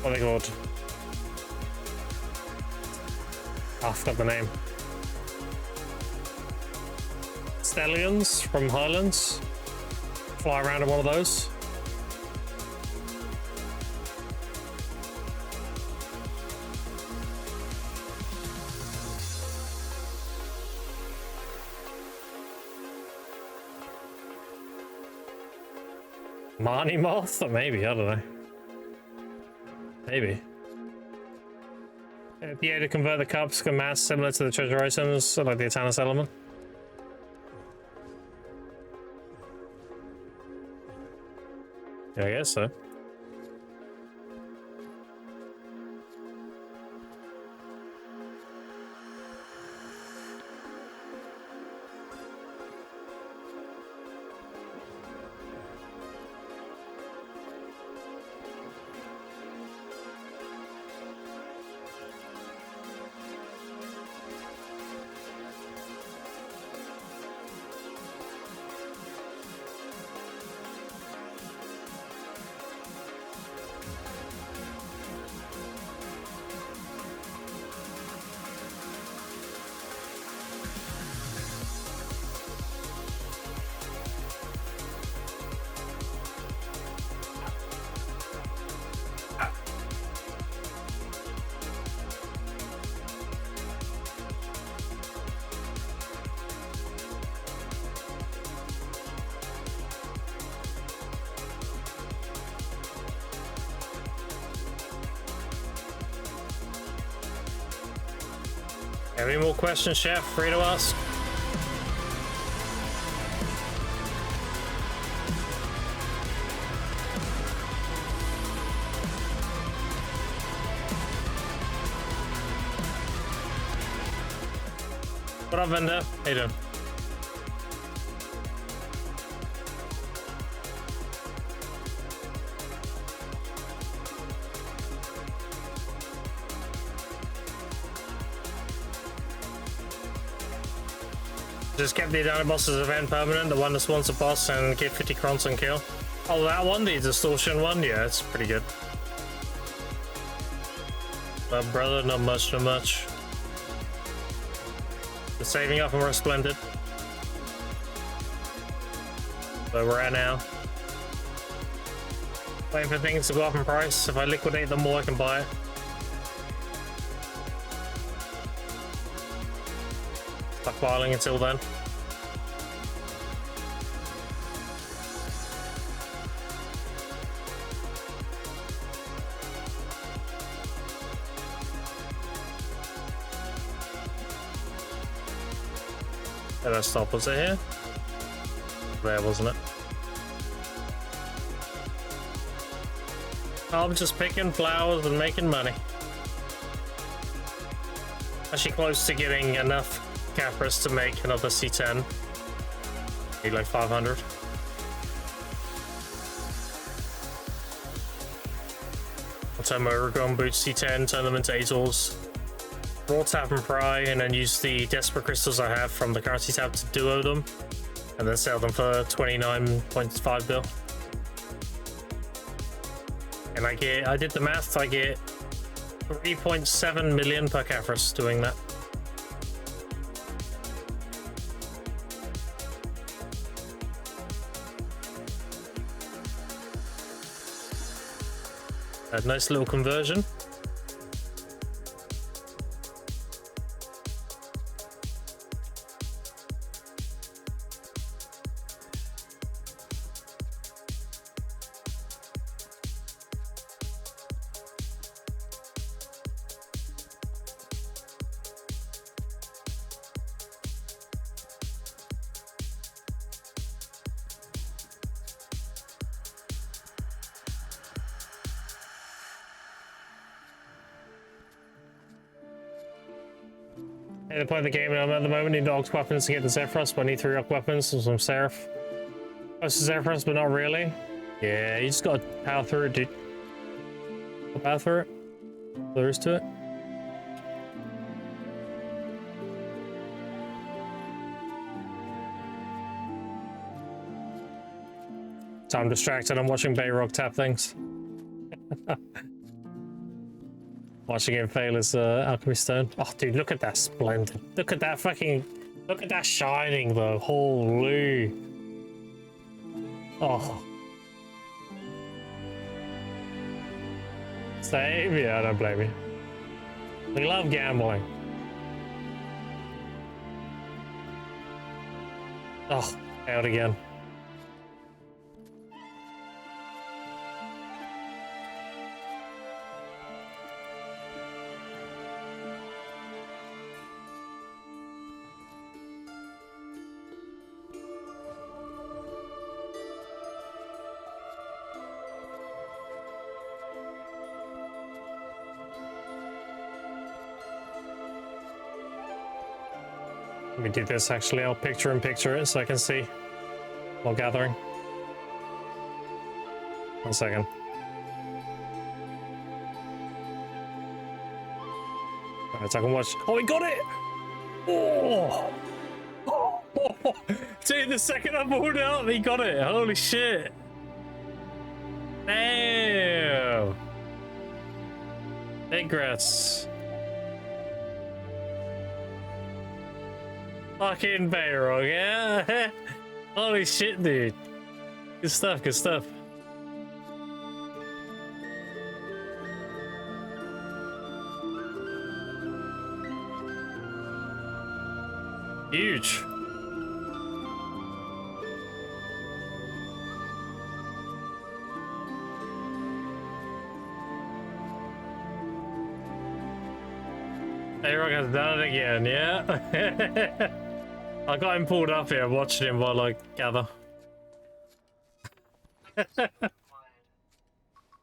what are they called? Oh, I forgot the name. Stallions from Highlands. Fly around in one of those. Marnie Moth? Or maybe, I don't know. Maybe. Yeah, to convert the cups, can mass similar to the treasure items, so like the Atanas element. Yeah, I guess so. Any more questions, Chef? Free to ask. What up, Vendor? How you doing? Just kept the Adana Boss's event permanent, the one that spawns a boss and get 50 crons on kill. Oh, that one? The distortion one? Yeah, it's pretty good. But brother, not much. Just saving up and we're splendid. So we're at now. Waiting for things to go up in price. If I liquidate them more, I can buy it. Stockpiling until then. Did I stop? Was it here? There, wasn't it? I'm just picking flowers and making money. Actually close to getting enough Capras to make another C10. Need like 500. turn my Uragon boots C10, turn them into ATORs. Raw tap and pry, and then use the Desperate Crystals I have from the currency tab to duo them. And then sell them for 29.5 bill. And I did the math, I get 3.7 million per Caphras doing that. A nice little conversion. At the point of the game I'm at the moment, need Ox weapons to get the Zephyros, but I need 3 Ox weapons and some Seraph. Most of Zephyros, but not really. Yeah, you just gotta power through it, dude. Power through it. There is to it. So I'm distracted, I'm watching Bayrock tap things. Watching him fail his alchemy stone. Oh, dude, look at that splendid. Look at that fucking. Look at that shining, though. Holy. Oh. Same? Yeah, I don't blame you. We love gambling. Oh, out again. Let me do this actually, I'll picture it so I can see while gathering. 1 second. Alright, so I can watch. Oh, he got it! Oh! Dude, the second I pulled out, he got it! Holy shit! Damn! Congrats. Fucking Bayrock, yeah? Holy shit, dude. Good stuff, good stuff. Huge. Bayrock has done it again, yeah? I got him pulled up here, watching him while I gather.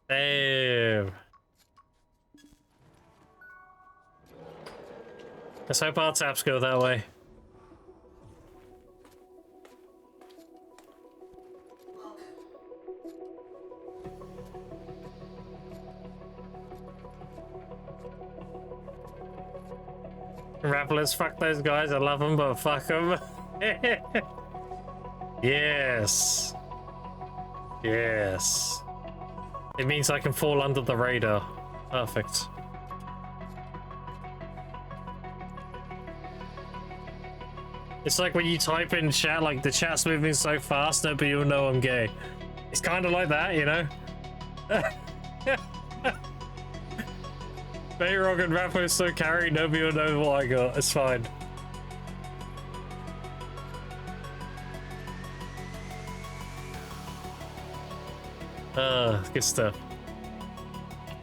Damn. Let's hope our taps go that way. Rapplers, fuck those guys, I love them, but fuck them. Yes. Yes. It means I can fall under the radar. Perfect. It's like when you type in chat, like the chat's moving so fast, nobody will know I'm gay. It's kind of like that, you know? Bayrock and Rappo is so carried, nobody will know what I got. It's fine. Good stuff.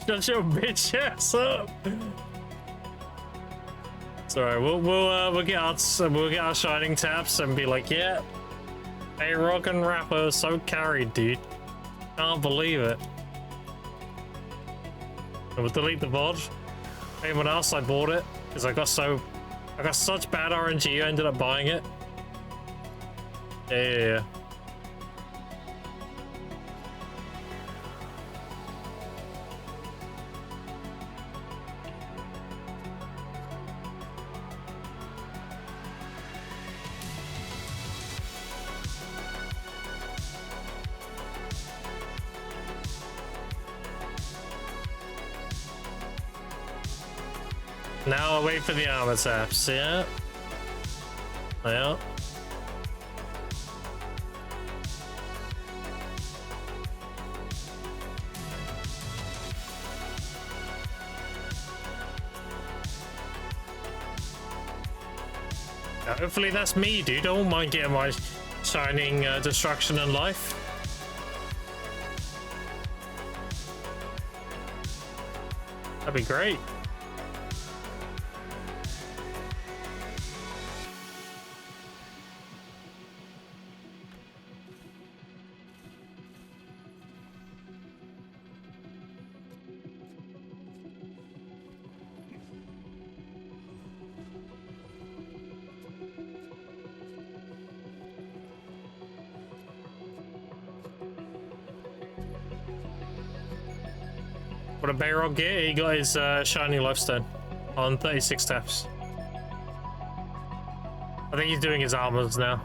Shut your bitch ass up. It's alright. We'll get our shining taps and be like, yeah, Bayrock and Rappo are so carried, dude. Can't believe it. And we'll delete the VOD. Anyone else, I bought it because I got such bad RNG. I ended up buying it. Yeah. Now I wait for the armor taps. Yeah. Yeah. Hopefully that's me, dude. I won't mind getting my shining destruction and life. That'd be great. What did Bayrock get? He got his shiny lifestone on 36 taps. I think he's doing his armors now.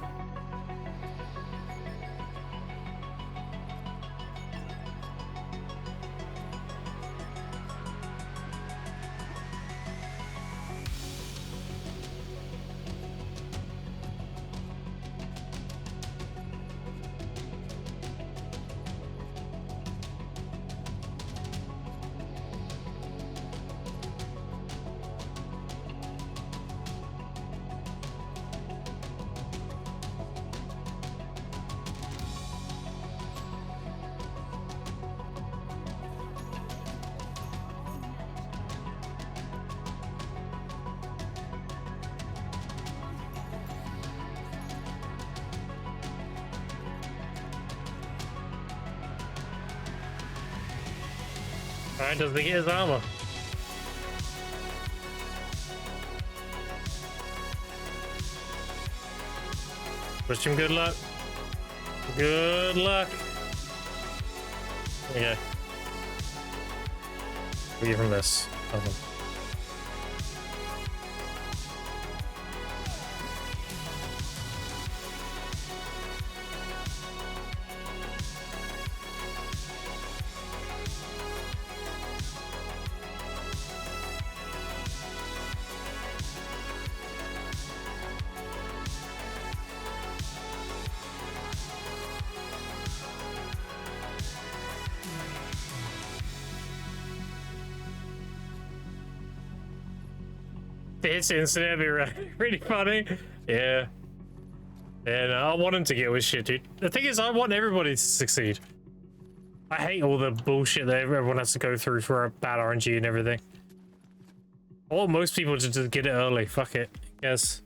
Alright, does he get his armor? Wish him good luck. Good luck. Okay. Read from this. Okay. It's instant everywhere. Really funny. Yeah. Yeah, no, I want him to get with shit, dude. The thing is, I want everybody to succeed. I hate all the bullshit that everyone has to go through for a bad RNG and everything. I want most people to just get it early. Fuck it. Yes.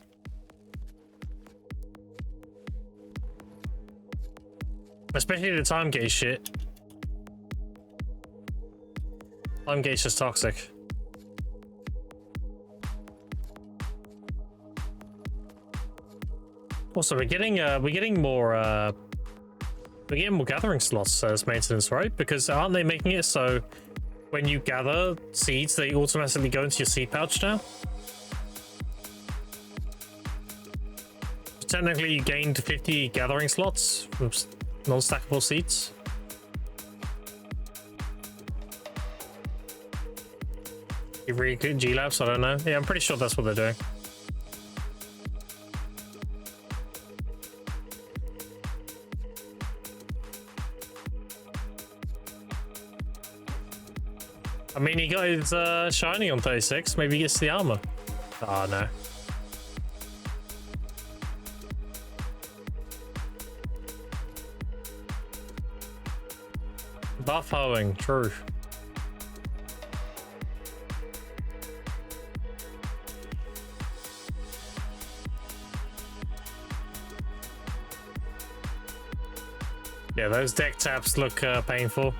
Especially the time gate shit. Time gate's just toxic. Also, we're getting more gathering slots as maintenance, right? Because aren't they making it so when you gather seeds, they automatically go into your seed pouch now? Technically, you gained 50 gathering slots from non-stackable seeds. You really good G-Labs? I don't know. Yeah, I'm pretty sure that's what they're doing. I mean, he got his shiny on 36. Maybe he gets the armor. Oh, no. Buff hoeing, true. Yeah, those deck taps look painful.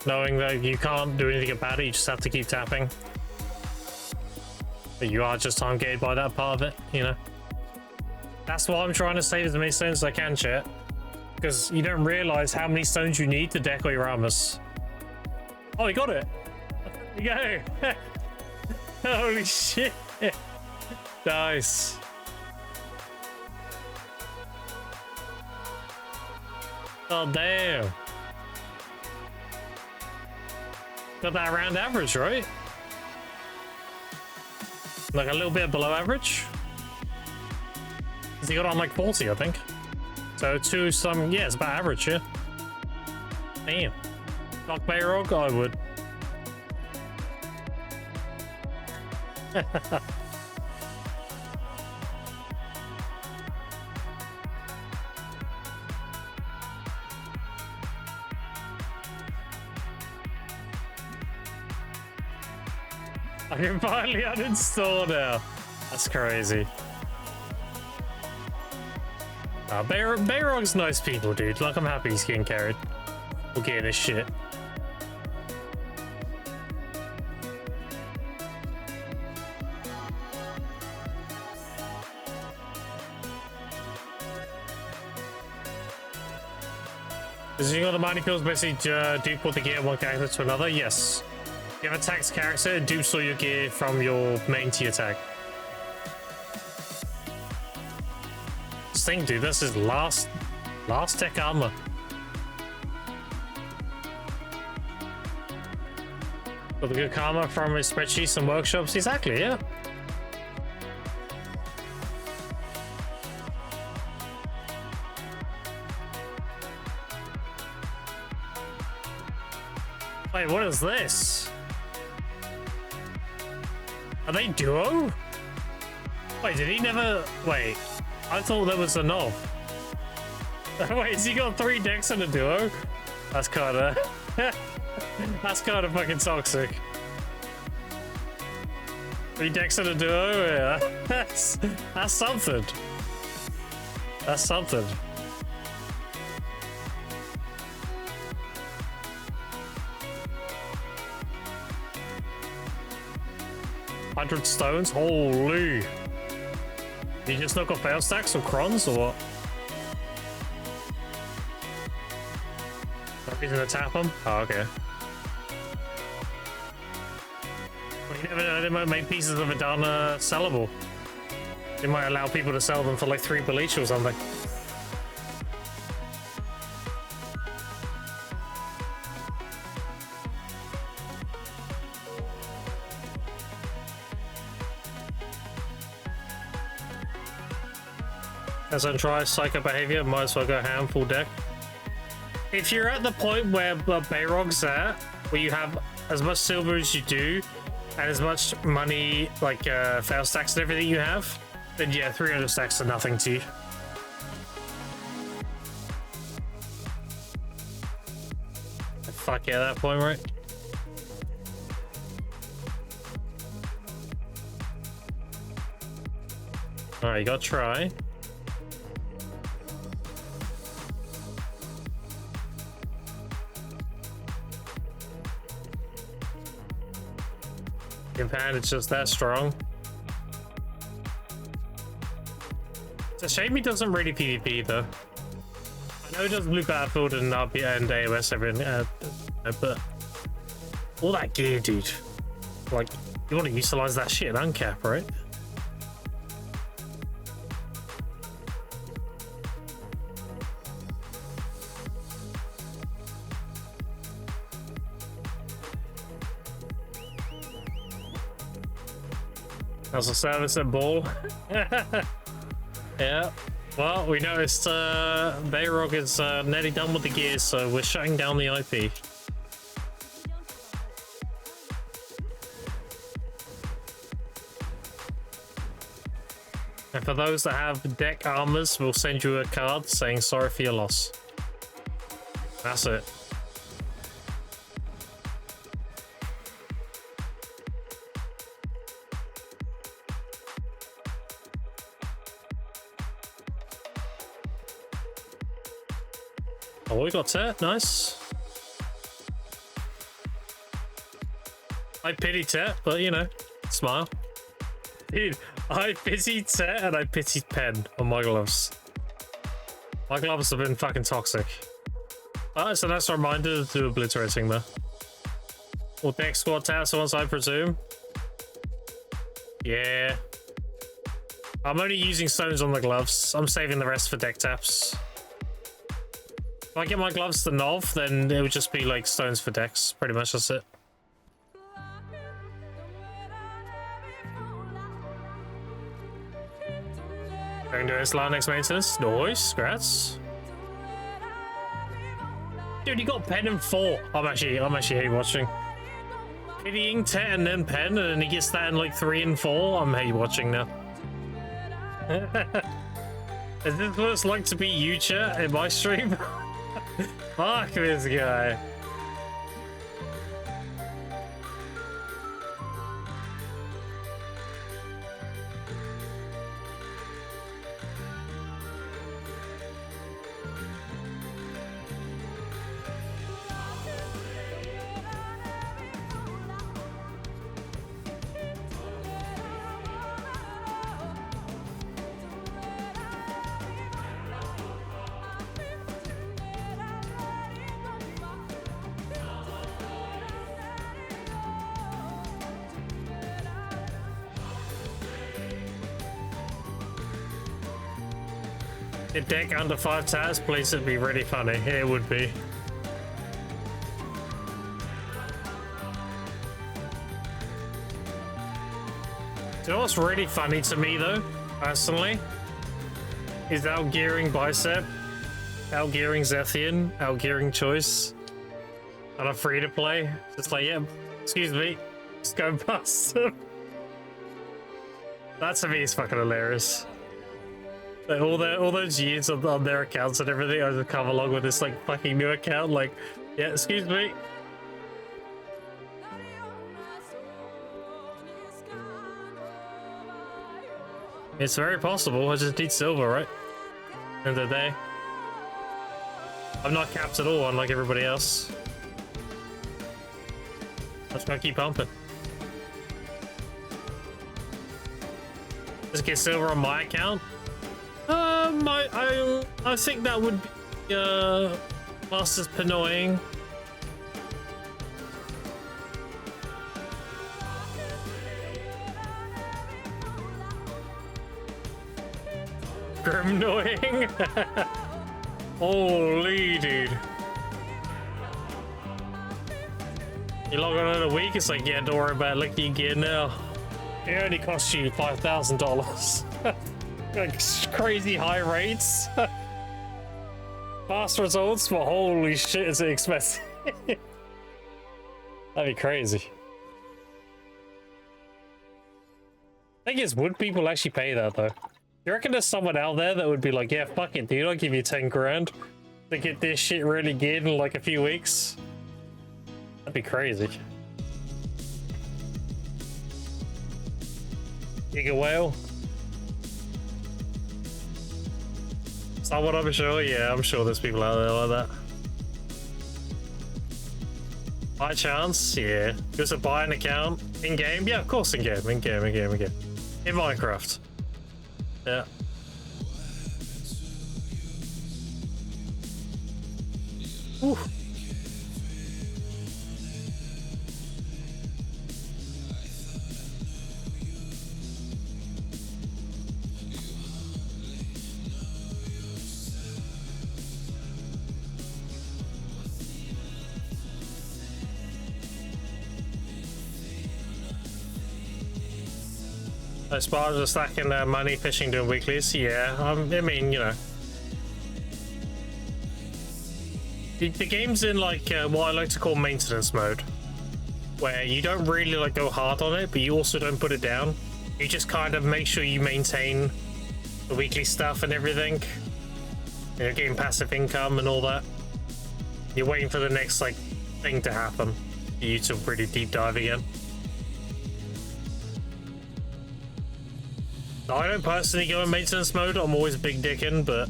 Knowing that you can't do anything about it, you just have to keep tapping. But you are just time gated by that part of it, you know? That's why I'm trying to save as many stones as I can, chat. Because you don't realize how many stones you need to deck all your armors. Oh, he got it! There you go! Holy shit! Nice. Oh, damn. Got that around average, right? Like a little bit below average. He got on like 40, I think. So two some, yeah, it's about average, yeah. Damn. Knock Bayrog, I would. I can finally uninstall now. That's crazy. Bayrog's nice people, dude. Like, I'm happy he's getting carried. We're getting this shit. Does you got the mining pills basically dupe what the gear one character to another? Yes. You have a tax character, it dupes all your gear from your main tier tag. Just think, dude, this is last tech armor. Got the good karma from his spreadsheets and workshops. Exactly, yeah. Wait, what is this? Are they duo? Wait, did he never... Wait, I thought that was a nov. Wait, has he got 3 decks in a duo? That's kinda... That's kinda fucking toxic. 3 decks in a duo? Yeah. That's something. That's something. $100 stones? Holy! Did you just knock off fail stacks or crons or what? No reason to tap them? Oh, okay. Well, you never know, they might make pieces of Adana sellable. They might allow people to sell them for like 3 bleach or something. As I try psycho behavior, might as well go ham full deck. If you're at the point where Bayrog's at, where you have as much silver as you do, and as much money, like fail stacks and everything you have, then yeah, 300 stacks are nothing to you. Fuck yeah, at that point, right? Alright, you gotta try. Hand, it's just that strong. It's a shame he doesn't really PvP though. I know he does Blue Battlefield and RP and AOS everything, but all that gear, dude. Like, you want to utilize that shit in uncap, right? How's the service at Ball? Yeah. Well, we noticed Bayrog is nearly done with the gears, so we're shutting down the IP. And for those that have deck armors, we'll send you a card saying sorry for your loss. That's it. Oh, we got Tet, nice. I pity Tet, but you know, smile. Dude, I pity Tet and I pity Pen on my gloves. My gloves have been fucking toxic. Oh, it's a nice reminder to do obliterating though. Or deck squad taps once, I presume. Yeah. I'm only using stones on the gloves. I'm saving the rest for deck taps. If I get my gloves to Nov, then it would just be like stones for decks. Pretty much that's it. Going to Islam next maintenance. Nice, congrats. Dude, you got pen and 4. I'm actually hate watching. Pitying 10 and then pen, and then he gets that in like 3 and 4. I'm hate watching now. Is this what it's like to be you, chat, in my stream? Fuck this guy. The deck under 5 tats, please, it'd be really funny. It would be. Do you know what's really funny to me though, personally? Is outgearing Bicep, outgearing Zethian, outgearing Choice on a free to play. It's like, yeah, excuse me, just go past them. That to me is fucking hilarious. Like all those years on their accounts and everything, I just come along with this like fucking new account, like, yeah, excuse me. It's very possible. I just need silver, right? End of the day. I'm not capped at all, unlike everybody else. I'm just gonna keep pumping. Just get silver on my account. I think that would be classed as annoying. Grim annoying. Holy dude. You log on in a week, it's like, yeah, don't worry about it, look you get now. It only costs you $5,000. Like crazy high rates. Fast results, but holy shit, is it expensive? That'd be crazy. Thing is, would people actually pay that though? You reckon there's someone out there that would be like, yeah, fuck it, dude, I'll give you 10 grand to get this shit really good in like a few weeks? That'd be crazy. Giga whale. Someone, I'm sure. Yeah, I'm sure there's people out there like that. By chance, yeah. Just to buy an account in game. Yeah, of course, in game. In Minecraft. Yeah. Whew. As far as stacking money, fishing, doing weeklies, yeah. I mean, you know, the game's in like what I like to call maintenance mode, where you don't really like go hard on it, but you also don't put it down. You just kind of make sure you maintain the weekly stuff and everything. You know, getting passive income and all that. You're waiting for the next like thing to happen for you to really deep dive again. I don't personally go in maintenance mode. I'm always big dickin', but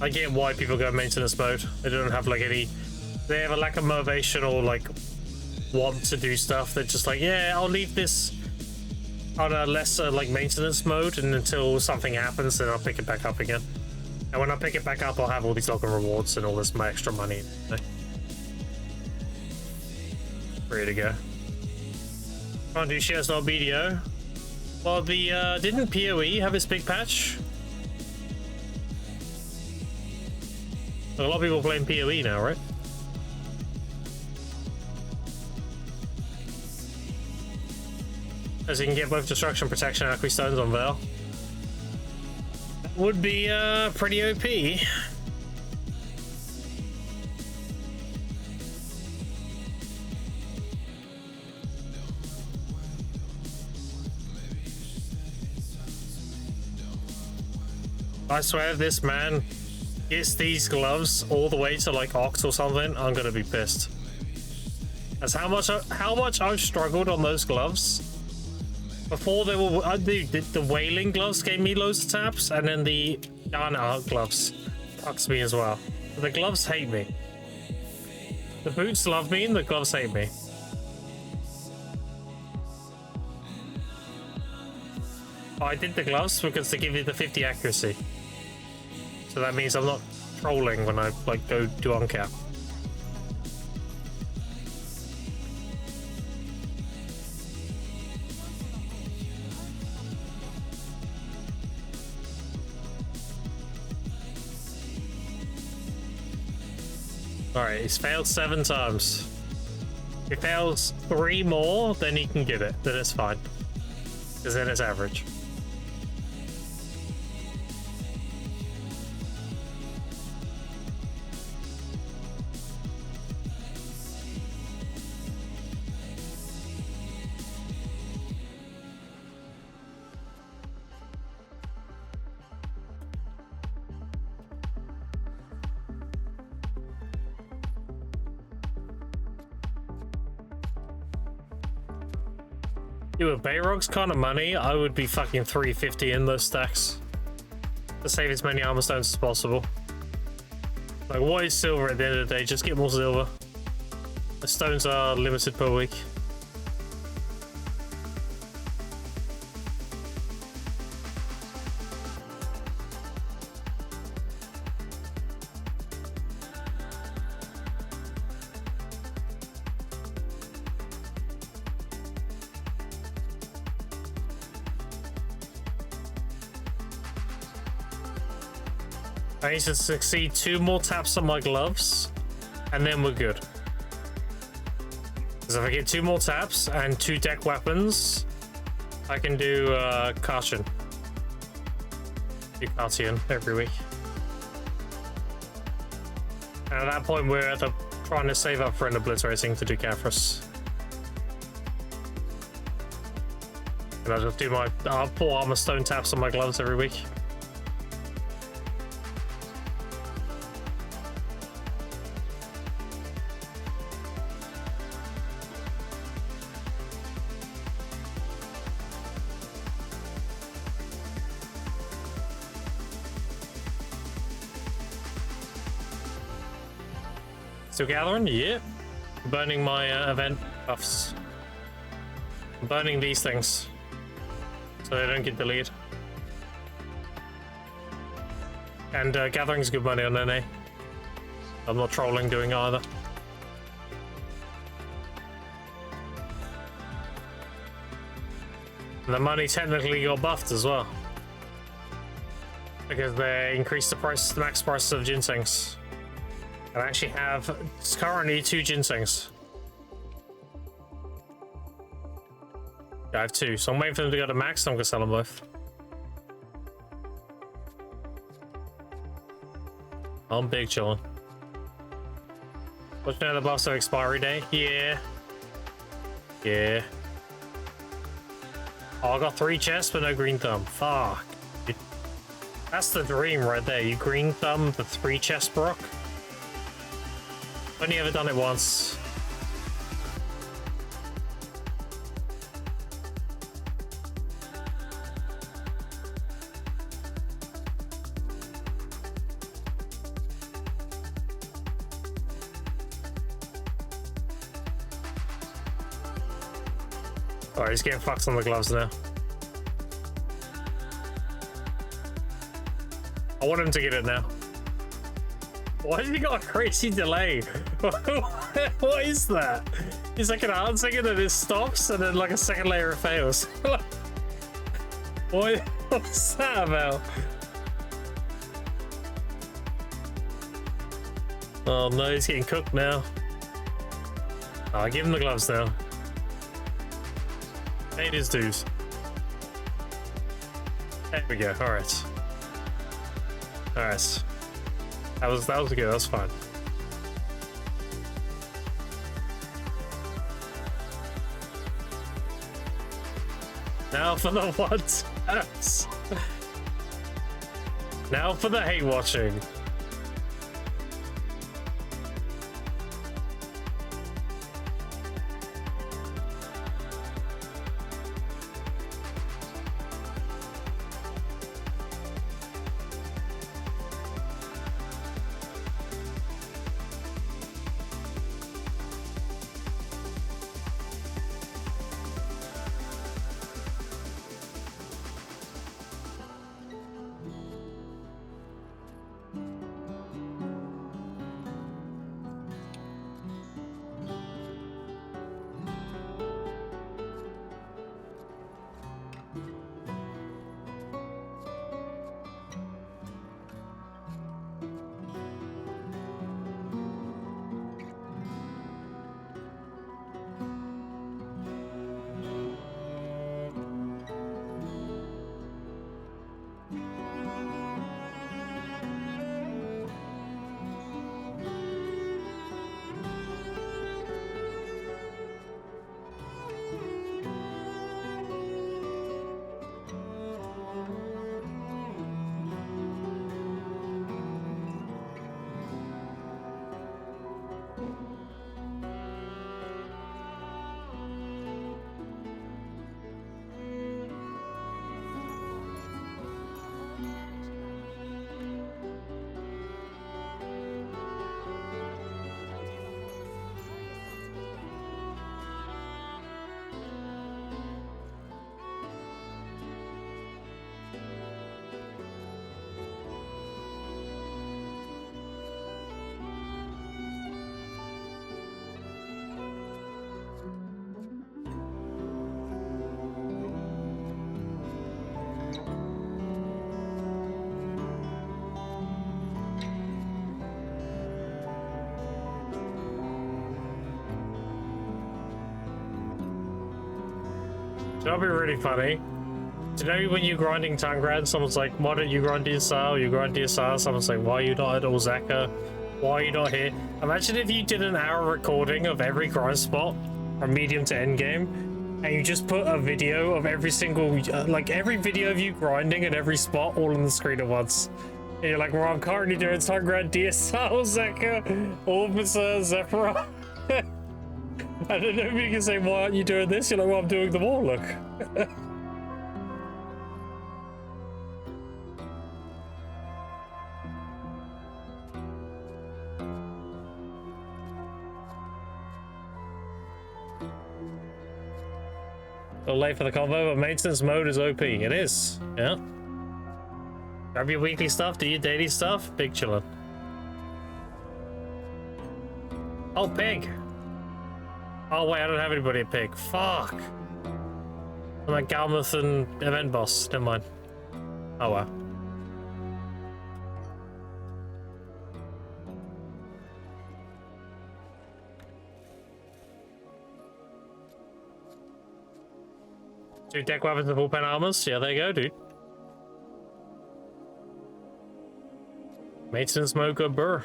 I get why people go in maintenance mode. They don't have like any, they have a lack of motivation or like want to do stuff. They're just like, yeah, I'll leave this on a lesser like maintenance mode, and until something happens, then I'll pick it back up again. And when I pick it back up, I'll have all these login rewards and all this my extra money. Ready to go. Can't do shares, no BDO. Well, the didn't PoE have its big patch? A lot of people playing PoE now, right? As you can get both destruction, protection, and alchemy stones on Val. would be pretty OP. I swear if this man gets these gloves all the way to like Oct or something, I'm gonna be pissed. That's how much I've struggled on those gloves. Before they were the whaling gloves gave me loads of taps, and then the Ghana gloves fucks me as well. The gloves hate me. The boots love me and the gloves hate me. Oh, I did the gloves because they give you the 50 accuracy. So that means I'm not trolling when I like go do uncap. Alright, he's failed 7 times. If he fails 3 more, then he can give it. Then it's fine. Because then it's average. With Bayrog's kind of money, I would be fucking 350 in those stacks to save as many armor stones as possible. Like, what is silver at the end of the day? Just get more silver. The stones are limited per week. I need to succeed 2 more taps on my gloves, and then we're good. Because if I get 2 more taps and 2 deck weapons, I can do Cartian. Do Cartian every week. And at that point, we're trying to save up for an obliterating to do Caphras. And I'll just do my full armor stone taps on my gloves every week. Still gathering? Yeah. Burning my event buffs. I'm burning these things so they don't get deleted. And gathering's good money on NA. I'm not trolling doing either. And the money technically got buffed as well, because they increased the price, the max price of ginsengs. I actually have currently 2 ginsengs. Yeah, I have 2, so I'm waiting for them to go to max, and I'm gonna sell them both. I'm big chillin'. What's now the buffs of expiry day? Yeah. Yeah. Oh, I got 3 chests but no green thumb. Fuck. That's the dream right there. You green thumb the 3 chest brock. Only ever done it once. Alright, he's getting fucked on the gloves now. I want him to get it now. Why has he got a crazy delay? What is that? He's like an hard second and it stops, and then like a second later it fails. What's that about? Oh no, he's getting cooked now. I'll give him the gloves now. Paid his dues. There we go, alright. Alright. That was good, that was fine. Now for the what? Now for the hate watching. That'll be really funny. Do you know when you're grinding Tangrad, someone's like, why don't you grind DSR? You grind DSR, someone's like, why are you not at Ozaka? Why are you not here? Imagine if you did an hour recording of every grind spot from medium to end game, and you just put a video of every single, like every video of you grinding at every spot all on the screen at once. And you're like, well, I'm currently doing Tangrad, DSR, Ozaka, Officer, Zephyr. I don't know if you can say, why aren't you doing this? You're like, well, I'm doing them all, look. A little late for the combo, but maintenance mode is OP. It is, yeah. Grab your weekly stuff, do your daily stuff, big chillin'. Oh, pig! Oh wait, I don't have anybody at Pig. Fuck. I'm at Galmouth and Event Boss. Never mind. Oh well. Two deck weapons and full pen armors. Yeah, there you go, dude. Maintenance mode, good burr.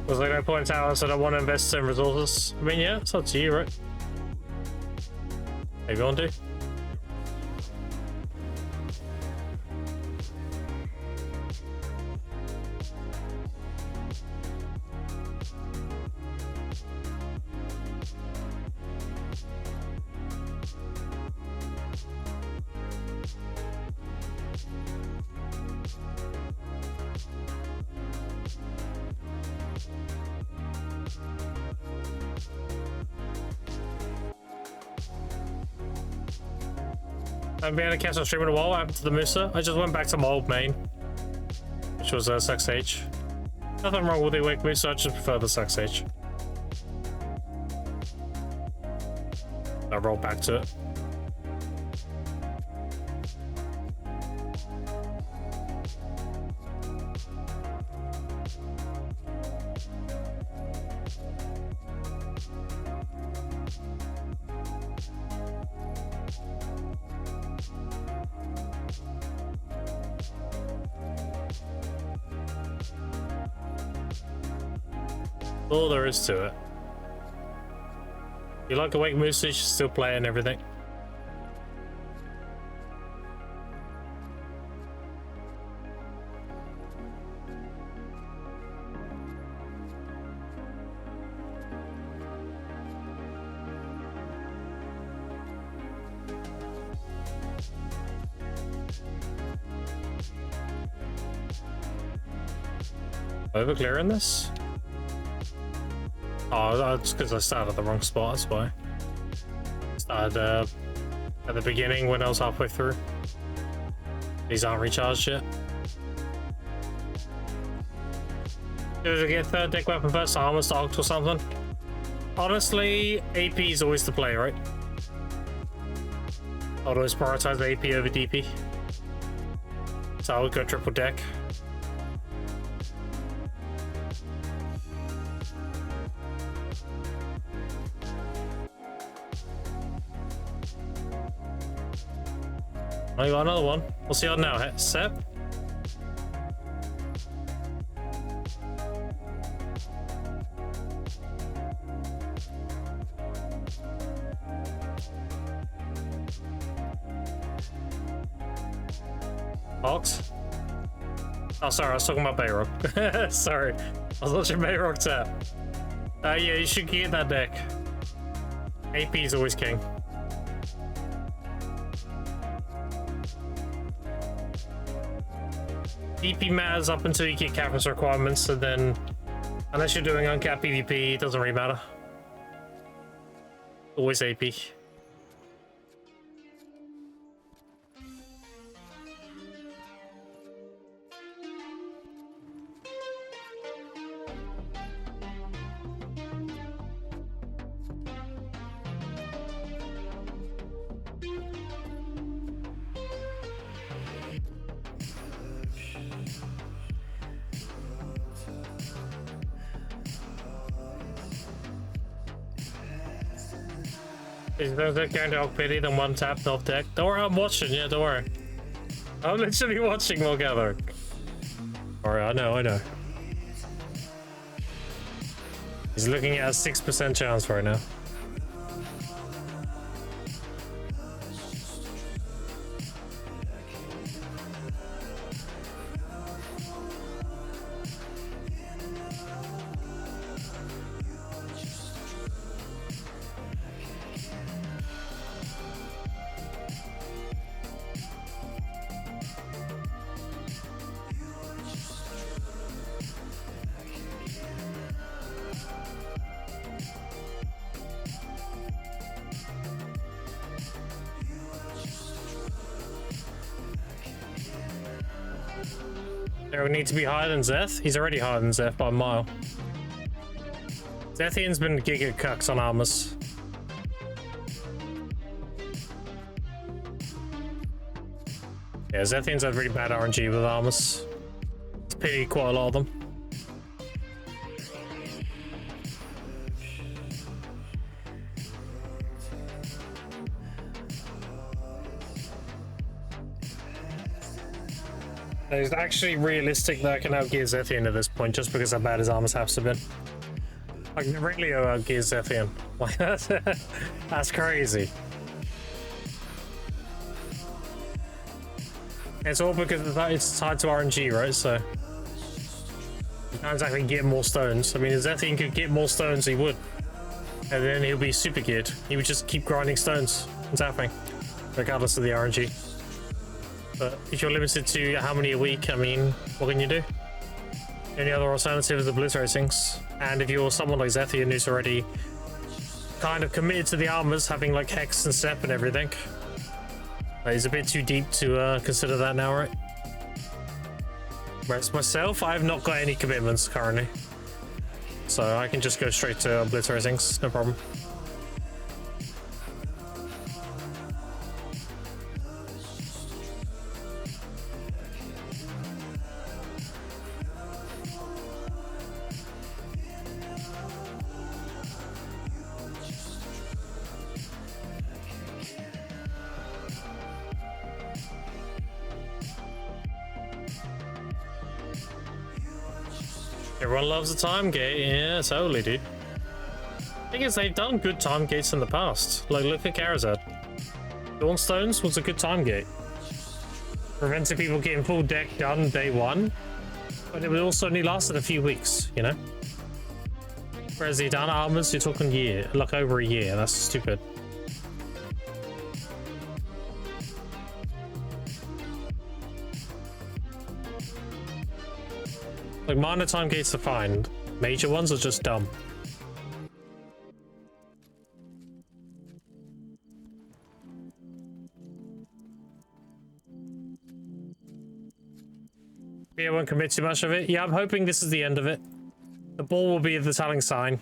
Was like, I point out, I said I want to invest in resources. I mean, yeah, it's up to you, right? If you want to. I've been able to catch on stream in a while. What happened to the Musa? I just went back to my old main. which was Sex Age. Nothing wrong with the Awake Moose, I just prefer the Sex Age. I roll back to it. All there is to it. You like Awake Moose, you should still play and everything. Over clearing this? Oh, that's because I started at the wrong spot, that's why. Started at the beginning when I was halfway through. These aren't recharged yet. Did I get third deck weapon first, armor stocked or something? Honestly, AP is always the play, right? I'd always prioritize AP over DP. So I would go triple deck. Oh, you got another one. What's he on now? Sep? Hawks? Oh, sorry, I was talking about Bayrock. Sorry, I was watching Bayrock tap. Yeah, you should get that deck. AP is always king. DP matters up until you get Captain's requirements, and then unless you're doing uncapped PvP, it doesn't really matter. Always AP. Is there going to Oak Pity, then one tap, off deck? Don't worry, I'm watching, yeah, don't worry. I'm literally watching while gathering. Alright, I know. He's looking at a 6% chance right now. There would need to be higher than Zeth. He's already higher than Zeth by a mile. Zethian's been giga cucks on armors. Yeah, Zethian's had really bad RNG with armors. It's pity quite a lot of them. It's actually realistic that I can outgear Zethian at this point, just because how bad his armors have been. I can really outgear Zethian. Like that's crazy. It's all because it's tied to RNG, right? So you can't exactly get more stones. I mean, if Zethian could get more stones, he would, and then he'll be super geared. He would just keep grinding stones and tapping, regardless of the RNG. But if you're limited to how many a week, I mean, what can you do? Any other alternative is the Blitz Racings. And if you're someone like Zethian who's already kind of committed to the armors, having like Hex and Step and everything, he's a bit too deep to consider that now, right? Whereas myself, I have not got any commitments currently. So I can just go straight to obliterating, no problem. Everyone loves the time gate. Yeah, totally, dude. Thing is, they've done good time gates in the past. Like, look at Karazad. Dawnstones was a good time gate. Prevented people getting full deck done day one, but it would also only lasted a few weeks, you know? Whereas the Adana armors, you're talking year, like over a year. That's stupid. Like, minor time gates are fine. Major ones are just dumb. Yeah, I won't commit too much of it. Yeah, I'm hoping this is the end of it. The ball will be the telling sign.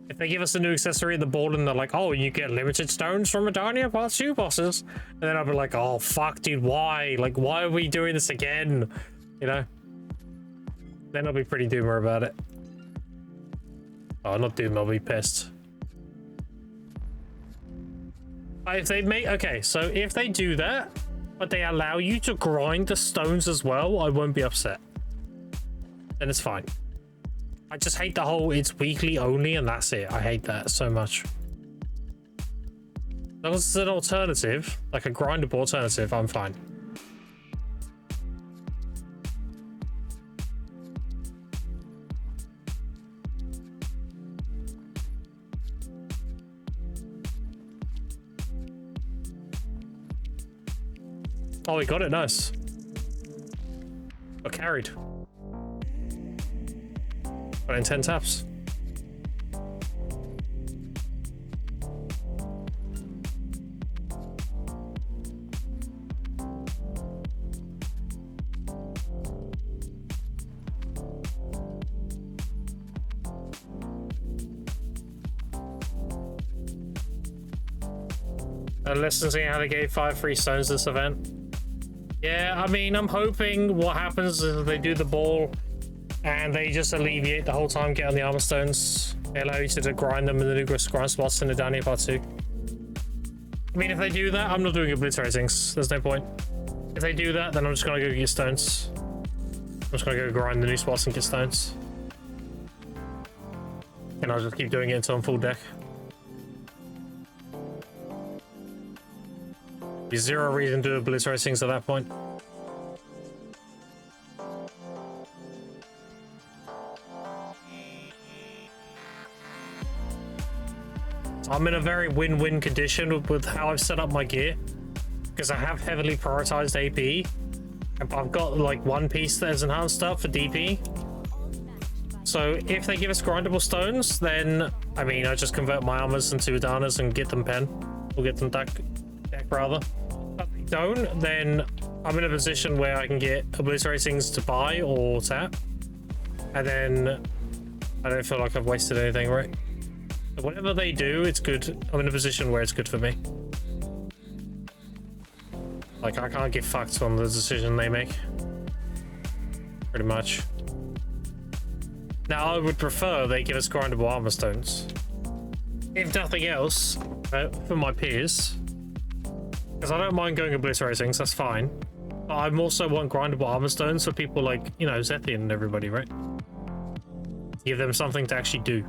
If they give us a new accessory at the ball and they're like, oh, you get limited stones from Adania Part 2 bosses. And then I'll be like, oh, fuck, dude, why? Like, why are we doing this again? You know? Then I'll be pretty doomer about it. Oh, not doom, I'll be pissed. If they make... Okay, so if they do that, but they allow you to grind the stones as well, I won't be upset. Then it's fine. I just hate the whole it's weekly only and that's it. I hate that so much. As long as it's an alternative, like a grindable alternative, I'm fine. Oh, we got it. Nice. Got carried. Got in 10 taps. Listen to how they gave 5 free stones this event. Yeah, I mean, I'm hoping what happens is they do the ball and they just alleviate the whole time get on the armor stones. They allow you to grind them in the new grind spots in the Adania Part 2. I mean, if they do that, I'm not doing obliteratings. There's no point. If they do that, then I'm just gonna go get stones. I'm just gonna go grind the new spots and get stones. And I'll just keep doing it until I'm full deck. Be zero reason to do obliteratings at that point. I'm in a very win-win condition with how I've set up my gear, because I have heavily prioritized AP. I've got like one piece that is enhanced up for DP. So if they give us grindable stones, then I mean I just convert my armors into Adanas and get them pen, or get them deck rather. If they don't, then I'm in a position where I can get obliteratings to buy or tap, and then I don't feel like I've wasted anything, right? So whatever they do, it's good. I'm in a position where it's good for me. Like, I can't get fucked on the decision they make. Pretty much. Now, I would prefer they give us grindable armor stones. If nothing else, for my peers. Because I don't mind going obliteratings, that's fine. But I also want grindable armor stones for people like, you know, Zethian and everybody, right? Give them something to actually do.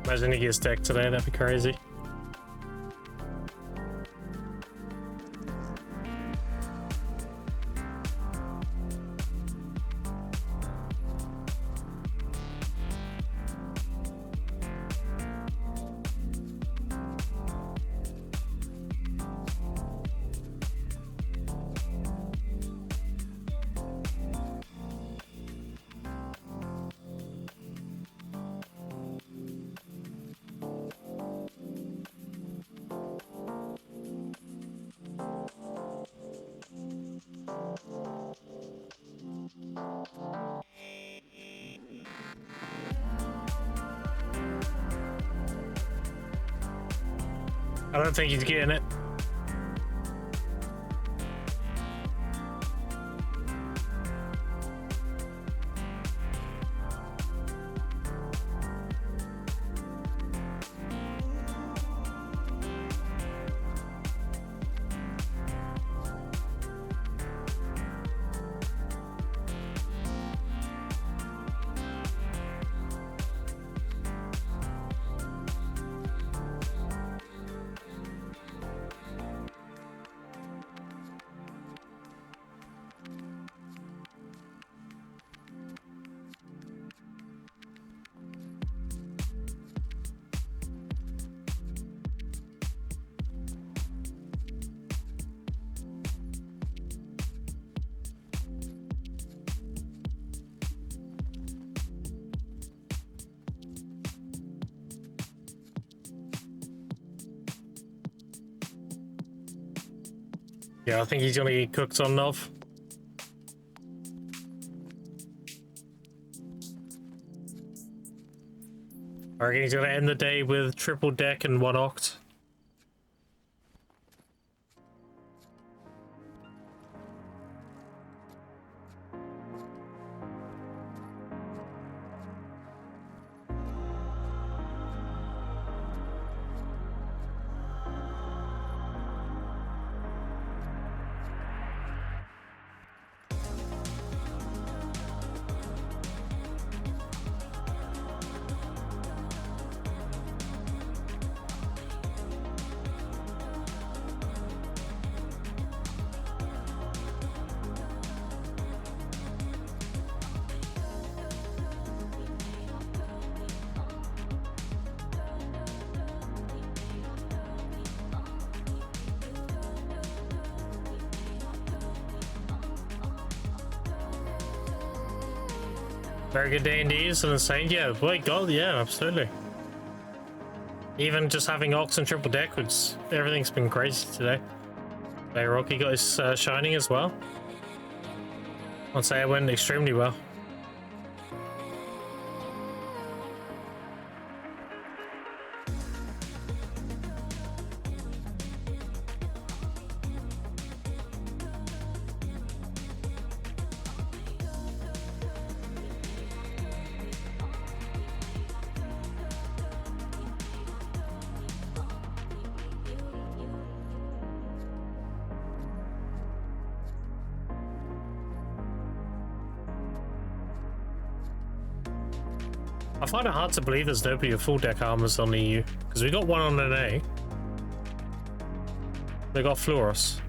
Imagine he gets decked today, that'd be crazy. I don't think he's getting it. Yeah, I think he's gonna get cooked on Nov. I reckon he's gonna end the day with triple deck and 1 oct. Very good day indeed, and insane. Yeah, boy, God, yeah, absolutely. Even just having Ox and triple deck, which everything's been crazy today. Hey, Rocky got his shining as well. I'd say it went extremely well. I find it hard to believe there's nobody with full deck armors on the EU, because we got one on an A. They got Fluoros.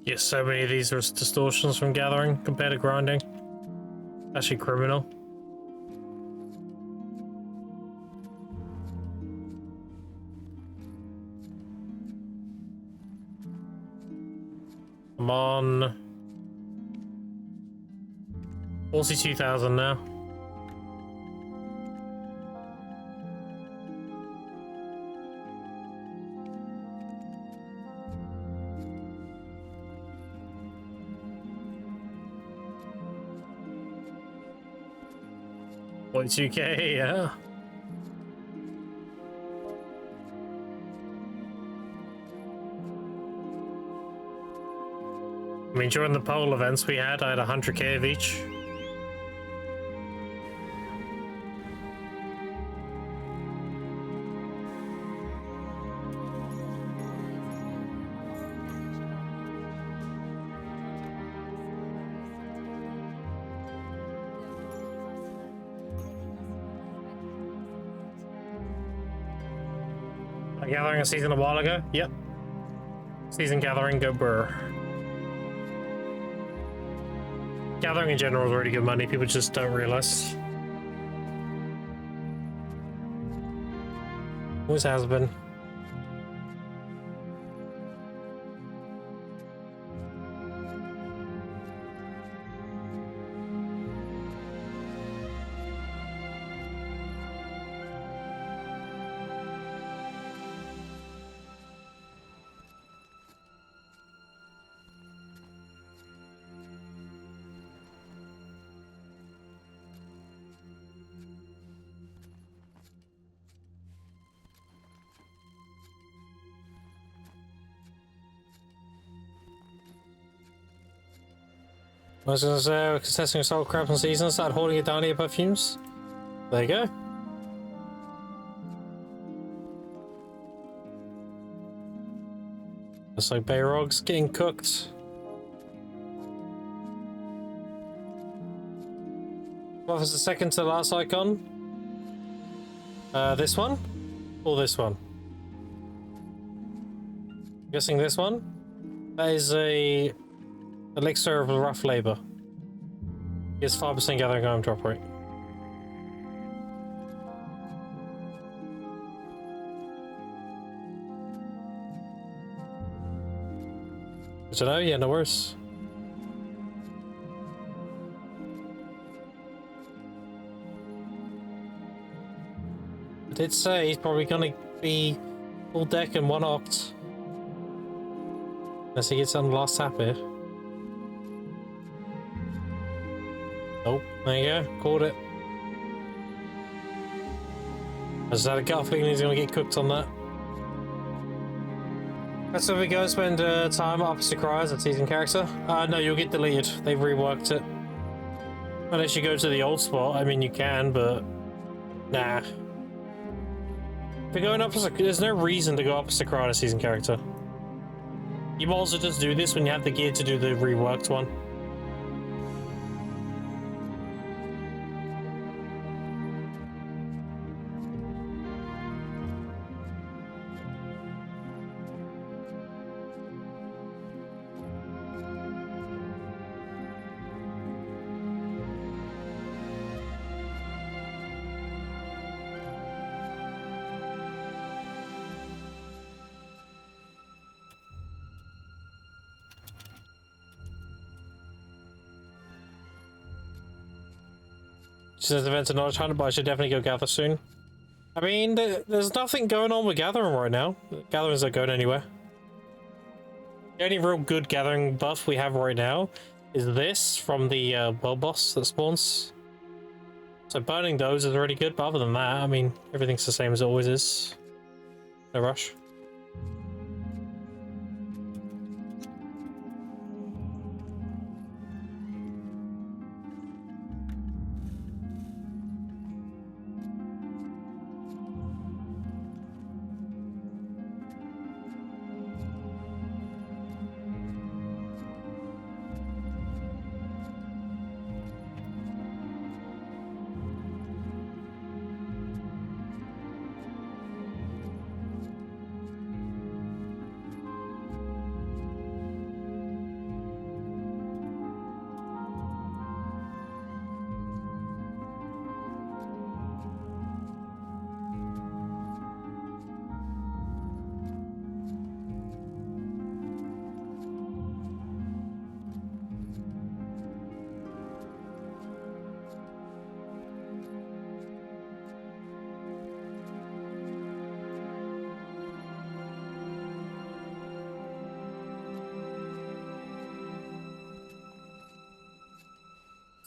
Yes, so many of these are distortions from gathering compared to grinding. Actually criminal. I'm on 42,000 now. $42K, yeah. I mean, during the poll events we had, I had 100K of each. Gathering a season a while ago? Yep. Season gathering, go burr. Gathering in general is already good money, people just don't realize. Always has been. I was gonna say, we're contesting assault crap and season, start holding it down to your perfumes. There you go. Looks like Bayrog's getting cooked. What was the second to the last icon? This one? Or this one? I'm guessing this one? That is a elixir of rough labor. Gives 5% gathering item drop rate. Good to know? Yeah, no worries. I did say he's probably gonna be full deck and one opt. Unless he gets on the last tap here. Oh, there you go. Caught it. I just had a gut feeling he's gonna get cooked on that. That's where we go. Spend time opposite cries at season character. No, you'll get deleted. They've reworked it. Unless you go to the old spot. I mean, you can, but nah. If you're going opposite, there's no reason to go opposite cry as season character. You might also just do this when you have the gear to do the reworked one. She says events are not trying to, but I should definitely go gather soon. I mean, there's nothing going on with gathering right now. Gatherings aren't going anywhere. The only real good gathering buff we have right now is this from the world boss that spawns. So burning those is really good, but other than that, I mean, everything's the same as it always is. No rush.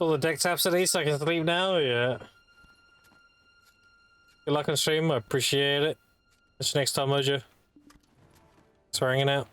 All the deck taps at least I can sleep now, yeah. Good luck on stream, I appreciate it. Catch you next time, Mojo. Thanks for hanging out.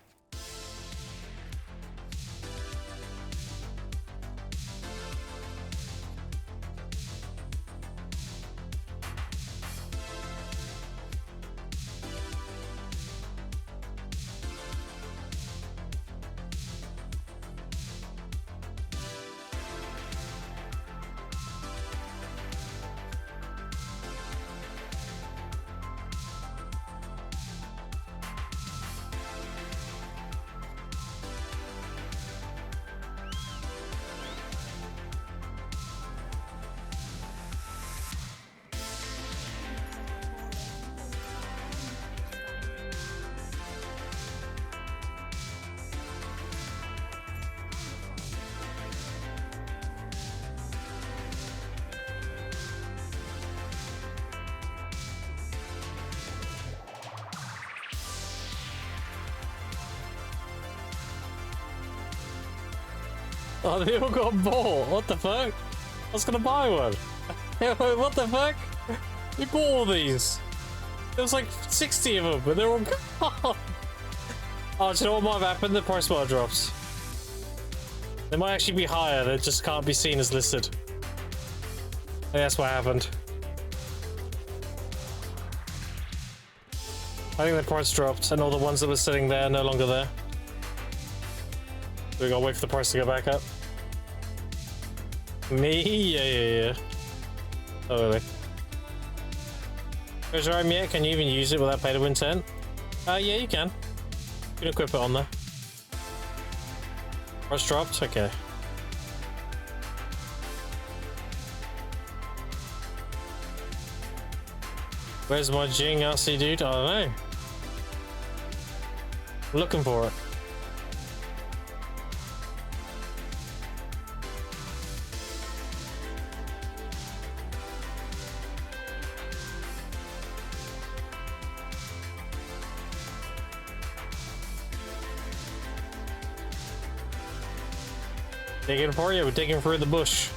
Oh, they all got bought. What the fuck? I was gonna buy one. What the fuck? You bought all these. There was like 60 of them, but they're all gone. Oh, do you know what might have happened? The price bar drops. They might actually be higher. They just can't be seen as listed. I think that's what happened. I think the price dropped, and all the ones that were sitting there are no longer there. So we gotta wait for the price to go back up. Me? Yeah. Totally. Treasure item yet? Can you even use it without pay to win 10? Yeah, you can. You can equip it on there. Price dropped? Okay. Where's my Jing RC dude? I don't know. I'm looking for it. Digging for you, we're digging through the bush.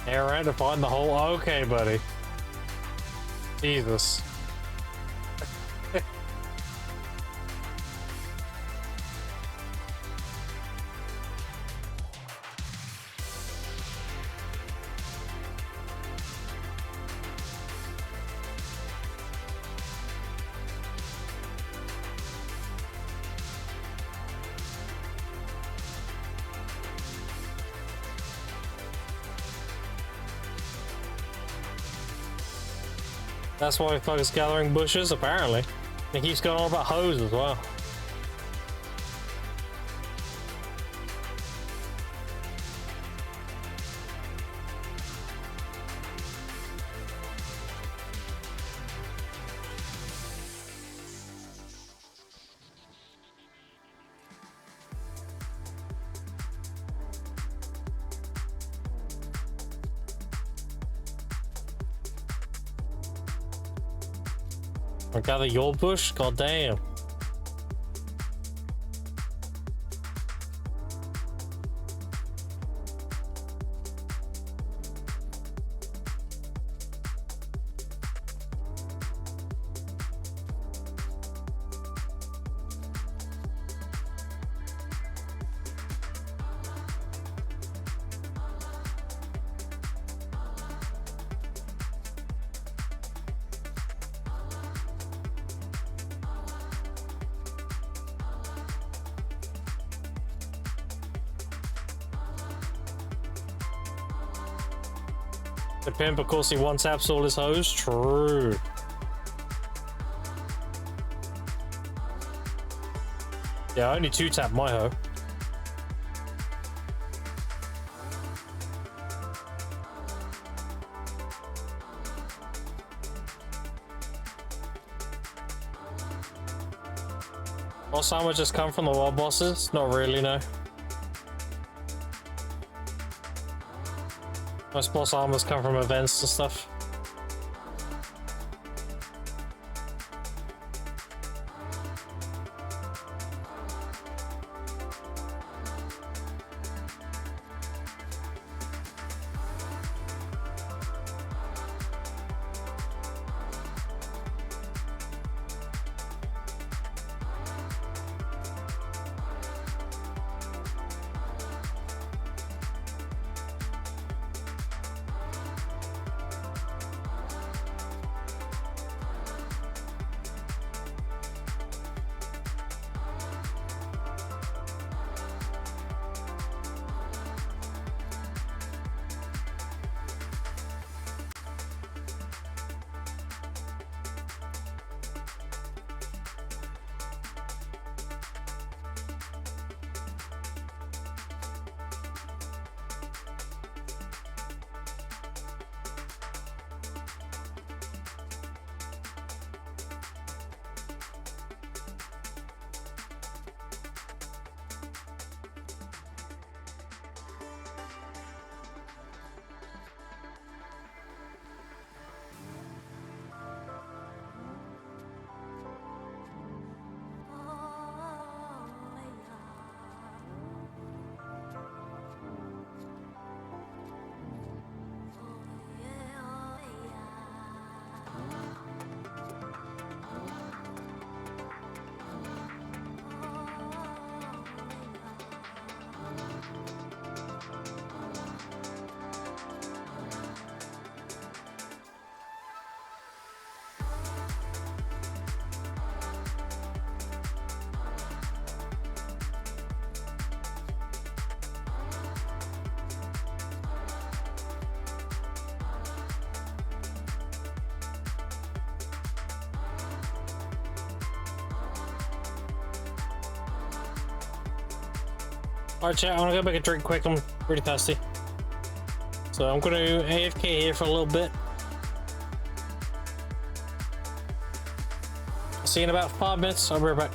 Around to find the hole. Okay, buddy. Jesus. That's why Thug is gathering bushes, apparently. And he keeps going on about hoes as well. I gather your bush? God damn. The pimp, of course, he one-taps all his hoes. True. Yeah, I only two-tap my hoe. Boss armor just come from the world bosses? Not really, no. Most boss armors come from events and stuff. Alright chat, I wanna go make a drink quick, I'm really thirsty. So I'm gonna AFK here for a little bit. I'll see you in about 5 minutes, I'll be right back.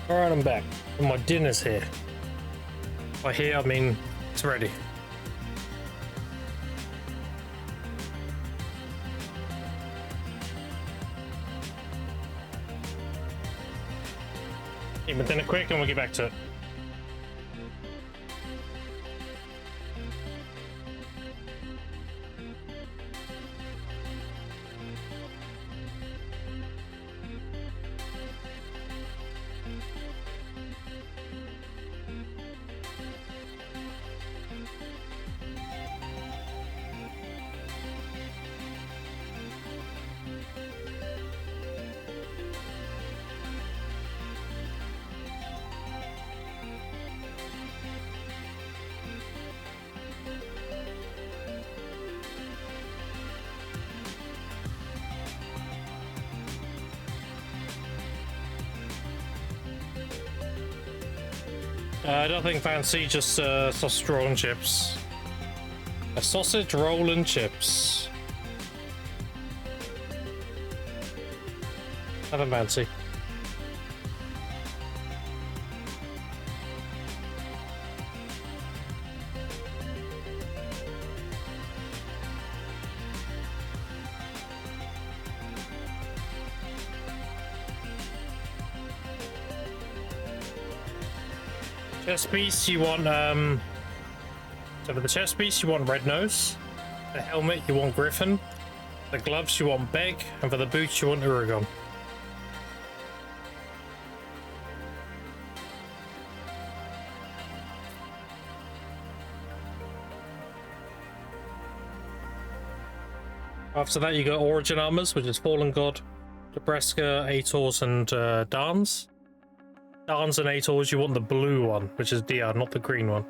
Alright, I'm back. And my dinner's here. By here, I mean, it's ready. Eat my dinner quick and we'll get back to it. Nothing fancy, just sausage roll and chips. A sausage roll and chips. Nothing fancy. Chest piece, you want so for the chest piece you want red nose, the helmet you want griffin, the gloves you want beg, and for the boots you want Uragon. After that you got origin armors, which is Fallen God, Nebraska, Aetors, and Dance. Dance and Aetors, you want the blue one, which is DR, not the green one.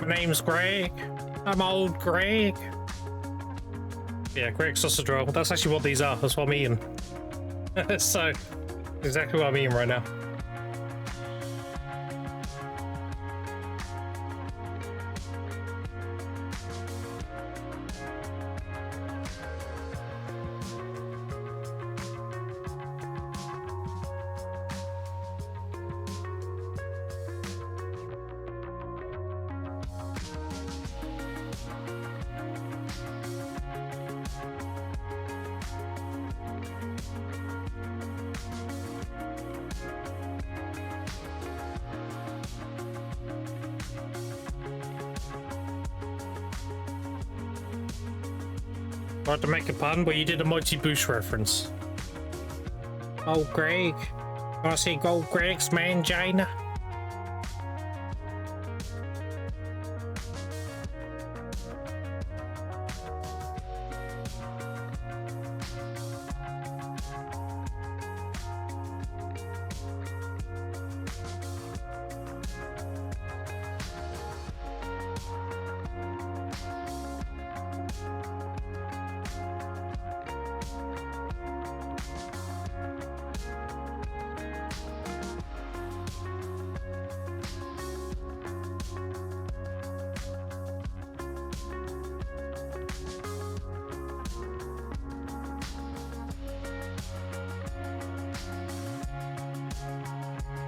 My name's Greg. I'm old Greg. Yeah, Greg sausage roll. That's actually what these are. That's what I'm eating. So, exactly what I'm eating right now. Tried to make a pun, but you did a Mighty Boosh reference. Oh, Greg. Wanna see Gold Greg's mangina?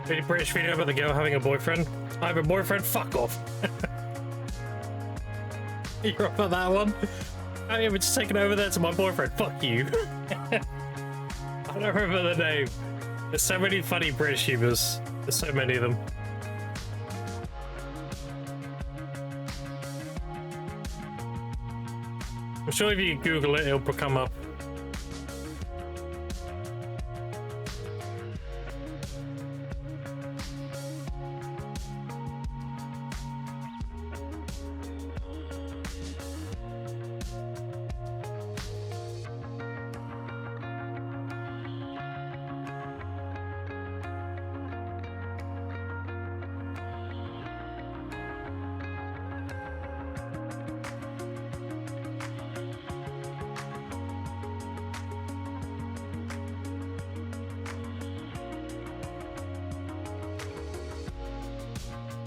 Really British video about the girl having a boyfriend. I have a boyfriend, fuck off. You're up on that one? I am just taking over there to my boyfriend, fuck you. I don't remember the name. There's so many funny British humors. There's so many of them. I'm sure if you Google it, it'll come up.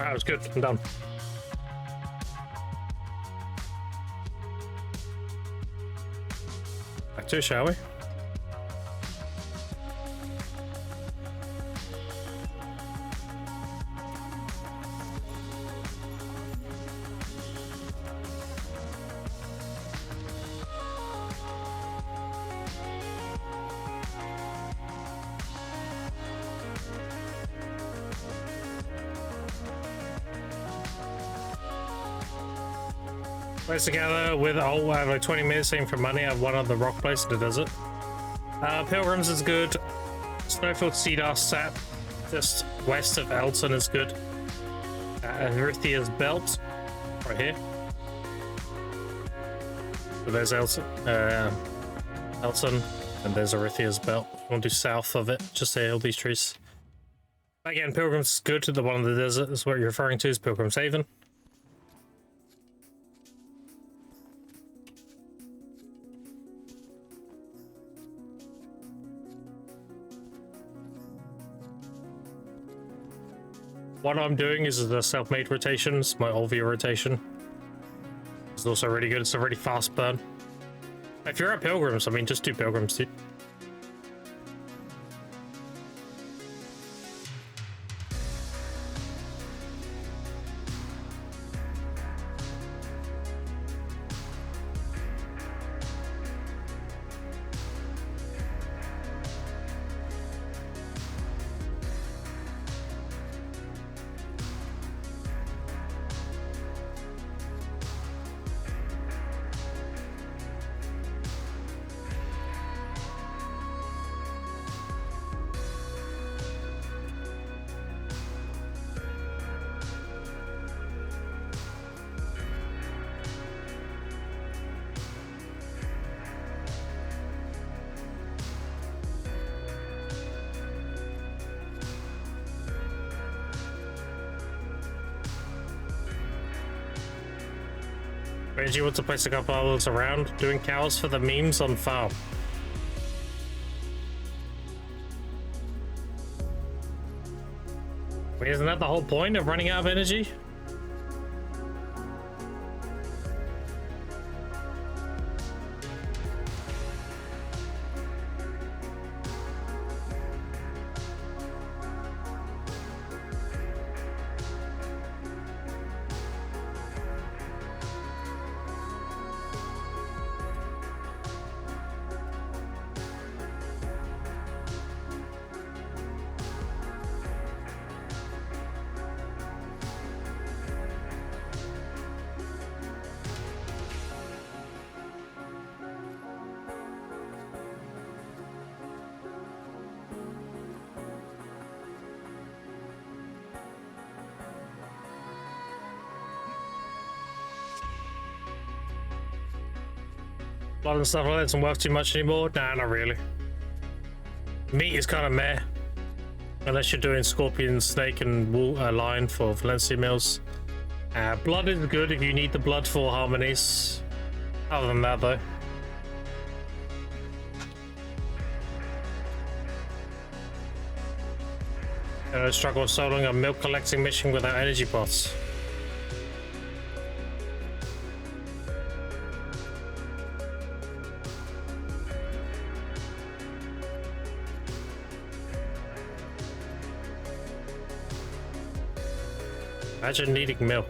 That was good. I'm done. Back to it, shall we? Place together with I have like 20 minutes saving for money. I have one other rock place in the desert. Pilgrims is good. Snowfield Cedar Sap, just west of Elton, is good. Erithia's Belt, right here. So there's Elton, and there's Erithia's Belt. We'll do south of it, just to all these trees. Again, Pilgrims is good. The one in the desert is what you're referring to is Pilgrim's Haven. What I'm doing is the self-made rotations, my Olvia rotation. It's also really good. It's a really fast burn. If you're at Pilgrims, I mean, just do Pilgrims, dude. Rangy wants to place a couple others around, doing cows for the memes on farm. Wait, isn't that the whole point of running out of energy? Blood and stuff like that isn't worth too much anymore? Nah, not really. Meat is kind of meh. Unless you're doing scorpion, snake, and lion for Valencia meals. Blood is good if you need the blood for harmonies. Other than that, though. I struggle with soloing a milk collecting mission without energy pots. Imagine needing milk.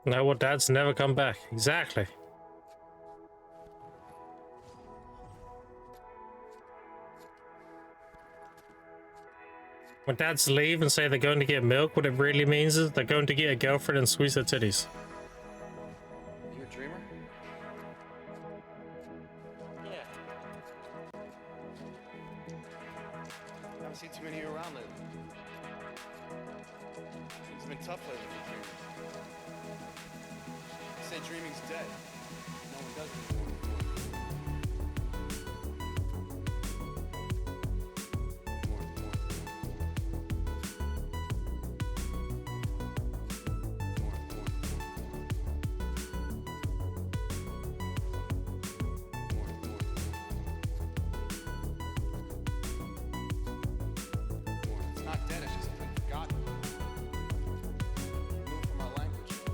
No, what dads never come back. Exactly. When dads leave and say they're going to get milk, what it really means is they're going to get a girlfriend and squeeze their titties. You a dreamer? Yeah. Haven't seen too many of you around lately. It's been tough lately for dreamers. They say dreaming's dead. No one does it anymore.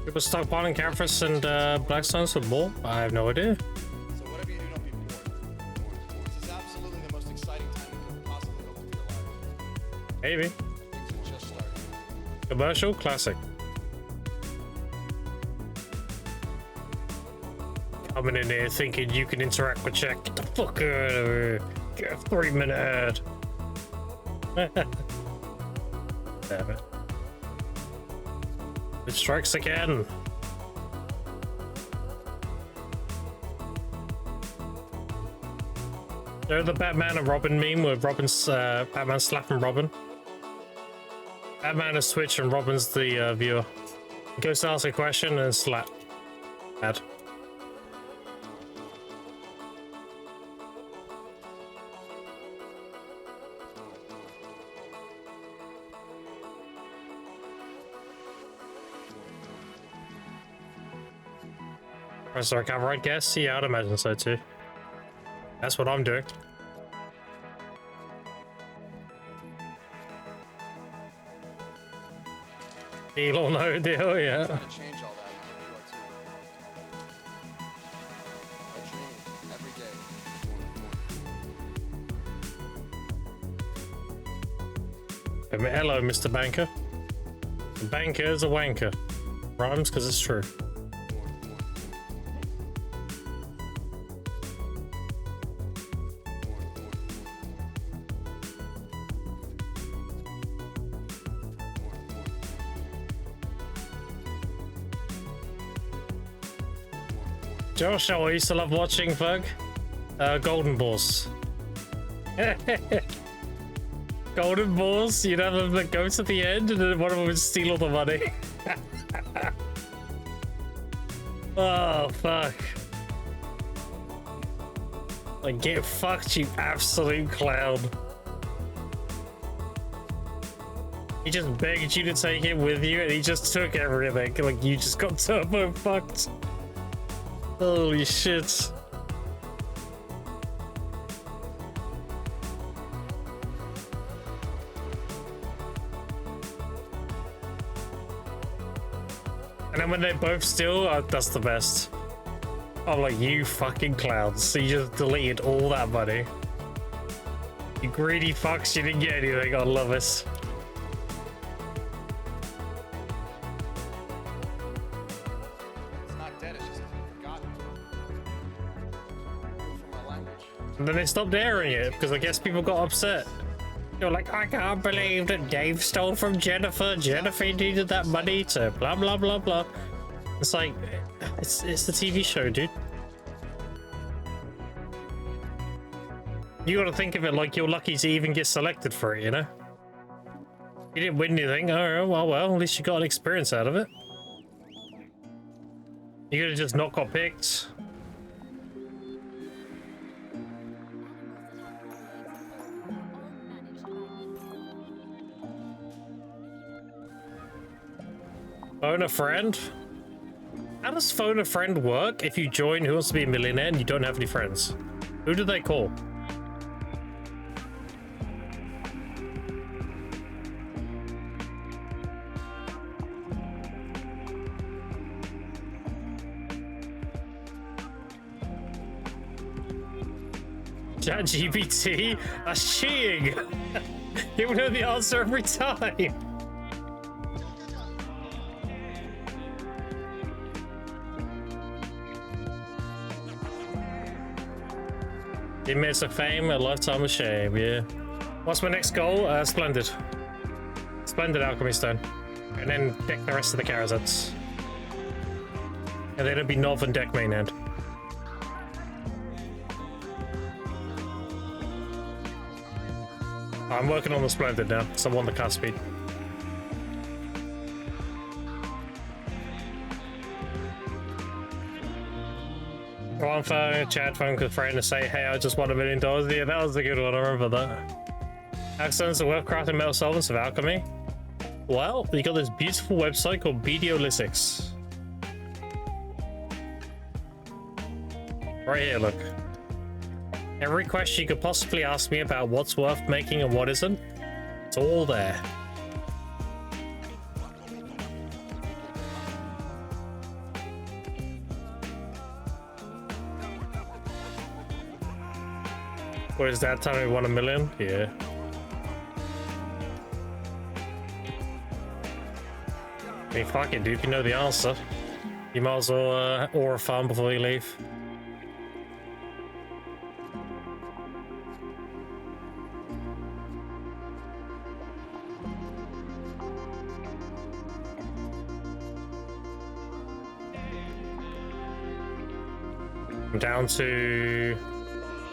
People stockpiling Campus and Blackstones for more? I have no idea. So whatever you do, don't be bored. This is absolutely the most exciting time you could possibly hope for your life. Maybe. Things are just starting. Commercial classic. Coming in here thinking you can interact with chat. Get the fuck out of here. Get a 3-minute ad. Damn it. It strikes again. You know the Batman and Robin meme where Robin's Batman slapping Robin? Batman is Twitch and Robin's the viewer. He goes to ask a question and slap. Bad. Press the recover, I guess. Yeah, I'd imagine so too. That's what I'm doing. Deal or no deal, yeah. Trying to change all that now. You are too. I dream every day. Hello, Mr. Banker. The banker is a wanker. Rhymes because it's true. Josh, I used to love watching Bug. Golden Balls. Golden Balls, you'd have them that go to the end and then one of them would steal all the money. Oh, fuck. Like, get fucked, you absolute clown. He just begged you to take it with you and he just took everything. Like, you just got turbo fucked. Holy shit. And then when they both steal, that's the best. I'm like, you fucking clowns. So you just deleted all that money. You greedy fucks, you didn't get anything. I love it. And then they stopped airing it because I guess people got upset. They're like, I can't believe that Dave stole from Jennifer. Jennifer needed that money to blah blah blah blah. It's like, it's the TV show, dude. You gotta think of it like you're lucky to even get selected for it, you know? You didn't win anything. Oh well, at least you got an experience out of it. You could have just not got picked. Phone a friend? How does phone a friend work if you join Who Wants to Be a Millionaire and you don't have any friends? Who do they call? ChatGPT? That's cheating! You would know the answer every time! Minutes of fame, a lifetime of shame, yeah. What's my next goal? Splendid. Splendid Alchemy Stone. And then deck the rest of the Karazats. And then it'll be Northern deck main end. I'm working on the Splendid now, so I'm on the cast speed. One phone, chat phone with a friend to say, hey, I just won $1 million. Yeah, that was a good one, I remember that. Accidents of crafting metal solvents of alchemy. Well, you got this beautiful website called Bediolitics. Right here, look. Every question you could possibly ask me about what's worth making and what isn't, it's all there. What is that? Time we won $1 million? Yeah. I mean, fuck it, dude. You know the answer. You might as well aura farm before you leave. I'm down to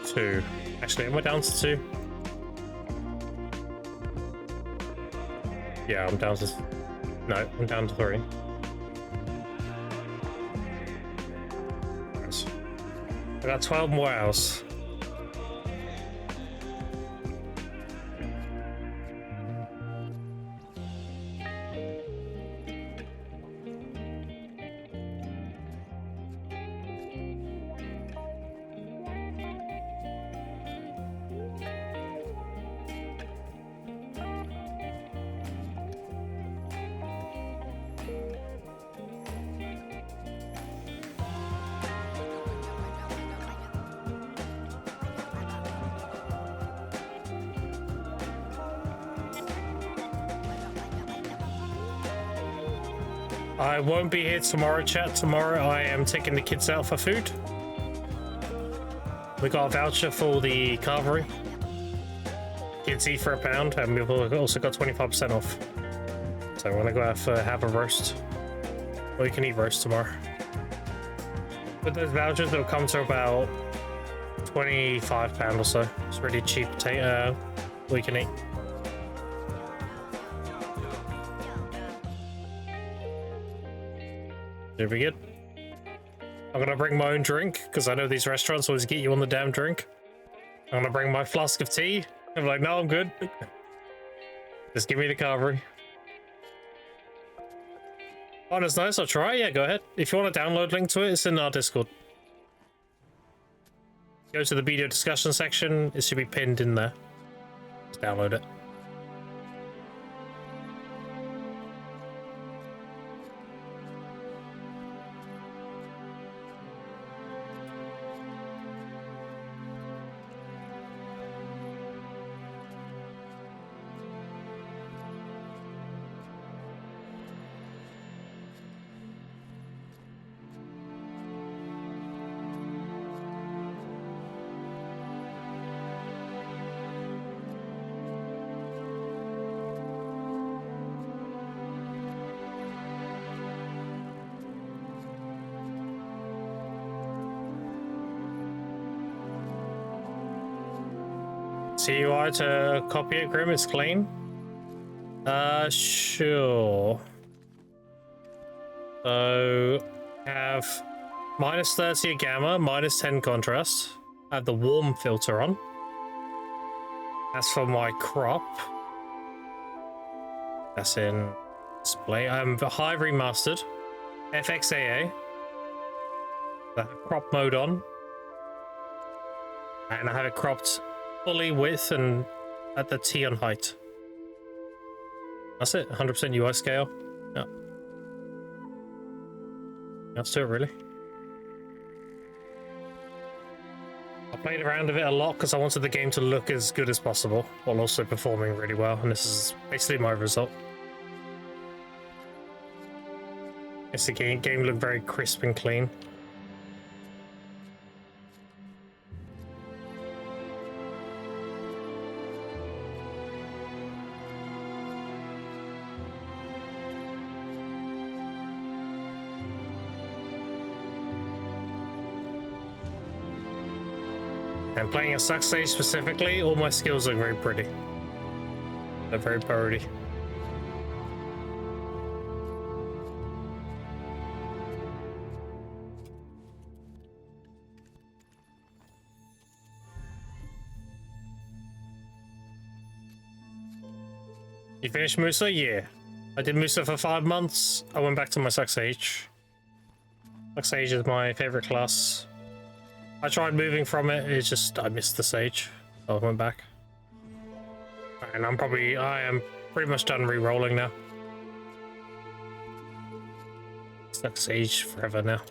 2. Actually, am I down to 2? Yeah, I'm down to... No, I'm down to 3. Nice. I got 12 more hours. I won't be here tomorrow, chat. Tomorrow I am taking the kids out for food. We got a voucher for the carvery. Kids eat for £1, and we've also got 25% off. So I'm gonna go have a roast. Or you can eat roast tomorrow. With those vouchers, it'll come to about £25 or so. It's really cheap we can eat. There we go. I'm gonna bring my own drink because I know these restaurants always get you on the damn drink. I'm gonna bring my flask of tea. I'm like, no, I'm good. Just give me the carvery. Oh, that's nice. I'll try. Yeah, go ahead. If you want to download link to it, it's in our Discord. Go to the video discussion section. It should be pinned in there. Just download it. CUI to copy it, Grim, is clean? Sure. So, have -30 at gamma, -10 contrast. I have the warm filter on. As for my crop, that's in display. I'm high remastered. FXAA. The crop mode on. And I have it cropped fully width and at the T on height. That's it, 100% UI scale. Yeah. That's it, really. I played around with it a lot because I wanted the game to look as good as possible while also performing really well, and this is basically my result. It's the game looked very crisp and clean. And playing a suck stage specifically, all my skills look very pretty. They're very pretty. You finished Musa? Yeah. I did Musa for 5 months. I went back to my Suck Sage. Suck Sage is my favorite class. I tried moving from it, it's just I missed the Sage. So I went back. And I am pretty much done re-rolling now. Suck Sage forever now.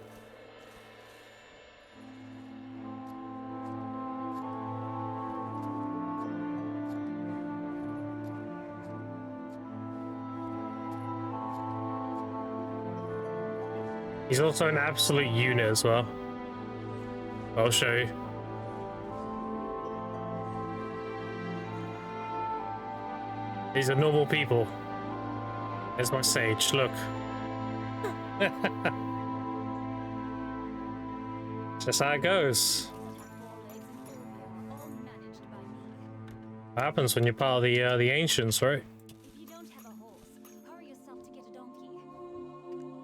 He's also an absolute unit as well. I'll show you. These are normal people. There's my Sage, look. Just how it goes. What happens when you're part of the ancients, right? If you don't have a horse, hurry yourself to get a donkey.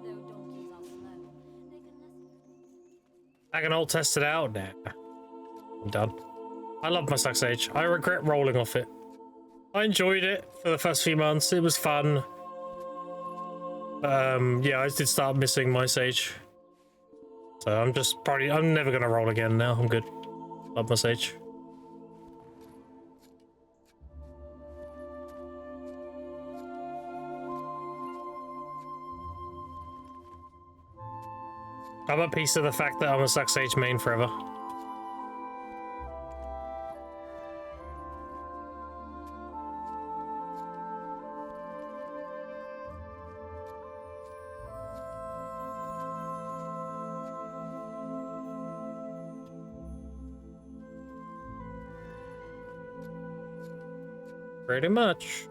Though donkeys are slow, they can listen. I can all test it out now. I'm done. I love my Suck Sage. I regret rolling off it. I enjoyed it for the first few months. It was fun. Yeah, I did start missing my Sage. So I'm never gonna roll again now. I'm good. Love my Sage. I'm at peace with the fact that I'm a Suck Sage main forever. Pretty much.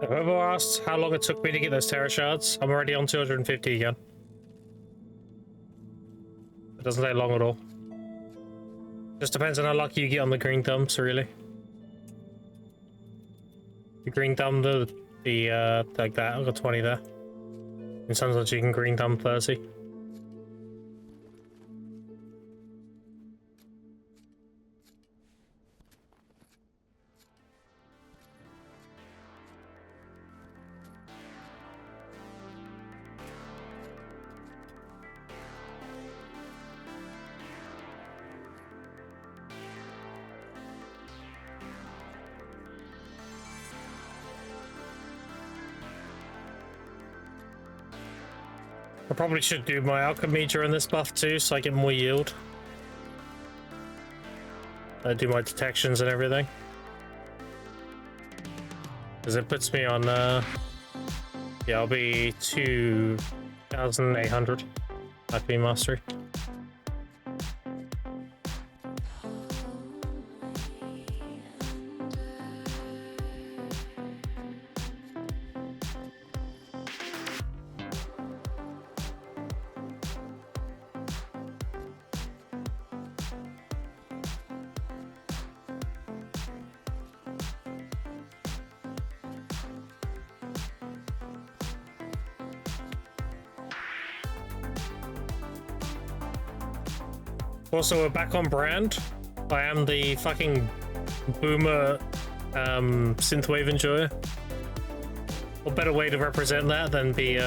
Whoever asked how long it took me to get those Terra Shards, I'm already on 250 again. It doesn't take long at all. Just depends on how lucky you get on the green thumbs, really. The green thumb, like that, I've got 20 there. And sometimes you can green thumb 30. I probably should do my alchemy during this buff too, so I get more yield. I do my detections and everything. Because it puts me on, yeah, I'll be 2,800 alchemy mastery. Also, we're back on brand. I am the fucking boomer synthwave enjoyer. What better way to represent that than be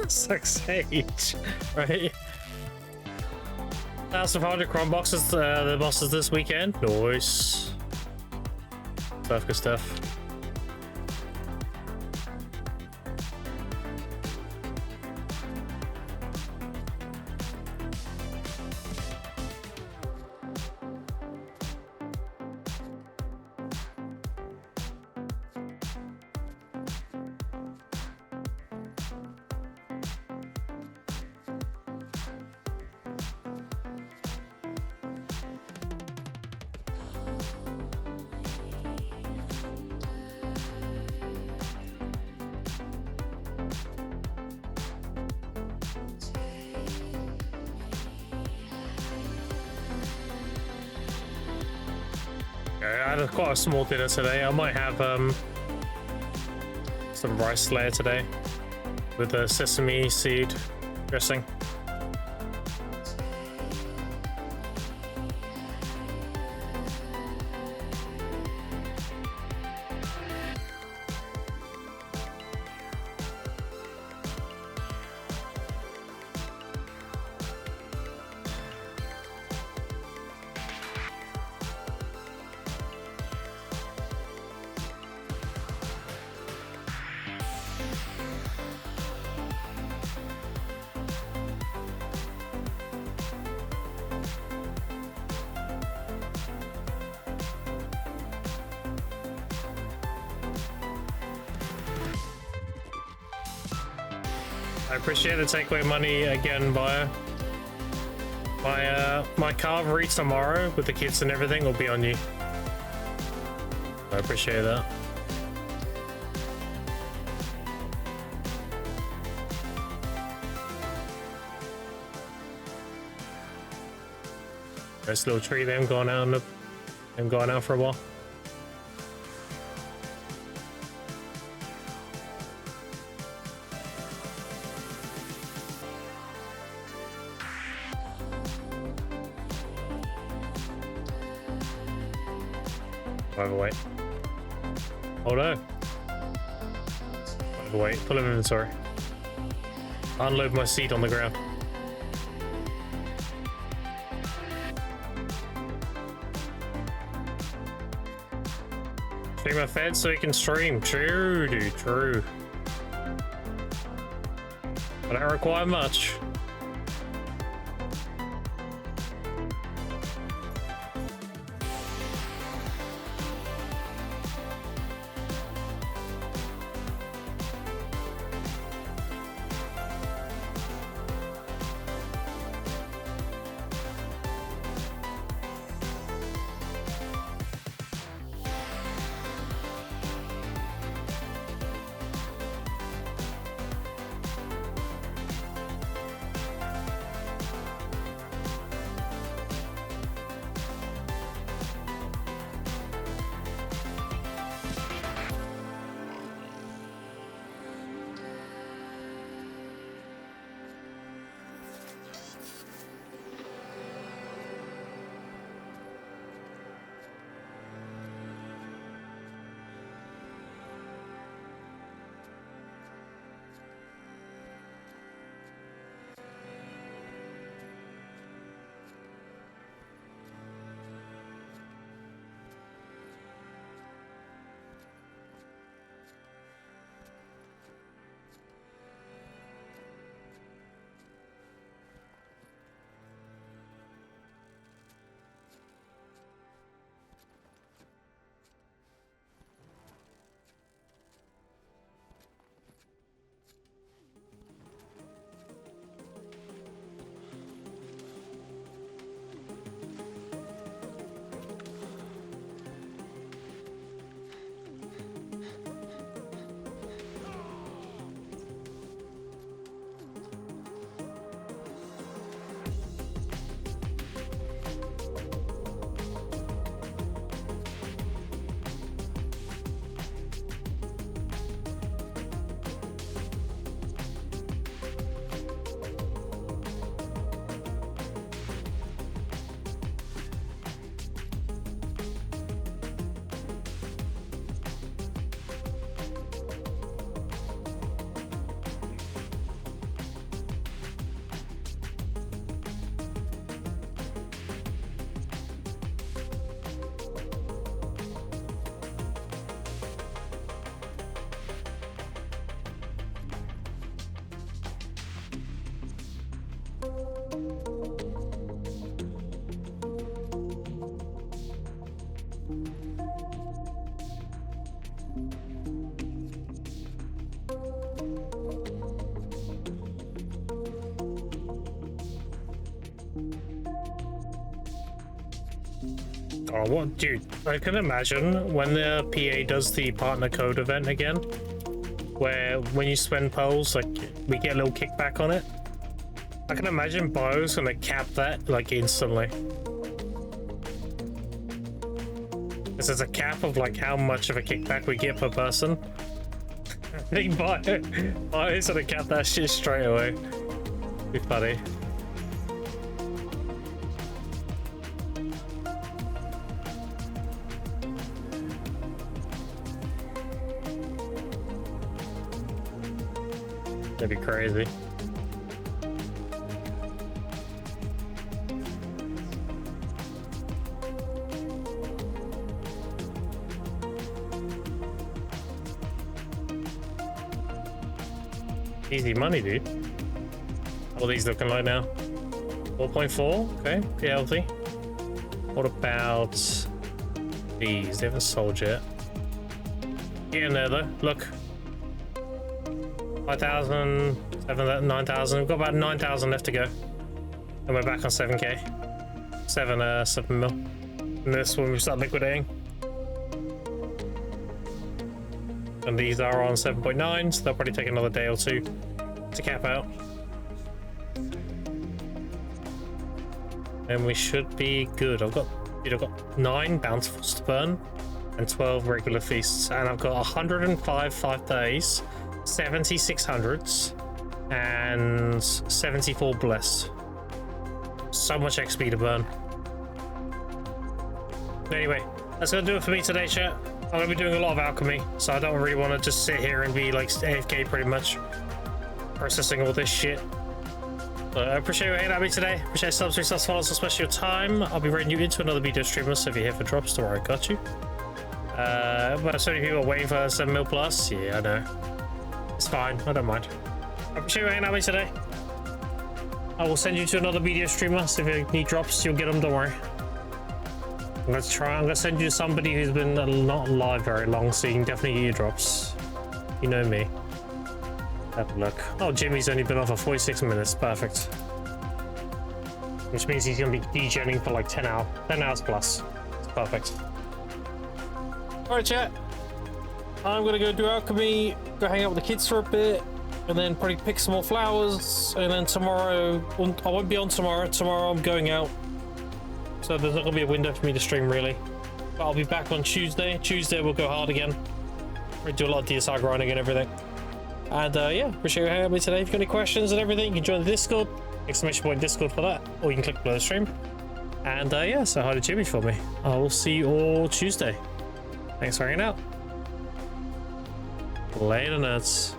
Suck Sage, right? 1,500 cron boxes, the bosses this weekend. Nice. Good stuff. I had quite a small dinner today. I might have some rice layer today with a sesame seed dressing. I appreciate the takeaway money again, Bio. My carvery tomorrow with the kids and everything will be on you. I appreciate that. Nice little tree there. I'm going out for a while. Overweight. Oh no. Overweight. Full of inventory. Unload my seat on the ground. Streamer fed so he can stream. True, dude. True. I don't require much. Oh, what, dude? I can imagine when the PA does the partner code event again, where when you spend polls, like we get a little kickback on it. I can imagine Bio's gonna cap that like instantly. This is a cap of like how much of a kickback we get per person. I think I sort of cap that shit straight away. Be funny. That'd be crazy. Easy money, dude. What are these looking like now? 4.4? Okay, pretty healthy. What about these? They haven't sold yet. Get in there though. Look. 5,000, 7,000, 9,000. We've got about 9,000 left to go. And we're back on 7k. 7 mil. And this one we start liquidating. And these are on 7.9, so they'll probably take another day or two to cap out. And we should be good. I've got 9 bountifuls to burn and 12 regular feasts. And I've got 105 5 days, 70 600s, and 74 blessed. So much XP to burn. Anyway, that's gonna do it for me today, chat. I'm gonna be doing a lot of alchemy, so I don't really want to just sit here and be like AFK pretty much, processing all this shit. But I appreciate you hanging out with me today. Appreciate subs, resubs, follows, especially your time. I'll be raiding you into another video streamer, so if you're here for drops, don't worry, I got you. But so many people are waiting for 7 mil plus. Yeah, I know. It's fine, I don't mind. I appreciate you hanging out with me today. I will send you to another video streamer, so if you need drops, you'll get them, don't worry. I'm gonna send you somebody who's been not live very long, so you can definitely get your drops. You know me. Have a look. Oh, Jimmy's only been on for 46 minutes. Perfect. Which means he's gonna be degenning for like 10 hours plus. It's perfect. Alright, chat. I'm gonna go do alchemy, go hang out with the kids for a bit, and then probably pick some more flowers, and then tomorrow, I won't be on tomorrow. Tomorrow I'm going out. So there's not gonna be a window for me to stream really. But I'll be back on Tuesday. Tuesday we'll go hard again. We'll do a lot of DSR grinding and everything. And yeah, appreciate you hanging out with me today. If you've got any questions and everything, you can join the Discord. Exclamation point Discord for that. Or you can click below the stream. And yeah, so hi to Jimmy for me. I will see you all Tuesday. Thanks for hanging out. Later, nerds.